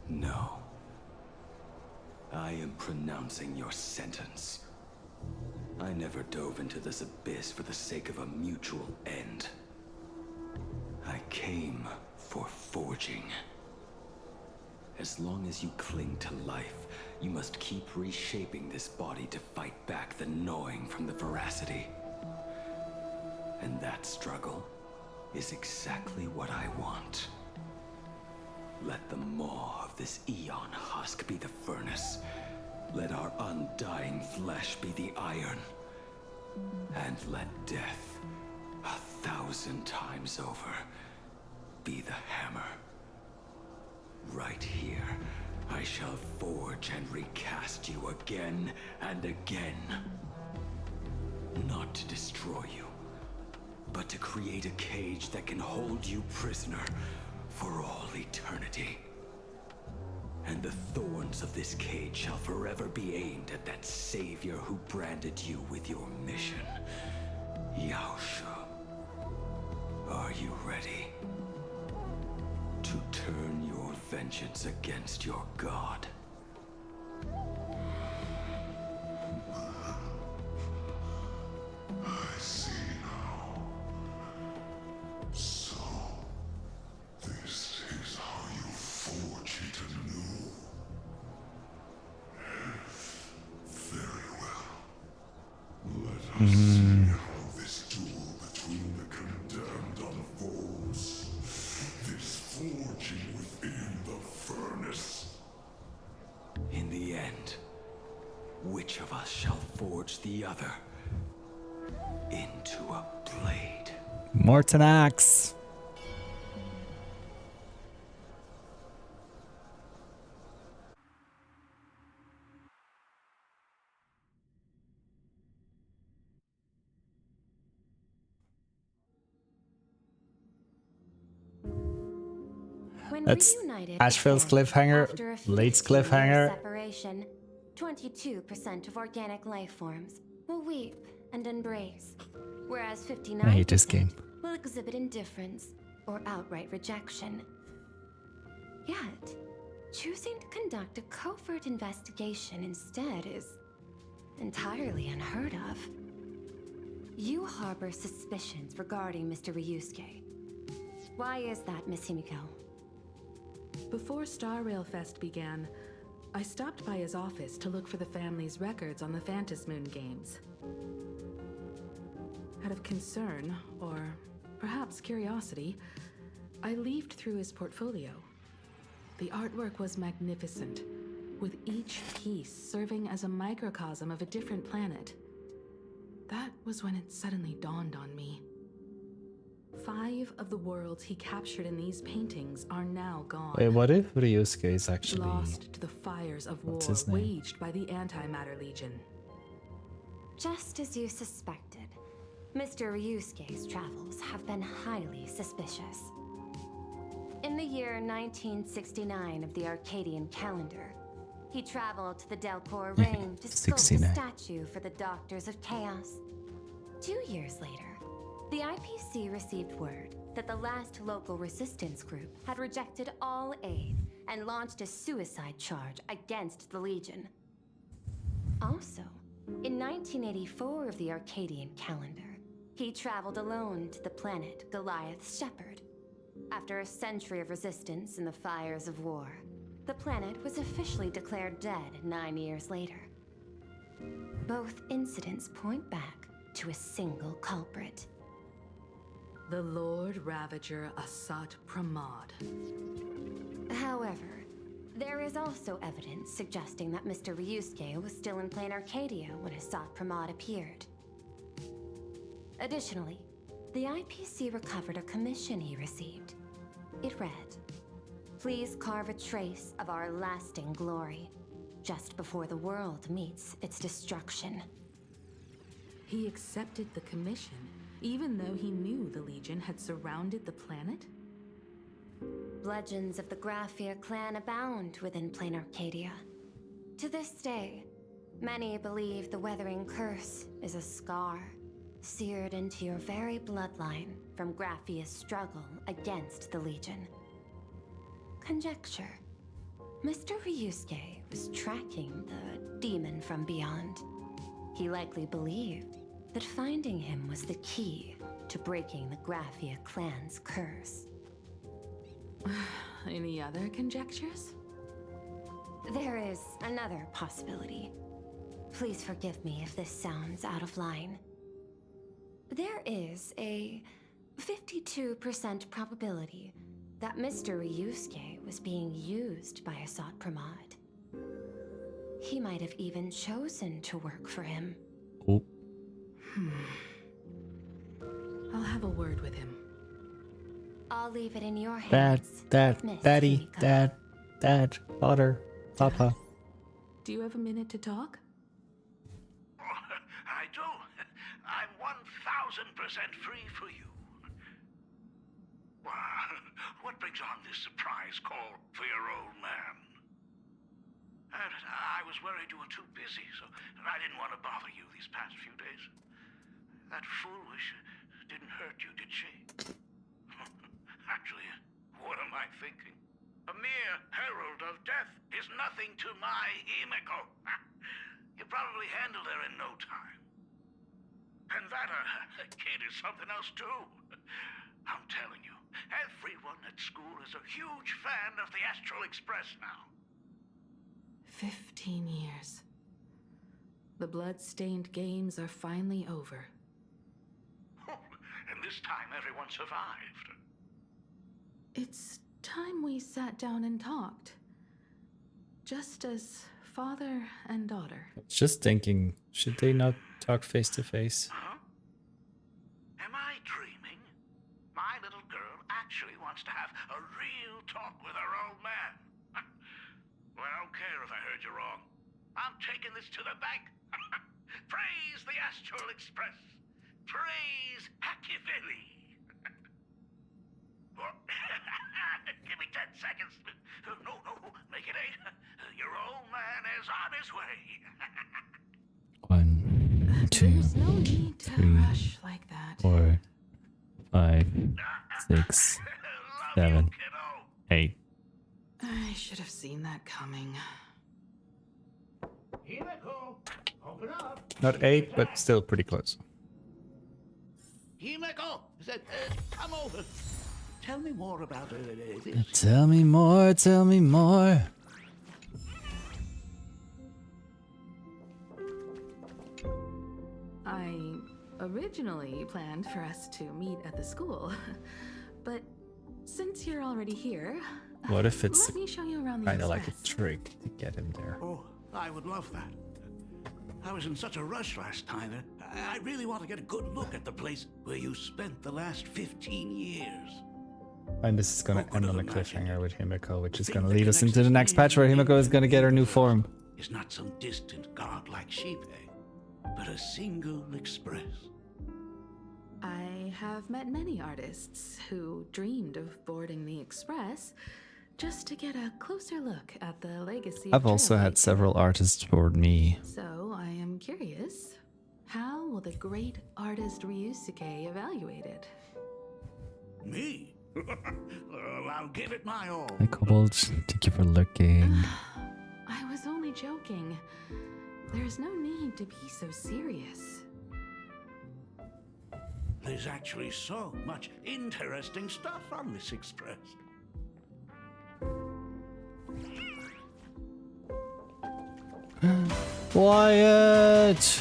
No. I am pronouncing your sentence. I never dove into this abyss for the sake of a mutual end. I came for forging. As long as you cling to life, you must keep reshaping this body to fight back the gnawing from the veracity. And that struggle is exactly what I want. Let the maw of this Eon husk be the furnace. Let our undying flesh be the iron. And let death, 1,000 times over, be the hammer. Right here, I shall forge and recast you again and again. Not to destroy you, but to create a cage that can hold you prisoner for all eternity. And the thorns of this cage shall forever be aimed at that savior who branded you with your mission. Yaosha, are you ready to turn your vengeance against your god? I see now. So, this is how you forge it anew. Very well. Let us see how this duel between the condemned unfolds. This forging within the furnace. In the end, which of us shall forge the other into a blade? Morton Axe. When That's reunited Asheville's with family cliffhanger, after a Late's 15-year cliffhanger. separation, 22% of organic life forms will weep and embrace, whereas 59% I hate this game. will exhibit indifference or outright rejection. Yet, choosing to conduct a covert investigation instead is entirely unheard of. You harbor suspicions regarding Mr. Ryusuke. Why is that, Miss Himiko? Before Star Rail Fest began, I stopped by his office to look for the family's records on the Phantom Moon games. Out of concern, or perhaps curiosity, I leafed through his portfolio. The artwork was magnificent, with each piece serving as a microcosm of a different planet. That was when it suddenly dawned on me. 5 of the worlds he captured in these paintings are now gone. Wait, what if Ryusuke is actually... Lost to the fires of war What's his name? waged by the Antimatter Legion. Just as you suspected, Mr. Ryusuke's travels have been highly suspicious. In the year 1969 of the Arcadian calendar, he traveled to the Delcor Ring to sculpt a 69. statue for the Doctors of Chaos. 2 years later, the IPC received word that the last local resistance group had rejected all aid and launched a suicide charge against the Legion. Also, in 1984 of the Arcadian calendar, he traveled alone to the planet Goliath's Shepherd. After a century of resistance in the fires of war, the planet was officially declared dead 9 years later. Both incidents point back to a single culprit. The Lord Ravager Asat Pramod. However, there is also evidence suggesting that Mr. Ryusuke was still in plain Arcadia when Asat Pramod appeared. Additionally, the IPC recovered a commission he received. It read, "Please carve a trace of our lasting glory, just before the world meets its destruction." He accepted the commission, even though he knew the Legion had surrounded the planet? Legends of the Graphia clan abound within plain Arcadia. To this day, many believe the Weathering Curse is a scar seared into your very bloodline from Graphia's struggle against the Legion. Conjecture, Mr. Ryusuke was tracking the demon from beyond. He likely believed that finding him was the key to breaking the Graphia clan's curse. Any other conjectures? There is another possibility. Please forgive me if this sounds out of line. There is a 52% probability that Mr. Ryusuke was being used by Asat Pramod. He might have even chosen to work for him. Oh. I'll have a word with him. I'll leave it in your hands. Miss Daddy, Himiko. Dad, Father, Papa. Do you have a minute to talk? I do. I'm 1,000% free for you. What brings on this surprise call for your old man? I was worried you were too busy, so I didn't want to bother you these past few days. That foolish didn't hurt you, did she? Actually, what am I thinking? A mere herald of death is nothing to my Himiko. You probably handled her in no time. And that kid is something else too. I'm telling you, everyone at school is a huge fan of the Astral Express now. 15 years. The blood-stained games are finally over. And this time everyone survived. It's time we sat down and talked. Just as father and daughter. Just thinking, should they not talk face to face? Huh? Am I dreaming? My little girl actually wants to have a real talk with her old man. Well, I don't care if I heard you wrong. I'm taking this to the bank. Praise the Astral Express. Praise Hachivelli. Give me 10 seconds. No, make it 8. Your old man is on his way. 1, 2, There's no need to 3, rush like that. 4, 5, 6, 7, 8. I should have seen that coming. Himiko, open up. Not 8, but still pretty close. Himiko, come over. Tell me more about this. Tell me more, tell me more. I originally planned for us to meet at the school, but since you're already here, What if it's let me show you around the kind of like a express. trick to get him there? Oh, I would love that. I was in such a rush last time that I really want to get a good look at the place where you spent the last 15 years. And this is gonna end on a cliffhanger with Himiko, which is gonna lead us into the next patch where Himiko is gonna get her new form. It's not some distant god like Shipe, but a single express. I have met many artists who dreamed of boarding the express just to get a closer look at the legacy of I've also had Trailblazer. several artists board me. So I am curious, how will the great artist Ryusuke evaluate it? Me? Well, I'll give it my all. Hi Cobalt, thank you for looking. I was only joking. There's no need to be so serious. There's actually so much interesting stuff on this express. Wyatt!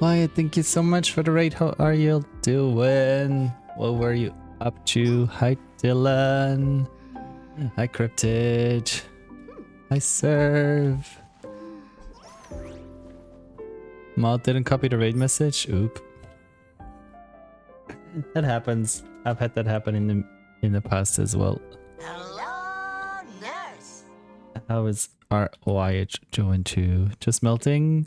Wyatt, thank you so much for the raid. How are you doing? What were you up to? Hi Dylan. Hi Cryptid. Hi Serve. Mod didn't copy the raid message. Oop. That happens. I've had that happen in the past as well. Hello, nurse. How is our Wyatt doing too? Just melting?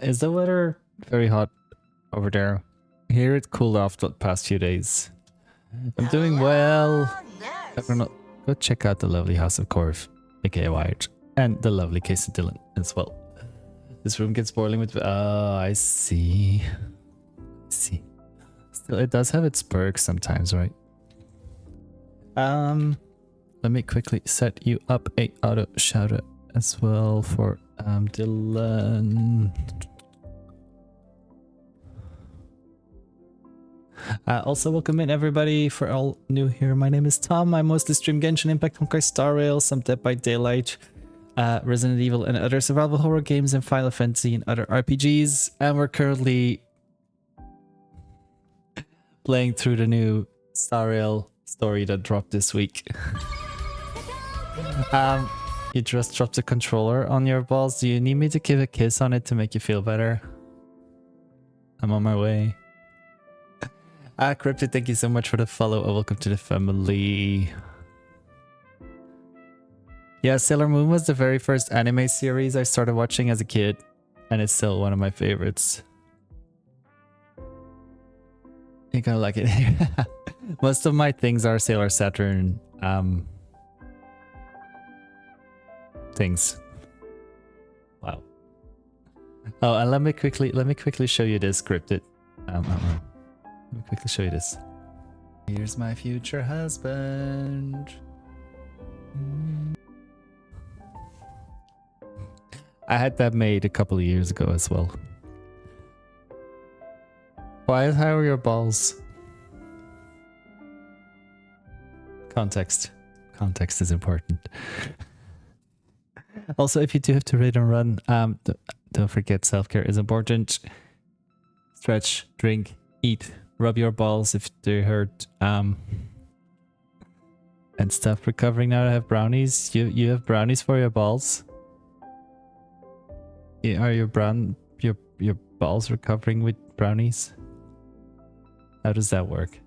Is the weather very hot over there? Here it cooled off the past few days. I'm doing well. Everyone, go check out the lovely House of Corv, aka Wyatt, and the lovely case of Dylan as well. This room gets boiling with. Oh, I see. I see. So it does have its perks sometimes, right? Let me quickly set you up a auto shout out as well for Dylan. Also, welcome in everybody. For all new here, my name is Tom. I mostly stream Genshin Impact, Honkai Star Rail, some Dead by Daylight, Resident Evil, and other survival horror games, and Final Fantasy and other RPGs. And we're currently playing through the new Star Rail story that dropped this week. You just dropped the controller on your balls. Do you need me to give a kiss on it to make you feel better? I'm on my way. Cryptid, thank you so much for the follow. Welcome to the family. Yeah, Sailor Moon was the very first anime series I started watching as a kid, and it's still one of my favorites. You're gonna like it. Most of my things are Sailor Saturn things. Wow. Oh, and let me quickly show you this scripted. Let me quickly show you this. Here's my future husband. I had that made a couple of years ago as well. How are your balls? Context. Context is important. Also, if you do have to read and run, don't forget self-care is important. Stretch, drink, eat, rub your balls if they hurt, and stuff. Recovering now. I have brownies. You have brownies for your balls. Are your balls recovering with brownies? How does that work?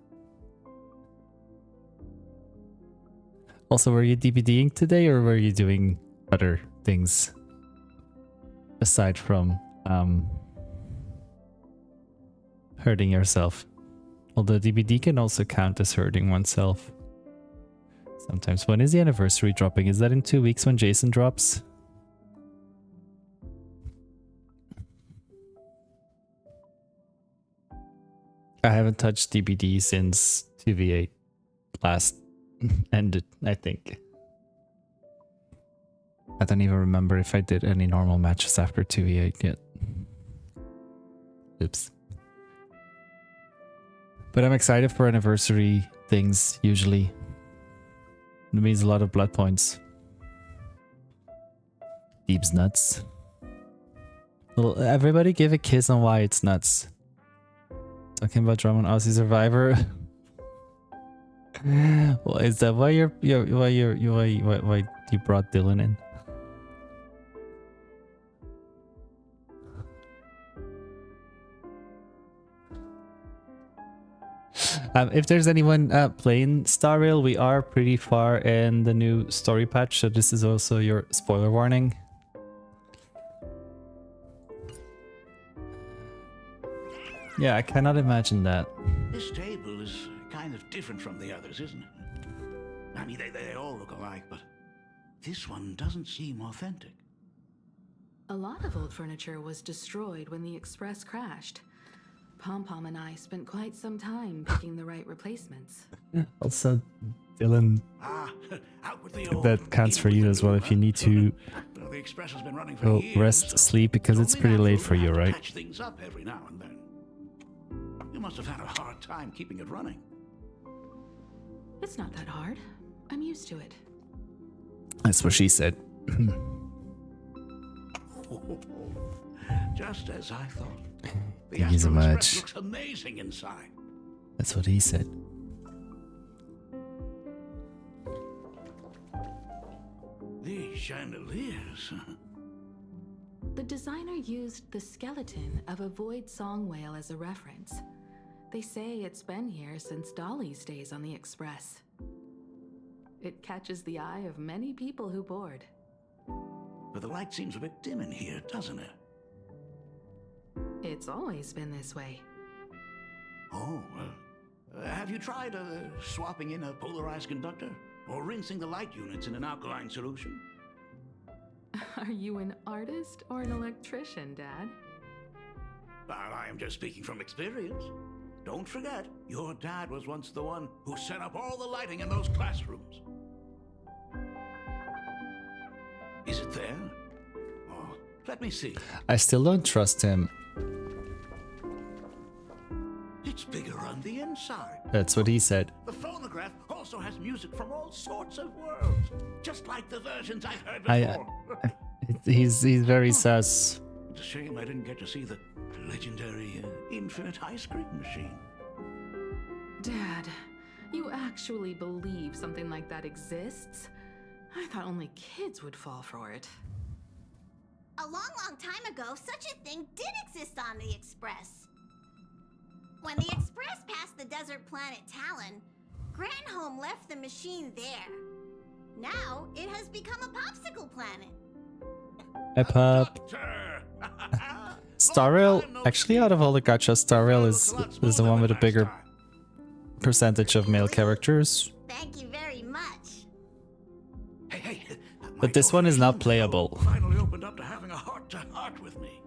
Also, were you DVDing today, or were you doing other things aside from hurting yourself? Although DVD can also count as hurting oneself sometimes. When is the anniversary dropping? Is that in 2 weeks when Jason drops? I haven't touched DBD since 2v8 last ended, I think. I don't even remember if I did any normal matches after 2v8 yet. Oops. But I'm excited for anniversary things, usually. It means a lot of blood points. Deep's nuts. Well, everybody give a kiss on why it's nuts. Talking about Drum on Aussie Survivor. Well, is that why you brought Dylan in? If there's anyone playing Star Rail, we are pretty far in the new story patch, so this is also your spoiler warning. Yeah, I cannot imagine that. This table is kind of different from the others, isn't it? I mean, they all look alike, but this one doesn't seem authentic. A lot of old furniture was destroyed when the Express crashed. Pom-Pom and I spent quite some time picking the right replacements. Also, Dylan, that counts for you as well if you need to go rest, sleep, because it's pretty late for you, right? Patch things up every now and then. You must have had a hard time keeping it running. It's not that hard. I'm used to it. That's what she said. Just as I thought. Thank you so much. Looks amazing inside. That's what he said. These chandeliers. The designer used the skeleton of a void song whale as a reference. They say it's been here since Dolly's days on the Express. It catches the eye of many people who board. But the light seems a bit dim in here, doesn't it? It's always been this way. Oh, have you tried swapping in a polarized conductor? Or rinsing the light units in an alkaline solution? Are you an artist or an electrician, Dad? I am just speaking from experience. Don't forget, your dad was once the one who set up all the lighting in those classrooms. Is it there? Oh, let me see. I still don't trust him. It's bigger on the inside. That's what he said. The phonograph also has music from all sorts of worlds, just like the versions I've heard before. He's very sus. It's a shame I didn't get to see the legendary infinite ice cream machine. Dad, you actually believe something like that exists? I thought only kids would fall for it. A long time ago, such a thing did exist on the Express. When the Express passed the desert planet Talon, Granholm left the machine there. Now, it has become a popsicle planet. Hey, pup. Starrail, actually, out of all the gacha, Starrail is the one with a bigger percentage of male characters. Thank you very much. But this one is not playable. Finally opened up to having a heart-to-heart with me.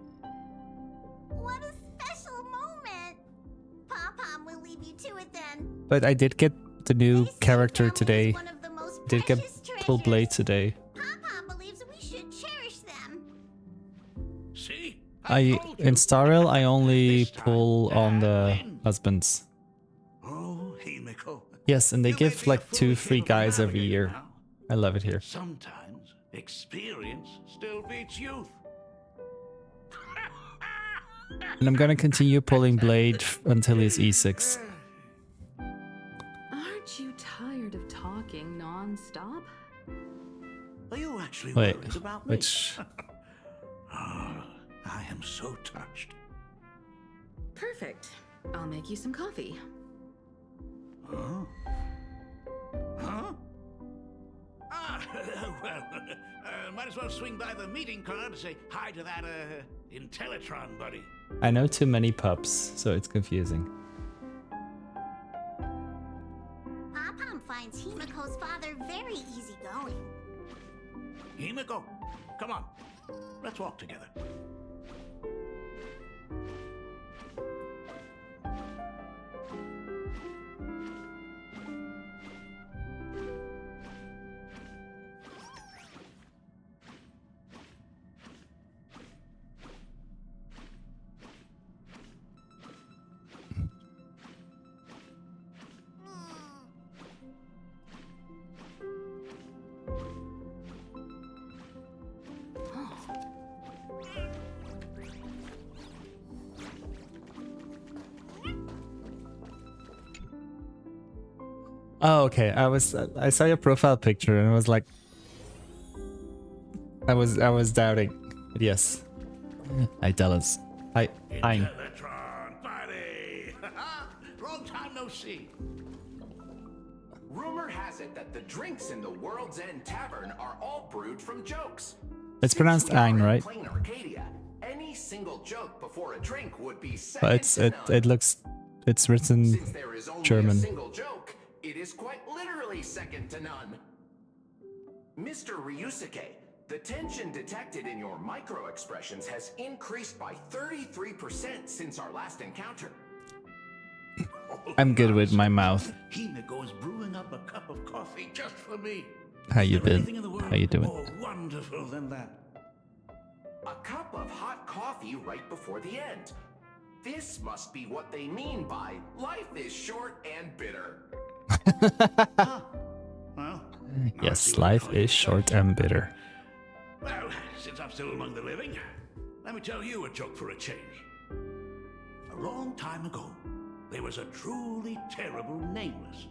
What a special moment. Pom-Pom will leave you to it then. But I did get the new character today. Did get full blade today. Pom-Pom believes we should cherish them. See? In Starrail I only pull on the husbands. Oh, Himiko. Yes, and they give like 2 free guys every year. I love it here. Sometimes experience still beats youth. And I'm gonna continue pulling blade until he's E6. Aren't you tired of talking non-stop? Are you actually Wait, worried about me? which... I am so touched. Perfect. I'll make you some coffee. Huh? Huh? Well, might as well swing by the meeting car to say hi to that, Intellitron buddy. I know too many pups, so it's confusing. Pom-Pom finds Himiko's father very easygoing. Himiko, come on. Let's walk together. Oh, okay. I saw your profile picture and I was like, I was doubting. But yes, I tell us. I'm. Intellitron buddy. Long time no see. Rumor has it that the drinks in the World's End Tavern are all brewed from jokes. It's pronounced Ang, right? Plain Arcadia, any single joke before a drink would be second But to none. it looks it's written Since there is only German. a single joke, it is quite literally second to none. Mr. Ryusuke, the tension detected in your micro-expressions has increased by 33% since our last encounter. I'm good with my mouth. Himiko is brewing up a cup of coffee just for me. How you Is there anything been? in the world How you doing? more wonderful than that? A cup of hot coffee right before the end. This must be what they mean by life is short and bitter. Well, Yes, life is short and bitter. well, since I'm still among the living, let me tell you a joke for a change. A long time ago, there was a truly terrible nameless.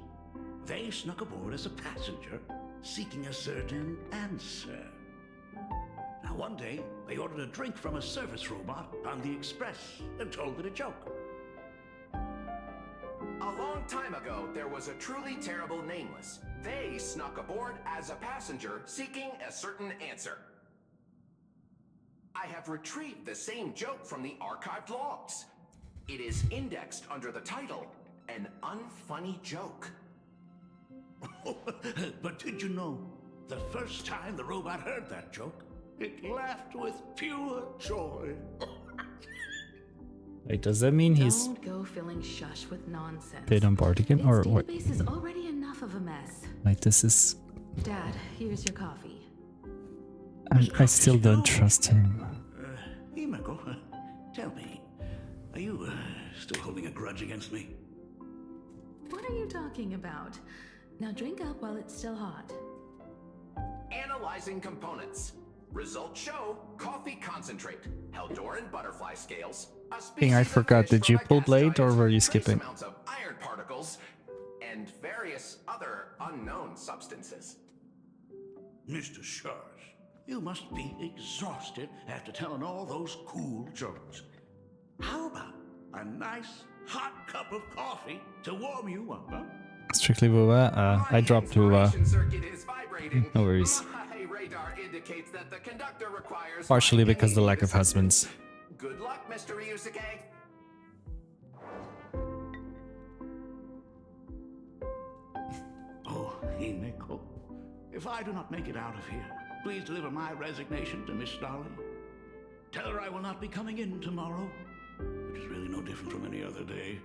They snuck aboard as a passenger, seeking a certain answer. Now one day, they ordered a drink from a service robot on the Express and told it a joke. A long time ago, there was a truly terrible nameless. They snuck aboard as a passenger seeking a certain answer. I have retrieved the same joke from the archived logs. It is indexed under the title, An Unfunny Joke. But did you know, the first time the robot heard that joke, it laughed with pure joy. Wait, does that mean he's Don't go filling shush with nonsense. been on board again, or Its what? database is already enough of a mess. Like this is. Dad, here's your coffee. I still don't trust him. Himeko, tell me, are you still holding a grudge against me? What are you talking about? Now drink up while it's still hot. Analyzing components. Results show coffee concentrate, Heldoran butterfly scales, a Thing I species of forgot. fish Did you from a pull cast blade, or giant, were you trace skipping? amounts of iron particles, and various other unknown substances. Mr. Shars, you must be exhausted after telling all those cool jokes. How about a nice hot cup of coffee to warm you up, huh? Strictly Wuwa. I dropped Wuwa. No worries. My radar indicates that the conductor requires Partially because of the lack of husbands. Good luck, Mr. Ryusuke. Oh, Himeko, if I do not make it out of here, please deliver my resignation to Miss Starley. Tell her I will not be coming in tomorrow, which is really no different from any other day.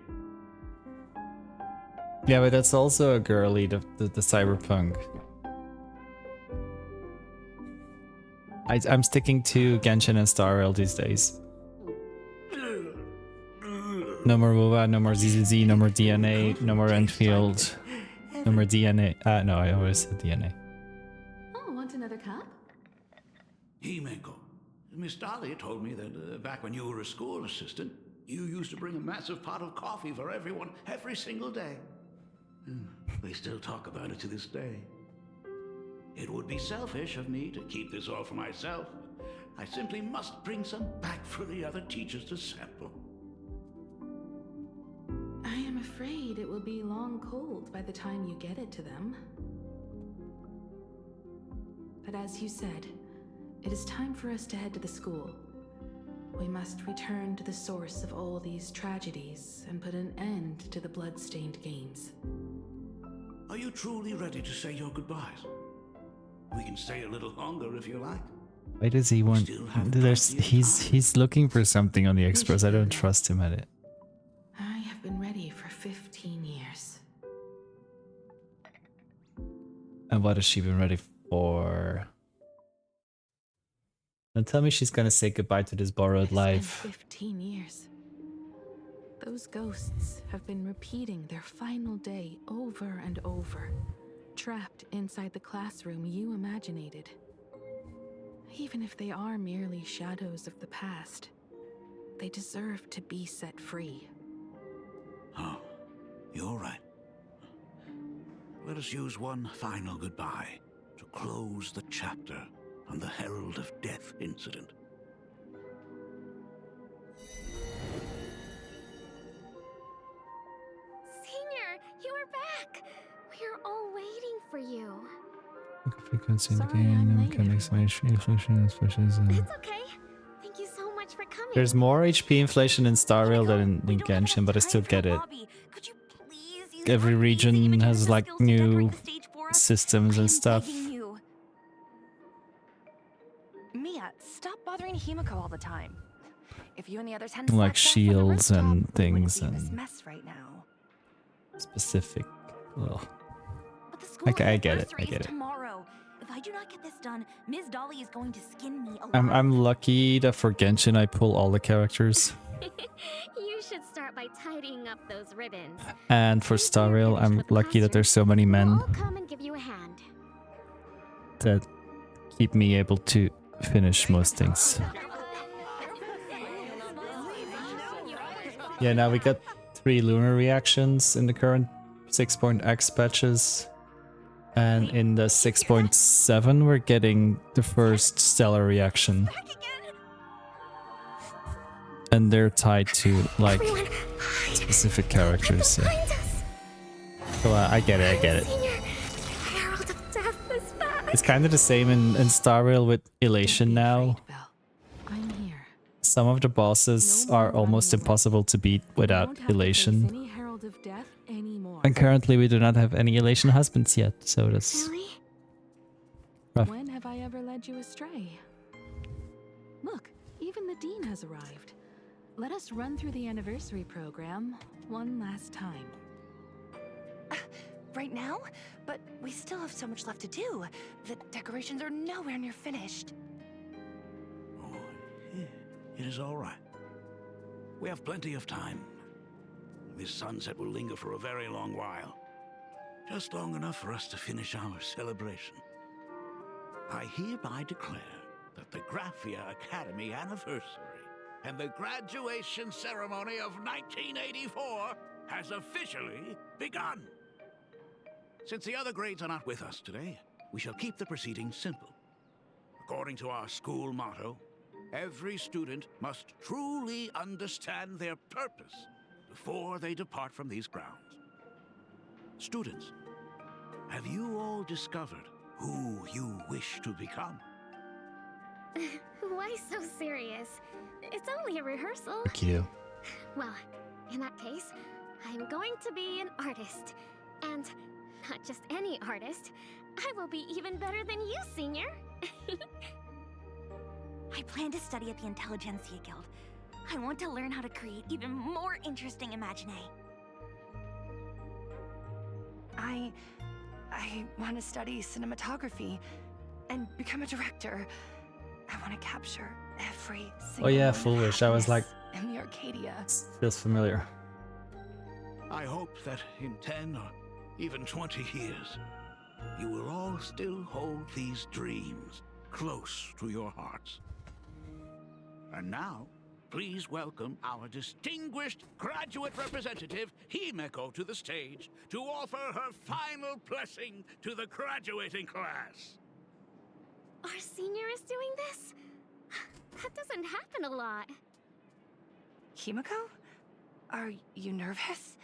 Yeah, but that's also a girly, the cyberpunk. I'm sticking to Genshin and Star Rail these days. No more WoWa, no more ZZZ, no more DNA, no more Enfield, no more DNA. No, I always said DNA. Oh, want another cup? Himeko, Miss Dahlia told me that back when you were a school assistant, you used to bring a massive pot of coffee for everyone every single day. They still talk about it to this day. It would be selfish of me to keep this all for myself. I simply must bring some back for the other teachers to sample. I am afraid it will be long cold by the time you get it to them. But as you said, it is time for us to head to the school. We must return to the source of all these tragedies and put an end to the blood-stained games. Are you truly ready to say your goodbyes? We can stay a little longer if you like. Why does he want? He's looking for something on the Express. I don't trust him at it. I have been ready for 15 years. And what has she been ready for? Don't tell me she's gonna say goodbye to this borrowed life. 15 years. Those ghosts have been repeating their final day over and over, trapped inside the classroom you imaginated. Even if they are merely shadows of the past, they deserve to be set free. Oh, you're right. Let us use one final goodbye to close the chapter on the Herald of Death incident. Senior, you are back! We're all waiting for you. Frequency in the game, mechanics, inflation, especially. It's okay. Thank you so much for coming. There's more HP inflation in Star Rail than in Genshin, but I still get it. Every region has like new systems and stuff. Mia, stop bothering Himeko all the time. If you and the others hadn't Like slept off on the shields and rooftop, we wouldn't things be in this and mess right now. specific. Well, But the school okay, I get it. anniversary I is get it. tomorrow. If I do not get this done, Ms. Dolly is going to skin me alive. I'm lucky that for Genshin I pull all the characters, You should start by tidying up those ribbons. and for Star Rail I'm lucky that there's so many men I'll come and give you a hand. that keep me able to finish most things. Yeah, now we got 3 lunar reactions in the current 6.x patches. And in the 6.7 we're getting the first stellar reaction. And they're tied to like specific characters. Yeah. So I get it. Herald of Death is back. It's kind of the same in Star Rail with Elation now. I'm here. Some of the bosses are almost impossible to beat without Elation. Any Herald of Death anymore. And currently we do not have any Elation husbands yet, so that's rough. When have I ever led you astray? Look, even the dean has arrived. let us run through the anniversary program one last time. Right now? But we still have so much left to do. The decorations are nowhere near finished. Oh, it is all right. We have plenty of time. This sunset will linger for a very long while. Just long enough for us to finish our celebration. I hereby declare that the Graphia Academy anniversary and the graduation ceremony of 1984 has officially begun. Since the other grades are not with us today, we shall keep the proceedings simple. According to our school motto, every student must truly understand their purpose before they depart from these grounds. Students, have you all discovered who you wish to become? Why so serious? It's only a rehearsal. Thank you. Well, in that case, I'm going to be an artist. And not just any artist. I will be even better than you, Senior. I plan to study at the Intelligentsia Guild. I want to learn how to create even more interesting imaginae. I want to study cinematography and become a director. I want to capture every single Oh yeah, moment of foolish. I was like, happiness in the Arcadia. feels familiar. I hope that in 10 or even 20 years, you will all still hold these dreams close to your hearts. And now, please welcome our distinguished graduate representative, Himeko, to the stage to offer her final blessing to the graduating class. Our senior is doing this? That doesn't happen a lot. Himeko? Are you nervous?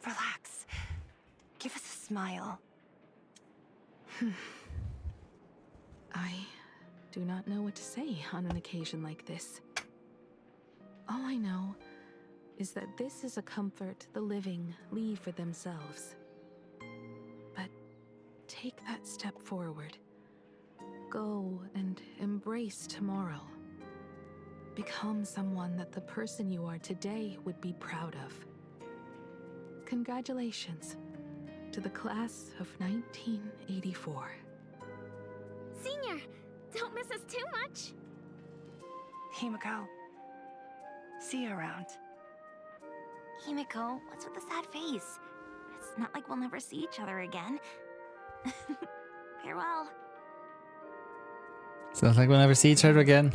Relax. Give us a smile. I do not know what to say on an occasion like this. All I know is that this is a comfort the living leave for themselves. But take that step forward. Go and embrace tomorrow. Become someone that the person you are today would be proud of. Congratulations to the class of 1984. Senior, don't miss us too much. Himeko. See you around. Himeko, what's with the sad face? It's not like we'll never see each other again. Farewell. Sounds like we'll never see each other again.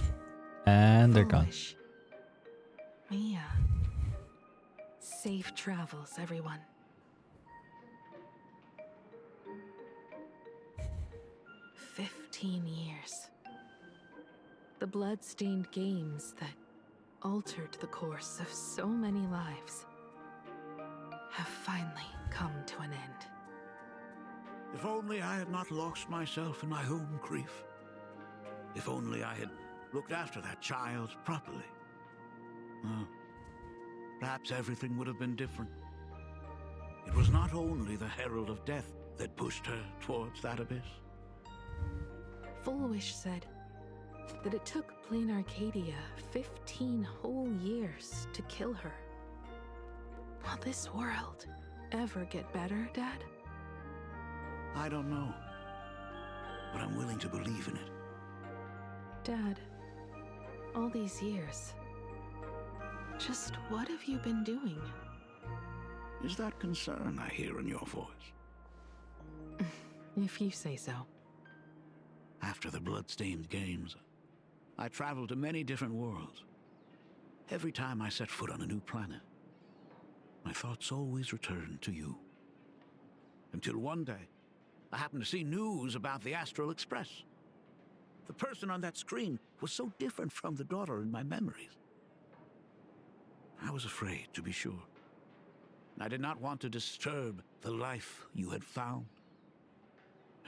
And they're gone. Mia. Safe travels, everyone. "15 years. The blood-stained games that altered the course of so many lives have finally come to an end." If only I had not lost myself in my own grief. If only I had looked after that child properly. Perhaps everything would have been different. It was not only the Herald of Death that pushed her towards that abyss. Fullwish said that it took Plain Arcadia 15 whole years to kill her. Will this world ever get better, Dad? I don't know, but I'm willing to believe in it. Dad, all these years, just what have you been doing? Is that concern I hear in your voice? If you say so. After the blood-stained games, I traveled to many different worlds. Every time I set foot on a new planet, my thoughts always returned to you. Until one day, I happened to see news about the Astral Express. The person on that screen was so different from the daughter in my memories. I was afraid, to be sure. I did not want to disturb the life you had found.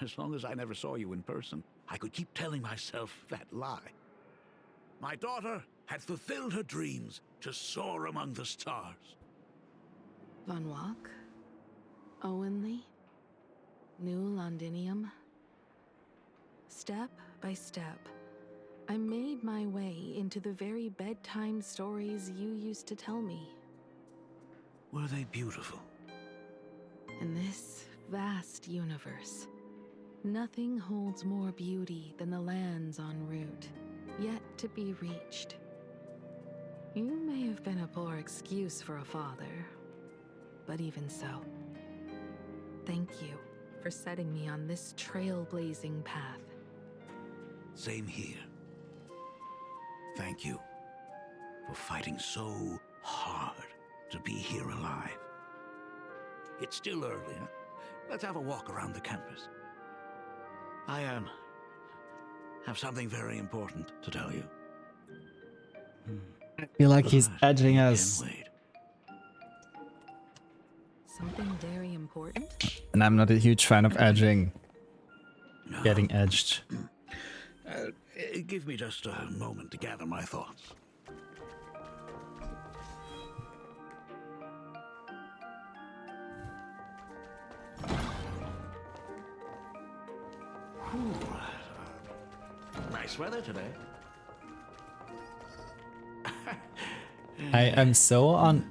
As long as I never saw you in person, I could keep telling myself that lie. My daughter had fulfilled her dreams to soar among the stars. Von Walk? Owenly? New Londinium? Step by step, I made my way into the very bedtime stories you used to tell me. Were they beautiful? In this vast universe, nothing holds more beauty than the lands en route, yet to be reached. You may have been a poor excuse for a father, but even so, thank you for setting me on this trailblazing path. Same here. Thank you for fighting so hard to be here alive. It's still early, huh? Let's have a walk around the campus. I have something very important to tell you. I feel like he's edging us. Something very important? And I'm not a huge fan of edging. No. Getting edged. Give me just a moment to gather my thoughts. Nice weather today. I am so on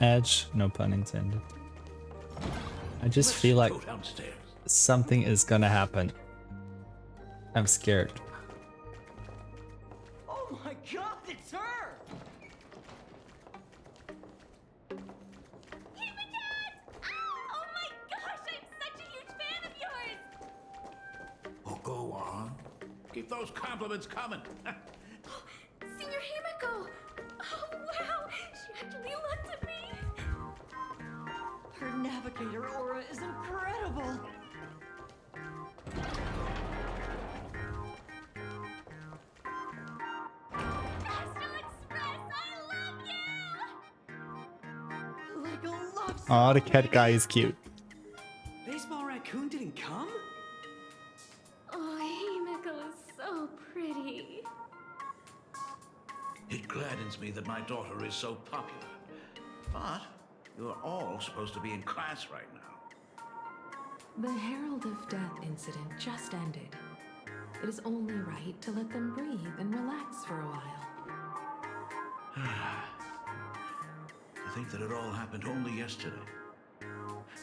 edge, no pun intended. I just feel like something is gonna happen. I'm scared. Oh my god, it's her! Oh my gosh, I'm such a huge fan of yours! Oh, go on. Keep those compliments coming. Senior Himiko! Oh wow, she actually looked at me! Her navigator aura is incredible! Like a love Oh, the cat guy is cute. Baseball raccoon didn't come? Oh, Himiko is so pretty. It gladdens me that my daughter is so popular. But you're all supposed to be in class right now. The Herald of Death incident just ended. It is only right to let them breathe and relax for a while. To think that it all happened only yesterday.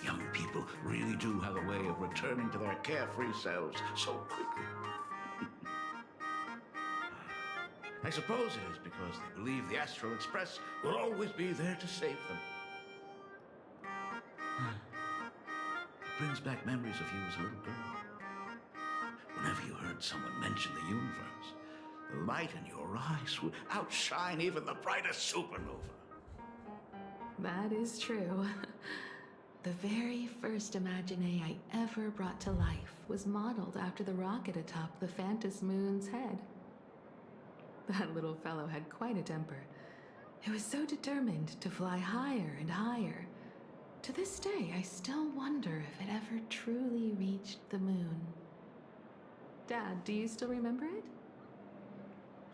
Young people really do have a way of returning to their carefree selves so quickly. I suppose it is because they believe the Astral Express will always be there to save them. It brings back memories of you as a little girl. Whenever you heard someone mention the universe, the light in your eyes would outshine even the brightest supernova. That is true. The very first Imagine I ever brought to life was modeled after the rocket atop the Phantom Moon's head. That little fellow had quite a temper. It was so determined to fly higher and higher. To this day, I still wonder if it ever truly reached the moon. Dad, do you still remember it?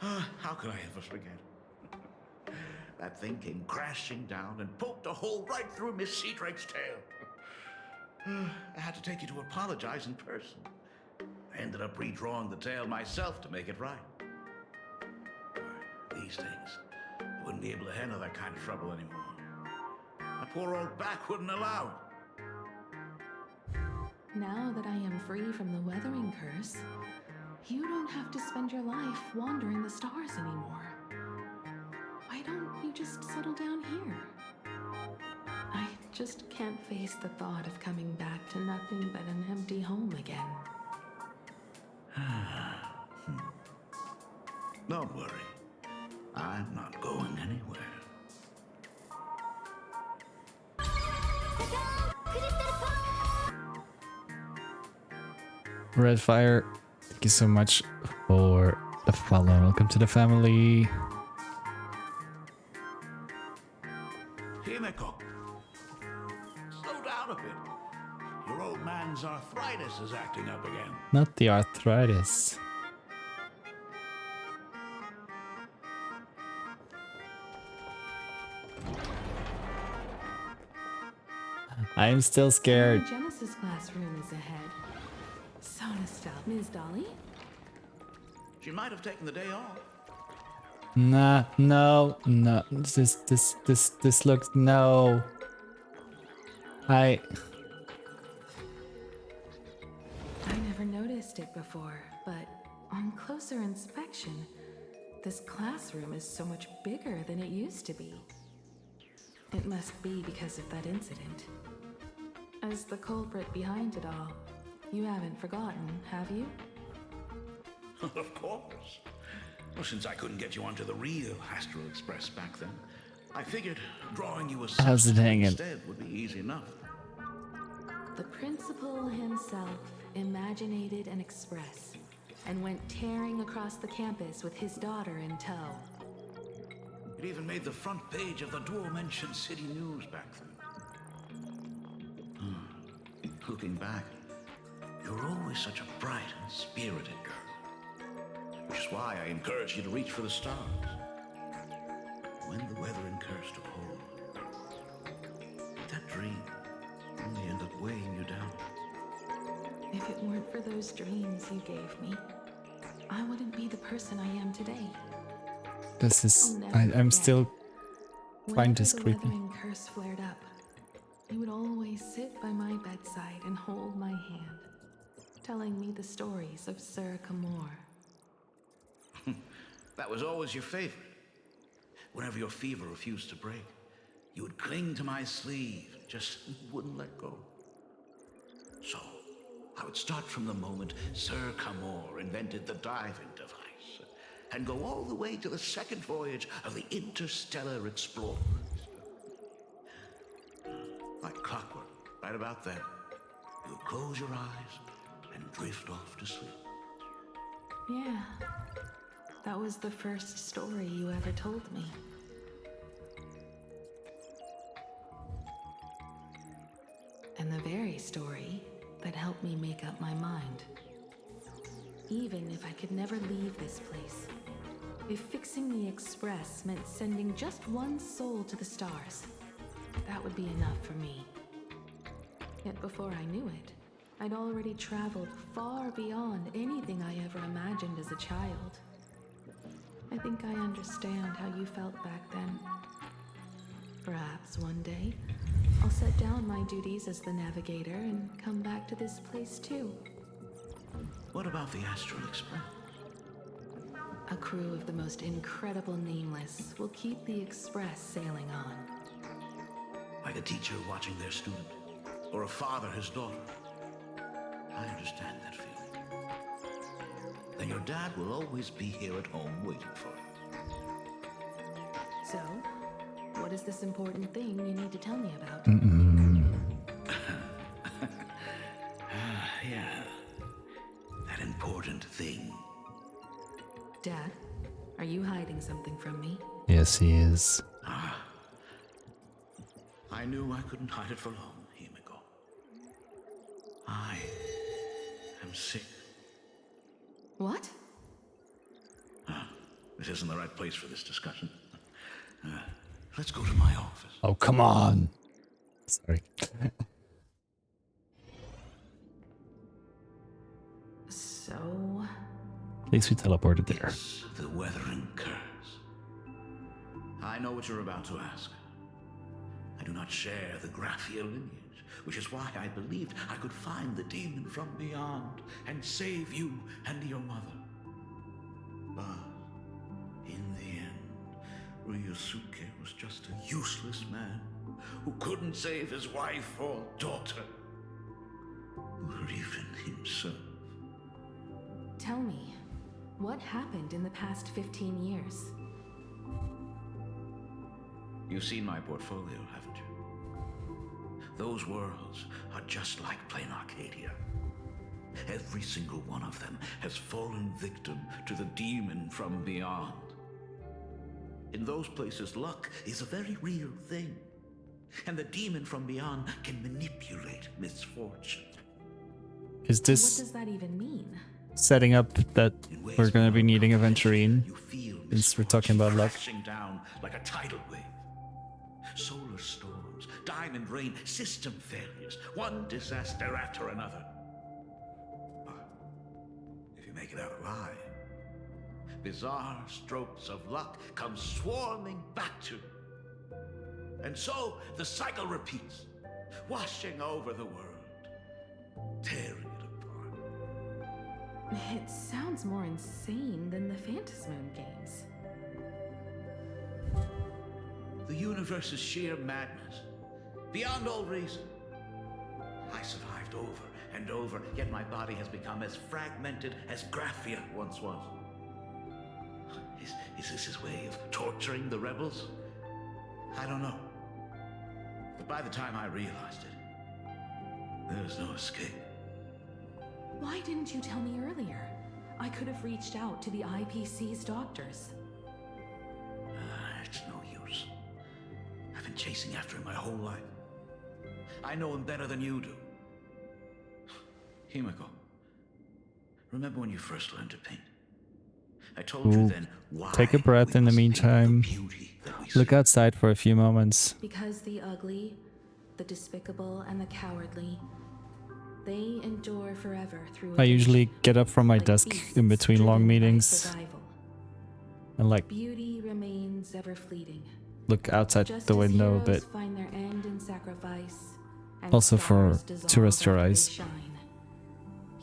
How could I ever forget? That thing came crashing down and poked a hole right through Miss Seadrake's tail. I had to take you to apologize in person. I ended up redrawing the tail myself to make it right. These days, I wouldn't be able to handle that kind of trouble anymore. My poor old back wouldn't allow it. Now that I am free from the weathering curse, you don't have to spend your life wandering the stars anymore. Why don't you just settle down here? I just can't face the thought of coming back to nothing but an empty home again. Don't worry. I'm not going anywhere. Redfire, thank you so much for the follow. Welcome to the family. Himiko, slow down a bit. Your old man's arthritis is acting up again. Not the arthritis. I'm still scared. The Genesis classroom is ahead. So nostalgic. Ms. Dolly? She might have taken the day off. Nah, no. This looks no. I never noticed it before, but on closer inspection, this classroom is so much bigger than it used to be. It must be because of that incident. As the culprit behind it all, you haven't forgotten, have you? Of course. Well, since I couldn't get you onto the real Astral Express back then, I figured drawing you a How's it hanging? instead would be easy enough. The principal himself imaginated an express and went tearing across the campus with his daughter in tow. It even made the front page of the Dual-Mention City News back then. Looking back, you were always such a bright and spirited girl. Which is why I encourage you to reach for the stars. When the weather incurs to pull, that dream only end up weighing you down. If it weren't for those dreams you gave me, I wouldn't be the person I am today. This is... I'm still find this creepy. Whenever the weathering curse flared up, you would always sit by my bedside and hold my hand, telling me the stories of Sir Kamor. That was always your favorite. Whenever your fever refused to break, you would cling to my sleeve, just wouldn't let go. So, I would start from the moment Sir Kamor invented the diving device, and go all the way to the second voyage of the Interstellar Explorer. Like clockwork, right about then, you would close your eyes and drift off to sleep. Yeah, that was the first story you ever told me. And the very story that helped me make up my mind. Even if I could never leave this place, if fixing the Express meant sending just one soul to the stars, that would be enough for me. Yet before I knew it, I'd already traveled far beyond anything I ever imagined as a child. I think I understand how you felt back then. Perhaps one day, I'll set down my duties as the navigator and come back to this place too. What about the Astral Express? A crew of the most incredible nameless will keep the Express sailing on. Like a teacher watching their student, or a father his daughter. I understand that feeling. Then your dad will always be here at home waiting for you. So, what is this important thing you need to tell me about? Yeah, that important thing. Dad, are you hiding something from me? Yes, he is. I knew I couldn't hide it for long, Himiko. I am sick. What? This isn't the right place for this discussion. Let's go to my office. Oh, come on. Sorry. So... At least we teleported there. It's the weathering curse. I know what you're about to ask. I do not share the Graphia lineage, which is why I believed I could find the demon from beyond and save you and your mother. But in the end, Ryusuke was just a useless man who couldn't save his wife or daughter, or even himself. Tell me, what happened in the past 15 years? You've seen my portfolio, haven't you? Those worlds are just like plain Arcadia. Every single one of them has fallen victim to the demon from beyond. In those places, luck is a very real thing. And the demon from beyond can manipulate misfortune. Is this What does that even mean? setting up that we're going to be needing Aventurine? Since we're talking about luck. Crashing down like a tidal wave. Solar storms, diamond rain, system failures, one disaster after another. But if you make it out alive, bizarre strokes of luck come swarming back to me. And so the cycle repeats, washing over the world, tearing it apart. It sounds more insane than the Phantasmoon games. The universe is sheer madness, beyond all reason. I survived over and over, yet my body has become as fragmented as Graphia once was. Is this his way of torturing the rebels? I don't know. But by the time I realized it, there was no escape. Why didn't you tell me earlier? I could have reached out to the IPC's doctors. It's no use. I've been chasing after him my whole life. I know him better than you do. Himiko, remember when you first learned to paint? I told you then why. Take a breath in the meantime. Look outside for a few moments. Because the ugly, the despicable, and the cowardly, they endure forever through. I usually get up from my desk in between long meetings and like beauty remains ever fleeting. Look outside the window a bit. Find their end in sacrifice, and Also to rest your eyes.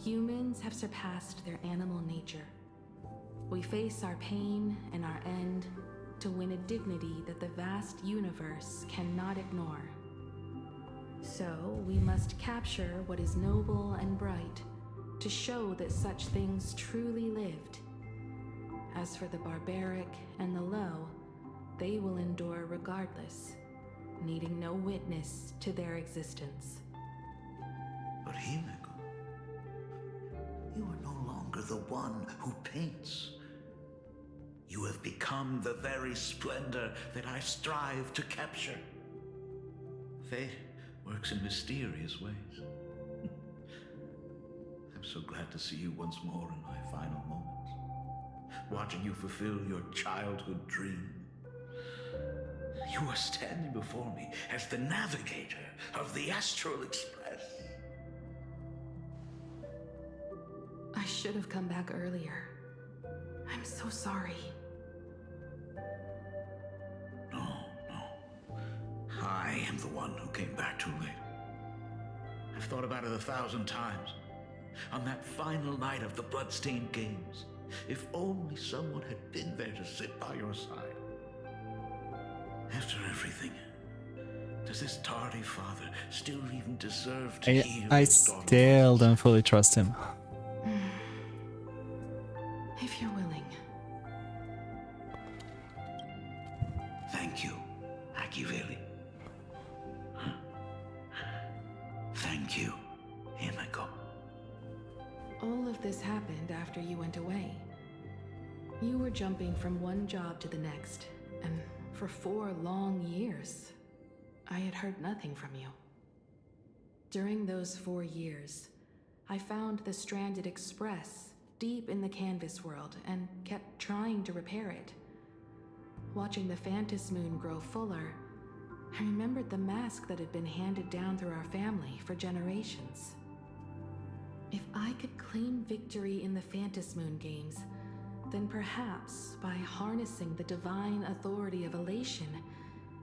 Humans have surpassed their animal nature. We face our pain and our end to win a dignity that the vast universe cannot ignore. So we must capture what is noble and bright to show that such things truly lived. As for the barbaric and the low, they will endure regardless, needing no witness to their existence. But Himiko, you are no longer the one who paints. You have become the very splendor that I strive to capture. Fate works in mysterious ways. I'm so glad to see you once more in my final moments, watching you fulfill your childhood dream. You are standing before me as the navigator of the Astral Express. I should have come back earlier. I'm so sorry. I am the one who came back too late. I've thought about it 1,000 times. On that final night of the Bloodstained Games, if only someone had been there to sit by your side. After everything, does this tardy father still even deserve to hear I his daughter? still don't fully trust him. If you're willing. Thank you, Akiveli. Thank you, Himiko. All of this happened after you went away. You were jumping from one job to the next, and for 4 long years, I had heard nothing from you. During those 4 years, I found the stranded Express deep in the canvas world and kept trying to repair it. Watching the Phantasmoon grow fuller, I remembered the mask that had been handed down through our family for generations. If I could claim victory in the Phantasmoon games, then perhaps by harnessing the divine authority of elation,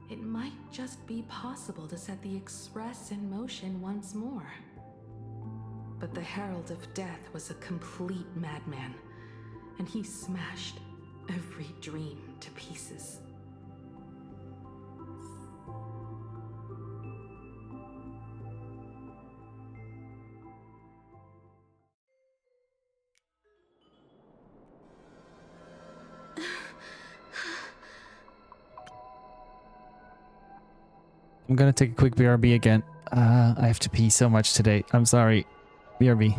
it might just be possible to set the Express in motion once more. But the Herald of Death was a complete madman, and he smashed every dream to pieces. I'm gonna take a quick BRB again. I have to pee so much today. I'm sorry. BRB.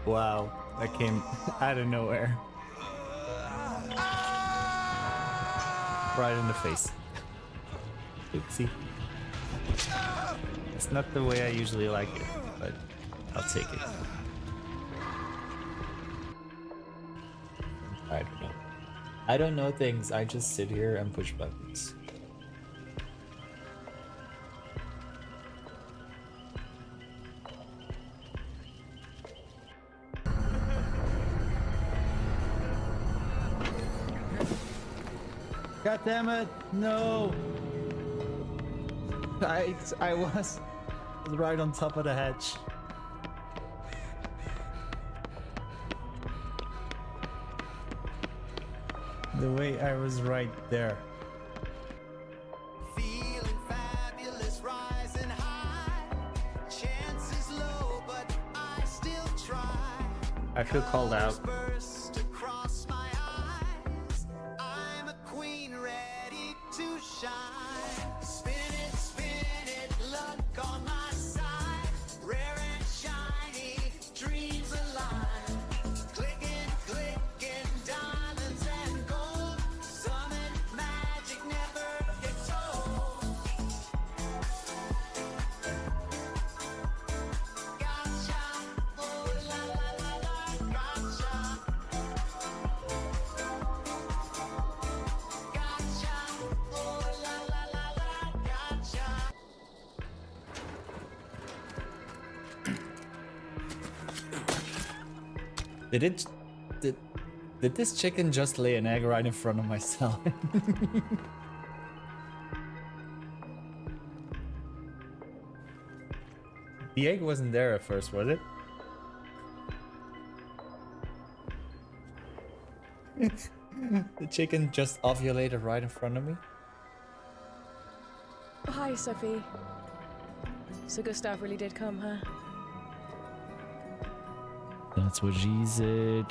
Wow, that came out of nowhere. Right in the face. Oopsie. It's not the way I usually like it, but I'll take it. I don't know things. I just sit here and push buttons. God damn it! No. I was right on top of the hedge. The way I was right there. Feeling fabulous, rising high. Chances low, but I still try. I feel called out. Burst across my eyes. I'm a queen ready to shine. Spin it, luck on my side. Rare and shiny, dreams alive. Clicking, diamonds and gold. Summon magic never gets old. Gotcha, oh la la la la, gotcha. Gotcha, oh la la la la, gotcha. Did this chicken just lay an egg right in front of myself? The egg wasn't there at first, was it? The chicken just ovulated right in front of me. Hi, Sophie. So Gustav really did come, huh? That's what she said.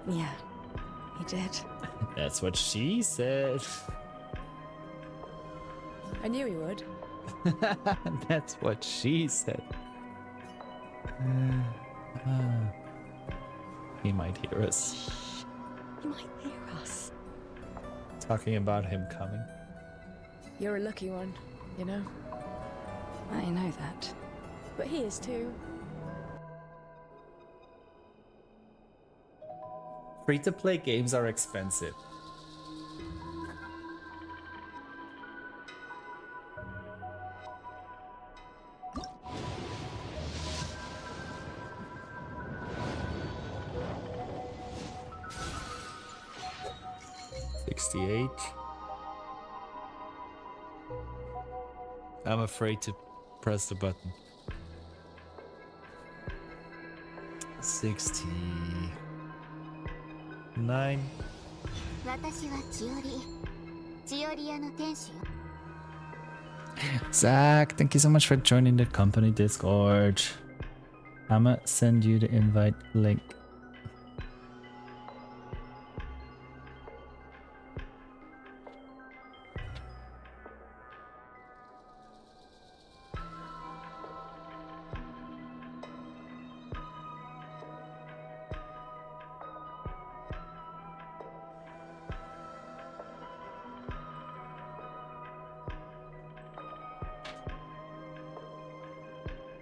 Yeah, he did. That's what she said. I knew he would. That's what she said. He might hear us. He might hear us. Talking about him coming. You're a lucky one, you know? I know that. But he is too. Free-to-play games are expensive. $68. I'm afraid to press the button. 69. Zach, thank you so much for joining the company Discord. I'ma send you the invite link.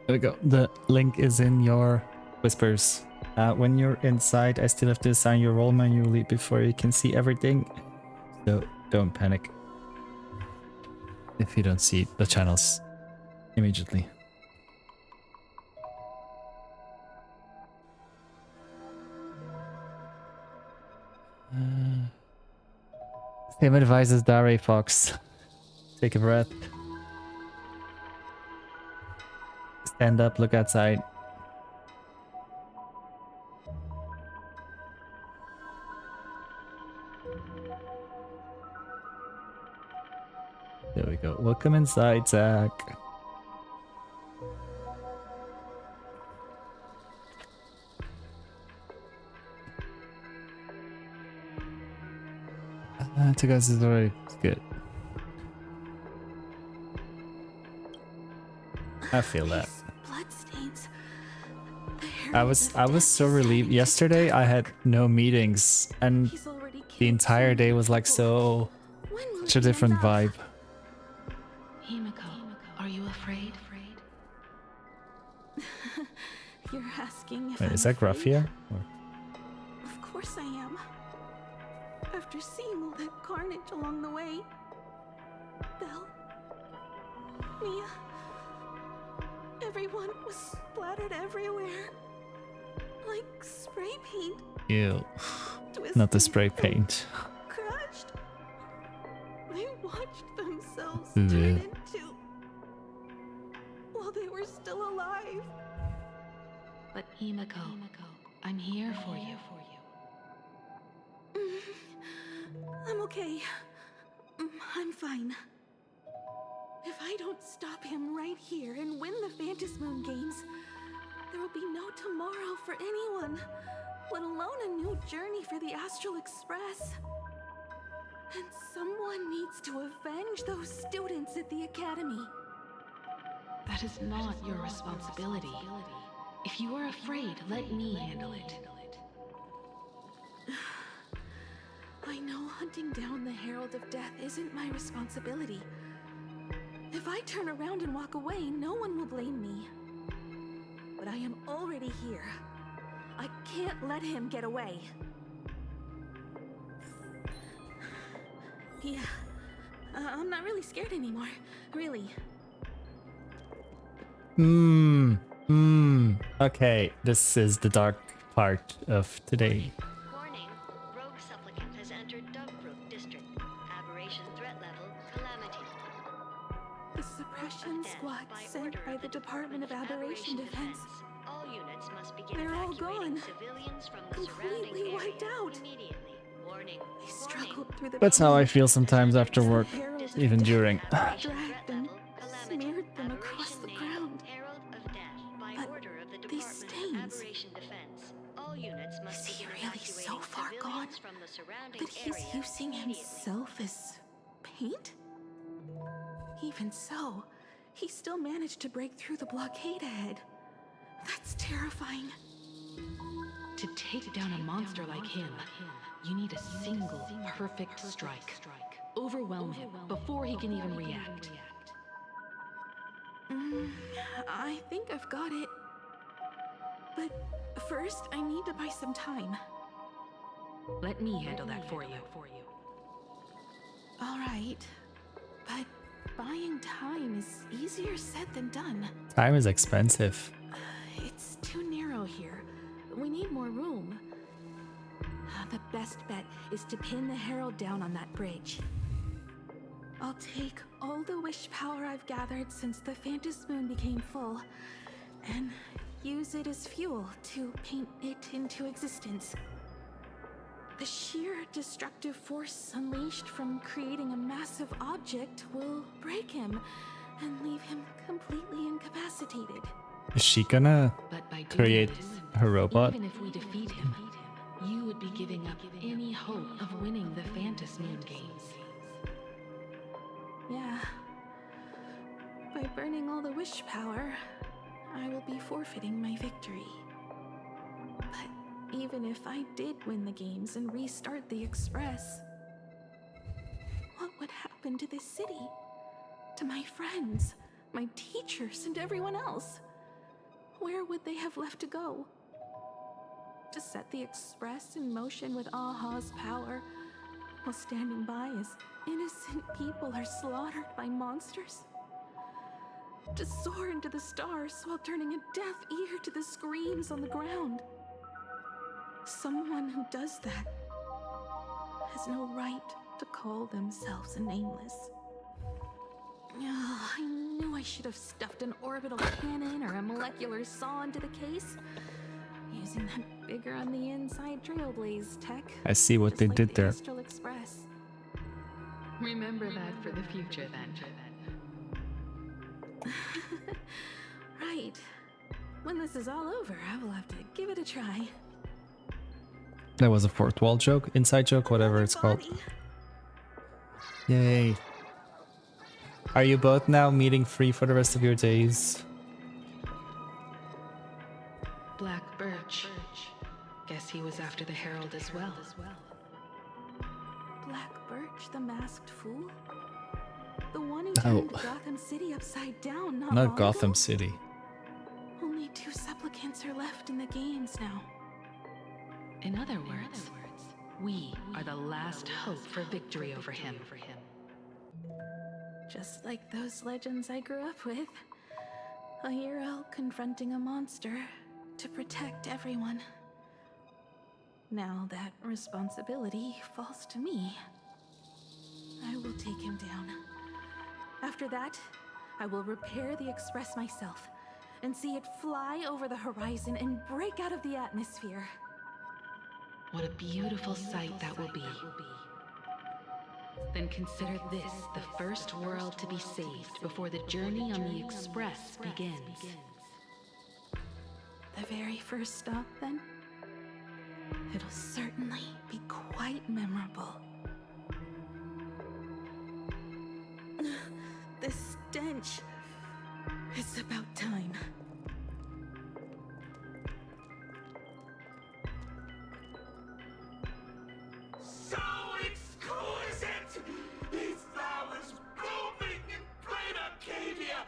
There we go. The link is in your whispers. When you're inside, I still have to assign your role manually before you can see everything. So don't panic if you don't see the channels immediately. Same advice as Dare Fox. Take a breath. Stand up, look outside. There we go. Welcome inside, Zach. Two guys is already good. I feel that. Bloodstains. I was so relieved. Yesterday I had no meetings and the entire day was like such a different vibe. Himiko, are you afraid? You're asking if Wait, I'm is that afraid? Graphia? Of course I am. After seeing all that carnage along the way, Belle, Mia, everyone was splattered everywhere. Like spray paint. Ew. Not the spray paint. Crushed. They watched themselves Ew. turn into... while they were still alive. But Himiko, I'm here for you. I'm okay. I'm fine. If I don't stop him right here and win the Phantasm Moon games, there will be no tomorrow for anyone, let alone a new journey for the Astral Express. And someone needs to avenge those students at the Academy. That is not your responsibility. If you are afraid, let me handle it. I know hunting down the Herald of Death isn't my responsibility. If I turn around and walk away, no one will blame me. But I am already here. I can't let him get away. Yeah, I'm not really scared anymore, really. Okay, this is the dark part of today. Warning, rogue supplicant has entered Dogebrook District. Aberration threat level, calamity. The suppression squad sent by the Department of Aberration Defense. All units must begin They're all evacuating gone. civilians from the Completely surrounding wiped area out. immediately. Warning. They struggled through the That's how I feel sometimes after work, even during. dragged them, smeared them across the ground. But these stains. Is he really so far gone that he's using himself as paint? Even so, he still managed to break through the blockade ahead. That's terrifying. To take down a monster like him, you need a single perfect strike. Overwhelm him before he can even react. I think I've got it. But first, I need to buy some time. Let me handle that for you. All right. But buying time is easier said than done. Time is expensive. It's too narrow here. We need more room. The best bet is to pin the Herald down on that bridge. I'll take all the wish power I've gathered since the Phantasm Moon became full, and use it as fuel to paint it into existence. The sheer destructive force unleashed from creating a massive object will break him and leave him completely incapacitated. Is she gonna create her robot? Even if we defeat him, you would be giving up any hope of winning the Phantasm Moon games. Yeah. By burning all the wish power, I will be forfeiting my victory. But even if I did win the games and restart the Express, what would happen to this city? To my friends, my teachers, and everyone else? Where would they have left to go? To set the Express in motion with Aha's power, while standing by as innocent people are slaughtered by monsters? To soar into the stars while turning a deaf ear to the screams on the ground? Someone who does that has no right to call themselves a nameless. I knew I should have stuffed an orbital cannon or a molecular saw into the case. Using that bigger on the inside Trailblaze tech. I see what they did there. Astral Express. Remember that for the future, then. Right. When this is all over, I will have to give it a try. That was a fourth wall joke, inside joke, whatever it's called. Yay. Are you both now meeting free for the rest of your days? Black Birch. Guess he was after the Herald as well. Black Birch, the masked fool? The one who No. turned Gotham City upside down not Not long Gotham ago? City. Only 2 supplicants are left in the games now. In other words, We are the last hope for victory over him. Just like those legends I grew up with. A hero confronting a monster to protect everyone. Now that responsibility falls to me. I will take him down. After that, I will repair the Express myself and see it fly over the horizon and break out of the atmosphere. What a beautiful sight that will be. Then consider this the first world to be saved before the journey on the Express begins. The very first stop, then? It'll certainly be quite memorable. The stench. It's about time. So exquisite! These flowers blooming in plain Arcadia.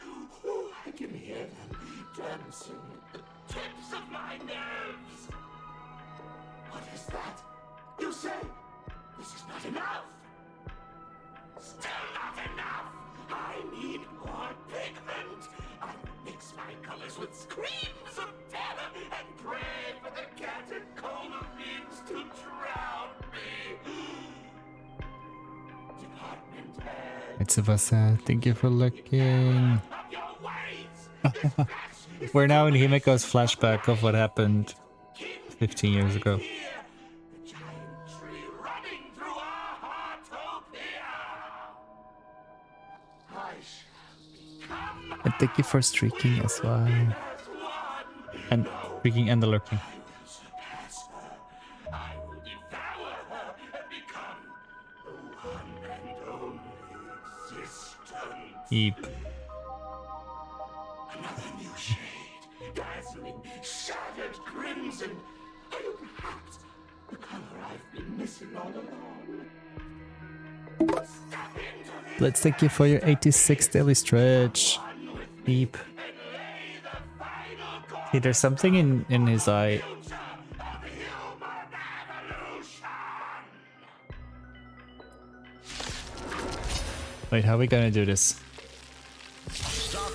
Ooh, I can hear them dancing at the tips of my nerves. What is that? You say this is not enough? Still not enough! I need more pigment! I mix my colors with screams of terror and pray for the catecholamines to drown me! Department head! Tsubasa, thank you for looking. We're now in Himiko's flashback of what happened 15 years ago. And thank you for streaking as well. And streaking and the lurking. I will devour her and become the one and only existence. Eep. Another new shade, dazzling, shattered crimson. Are you perhaps the color I've been missing all along? Step into this. Let's thank you for your 86 daily stretch. Eep. See, there's something in his eye. Wait, how are we gonna do this? Stop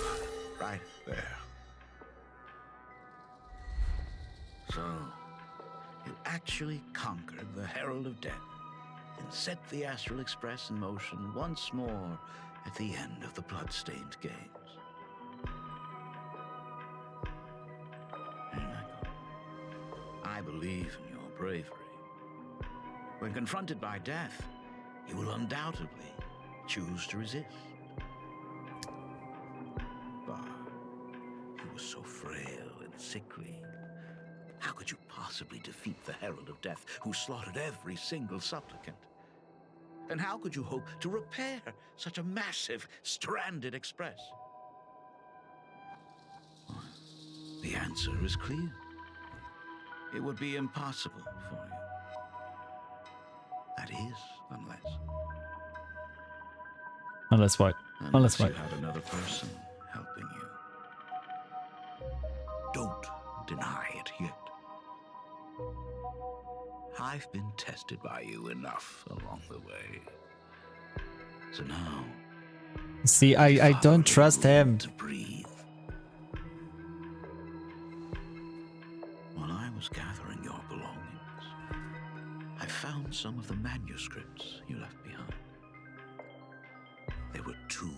right there. So, you actually conquered the Herald of Death and set the Astral Express in motion once more at the end of the Bloodstained Games. I believe in your bravery. When confronted by death, you will undoubtedly choose to resist. But you were so frail and sickly. How could you possibly defeat the Herald of Death who slaughtered every single supplicant? And how could you hope to repair such a massive, stranded express? Well, the answer is clear. It would be impossible for you. That is, Unless what? Unless what? you have another person helping you. Don't deny it yet. I've been tested by you enough along the way. So now, See, I don't trust him. to breathe. While I was gathering your belongings, I found some of the manuscripts you left behind. There were two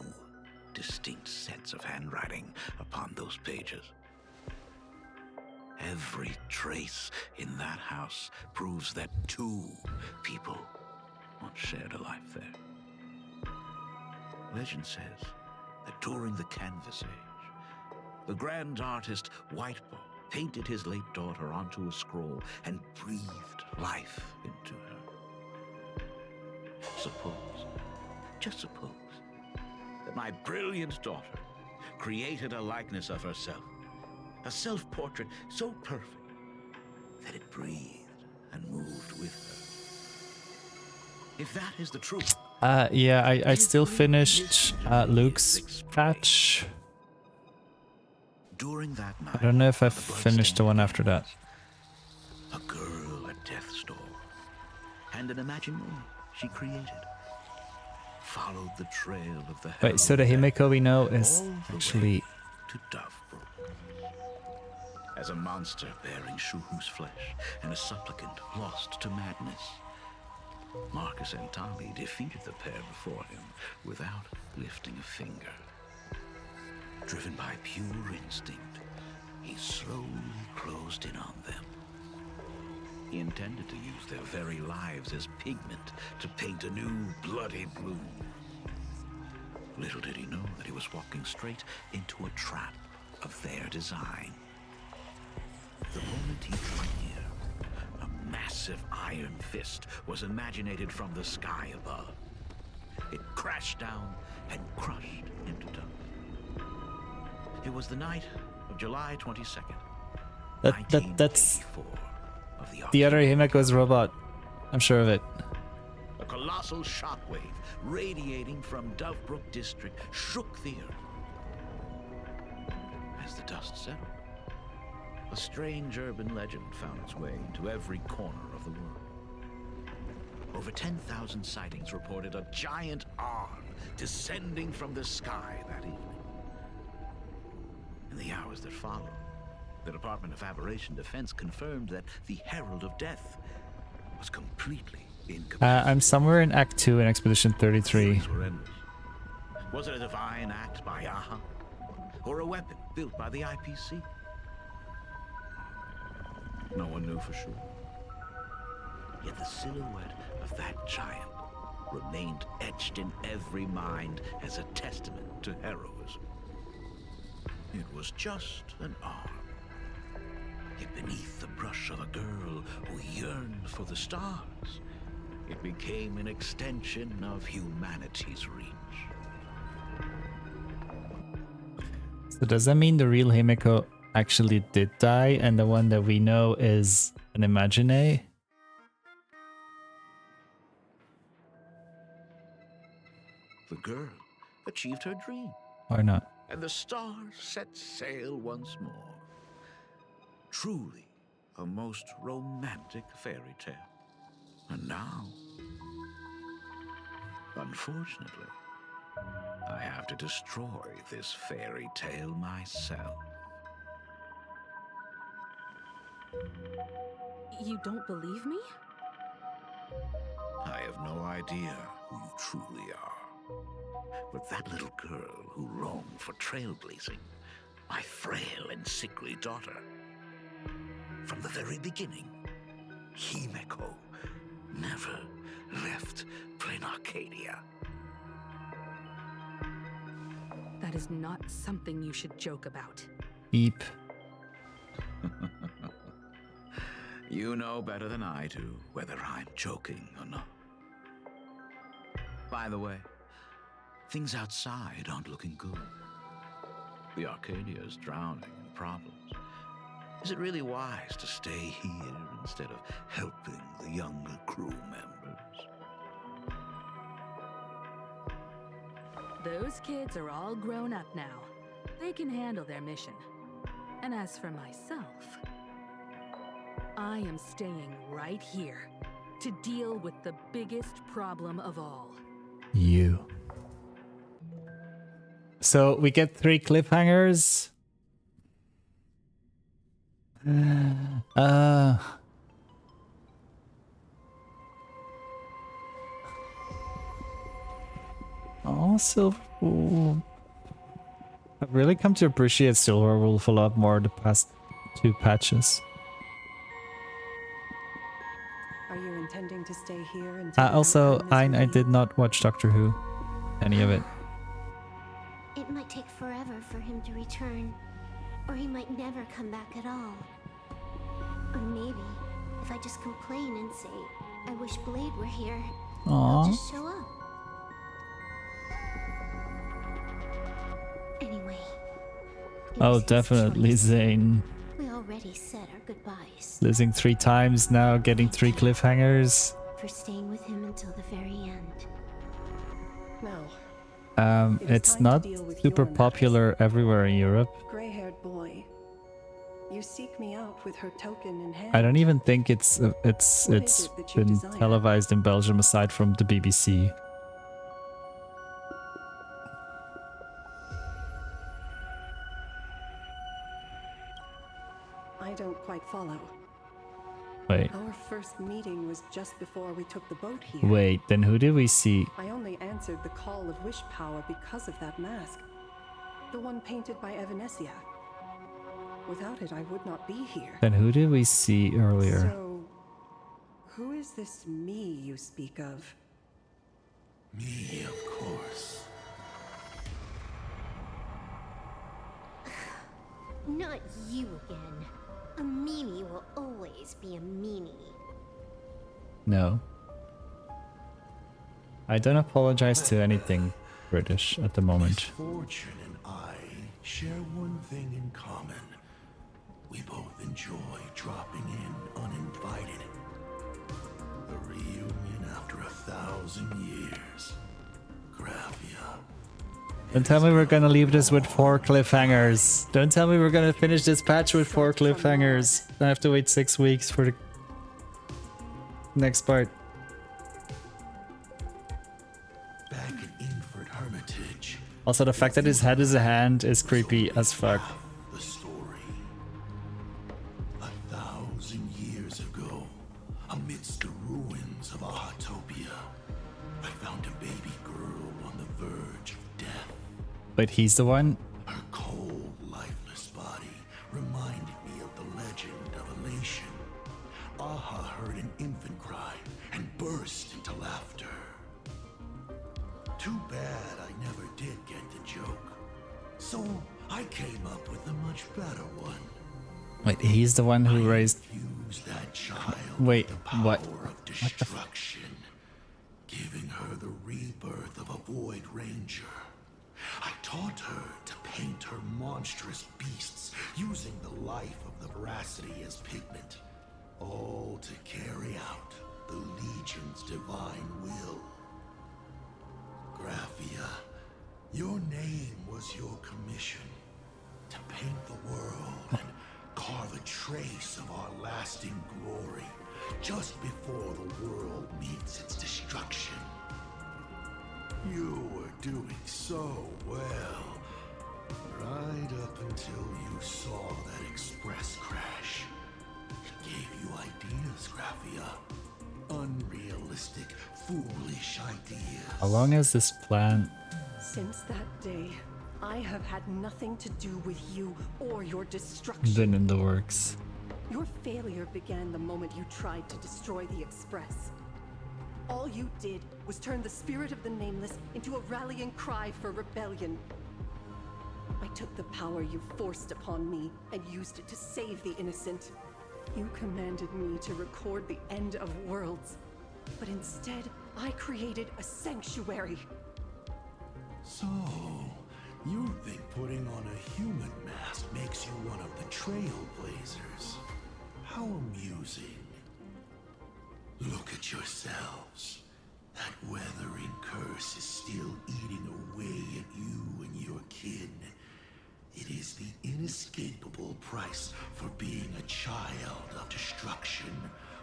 distinct sets of handwriting upon those pages. Every trace in that house proves that two people once shared a life there. Legend says that during the Canvas Age, the grand artist Whiteball painted his late daughter onto a scroll and breathed life into her. Suppose, just suppose, that my brilliant daughter created a likeness of herself, a self-portrait so perfect that it breathed and moved with her. If that is the truth, Yeah, I still finished Luke's patch. during that night, I don't know if I've finished the one after that. a girl at death's door and an imagination she created. Followed the trail of the Wait, so the Himeko we know is actually to Dovebrook. As a monster bearing Shuhu's flesh and a supplicant lost to madness, Marcus and Tali defeated the pair before him without lifting a finger. Driven by pure instinct, he slowly closed in on them. He intended to use their very lives as pigment to paint a new bloody blue. Little did he know that he was walking straight into a trap of their design. The moment he drew near, a massive iron fist was imaginated from the sky above. It crashed down and crushed into dust. It was the night of July 22nd, that's the other Himeko's robot. I'm sure of it. A colossal shockwave radiating from Dovebrook District shook the earth. As the dust settled, a strange urban legend found its way into every corner of the world. Over 10,000 sightings reported a giant arm descending from the sky that evening. In the hours that followed, the Department of Aberration Defense confirmed that the Herald of Death was completely incapacitated. I'm somewhere in Act 2 in Expedition 33. Was it a divine act by Aha? Or a weapon built by the IPC? No one knew for sure. Yet the silhouette of that giant remained etched in every mind as a testament to heroism. It was just an arm. Yet beneath the brush of a girl who yearned for the stars, it became an extension of humanity's reach. So does that mean the real Himeko actually did die and the one that we know is an imagine? The girl achieved her dream. Or not? And the stars set sail once more. Truly a most romantic fairy tale. And now, unfortunately, I have to destroy this fairy tale myself. You don't believe me? I have no idea who you truly are. But that little girl who roamed for trailblazing, my frail and sickly daughter, from the very beginning, Himeko never left Plain Arcadia. That is not something you should joke about. Beep. You know better than I do whether I'm joking or not. By the way, things outside aren't looking good. The Arcadia is drowning in problems. Is it really wise to stay here instead of helping the younger crew members? Those kids are all grown up now. They can handle their mission. And as for myself, I am staying right here to deal with the biggest problem of all. You. So we get 3 cliffhangers. Oh, Silver Wolf. I've really come to appreciate Silver Wolf a lot more the past 2 patches. Are you intending to stay here until Also, I did not watch Doctor Who. Any of it. It might take forever for him to return, or he might never come back at all. Or maybe, if I just complain and say, I wish Blade were here, Aww. he'll just show up. Anyway. Oh, definitely Zane. We already said our goodbyes. Losing 3 times now, getting 3 cliffhangers. For staying with him until the very end. Now, It's not super popular everywhere in Europe. gray-haired boy, You seek me out with her token in hand. I don't even think it's What is it that you been desire? televised in Belgium aside from the BBC. I don't quite follow. Wait. Our first meeting was just before we took the boat here. Wait, then who did we see? I only answered the call of wish power because of that mask. The one painted by Evanesia. Without it, I would not be here. Then who did we see earlier? So, who is this me you speak of? Me, of course. Not you again. A meanie will always be a meanie. No. I don't apologize to anything British at the moment. Fortune and I share one thing in common. We both enjoy dropping in uninvited. The reunion after 1,000 years. Graphia. Don't tell me we're gonna leave this with 4 cliffhangers. Don't tell me we're gonna finish this patch with 4 cliffhangers. I have to wait 6 weeks for the next part. Back at Inford Hermitage. Also, the fact that his head is a hand is creepy as fuck. The story. 1,000 years ago, amidst the ruins of Ahatopia, I found a baby girl on the verge of death. But he's the one? Her cold, lifeless body reminded me of the legend of Elation. Aha heard an infant cry and burst into laughter. Too bad I never did get the joke. So I came up with a much better one. Wait, he's the one who raised... Use that child Wait, with the power what? of destruction, giving her the rebirth of a Void Ranger. I taught her to paint her monstrous beasts using the life of the veracity as pigment, all to carry out the Legion's divine will. Graphia, your name was your commission, to paint the world and carve a trace of our lasting glory just before the world meets its destruction. You were doing so well, right up until you saw that express crash. It gave you ideas, Graphia. Unrealistic, foolish ideas. How long has this plan Since that day, I have had nothing to do with you or your destruction. been in the works? Your failure began the moment you tried to destroy the Express. All you did was turn the spirit of the Nameless into a rallying cry for rebellion. I took the power you forced upon me and used it to save the innocent. You commanded me to record the end of worlds, but instead, I created a sanctuary. So, you think putting on a human mask makes you one of the Trailblazers? How amusing. Look at yourselves. That weathering curse is still eating away at you and your kin. It is the inescapable price for being a child of destruction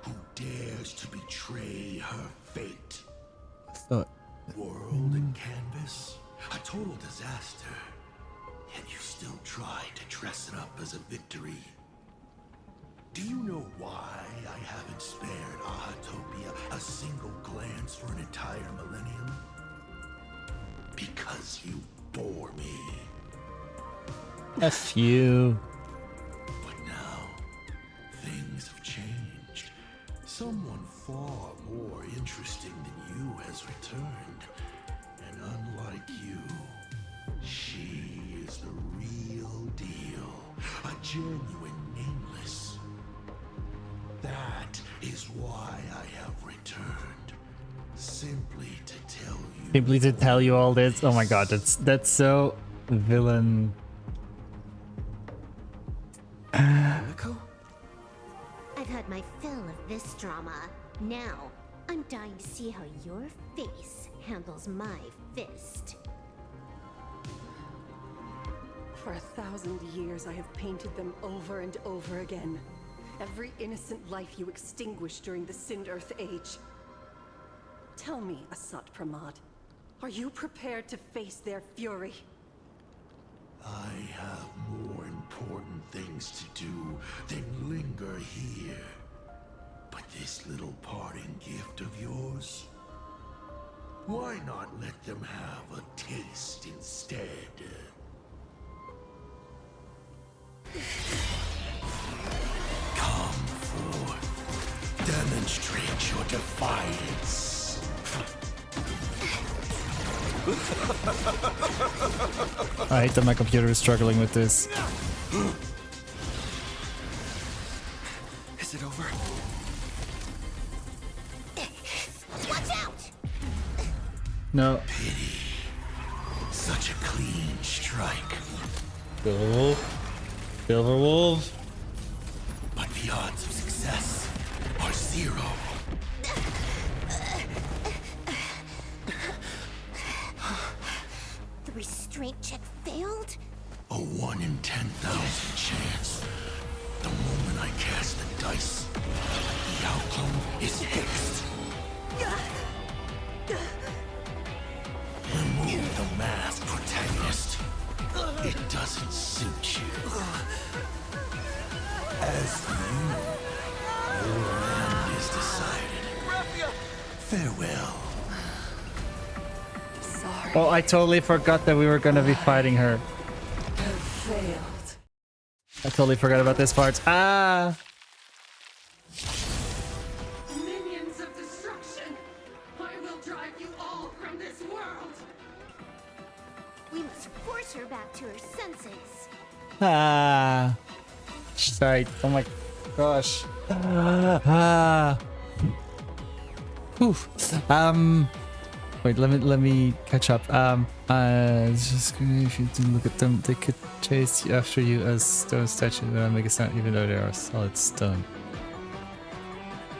who dares to betray her fate. World and canvas, a total disaster. Yet you still try to dress it up as a victory. Do you know why I haven't spared Ahatopia a single glance for an entire millennium? Because you bore me. F you. But now, things have changed. Someone far more interesting than you has returned. And unlike you, she is the real deal. A genuine Nameless. That is why I have returned. Simply to tell you. Simply to tell you all this. Oh my god, that's so villain. I've had my fill of this drama. Now, I'm dying to see how your face handles my fist. For 1,000 years, I have painted them over and over again. Every innocent life you extinguished during the Sind Earth Age. Tell me, Asat Pramad, are you prepared to face their fury? I have more important things to do than linger here. But this little parting gift of yours? Why not let them have a taste instead? Come forth. Demonstrate your defiance. I hate that my computer is struggling with this. Is it over? Watch out! No. Pity. Such a clean strike. Silver Wolf. Silver Wolf. But the odds of success are 0. The restraint check failed? A 1 in 10,000 chance. The moment I cast the dice, the outcome is fixed. Remove the masked protagonist. It doesn't suit you. As for you, your end is decided. Farewell. Sorry. Oh, I totally forgot that we were gonna be fighting her. Have failed. I totally forgot about this part. Ah! Minions of destruction! I will drive you all from this world! We must force her back to her senses. Ah! Right. Oh my gosh. Ah! Whew. Wait, let me catch up. It's just if you didn't look at them, they could chase after you as stone statues and make a sound even though they are solid stone.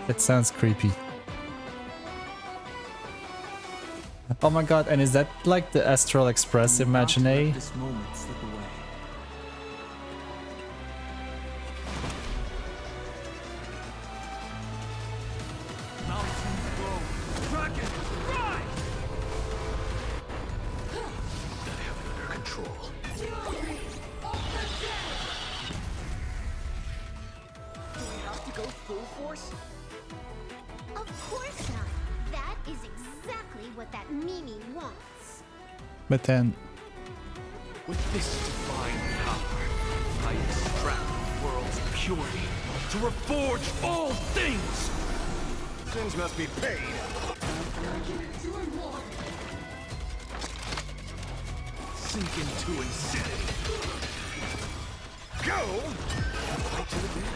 That sounds creepy. Oh my god, and is that like the Astral Express Imagine? This moment slip away. Mountains grow, dragon, rise! I have it under control. Do we have to go full force? Of course not. That is exactly what that Mimi wants. But then With this divine power, I extract the world's purity to reforge all things! Sins must be paid. Sink into insanity. Go! Right to the bed.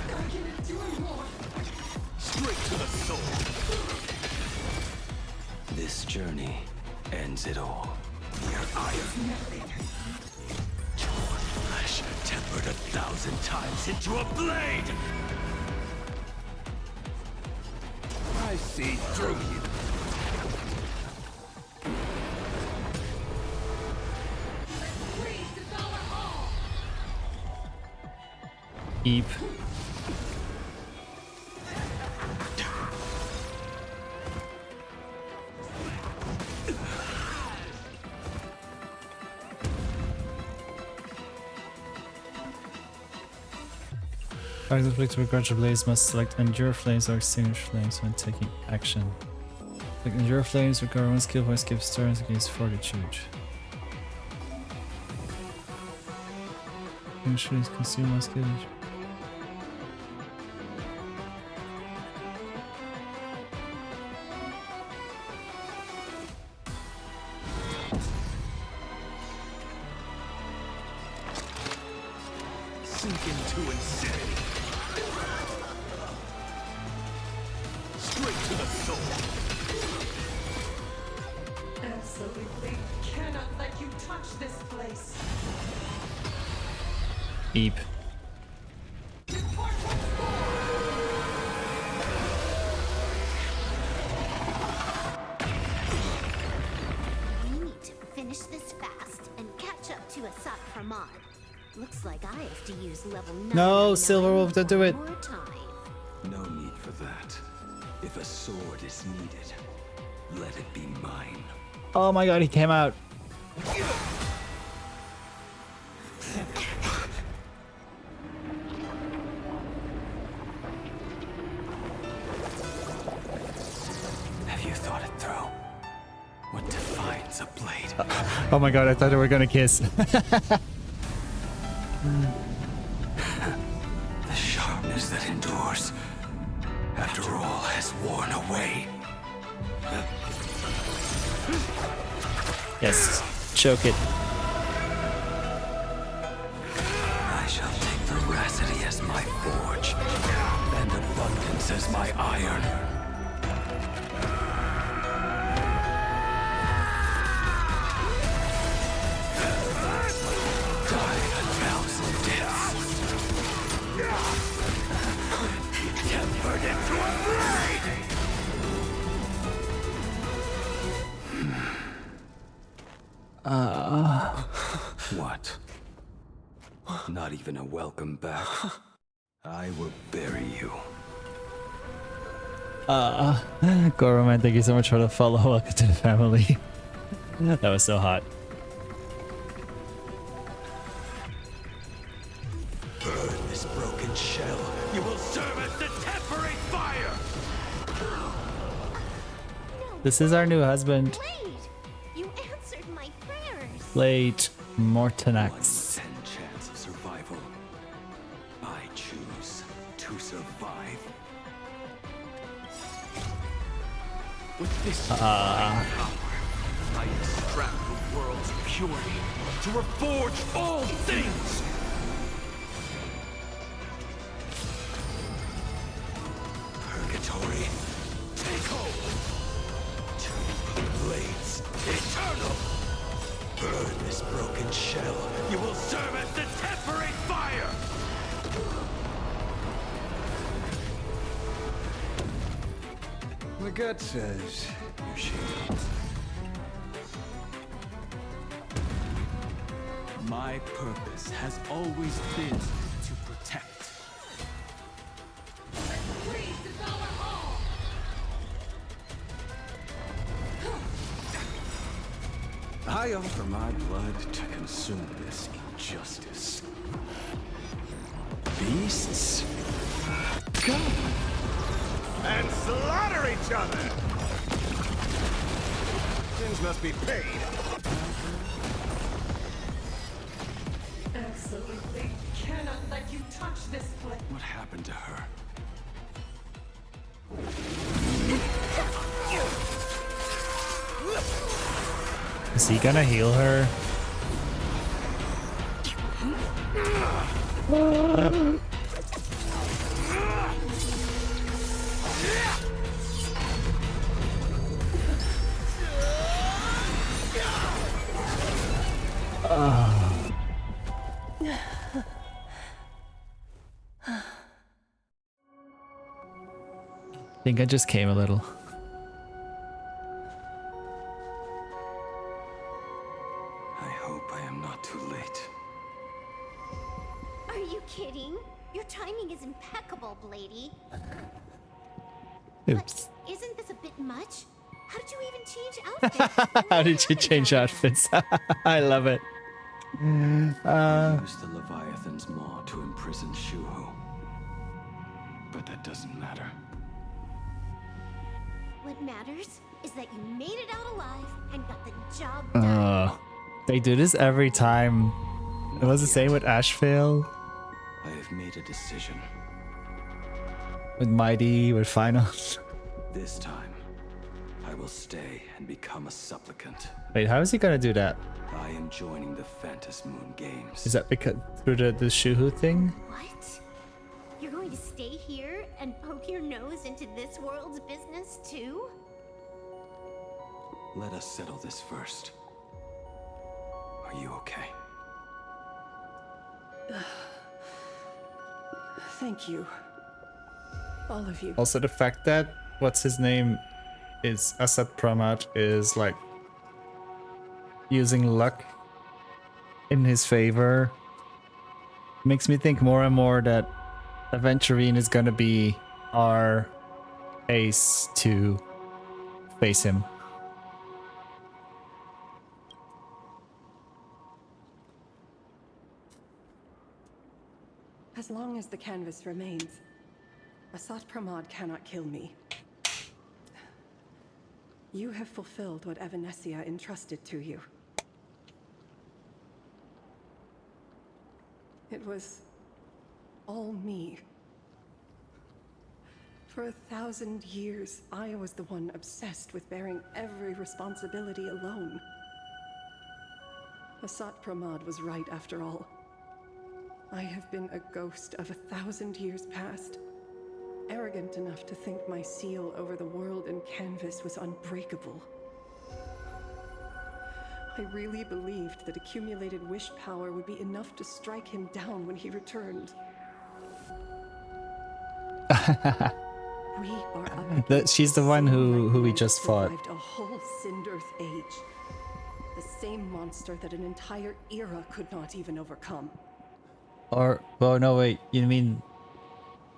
Straight to the soul. This journey ends it all. Your eye of nothing. Torn flesh tempered 1,000 times into a blade! I see through you. Eep. Targets inflicted with Grudge Blaze must select Endure Flames or Extinguish Flames when taking action. Like Endure Flames, recover 1 skill point, skip turns against Fortitude. Extinguish Flames consume 1 skill. Sink into insanity. Straight to the soul. Absolutely cannot let you touch this place. Eep. We need to finish this fast and catch up to Asat Pramad. Looks like I have to use level 9. No, Silverwolf, don't do it. More time. No need for that. If a sword is needed, let it be mine. Oh my god, he came out. Have you thought it through? What defines a blade? Oh my god, I thought they were gonna kiss. The sharpness that endures, after all has worn away. Yes, choke it. I shall take veracity as my forge, and abundance as my iron. Die a thousand deaths. Tempered into a blade! What? Not even a welcome back? I will bury you. Goroman, thank you so much for the follow. Welcome to the family. That was so hot. Burn this broken shell. You will serve as the temporary fire! This is our new husband. Blade, you answered my prayers. Late Mortonax. 10 chance of survival. I choose to survive. With this power, I extract the world's purity to reforge all things! Purgatory, take hold. Two blades, eternal. Burn this broken shell. You will serve as the temporary fire! My gut says you should. My purpose has always been to protect. I offer my blood to consume this injustice. Beasts? Come and slaughter each other! Sins must be paid. Absolutely cannot let you touch this place. What happened to her? Is he gonna heal her? I think I just came a little. I hope I am not too late. Are you kidding? Your timing is impeccable, Blady. Oops. But isn't this a bit much? How did you even change outfits? How did you change outfits? I love it. I used the Leviathan's maw to imprison Shuhu. But that doesn't matter. What matters is that you made it out alive and got the job done. They do this every time. It was the same with Ashvale, I have made a decision. with Mighty, with Finals. This time, I will stay and become a supplicant. Wait, how is he gonna do that? I am joining the Phantas Moon Games. Is that because through the Shuhu thing? What? You're going to stay here and poke your nose into this world's business too? Let us settle this first. Are you okay? Thank you. All of you. Also, the fact that what's his name is Asad Pramat is like using luck in his favor Makes me think more and more that Aventurine is gonna be our ace to face him. As long as the canvas remains, Asat Pramod cannot kill me. You have fulfilled what Evanescia entrusted to you. It was all me. For 1,000 years, I was the one obsessed with bearing every responsibility alone. Asat Pramod was right after all. I have been a ghost of 1,000 years past, arrogant enough to think my seal over the world and canvas was unbreakable. I really believed that accumulated wish power would be enough to strike him down when he returned. We are up She's the one who we just fought. survived a whole Cinderth age. The same monster that an entire era could not even overcome. Or, well, no, wait, you mean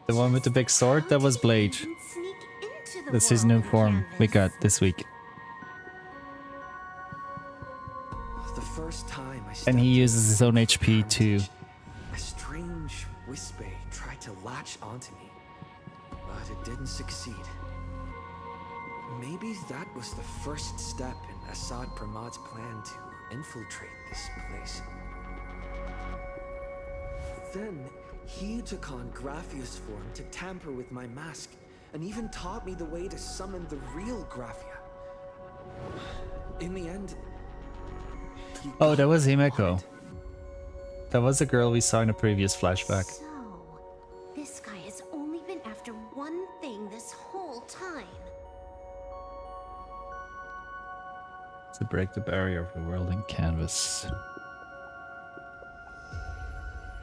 the one with the big sword? That was Blade. That's his new form we got this week. The first time I And he stepped uses his own HP too. a strange whisper tried to latch onto me, but it didn't succeed. Maybe that was the first step in Asad Pramod's plan to infiltrate this place. Then he took on Graphia's form to tamper with my mask, and even taught me the way to summon the real Graphia. In the end, Oh, that was Himeko. That was the girl we saw in a previous flashback. So, this guy has only been after one thing this whole time. To break the barrier of the world in canvas.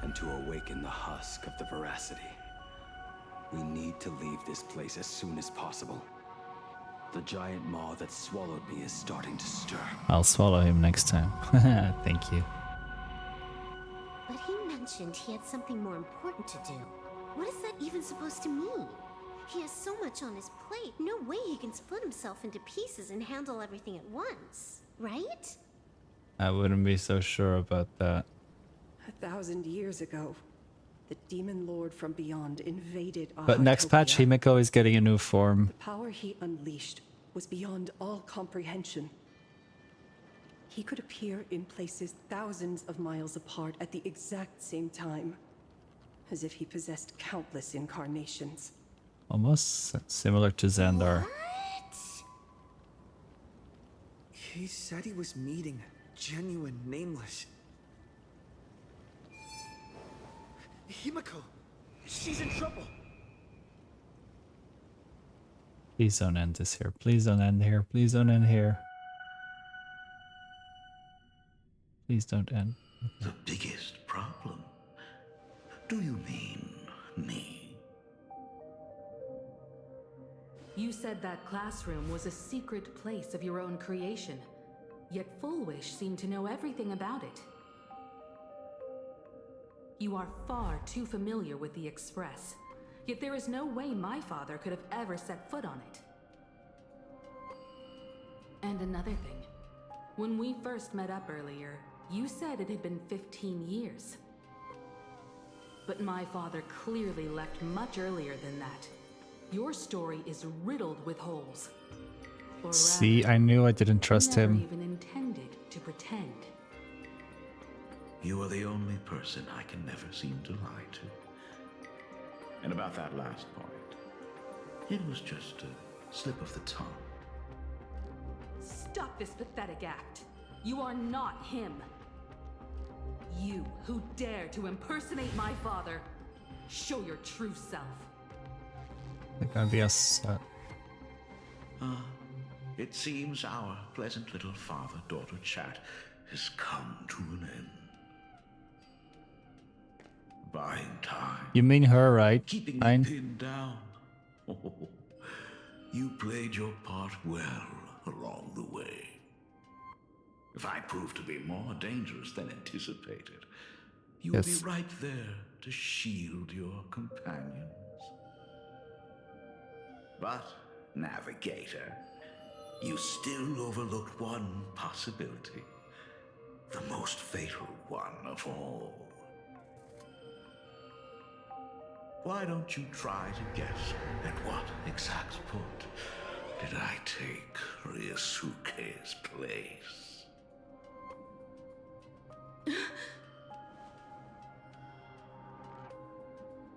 And to awaken the husk of the veracity. We need to leave this place as soon as possible. The giant maw that swallowed me is starting to stir. I'll swallow him next time. Thank you. But he mentioned he had something more important to do. What is that even supposed to mean? He has so much on his plate, no way he can split himself into pieces and handle everything at once, right? I wouldn't be so sure about that. 1,000 years ago, the demon lord from beyond invaded our But next patch, Himeko is getting a new form. The power he unleashed was beyond all comprehension. He could appear in places thousands of miles apart at the exact same time, as if he possessed countless incarnations. Almost similar to Xandar. he said he was meeting a genuine nameless. Himeko! She's in trouble! Please don't end this here. Please don't end here. Please don't end here. Please don't end. The biggest problem? Do you mean me? You said that classroom was a secret place of your own creation, yet Fullwish seemed to know everything about it. You are far too familiar with the Express, yet there is no way my father could have ever set foot on it. And another thing, when we first met up earlier, you said it had been 15 years. But my father clearly left much earlier than that. Your story is riddled with holes. Or See, rather, I knew I didn't trust never him. even intended to pretend. You are the only person I can never seem to lie to. And about that last point, it was just a slip of the tongue. Stop this pathetic act. You are not him. You who dare to impersonate my father, show your true self. They're gonna be us. It seems our pleasant little father-daughter chat has come to an end. Buying time. You mean her, right? Keeping me Fine. pinned down. Oh, you played your part well along the way. If I proved to be more dangerous than anticipated, You'll Yes. be right there to shield your companions. But, Navigator, you still overlooked one possibility. The most fatal one of all. Why don't you try to guess at what exact point did I take Ryusuke's place?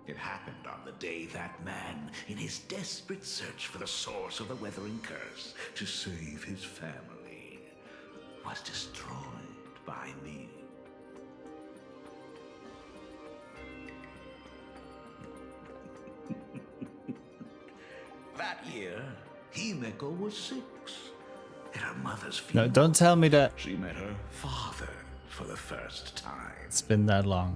It happened on the day that man, in his desperate search for the source of the Weathering Curse to save his family, was destroyed by me. That year, Himeko was 6. At her mother's funeral, No, don't tell me that she met her father for the first time. it's been that long.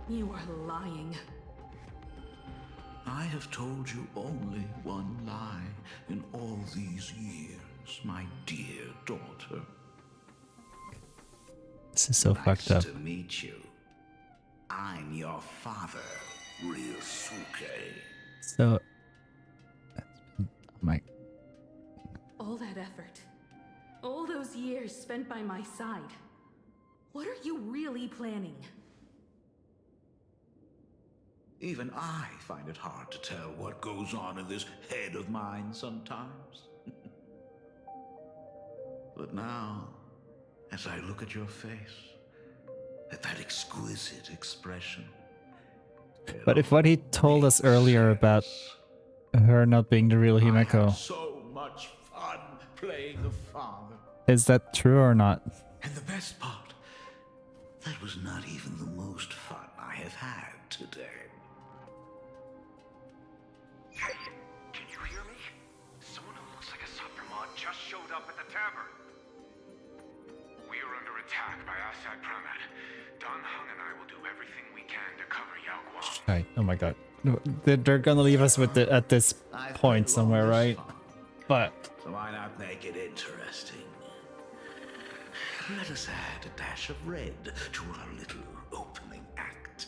You are lying. I have told you only one lie in all these years, my dear daughter. This is so fucked up. Nice to meet you. I'm your father, Ryusuke. So, oh my, All that effort. All those years spent by my side. What are you really planning? Even I find it hard to tell what goes on in this head of mine sometimes. But now, as I look at your face, at that exquisite expression. but if what he told us earlier about her not being the real I had Himeko, so much fun playing the father. is that true or not? And the best part, that was not even the most fun I have had today. Hey, can you hear me? Someone who looks like a Supremod just showed up at the tavern. We are under attack by Asad Pramet. Don Hung and I will do everything we can to cover Yao Guang. Right. Oh my god. No, they're gonna leave us with it at this point somewhere, right? But So why not make it interesting? Let us add a dash of red to our little opening act.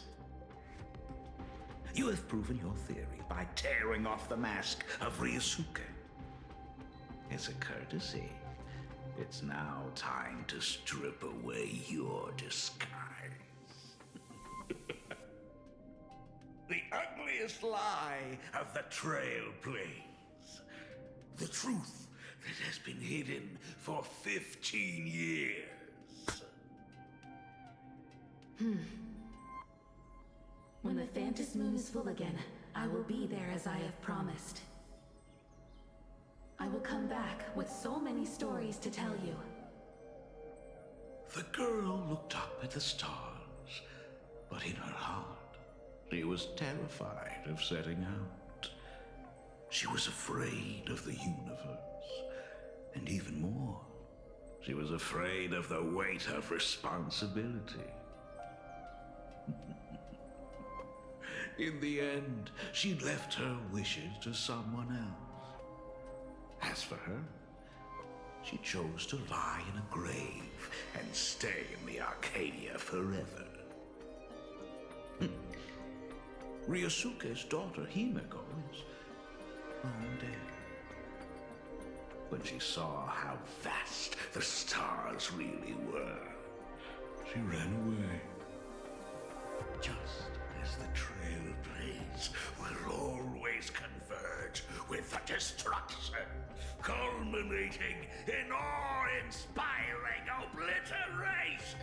You have proven your theory by tearing off the mask of Ryusuke. As a courtesy, it's now time to strip away your disguise. The ugliest lie of the Trail Plains. The truth that has been hidden for 15 years. When the Phantom Moon is full again, I will be there as I have promised. I will come back with so many stories to tell you. The girl looked up at the stars, but in her heart, she was terrified of setting out. She was afraid of the universe, and even more, she was afraid of the weight of responsibility. In the end, she left her wishes to someone else. As for her, she chose to lie in a grave and stay in the Arcadia forever. Ryusuke's daughter Himeko is long dead. When she saw how vast the stars really were, she ran away. Just as the Trail Plains will always converge with the destruction, culminating in awe-inspiring obliteration.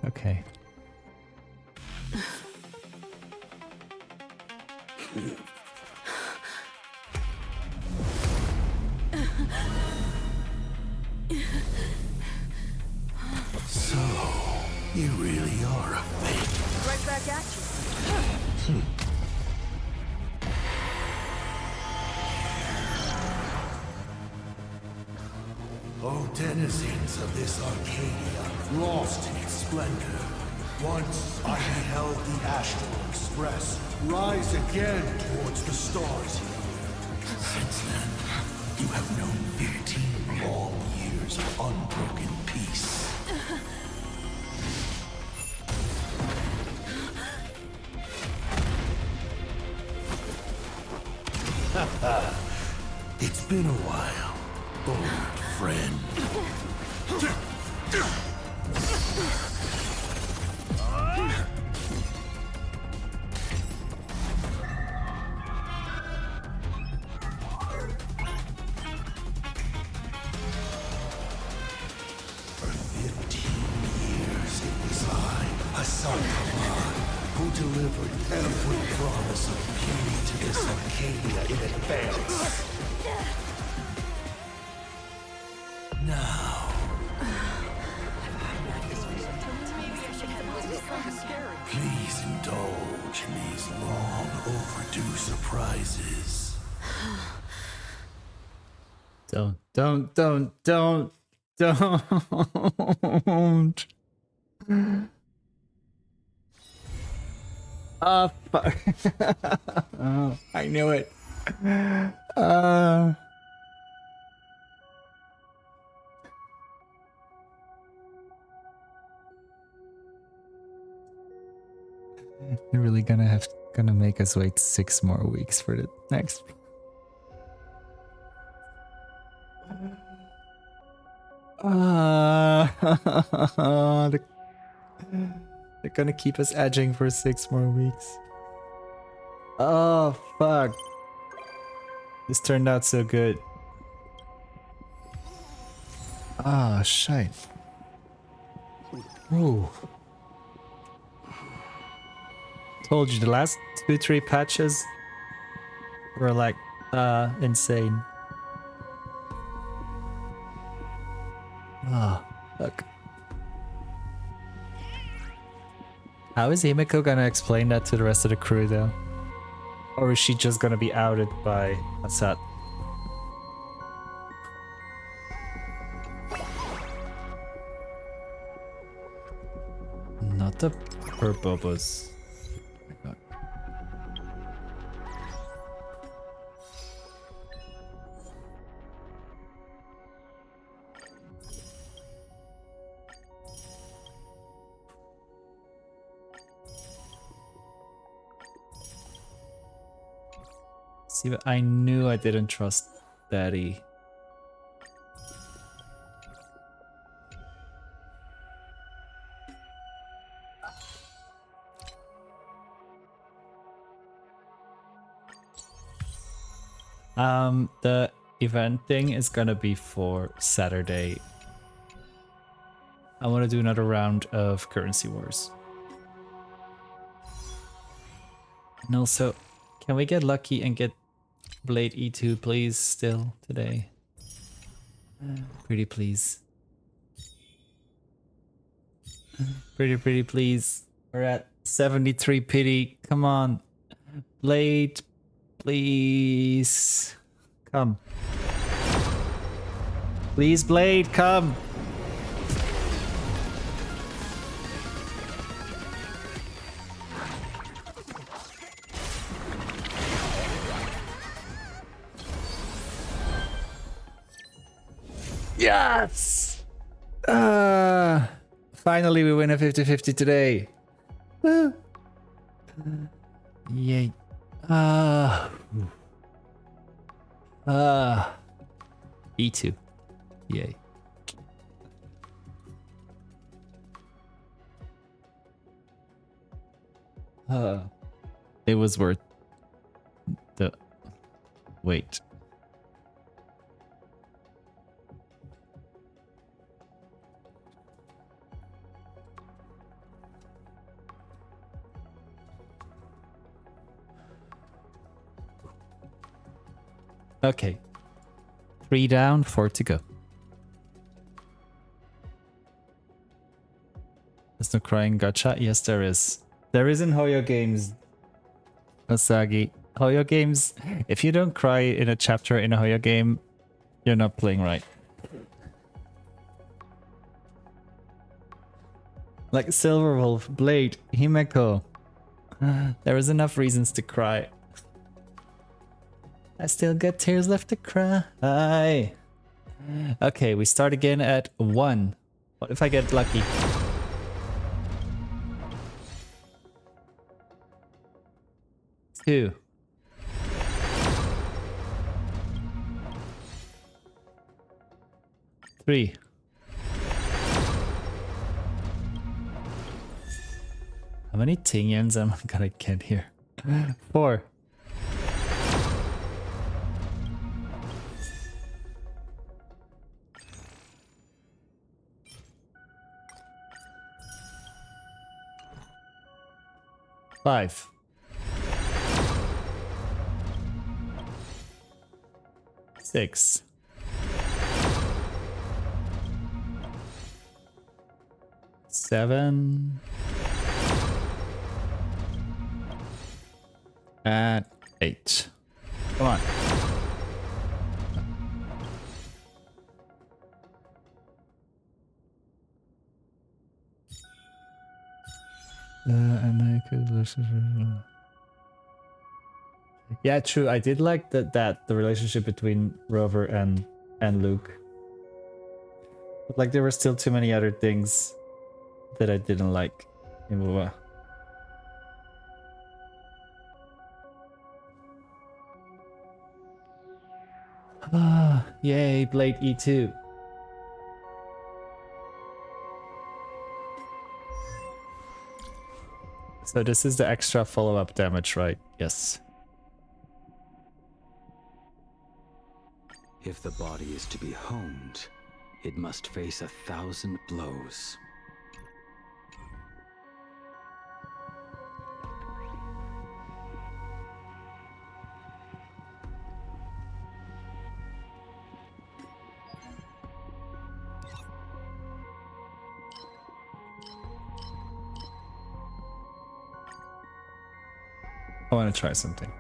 okay. So, you really are a fake. Right back at you. O denizens of this Arcadia, lost in its splendor, once I beheld the Astral Express rise again towards the stars. Since then, you have known 15 long years of unbroken peace. It's been a while, old friend. For 15 years it was I, Hassan Khan, who delivered every promise of beauty to this Arcadia in advance. Now, please indulge in these long overdue surprises. Don't. Oh, fuck. Oh, I knew it. They're really gonna make us wait 6 more weeks for the next. They're gonna keep us edging for 6 more weeks. Oh, fuck. This turned out so good. Ah, shite. Ooh. Told you, the last 2-3 patches were like, insane. Ah, fuck. How is Himiko gonna explain that to the rest of the crew though? Or is she just gonna be outed by Asad? Not the Burbobas. Oh my god. See, but I knew I didn't trust Daddy. The event thing is gonna be for Saturday. I want to do another round of Currency Wars. And also, can we get lucky and get Blade E2 please still today? Pretty please. Pretty please. We're at 73 pity. Come on. Blade, please. Come. Please, Blade, come. Yes! Finally we win a 50-50 today. Woo! Yay. E2. Yay. It was worth the wait. Okay. 3 down, 4 to go. There's no crying gacha? Yes, there is. There is in Hoyo Games. Asagi. Hoyo Games, if you don't cry in a chapter in a Hoyo game, you're not playing right. Like Silverwolf, Blade, Himeko. There is enough reasons to cry. I still got tears left to cry. Okay, we start again at 1. What if I get lucky? Two. 3. How many Tingyans am I gonna get here? 4. Five. 6. 7. And 8. Come on. And I could listen. Yeah, true. I did like the relationship between Rover and Luke. But like there were still too many other things that I didn't like in WoW. Ah, yay, Blade E2. So this is the extra follow-up damage, right? Yes. If the body is to be honed, it must face 1,000 blows. I want to try something.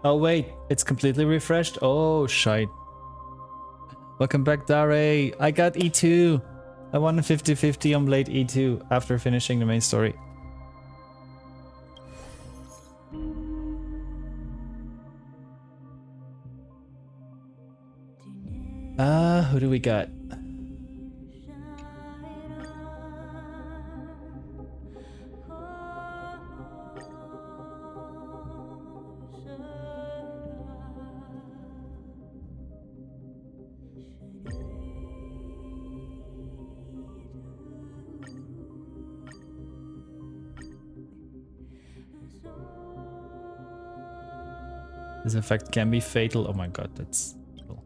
Oh wait, it's completely refreshed? Oh shite. Welcome back, Dare. I got E2. I won a 50-50 on Blade E2 after finishing the main story. Who do we got? This effect can be fatal. Oh my god, that's cool.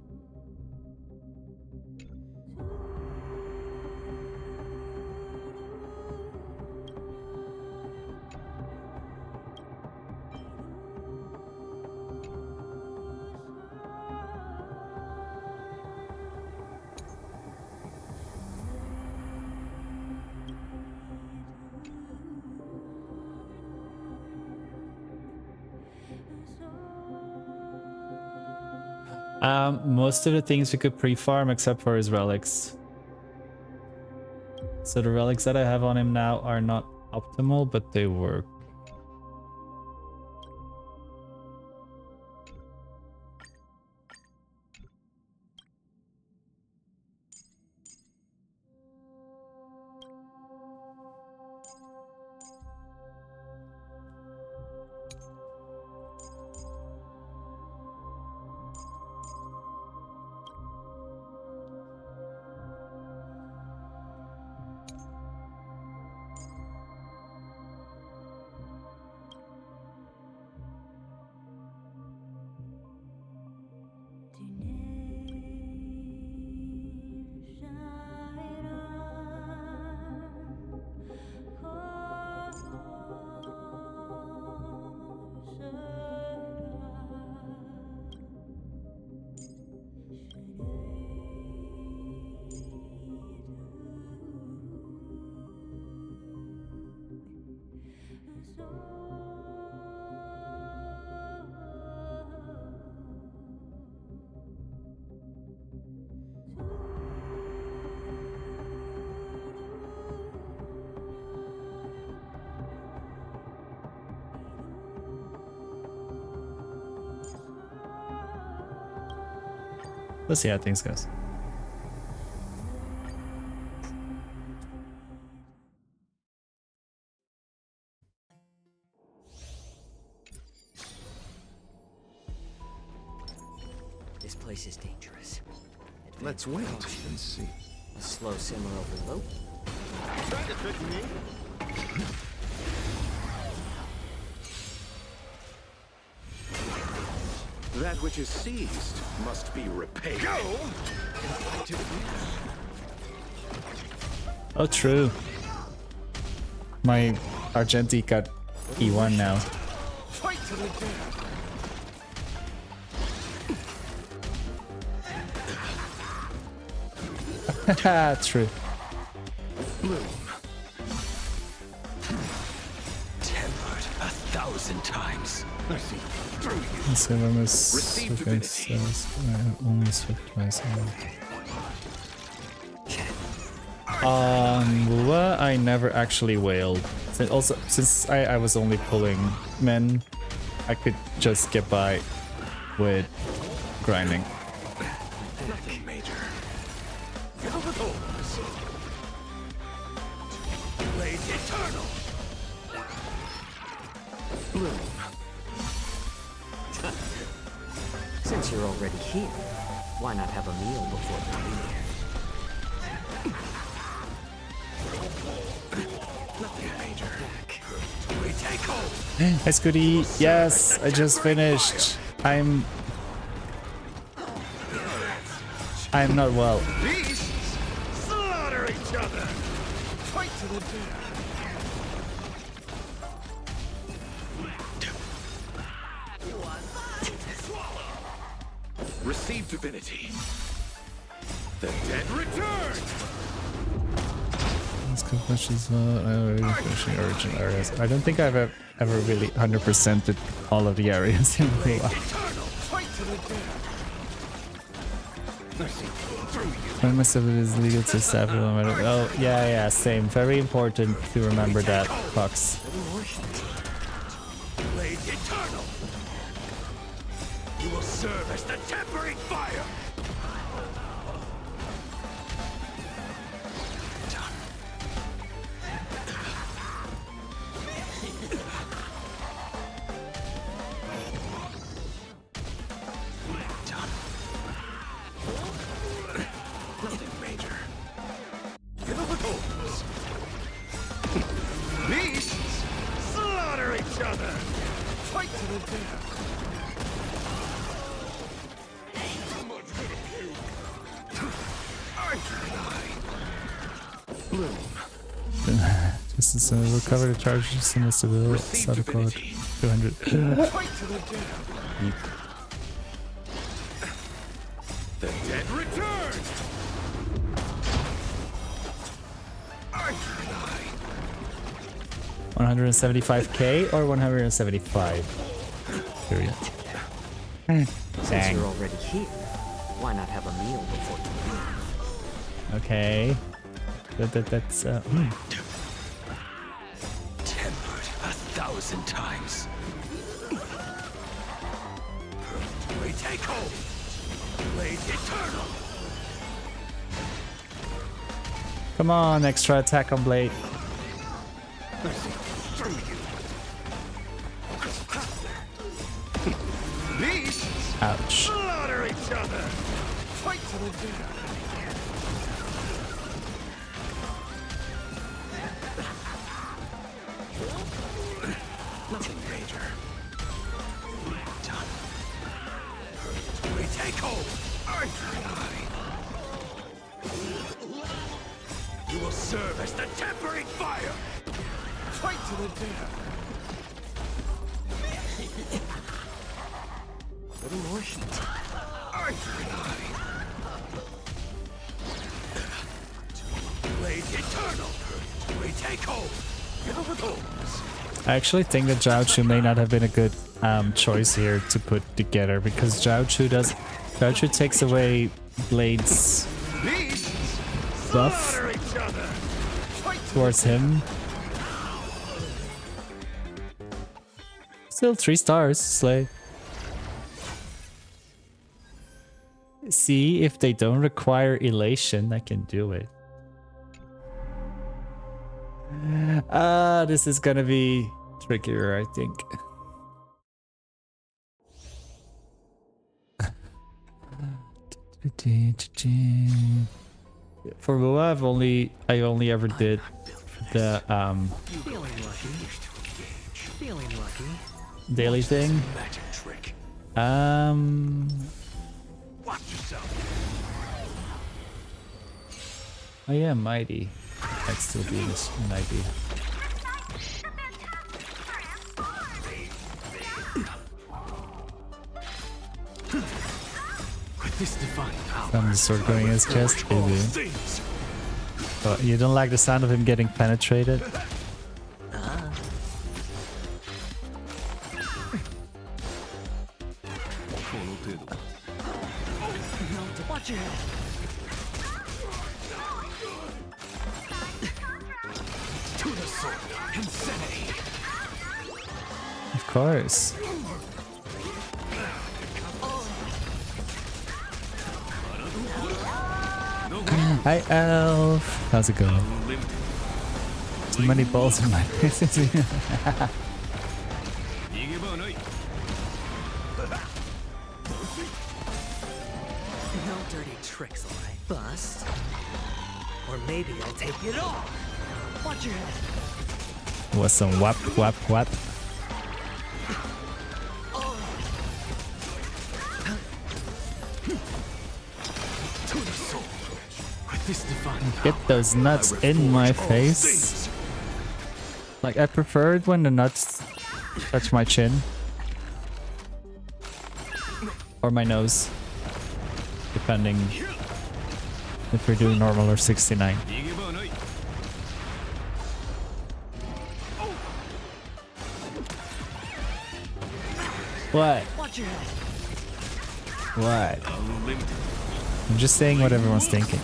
Most of the things we could pre-farm except for his relics. So the relics that I have on him now are not optimal, but they work. Let's see how things goes. This place is dangerous. Let's wait and see. A slow simmer over low. Trying to trick me? That which is seized must be repaid. Go! Oh, true. My Argenti got E1 now. Fight to the death. Haha, true. Bloom. Tempered 1,000 times. I see through you. Let's see if I miss against I only swift myself. Lua, I never actually wailed. Also, since I was only pulling men, I could just get by with grinding. Nothing major. Get over those. Blade eternal. Bloom. Since you're already here, why not have a meal before you leave? Nothing major. We take hold. Hi, Scooty. Yes, I just finished. I'm not well. Beasts slaughter each other. Fight to the death. Receive divinity. The dead return. Let's go questions. I already finishing origin areas. I don't think I've ever really 100%ed all of the areas in Lua. Fight to the death. I see through you. When myself it is legal to stab everyone. Oh, yeah, same. Very important to remember that, Fox. Blade eternal. You will serve as the tempering fire. Nothing major. Get over those. Beasts slaughter each other. Fight to the death. Bloom. This is recover the charges in the civil side code 200. Fight to the death. The dead return. 175k or 175? Period. Since you're already here, why not have a meal before you leave? Okay. That's Tempered 1,000 times. We take hold. Blade eternal. Come on, extra attack on Blade. I see through you. Beasts Ouch. slaughter each other. Fight to the death. Nothing major. Done. We take hold. You will serve as the tempering fire. Fight to the death. What emotions? Blade eternal. We take hold. Get over those. I actually think that Zhao Chu may not have been a good choice here to put together because Zhao Chu takes away Blade's buff towards him. Still 3 stars, Slay. See, if they don't require elation, I can do it. This is gonna be trickier, I think. For WoA, I only ever did the Feeling lucky. Feeling lucky. daily thing. Magic trick. Watch yourself. I am mighty. I'd still do this mighty. With this divine power, From the sword going in his chest, baby. Oh, you don't like the sound of him getting penetrated? Watch your head. to the sword, insanity. Of course. Hi, Elf. How's it going? Too many balls in my face. No dirty tricks, alright? Bust. Or maybe I'll take it all. Watch your head. What's some whap whap whap? To the sword. With this divine Get those nuts in my face. Like, I prefer it when the nuts touch my chin. Or my nose. Depending if we're doing normal or 69. What? Watch your head. What? I'm just saying what everyone's thinking.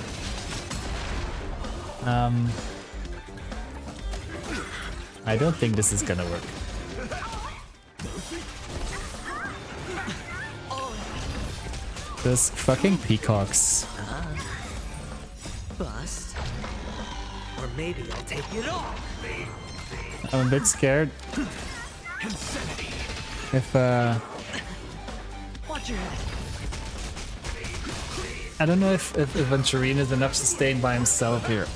I don't think this is gonna work. Those fucking peacocks. Bust. Or maybe I'll take it all. I'm a bit scared. If Watch your head. I don't know if Venturine is enough sustained by himself here.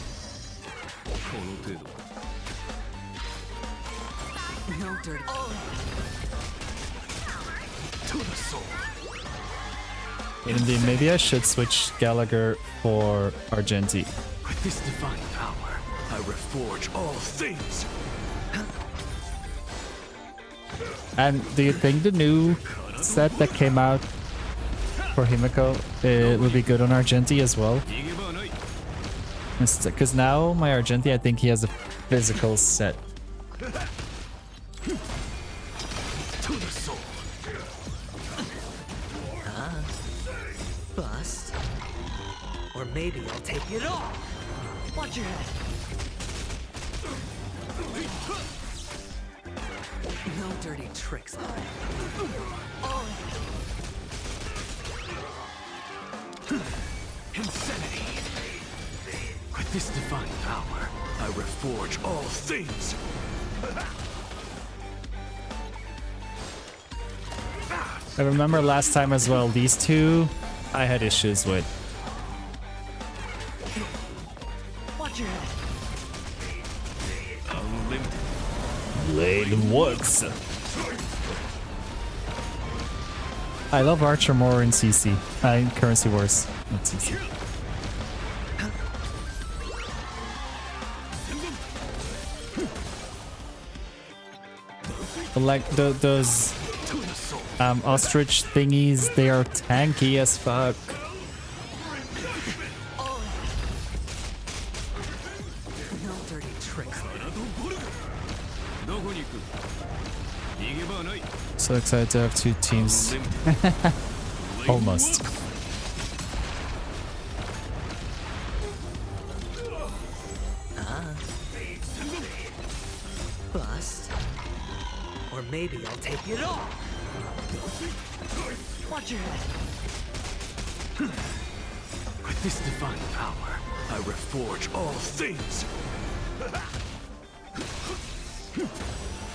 No dirty. to the sword. Indeed, maybe I should switch Gallagher for Argenti. With this divine power, I reforge all things. And do you think the new set that came out for Himiko will be good on Argenti as well? Because now my Argenti, I think he has a physical set. To the sword. Bust. Or maybe I'll take it all. Watch your head. No dirty tricks. Insanity. With this divine power, I reforge all things. I remember last time as well, these two I had issues with. Watch your head. Blade works. I love Archer more in CC. In Currency Wars, not CC. But like those ostrich thingies, they are tanky as fuck. No dirty tricks. So excited to have two teams. Almost. Bust. Or maybe I'll take it all. Watch your head. With this divine power, I reforge all things.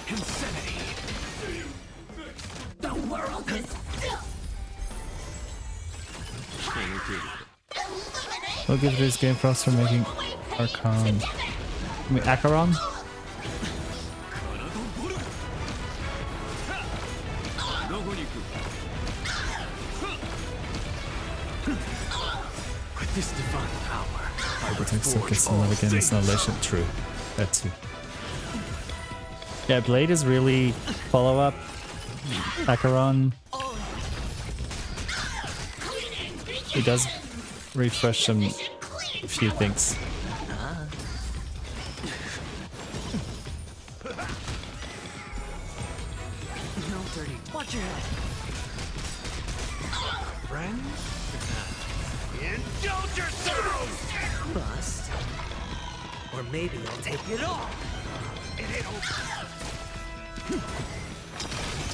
Insanity. The world is filth. We'll give this game props for making Archon. I mean, Acheron? With this divine power, Everything still gets another game is no legend. True. That too. Yeah, Blade is really follow-up. Acheron. He does refresh a few things. No dirty. Watch your head. Friends? Indulge yourselves! Bust. Or maybe I'll take it all. And it'll...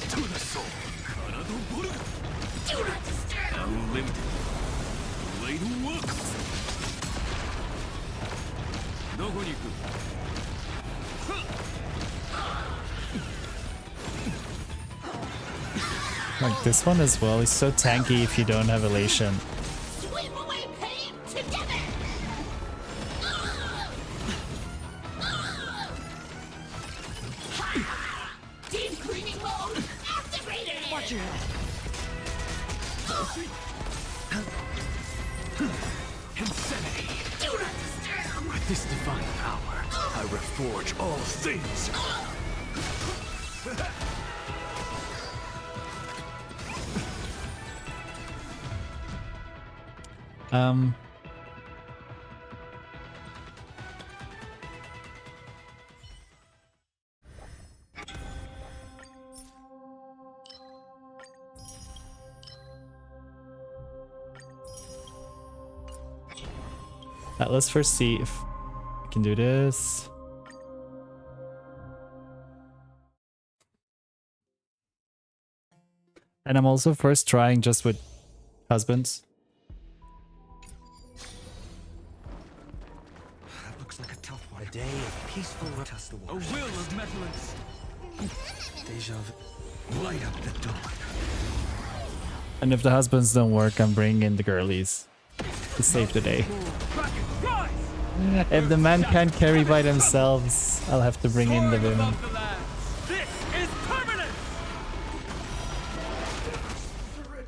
To the soul. Do not disturb! Unlimited. Blade works. どこに行く? Like this one as well. He's so tanky if you don't have elation. Sweep away pain together! Deep cleaning mode activated! Watch your head. Insanity. Do not disturb! With this divine power, I reforge all things. Let's first see if I can do this. And I'm also first trying just with husbands. That looks like a tough one. A day of peaceful test the A waters. will of metallence. Deja vu. Light up the dawn. And if the husbands don't work, I'm bringing in the girlies to save the day. If the men can't carry by themselves, I'll have to bring in the women. This is permanent.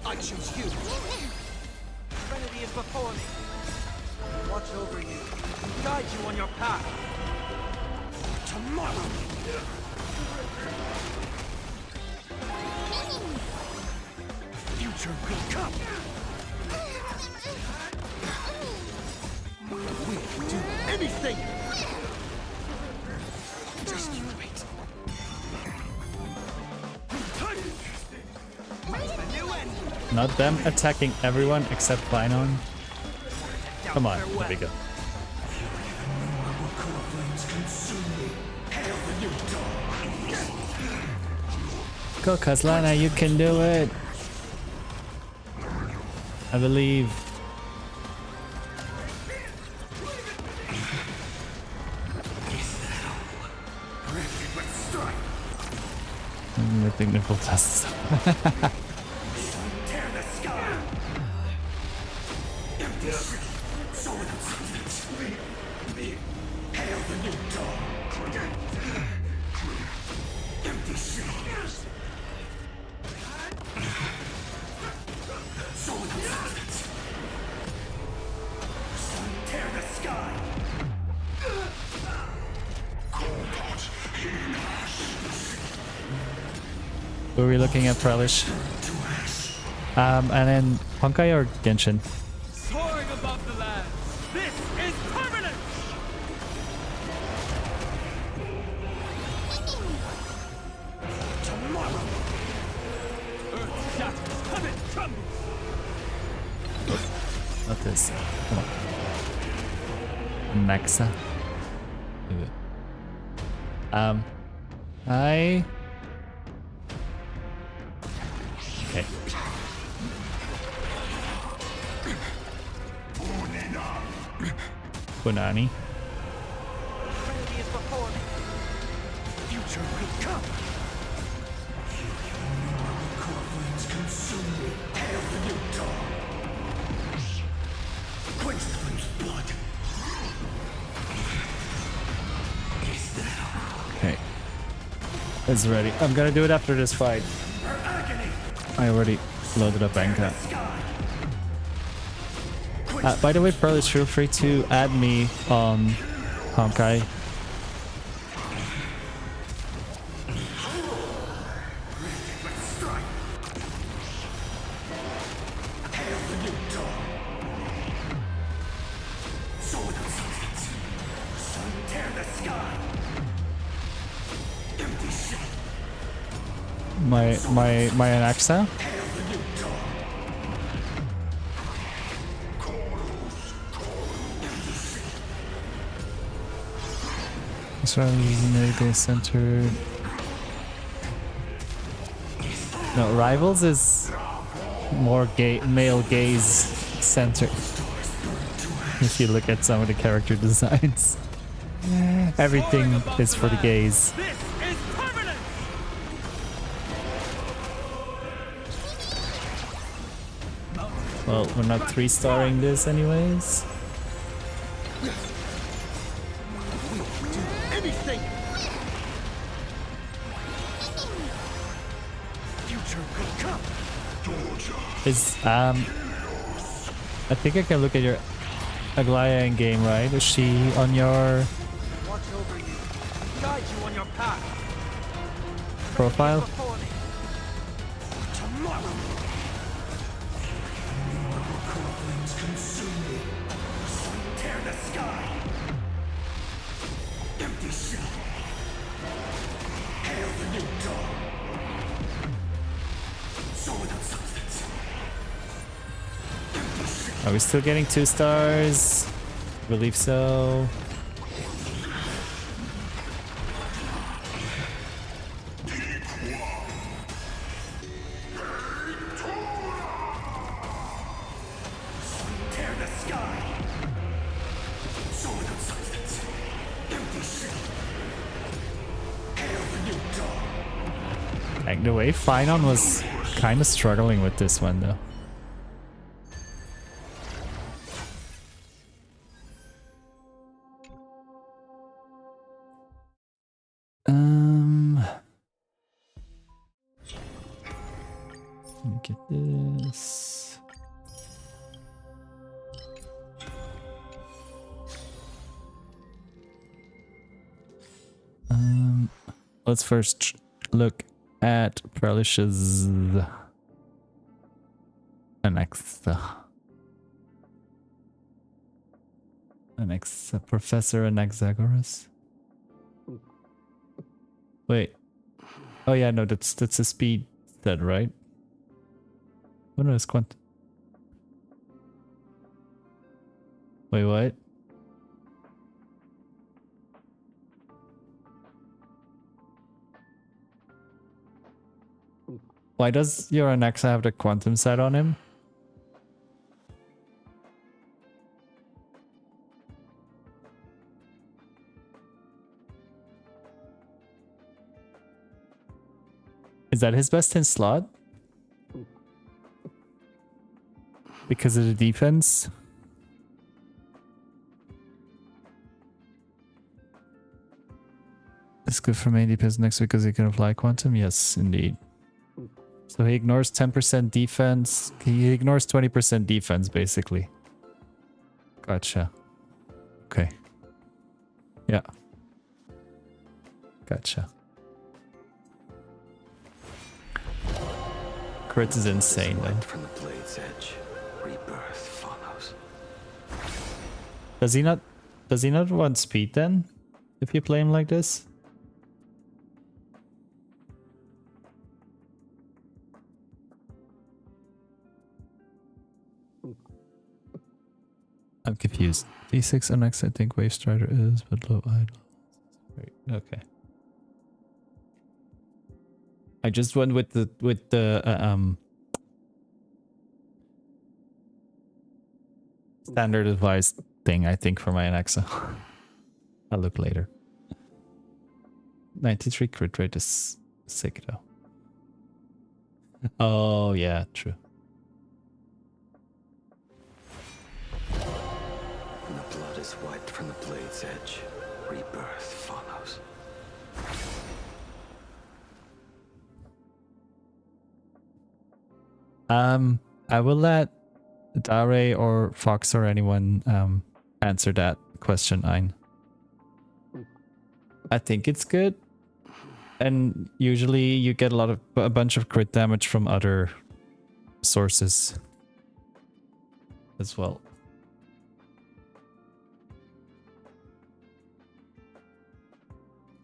I choose you. Trinity is before me. Watch over you. Guide you on your path. Tomorrow. Future will come. We'll do anything. Just you wait. Not them attacking everyone except Finon. Come on, there we go. Go Kazlana, you can do it. I believe. I think nipple tests. Tear the sky! Empty soul and substance. Hail the new dawn. Empty seas. Soul and substance. Tear the sky. Were we looking at Prelish? And then Honkai or Genshin? Soaring above the lands. This is permanent. Tomorrow. Earth shatters. Heaven trembles. Not this. Come on. Maxa. I. Okay. Punani. Trinity is before me. Future will come. Core flames consume me. Hail the new dawn. is ready. I'm gonna do it after this fight. I already loaded up Anka. By the way, Pearlish, feel free to add me on Honkai. My Alexa. Israeli centered. No, Rivals is more male gaze centered. If you look at some of the character designs, everything is for the gays. Well, we're not 3-starring this anyways. Anything. Future will come. Is I think I can look at your Aglaya in game, right? Is she on your Watch over you. Guide you on your path. profile? Tomorrow. Tear the sky. Empty shell. Hail the new dawn. Soul without substance. Are we still getting 2 stars? I believe so. Tear the sky. Soul without substance. Empty shell. Hail the new dawn. Like the way Finon was kind of struggling with this one though. Let me get this. Let's first look at Prelish's Professor Anaxagoras. Wait. Oh yeah, no, that's a speed stat, right? Oh no, it's quant. Wait, what? Why does your Anaxa have the quantum set on him? Is that his best in slot? Because of the defense? It's good for main defense next week because he can apply quantum? Yes, indeed. So he ignores 10% defense. He ignores 20% defense, basically. Gotcha. Okay. Yeah. Gotcha. Crit is insane, though. From the blade's edge, rebirth follows. Does he not want speed then? If you play him like this? I'm confused. D6 NX I think Wave Strider is, but low idle. Right. Okay. I just went with the standard advice thing, I think, for my Alexa. I'll look later. 93 crit rate is sick though. Oh yeah, true. When the blood is wiped from the blade's edge, rebirth follows. I will let Dare or Fox or anyone answer that question, Ein. I think it's good. And usually you get a bunch of crit damage from other sources as well.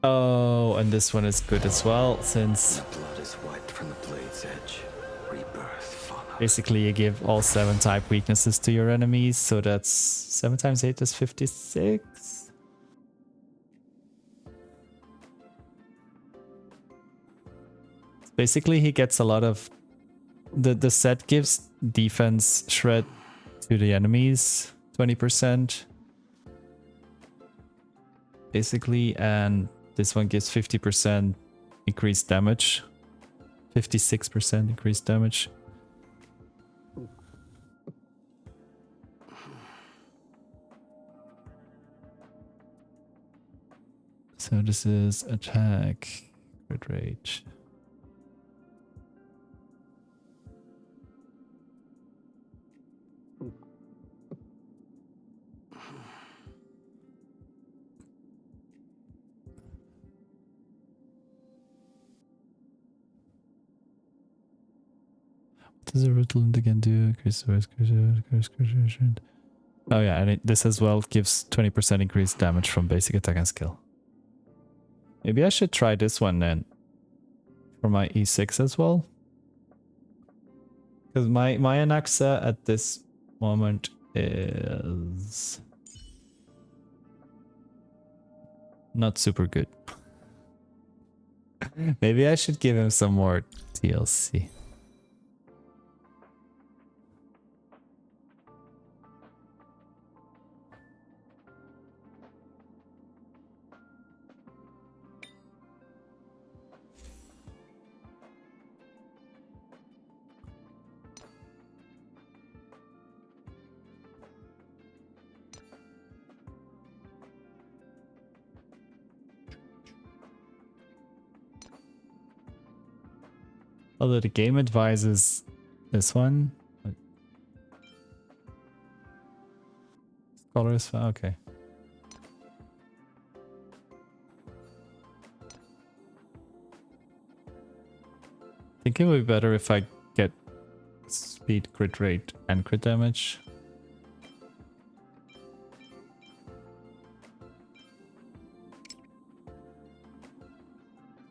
Oh, and this one is good as well, since The blood is wiped from the blade's edge. Rebirth follows. basically you give all 7 type weaknesses to your enemies, so that's 7 times 8 is 56. Basically he gets a lot of the set gives defense shred to the enemies, 20% basically, and this one gives 50% increased damage, 56% increased damage. So this is attack, crit rate. What does a Rutland again do? Increase the risk. Oh yeah, and this as well gives 20% increased damage from basic attack and skill. Maybe I should try this one then for my E6 as well. Because my Anaxa at this moment is not super good. Maybe I should give him some more TLC. Although the game advises this one. Scholar is fine. Okay. I think it would be better if I get speed, crit rate, and crit damage.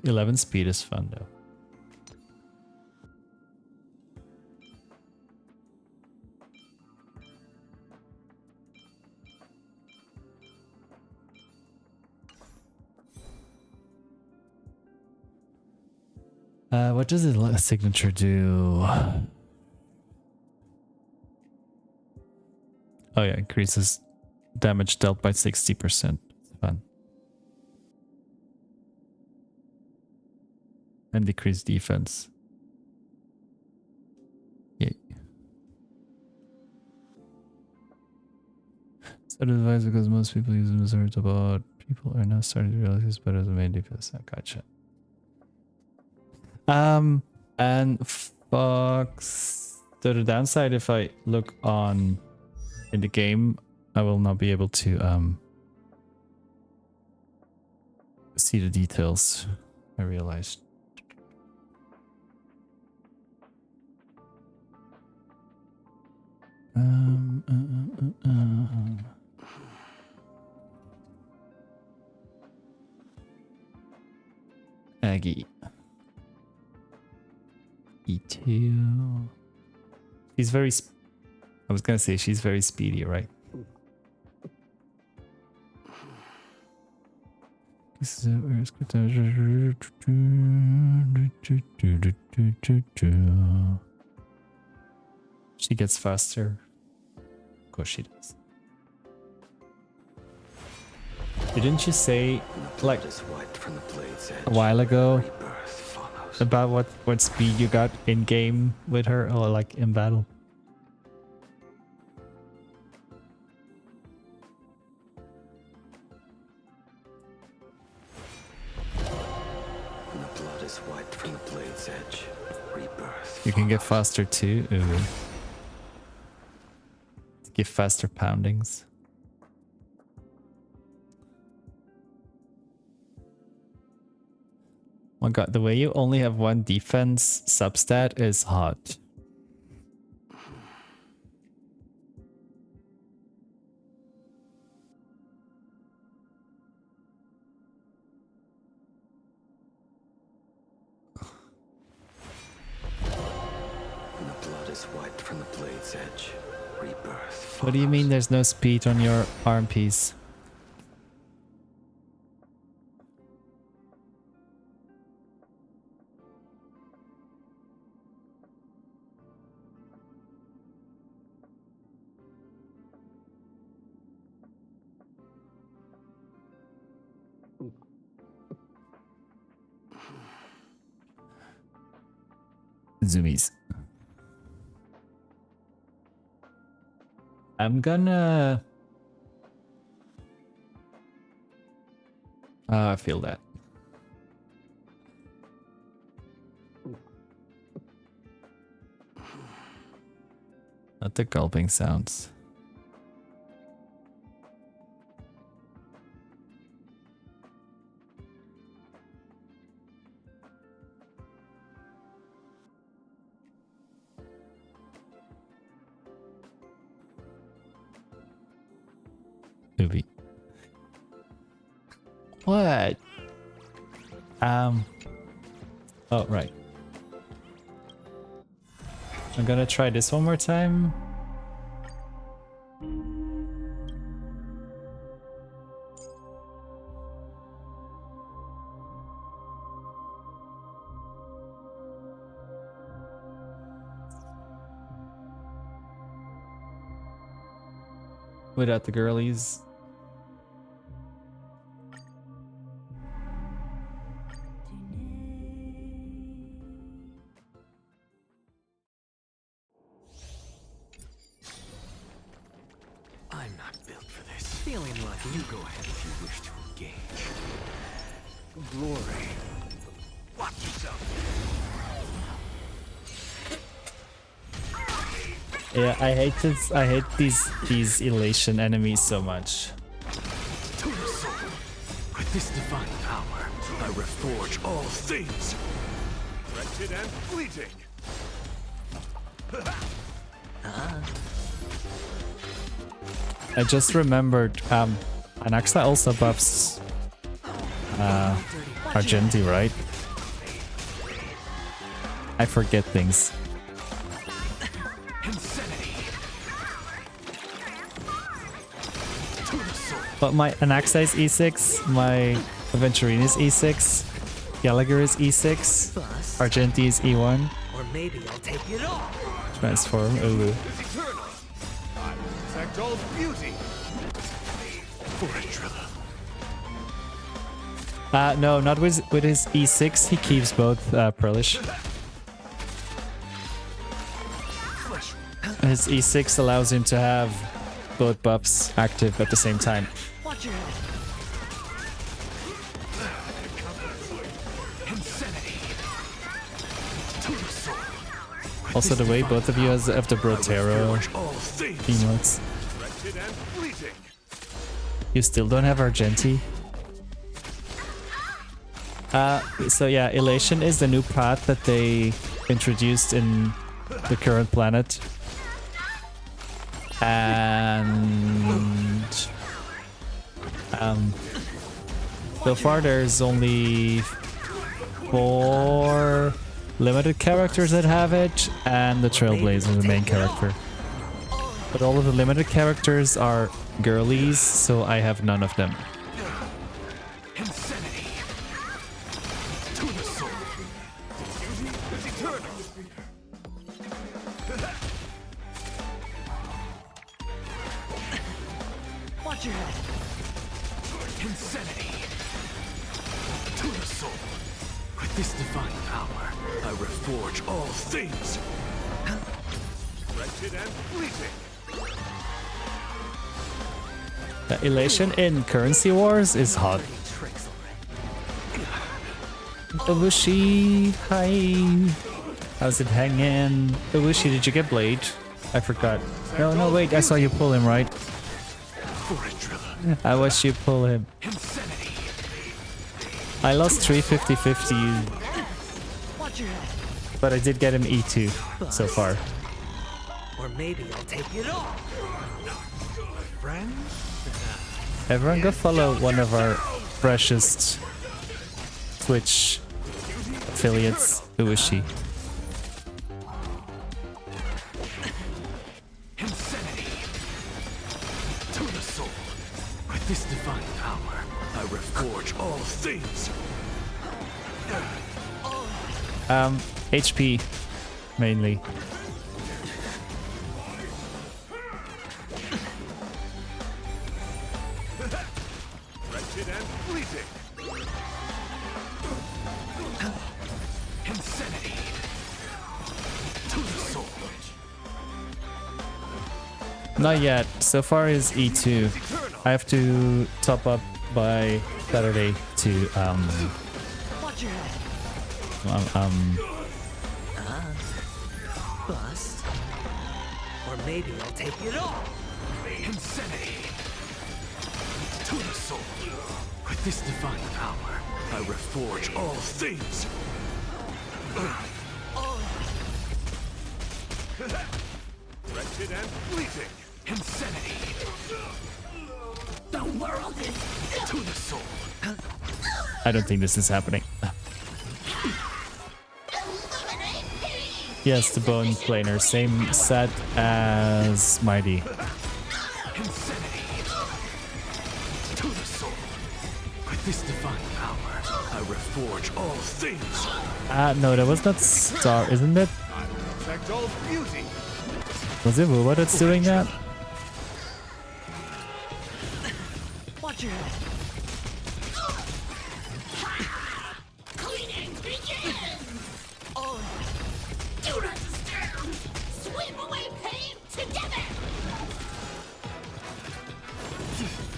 $11 speed is fun though. What does the signature do? Oh yeah, increases damage dealt by 60%. Fun. And decrease defense. Yay. Set advice because most people use them as a hurt about. People are now starting to realize it's better than main defense. Oh, gotcha. And Fox, the downside, if I look on in the game, I will not be able to see the details. I realized. Aggie. E2. She's very... I was gonna say she's very speedy, right? This is she gets faster. Of course she does. Didn't you say, like, a while ago about what speed you got in game with her, or like in battle? The blood is wiped from the blade's edge. Rebirth. You can get faster too. Ooh. Give faster poundings. Oh my god, the way you only have one defense substat is hot. When the blood is wiped from the blade's edge, rebirth. What do you mean there's no speed on your arm piece? Zoomies. I'm gonna... I feel that. Not the gulping sounds. Movie. What? Oh, right. I'm gonna try this one more time. Without the girlies. I'm not built for this. Feeling like you go ahead if you wish to engage. Glory. Watch yourself. Yeah, I hate this. I hate these elation enemies so much. To the soul. With this divine power, I reforge all things. Wretched and fleeting. I just remembered, Anaxa also buffs Argenti, right? I forget things. But my Anaxa is E6, my Aventurine is E6, Gallagher is E6, Argenti is E1. Or maybe I'll take it all. Transform, ooh. I protect all beauty. For a driller. No, not with his E6, he keeps both Perlish. His E6 allows him to have both buffs active at the same time. Watch your head. Also, the way both of you have the Brotero emotes. You still don't have Argenti? So yeah, Elation is the new path that they introduced in the current planet. And so far there's only 4 limited characters that have it, and the Trailblazer, the main character. But all of the limited characters are girlies, so I have none of them. Watch your head. Insanity. To the soul. With this divine power, I reforge all things. Wretched and fleeting. The Elation in Currency Wars is hot. Ibushi, hi. How's it hanging? Ibushi, did you get Blade? I forgot. No, wait, I saw you pull him, right? I watched you pull him. I lost 350-50, but I did get him E2 so far. Or maybe I'll take it off. Friends? Everyone go follow one of our freshest Twitch affiliates. Who is she? Insanity. To the soul. With this divine power, I reforge all things. HP mainly. Wretched and fleeting. Insanity. To the soul. Not yet. So far is E2. I have to top up by Saturday to Bust. Or maybe I'll take it off. Insanity. To the soul. With this divine power, I reforge all things. Wretched and fleeting. Insanity. The world is to the soul. I don't think this is happening. Yes, the bone planer, same set as Mighty. Insanity. To the soul. With this divine power, I reforge all things. No, that was not Star, isn't it? I will protect all beauty. Was it Wuwa that's doing that? Watch your head. Cleaning begins! Oh, do not disturb! Sweep away pain together!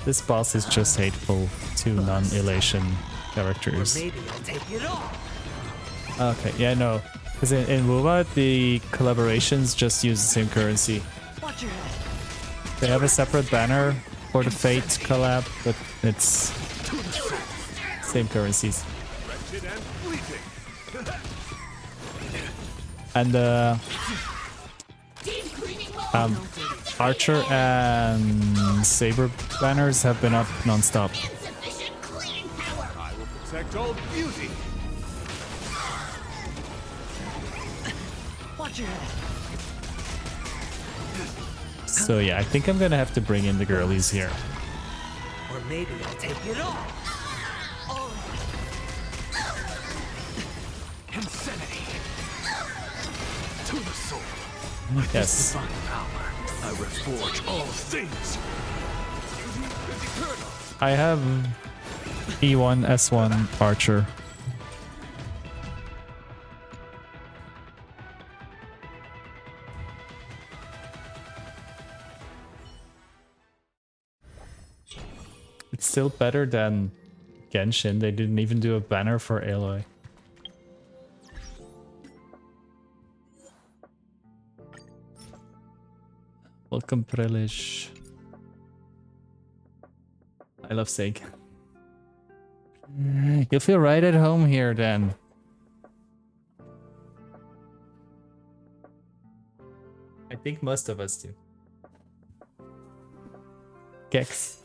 This boss is just hateful to non-elation characters. Maybe I'll take it off. Okay, yeah, no. Because in Wuwa, the collaborations just use the same currency. Watch your head. They have a separate banner for the Fate collab, but it's same currencies. Wretched and fleeting. And Archer and Saber banners have been up non-stop. I will protect all beauty. Watch your head. So yeah, I think I'm gonna have to bring in the girlies here. Or maybe I'll take it off. Insanity. To the soul. Yes. Divine power, I reforge all things. Beauty is eternal. I have E1, S1, Archer. It's still better than Genshin. They didn't even do a banner for Aloy. Welcome, Prelish. I love Seg. You'll feel right at home here then. I think most of us do. Gex.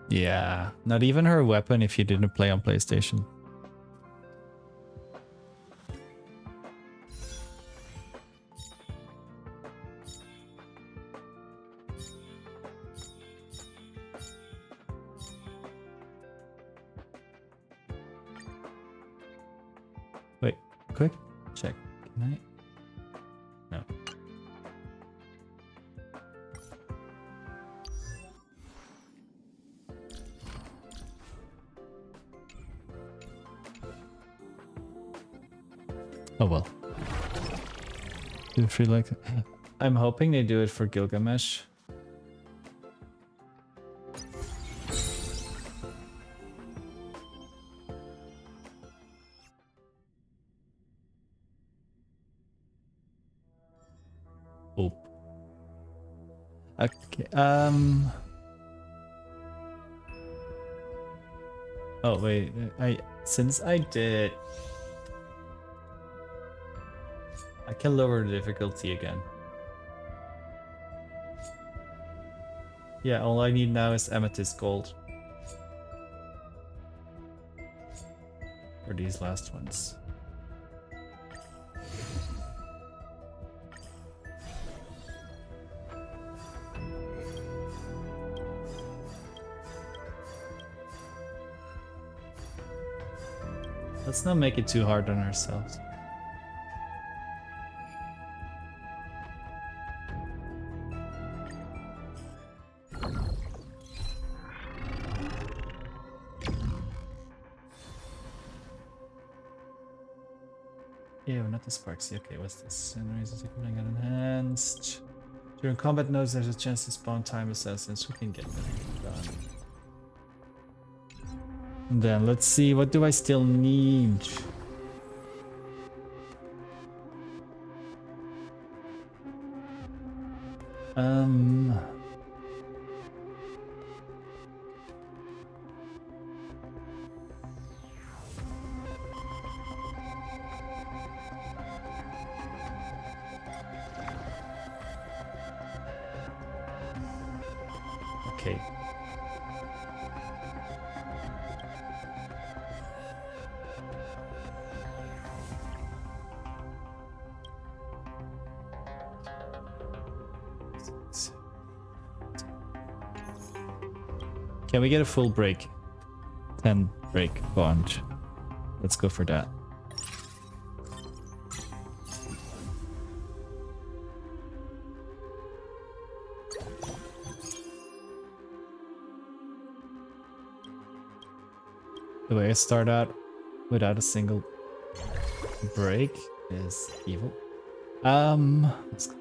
Yeah, not even her weapon if you didn't play on PlayStation. Wait, quick check. Can I? No. Oh well. Do free like I'm hoping they do it for Gilgamesh. Okay. Oh wait, since I can lower the difficulty again. Yeah, all I need now is amethyst gold. For these last ones. Let's not make it too hard on ourselves. Ew, not the Sparksy. Okay, what's this? Enemies are got enhanced. During combat nodes, there's a chance to spawn time assassins. We can get that done. And then let's see, what do I still need? Okay. Can we get a full break? 10 break bond. Let's go for that. The way I start out without a single break is evil. Let's go.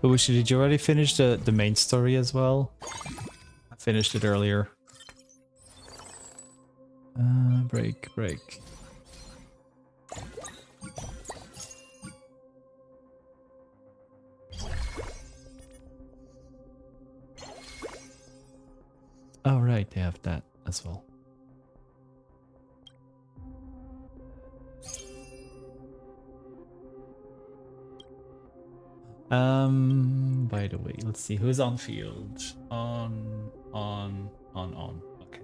Ubushi, did you already finish the main story as well? I finished it earlier. Break. Oh right, they have that as well. By the way, let's see who's on field. On. Okay.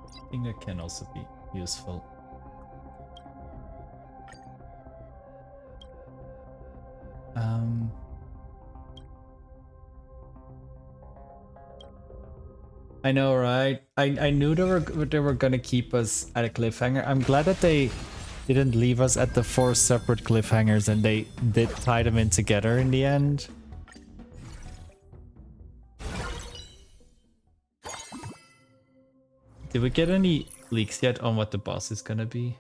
I think that can also be useful. I know, right? I knew they were gonna keep us at a cliffhanger. I'm glad that they didn't leave us at the 4 separate cliffhangers and they did tie them in together in the end. Did we get any leaks yet on what the boss is gonna be?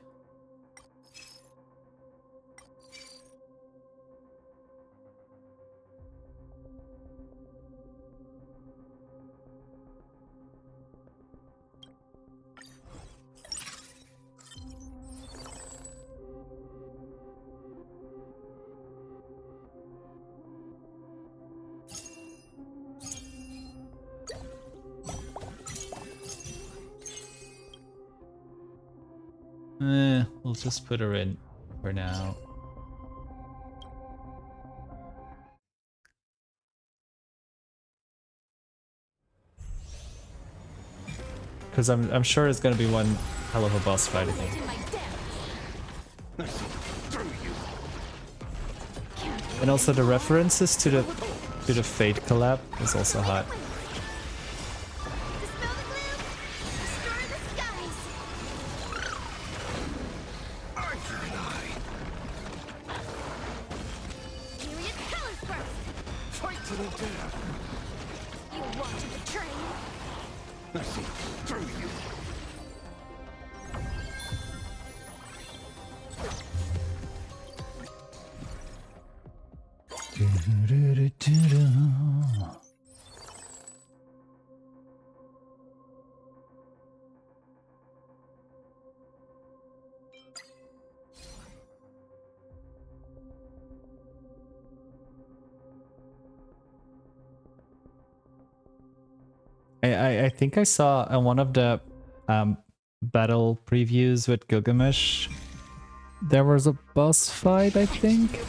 We'll just put her in for now. Because I'm sure it's gonna be one hell of a boss fight, I think. And also the references to the Fate collab is also hot. Fight to the death! You want to betray me? I see through you. I think I saw one of the battle previews with Gilgamesh. There was a boss fight, I think.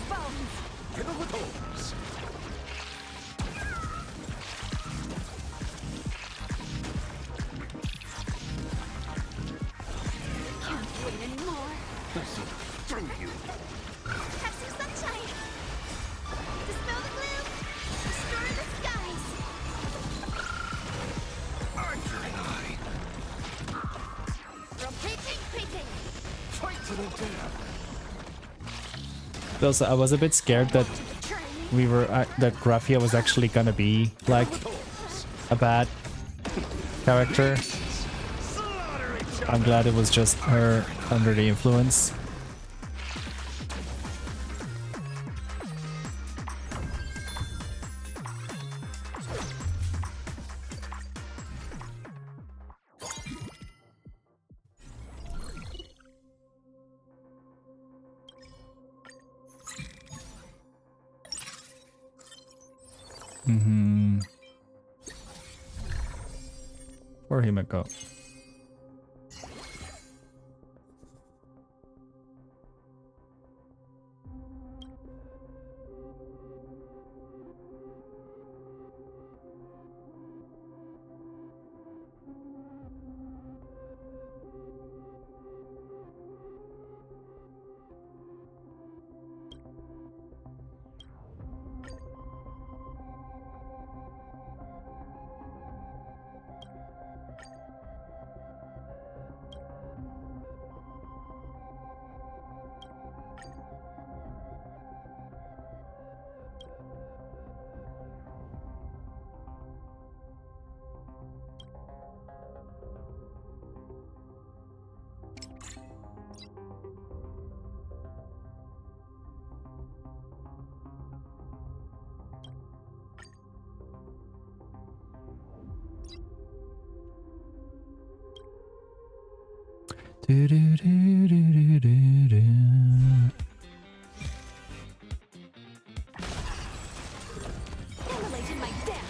Can't wait anymore. I see through you. Have some sunshine. Dispel the gloom. Destroy the skies. Archer and I. Rotating. Fight to the death. Also, I was a bit scared that we were that Graphia was actually gonna be like a bad character. I'm glad it was just her under the influence. Where him go?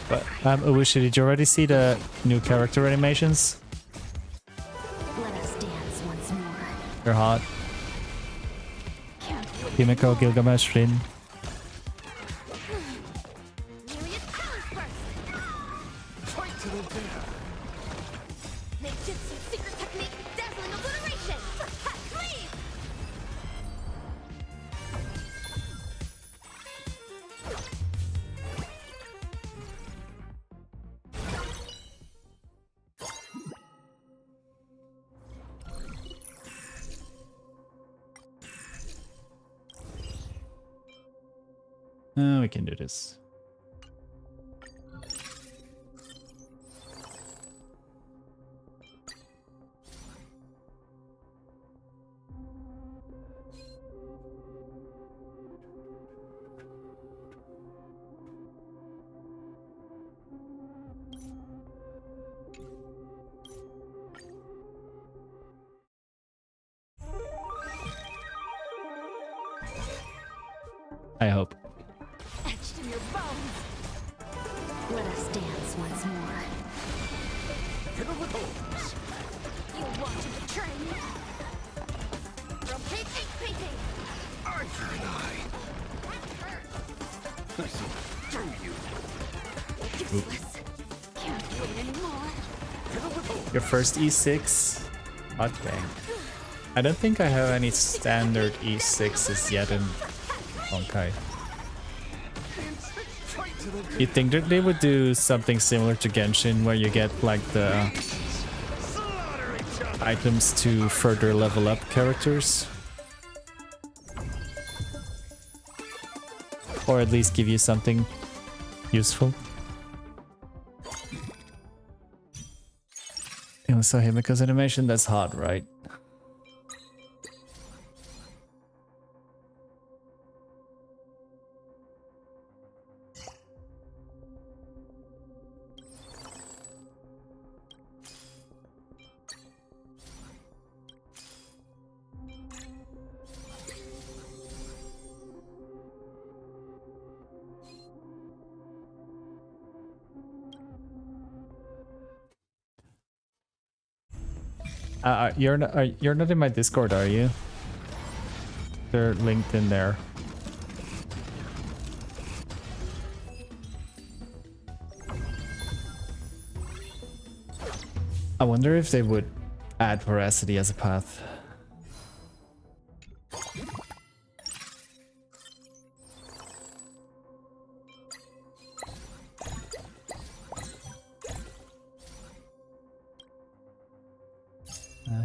But Uwushi, did you already see the new character animations? Let us dance once more. They're hot. Himiko, Gilgamesh, Rin. Fight to the death. Make Jutsu secret technique dazzling obliteration. Cleave. We can do this. I hope. Etched in your bones. Let us dance once more. Fiddle with holes. You want to betray me? Rotating. Archer and I. I see through you. Useless. Can't wait anymore. Fiddle with holes. Your first E6? Hot dang. I don't think I have any standard E6s yet in Honkai. You think that they would do something similar to Genshin where you get like the items to further level up characters? Or at least give you something useful. You saw Himiko's animation, that's hard, right? You're not in my Discord, are you? They're linked in there. I wonder if they would add veracity as a path.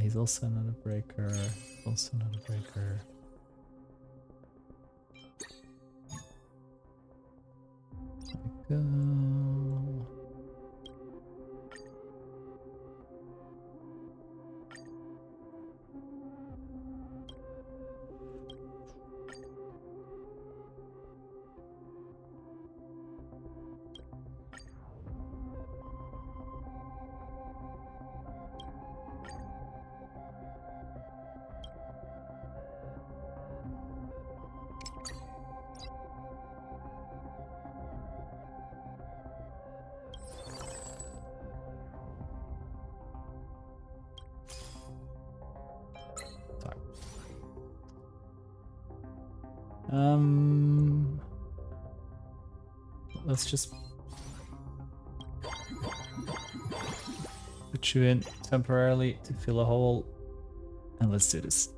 He's also not a breaker. Also not a breaker. There we go. Let's just put you in temporarily to fill a hole, and let's do this.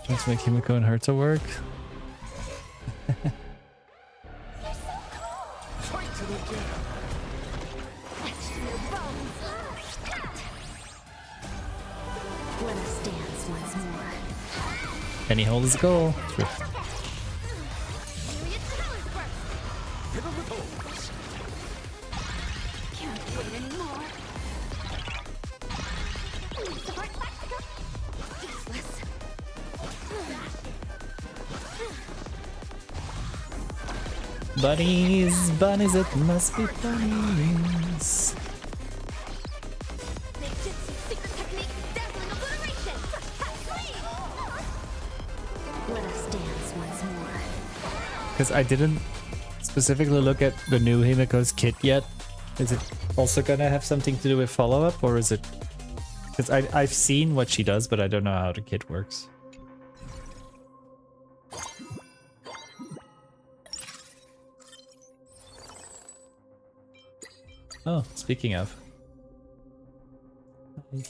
Let's make Himiko and Herta work. Let us dance once more. Any hole is a goal. True. Can't wait anymore. Useless. Bunnies, bunnies, it must be bunnies. Let us dance once more. Because I didn't specifically look at the new Himiko's kit yet. Is it also gonna have something to do with follow-up, or is it... Because I've seen what she does, but I don't know how the kit works. Oh, speaking of. No.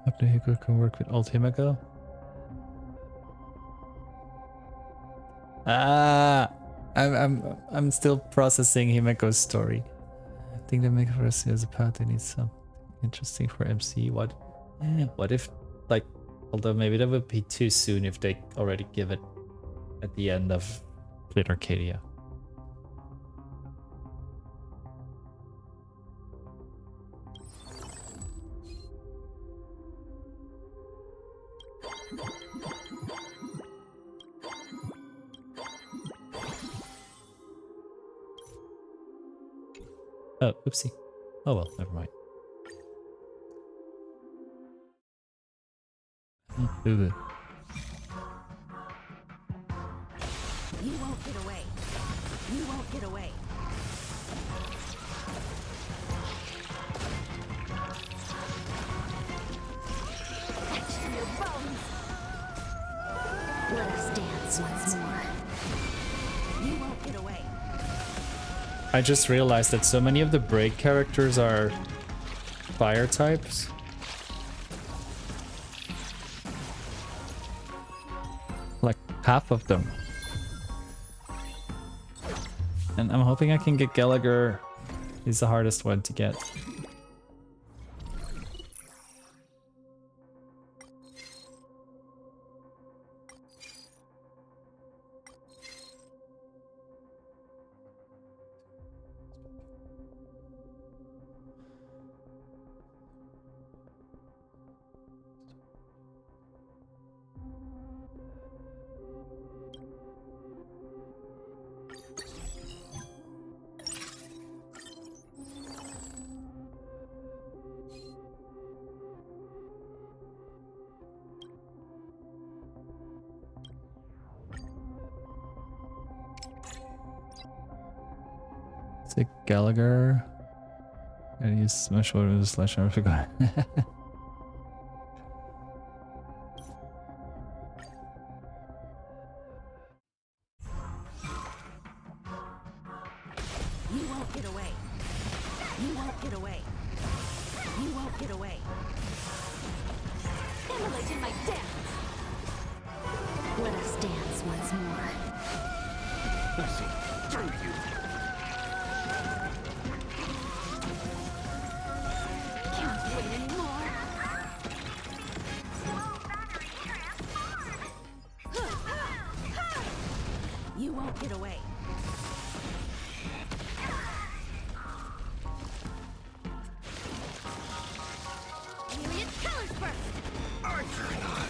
Hope the Hiko can work with old Himiko. I'm still processing Himiko's story. I think they make for us as a path. They need something interesting for MC. What if, like, although maybe that would be too soon if they already give it at the end of Fleet Arcadia. Oh, oopsie. Oh well, never mind. Boo-boo. You won't get away. You won't get away. Let us dance once more. You won't get away. I just realized that so many of the break characters are fire types. Like half of them. And I'm hoping I can get Gallagher. He's the hardest one to get. Is it Gallagher? Gotta use smash order to slash I forgot. You won't get away. You won't get away. You won't get away. Emulate in my dance. Let us dance once more. Mercy, through you. Can't wait anymore. You won't get away. Myriad colors burst. Arthur and I.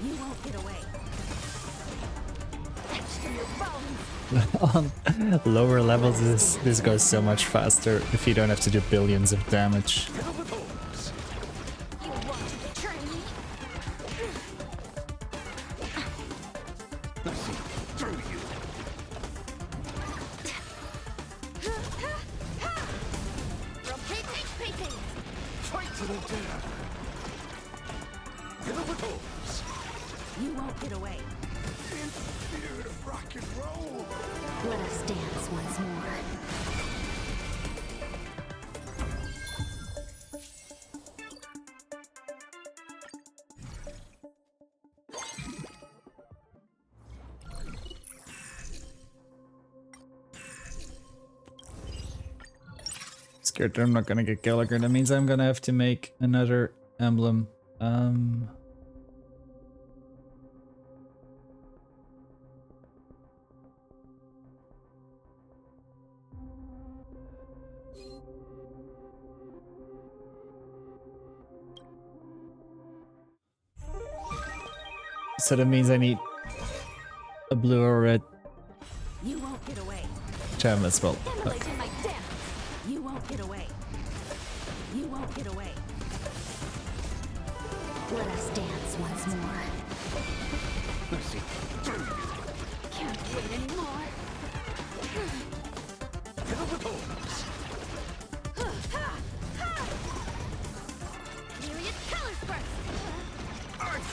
You won't get away. Etched in your bones. On lower levels, this goes so much faster if you don't have to do billions of damage. You want to betray me? Mercy, through you. Rotating. Fight to the death. Galapagos. You won't get away. In the spirit of rock and roll. Let us dance once more. Scared that I'm not gonna get Gallagher. That means I'm gonna have to make another emblem. So that means I need a blue or red You won't get away. gem as well. Emulate in my dance. You won't get away. You won't get away. Let us dance once more. Mercy, through you. Can't wait anymore. Galapagos. Myriad colors burst.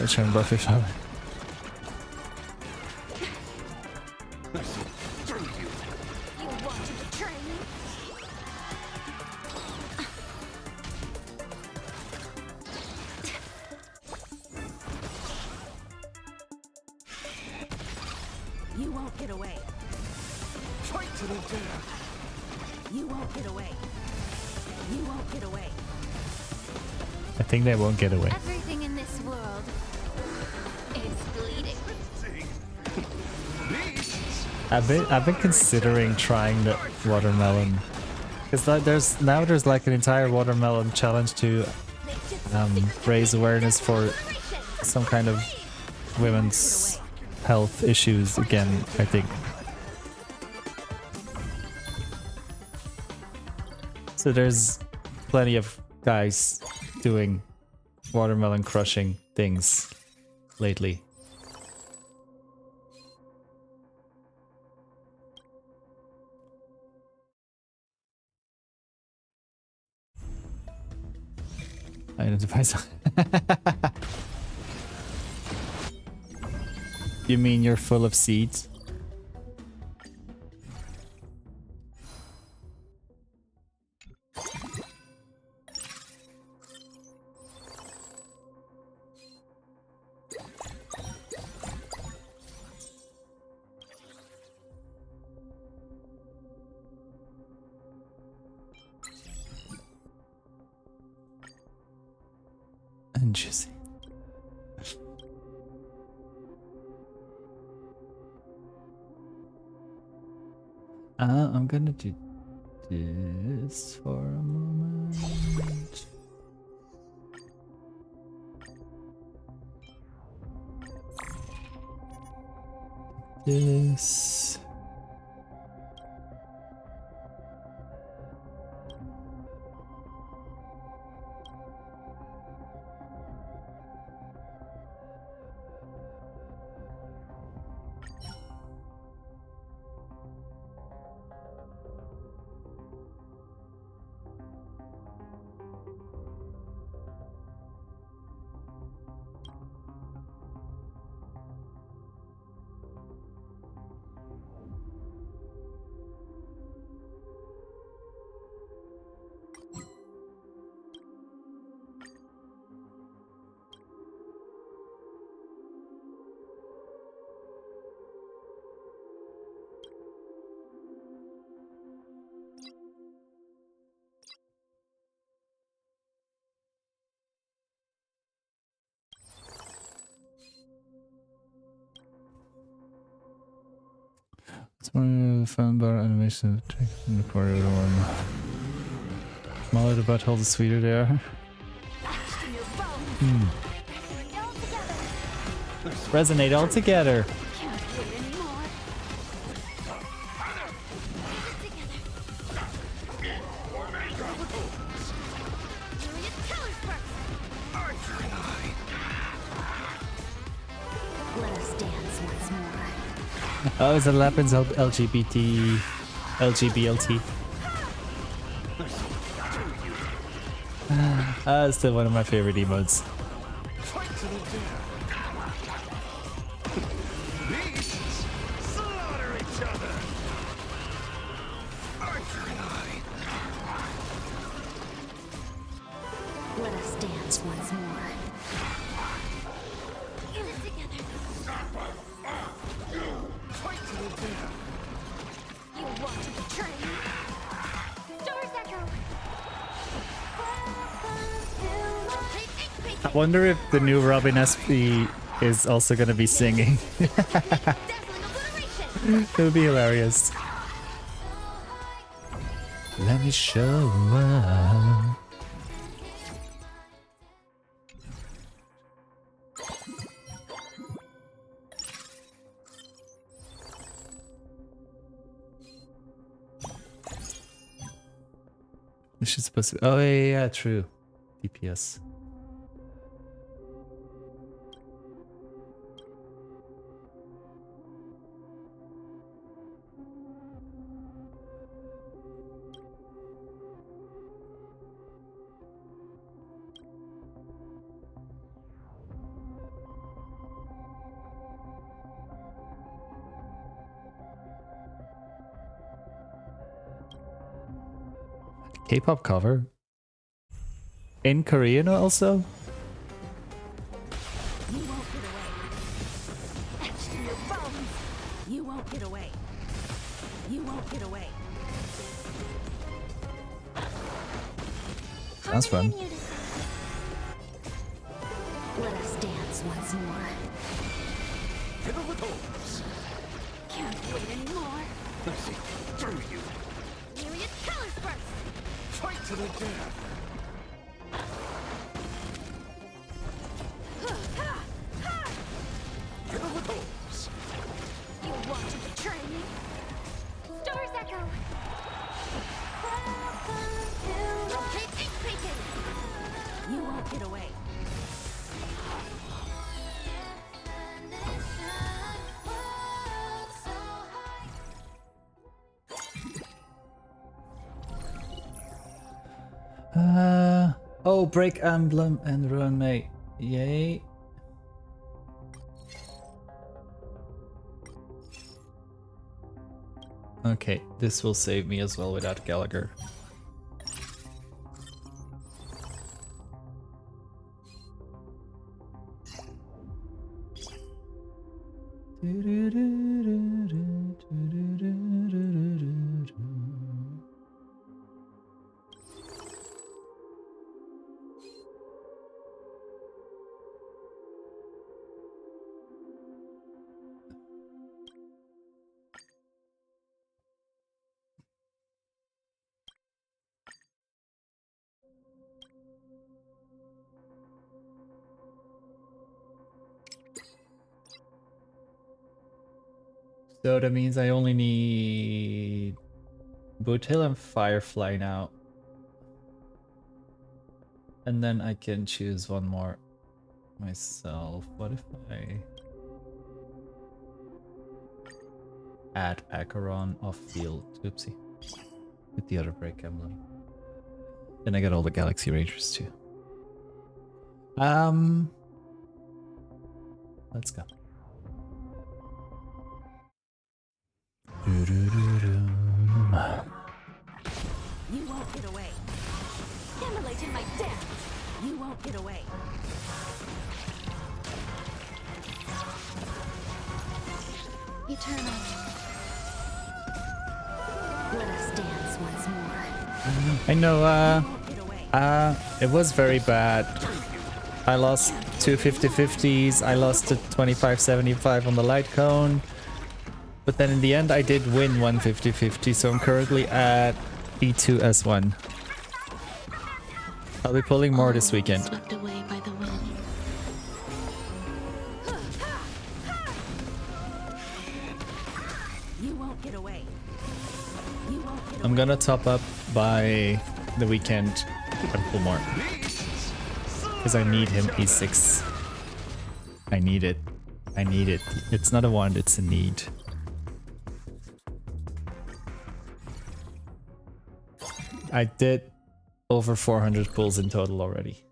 Let's try and buff if I'm. Mercy, through you. You want to betray me? won't get away. Fight to the death. You won't get away. You won't get away. I think they won't get away. Everything in this world is bleeding. I've been considering trying the watermelon, because there's like an entire watermelon challenge to raise awareness for some kind of women's health issues again, I think. So there's plenty of guys doing watermelon crushing things lately. Identify. You mean you're full of seeds? And juicy. I'm gonna do this for a moment. This. It's one of the fun bar animation of trick from the corridor one. Smaller the butthole, the sweeter they are. Resonate all together. Let us dance once more. Oh, it's a Lapin's LGBT. LGBLT. It's still one of my favorite emotes. Beasts slaughter each other. Arthur and I. Let us dance once more. Get it together. Fight to the death. You want to betray me? Stars Echo. I wonder if the new Robin SP is also gonna be singing. It would be hilarious. Let me show up. This is supposed to. Oh yeah, true. DPS. K-pop cover in Korean also. You won't get away. Etched in your bones. You won't get away. You won't get away. Sounds fun. Let us dance once more. Fiddle with holes. Can't wait anymore. Let's see. Through you. Myriad colors burst. Fight to the death. Fiddle with holes. You want to betray me? Stars echo. Rotate increasing. You won't get away. Oh, break emblem and ruin mate. Yay. Okay, this will save me as well without Gallagher. So that means I only need Boothill and Firefly now. And then I can choose one more myself. What if I add Acheron off field? Oopsie. With the other break emblem. Then I get all the Galaxy Rangers too. Let's go. You won't get away. Immolating my death. You won't get away. Eternal. Let us dance once more. I know, it was very bad. I lost two 50-50s, I lost a 25-75 on the light cone. But then in the end I did win one 50-50, so I'm currently at E2S1. I'll be pulling more this weekend. Swept away by the wind. You won't get away. You won't get away. I'm gonna top up by the weekend and pull more. Because I need him E6. I need it. I need it. It's not a want, it's a need. I did over 400 pulls in total already.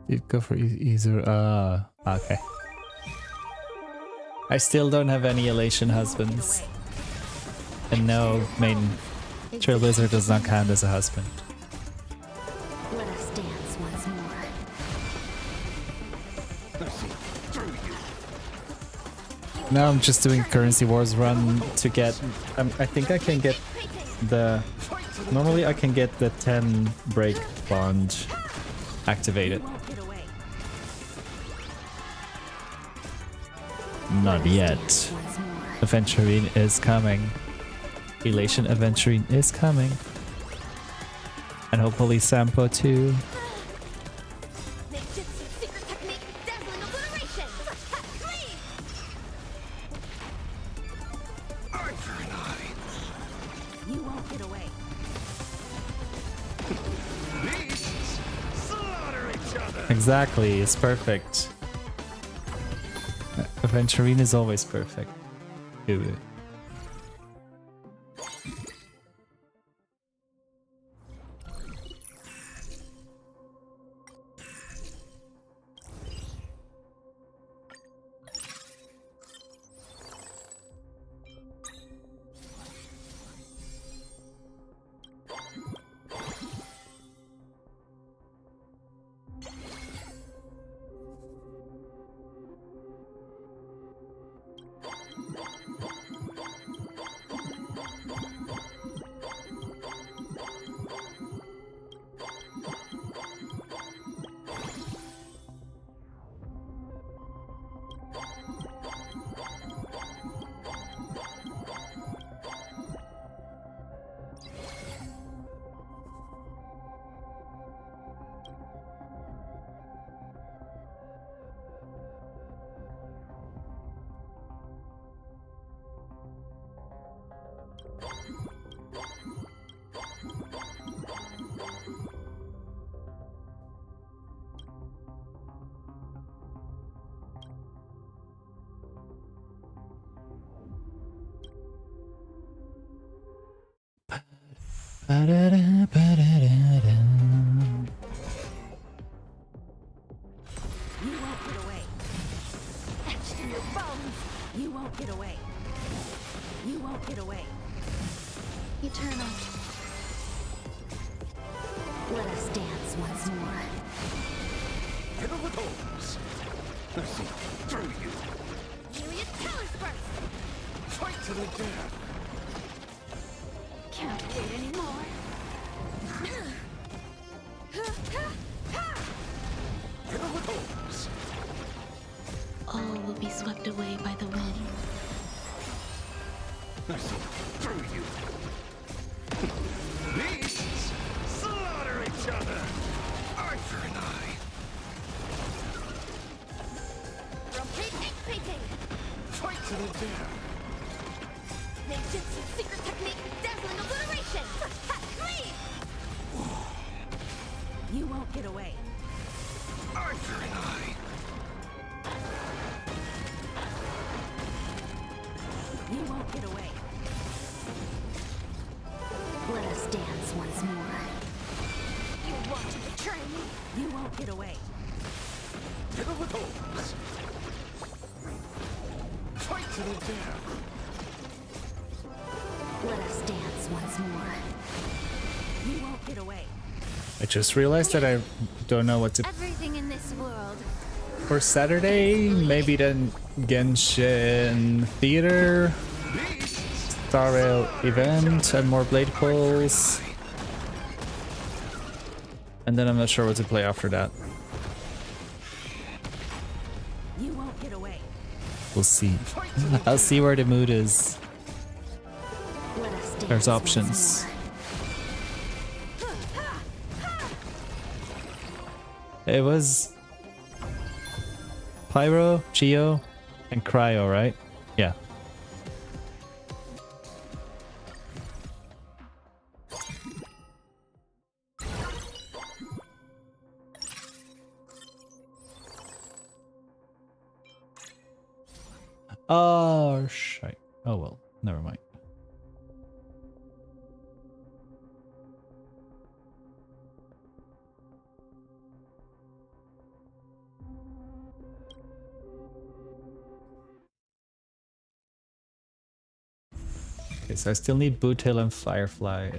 You'd go for either, okay. I still don't have any Elation husbands. And no, main Trailblazer does not count as a husband. Let us dance once more. Now I'm just doing Currency Wars run to get, I think I can get the, normally I can get the 10 break bond activated. Not yet. Aventurine is coming. Elation Aventurine is coming. And hopefully Sampo too. You won't get away. Beasts slaughter each other. Exactly, it's perfect. Aventurine is always perfect. Do it. You won't get away. Etched in your bones. You won't get away. You won't get away. Eternal. Let us dance once more. Hit him with holes. I see through you. Julius Teller's first. Fight to the death. Can't wait anymore. Hit him with holes. All will be swept away by the wind. I see through you. Beasts slaughter each other. Arthur and I. Rotate ink painting. Fight to the death. Ninjutsu secret technique. Dazzling obliteration. Clean. You won't get away. Arthur and I. You won't get away. Let us dance once more. You want to betray me? You won't get away. Hit him with holes. Fight to the death. Let us dance once more. You won't get away. I just realized that I don't know what to Everything in this world. for Saturday. Maybe then Genshin Theater, Star Rail event, and more blade pulls. And then I'm not sure what to play after that. You won't get away. We'll see. I'll see where the mood is. Let us dance There's once options. more. It was Pyro, Geo, and Cryo, right? Yeah. Oh, shite. Oh well, never mind. Okay, so I still need Bootail and Firefly.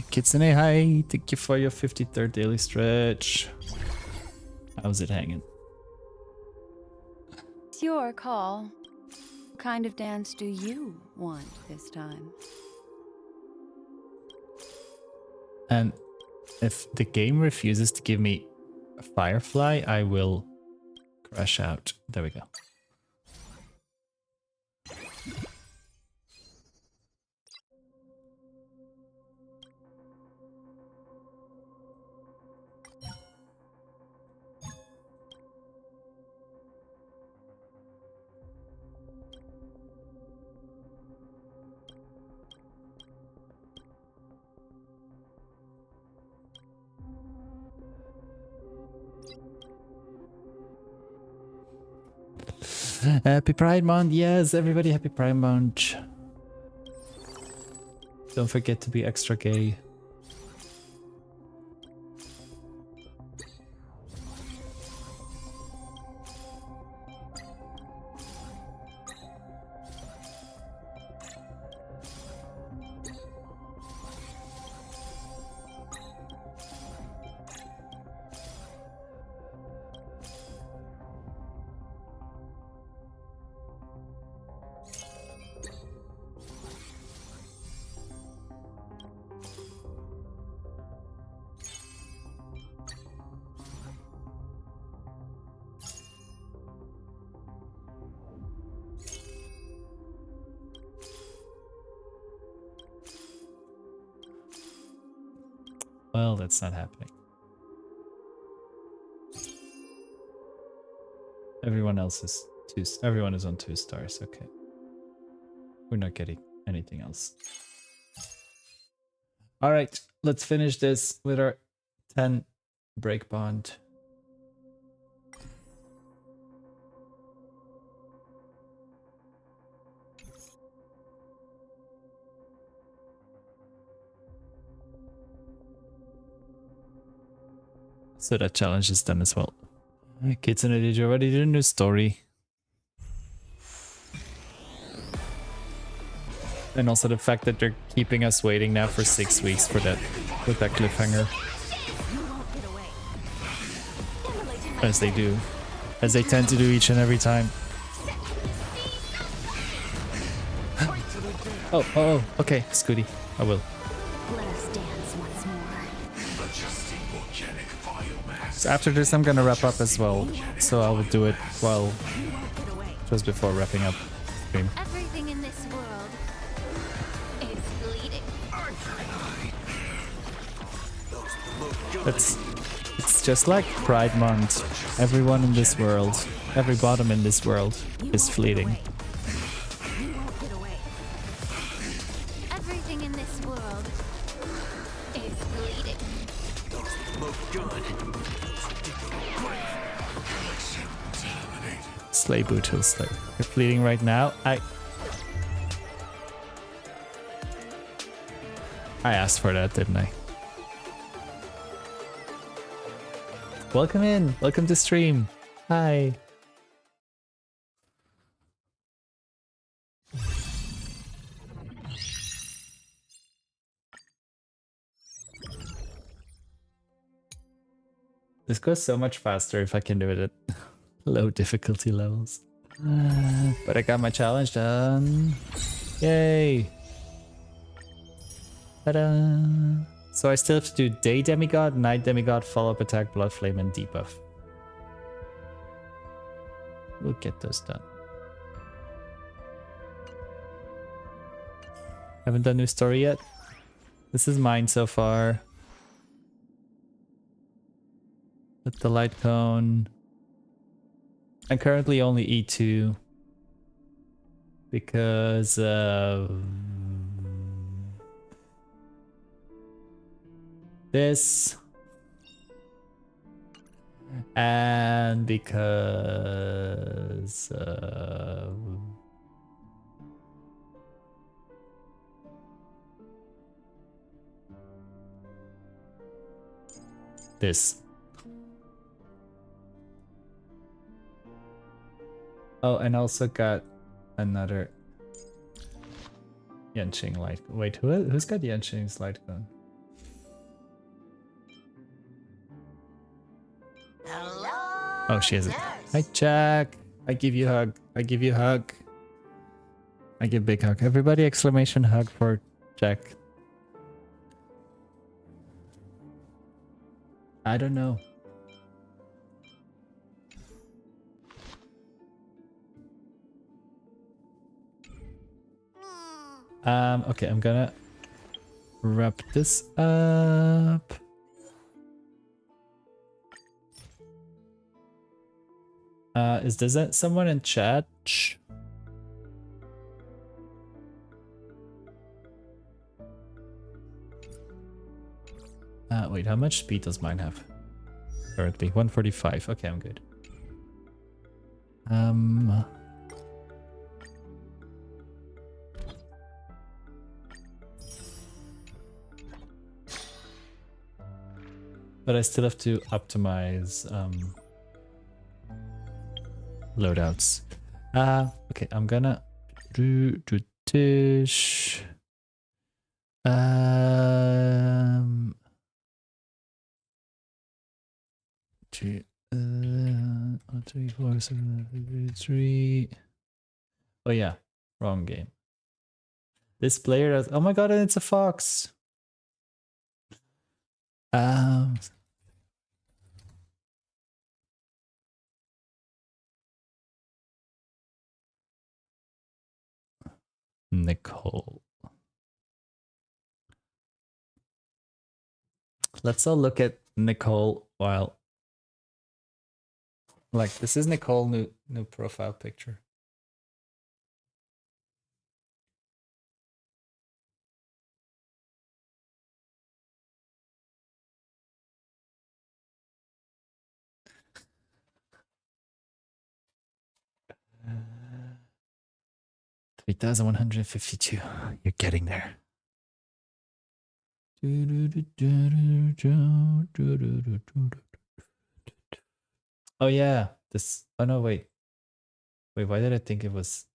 Kitsune, hi. Thank you for your 53rd daily stretch. How's it hanging? It's your call. What kind of dance do you want this time? And if the game refuses to give me a Firefly, I will crash out. There we go. Happy Pride Month, yes, everybody happy Pride Month. Don't forget to be extra gay. Well, that's not happening. Everyone else is everyone is on 2 stars, okay. We're not getting anything else. Alright, let's finish this with our 10 break bond. So that challenge is done as well. Kitsune, did you already do a new story? And also the fact that they're keeping us waiting now for 6 weeks for that with that cliffhanger. As they do. As they tend to do each and every time. Oh, okay, Scooty. I will. Let us dance once more. So after this I'm gonna wrap up as well. So I will do it while just before wrapping up stream. Everything in this world is bleeding. It's just like Pride Month. Everyone in this world, every bottom in this world is fleeting. Everything in this world is bleeding. Slay boot will slay. You're fleeting right now. I asked for that, didn't I? Welcome in. Welcome to stream. Hi. This goes so much faster if I can do it at low difficulty levels. But I got my challenge done. Yay. Ta-da. So I still have to do Day Demigod, Night Demigod, Follow-Up Attack, Blood Flame, and Debuff. We'll get those done. Haven't done new story yet. This is mine so far. With the light cone. I'm currently only E2. Because this. And because this. Oh, and also got another Yenching light. Wait, who's got Yenching's light gun? Oh, she has it. Hi, Jack. I give you a hug. I give you a hug. I give big hug. Everybody exclamation hug for Jack. I don't know. Okay, I'm gonna wrap this up. Does that someone in chat? Wait, how much speed does mine have? Currently 145. Okay, I'm good. But I still have to optimize loadouts. Okay, I'm gonna do dish. 2, 3, 4, 7, 3. Oh yeah, wrong game. This player has, oh my god, it's a fox. Nicole. Let's all look at Nicole while, like, this is Nicole new profile picture. Uh, 3,152. You're getting there. Oh yeah, this. Oh no, wait. Wait, why did I think it was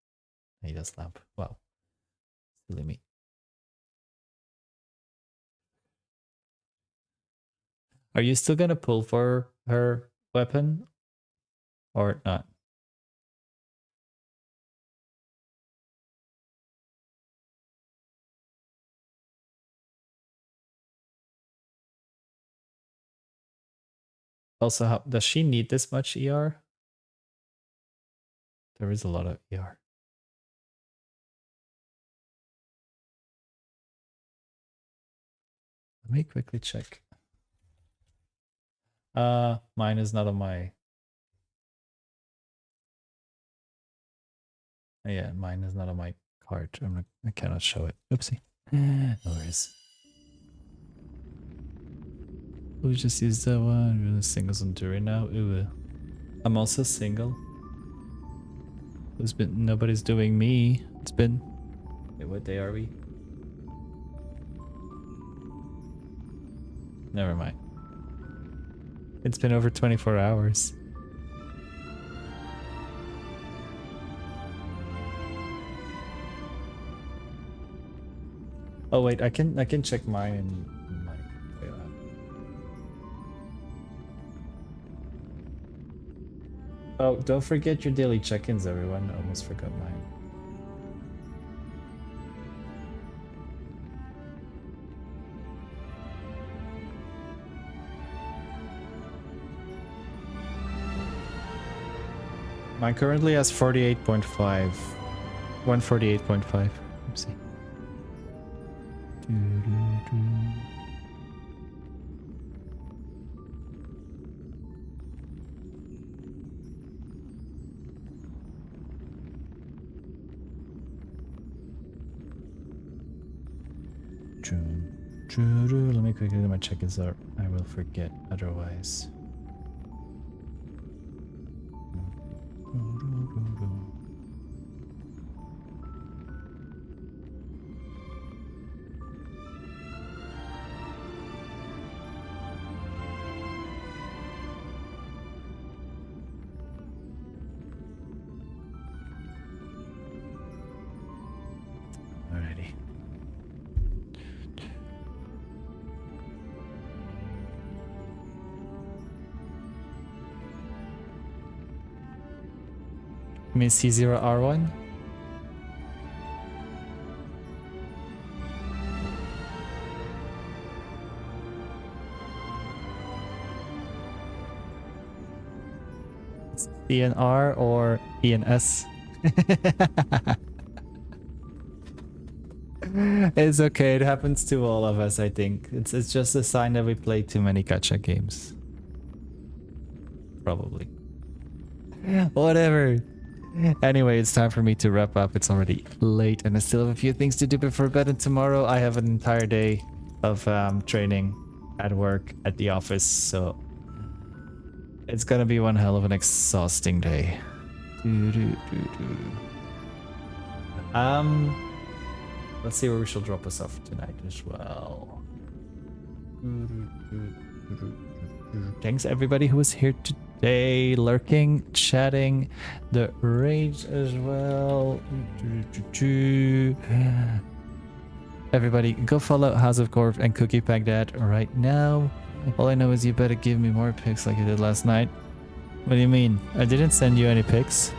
Ada's lamp? Wow, silly me. Are you still gonna pull for her weapon or not? Also, how, does she need this much ER? There is a lot of ER. Let me quickly check. Mine is not on my. Yeah, mine is not on my card. I cannot show it. Oopsie. No worries. We just used that one. Really singles on Duri now. Ooh. I'm also single. Nobody's doing me. It's been. Wait, what day are we? Never mind. It's been over 24 hours. Oh wait, I can check mine in my. Oh, don't forget your daily check-ins, everyone. I almost forgot mine. Mine currently has 48.5. 148.5. Oopsie. Let me quickly do my check-ins out. I will forget otherwise. Alrighty. mean C0R1? It's ENR or ENS? It's okay, it happens to all of us, I think. It's just a sign that we play too many gacha games. Probably. Whatever. Anyway, it's time for me to wrap up. It's already late and I still have a few things to do before bed, and tomorrow I have an entire day of training at work at the office, so it's gonna be one hell of an exhausting day. Let's see where we shall drop us off tonight as well. Thanks everybody who was here today, lurking, chatting, the rage as well. Everybody go follow House of Corp and Cookie Pack Dad right now. All I know is you better give me more pics like you did last night. What do you mean? I didn't send you any pics.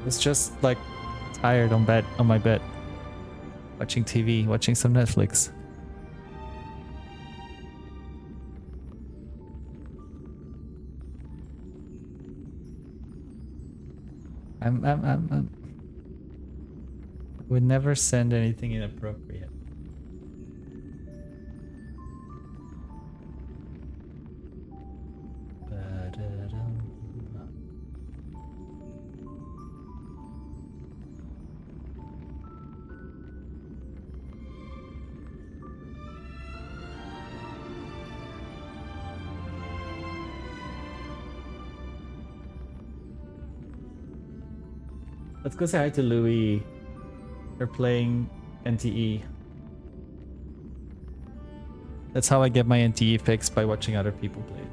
It's just like tired on my bed. Watching TV, watching some Netflix. I would never send anything inappropriate. Let's go say hi to Louis. They're playing NTE. That's how I get my NTE fixed, by watching other people play it.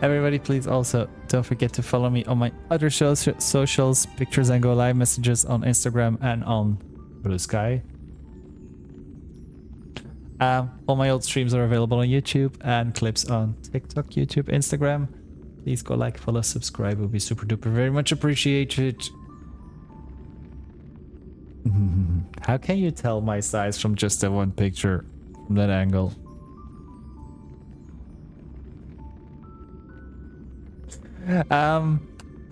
Everybody please also don't forget to follow me on my other socials, pictures and go live messages on Instagram and on Blue Sky. All my old streams are available on YouTube and clips on TikTok, YouTube, Instagram. Please go like, follow, subscribe. It would be super duper very much appreciated. How can you tell my size from just that one picture from that angle?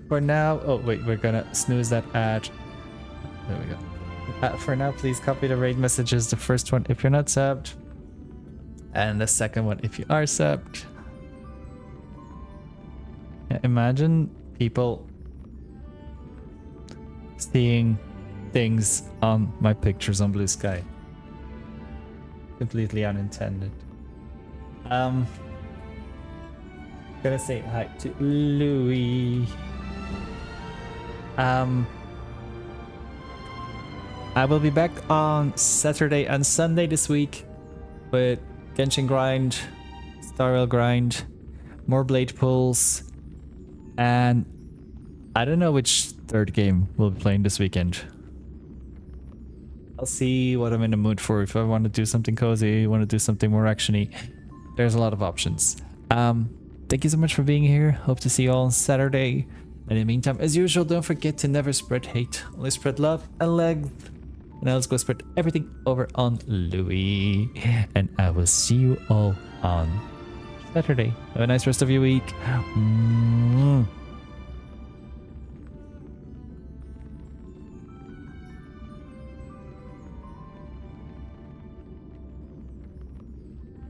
For now, oh wait, we're gonna snooze that ad. There we go. For now, please copy the raid messages. The first one if you're not subbed, and the second one if you are subbed. Yeah, imagine people seeing things on my pictures on Blue Sky. Completely unintended. Gonna say hi to Louis. I will be back on Saturday and Sunday this week with Genshin grind, Star Rail grind, more blade pulls, and I don't know which third game we'll be playing this weekend. I'll see what I'm in the mood for. If I want to do something cozy, want to do something more actiony, there's a lot of options. Thank you so much for being here. Hope to see you all on Saturday. And in the meantime, as usual, don't forget to never spread hate. Only spread love and legs. And now let's go spread everything over on Louis. And I will see you all on Saturday. Have a nice rest of your week.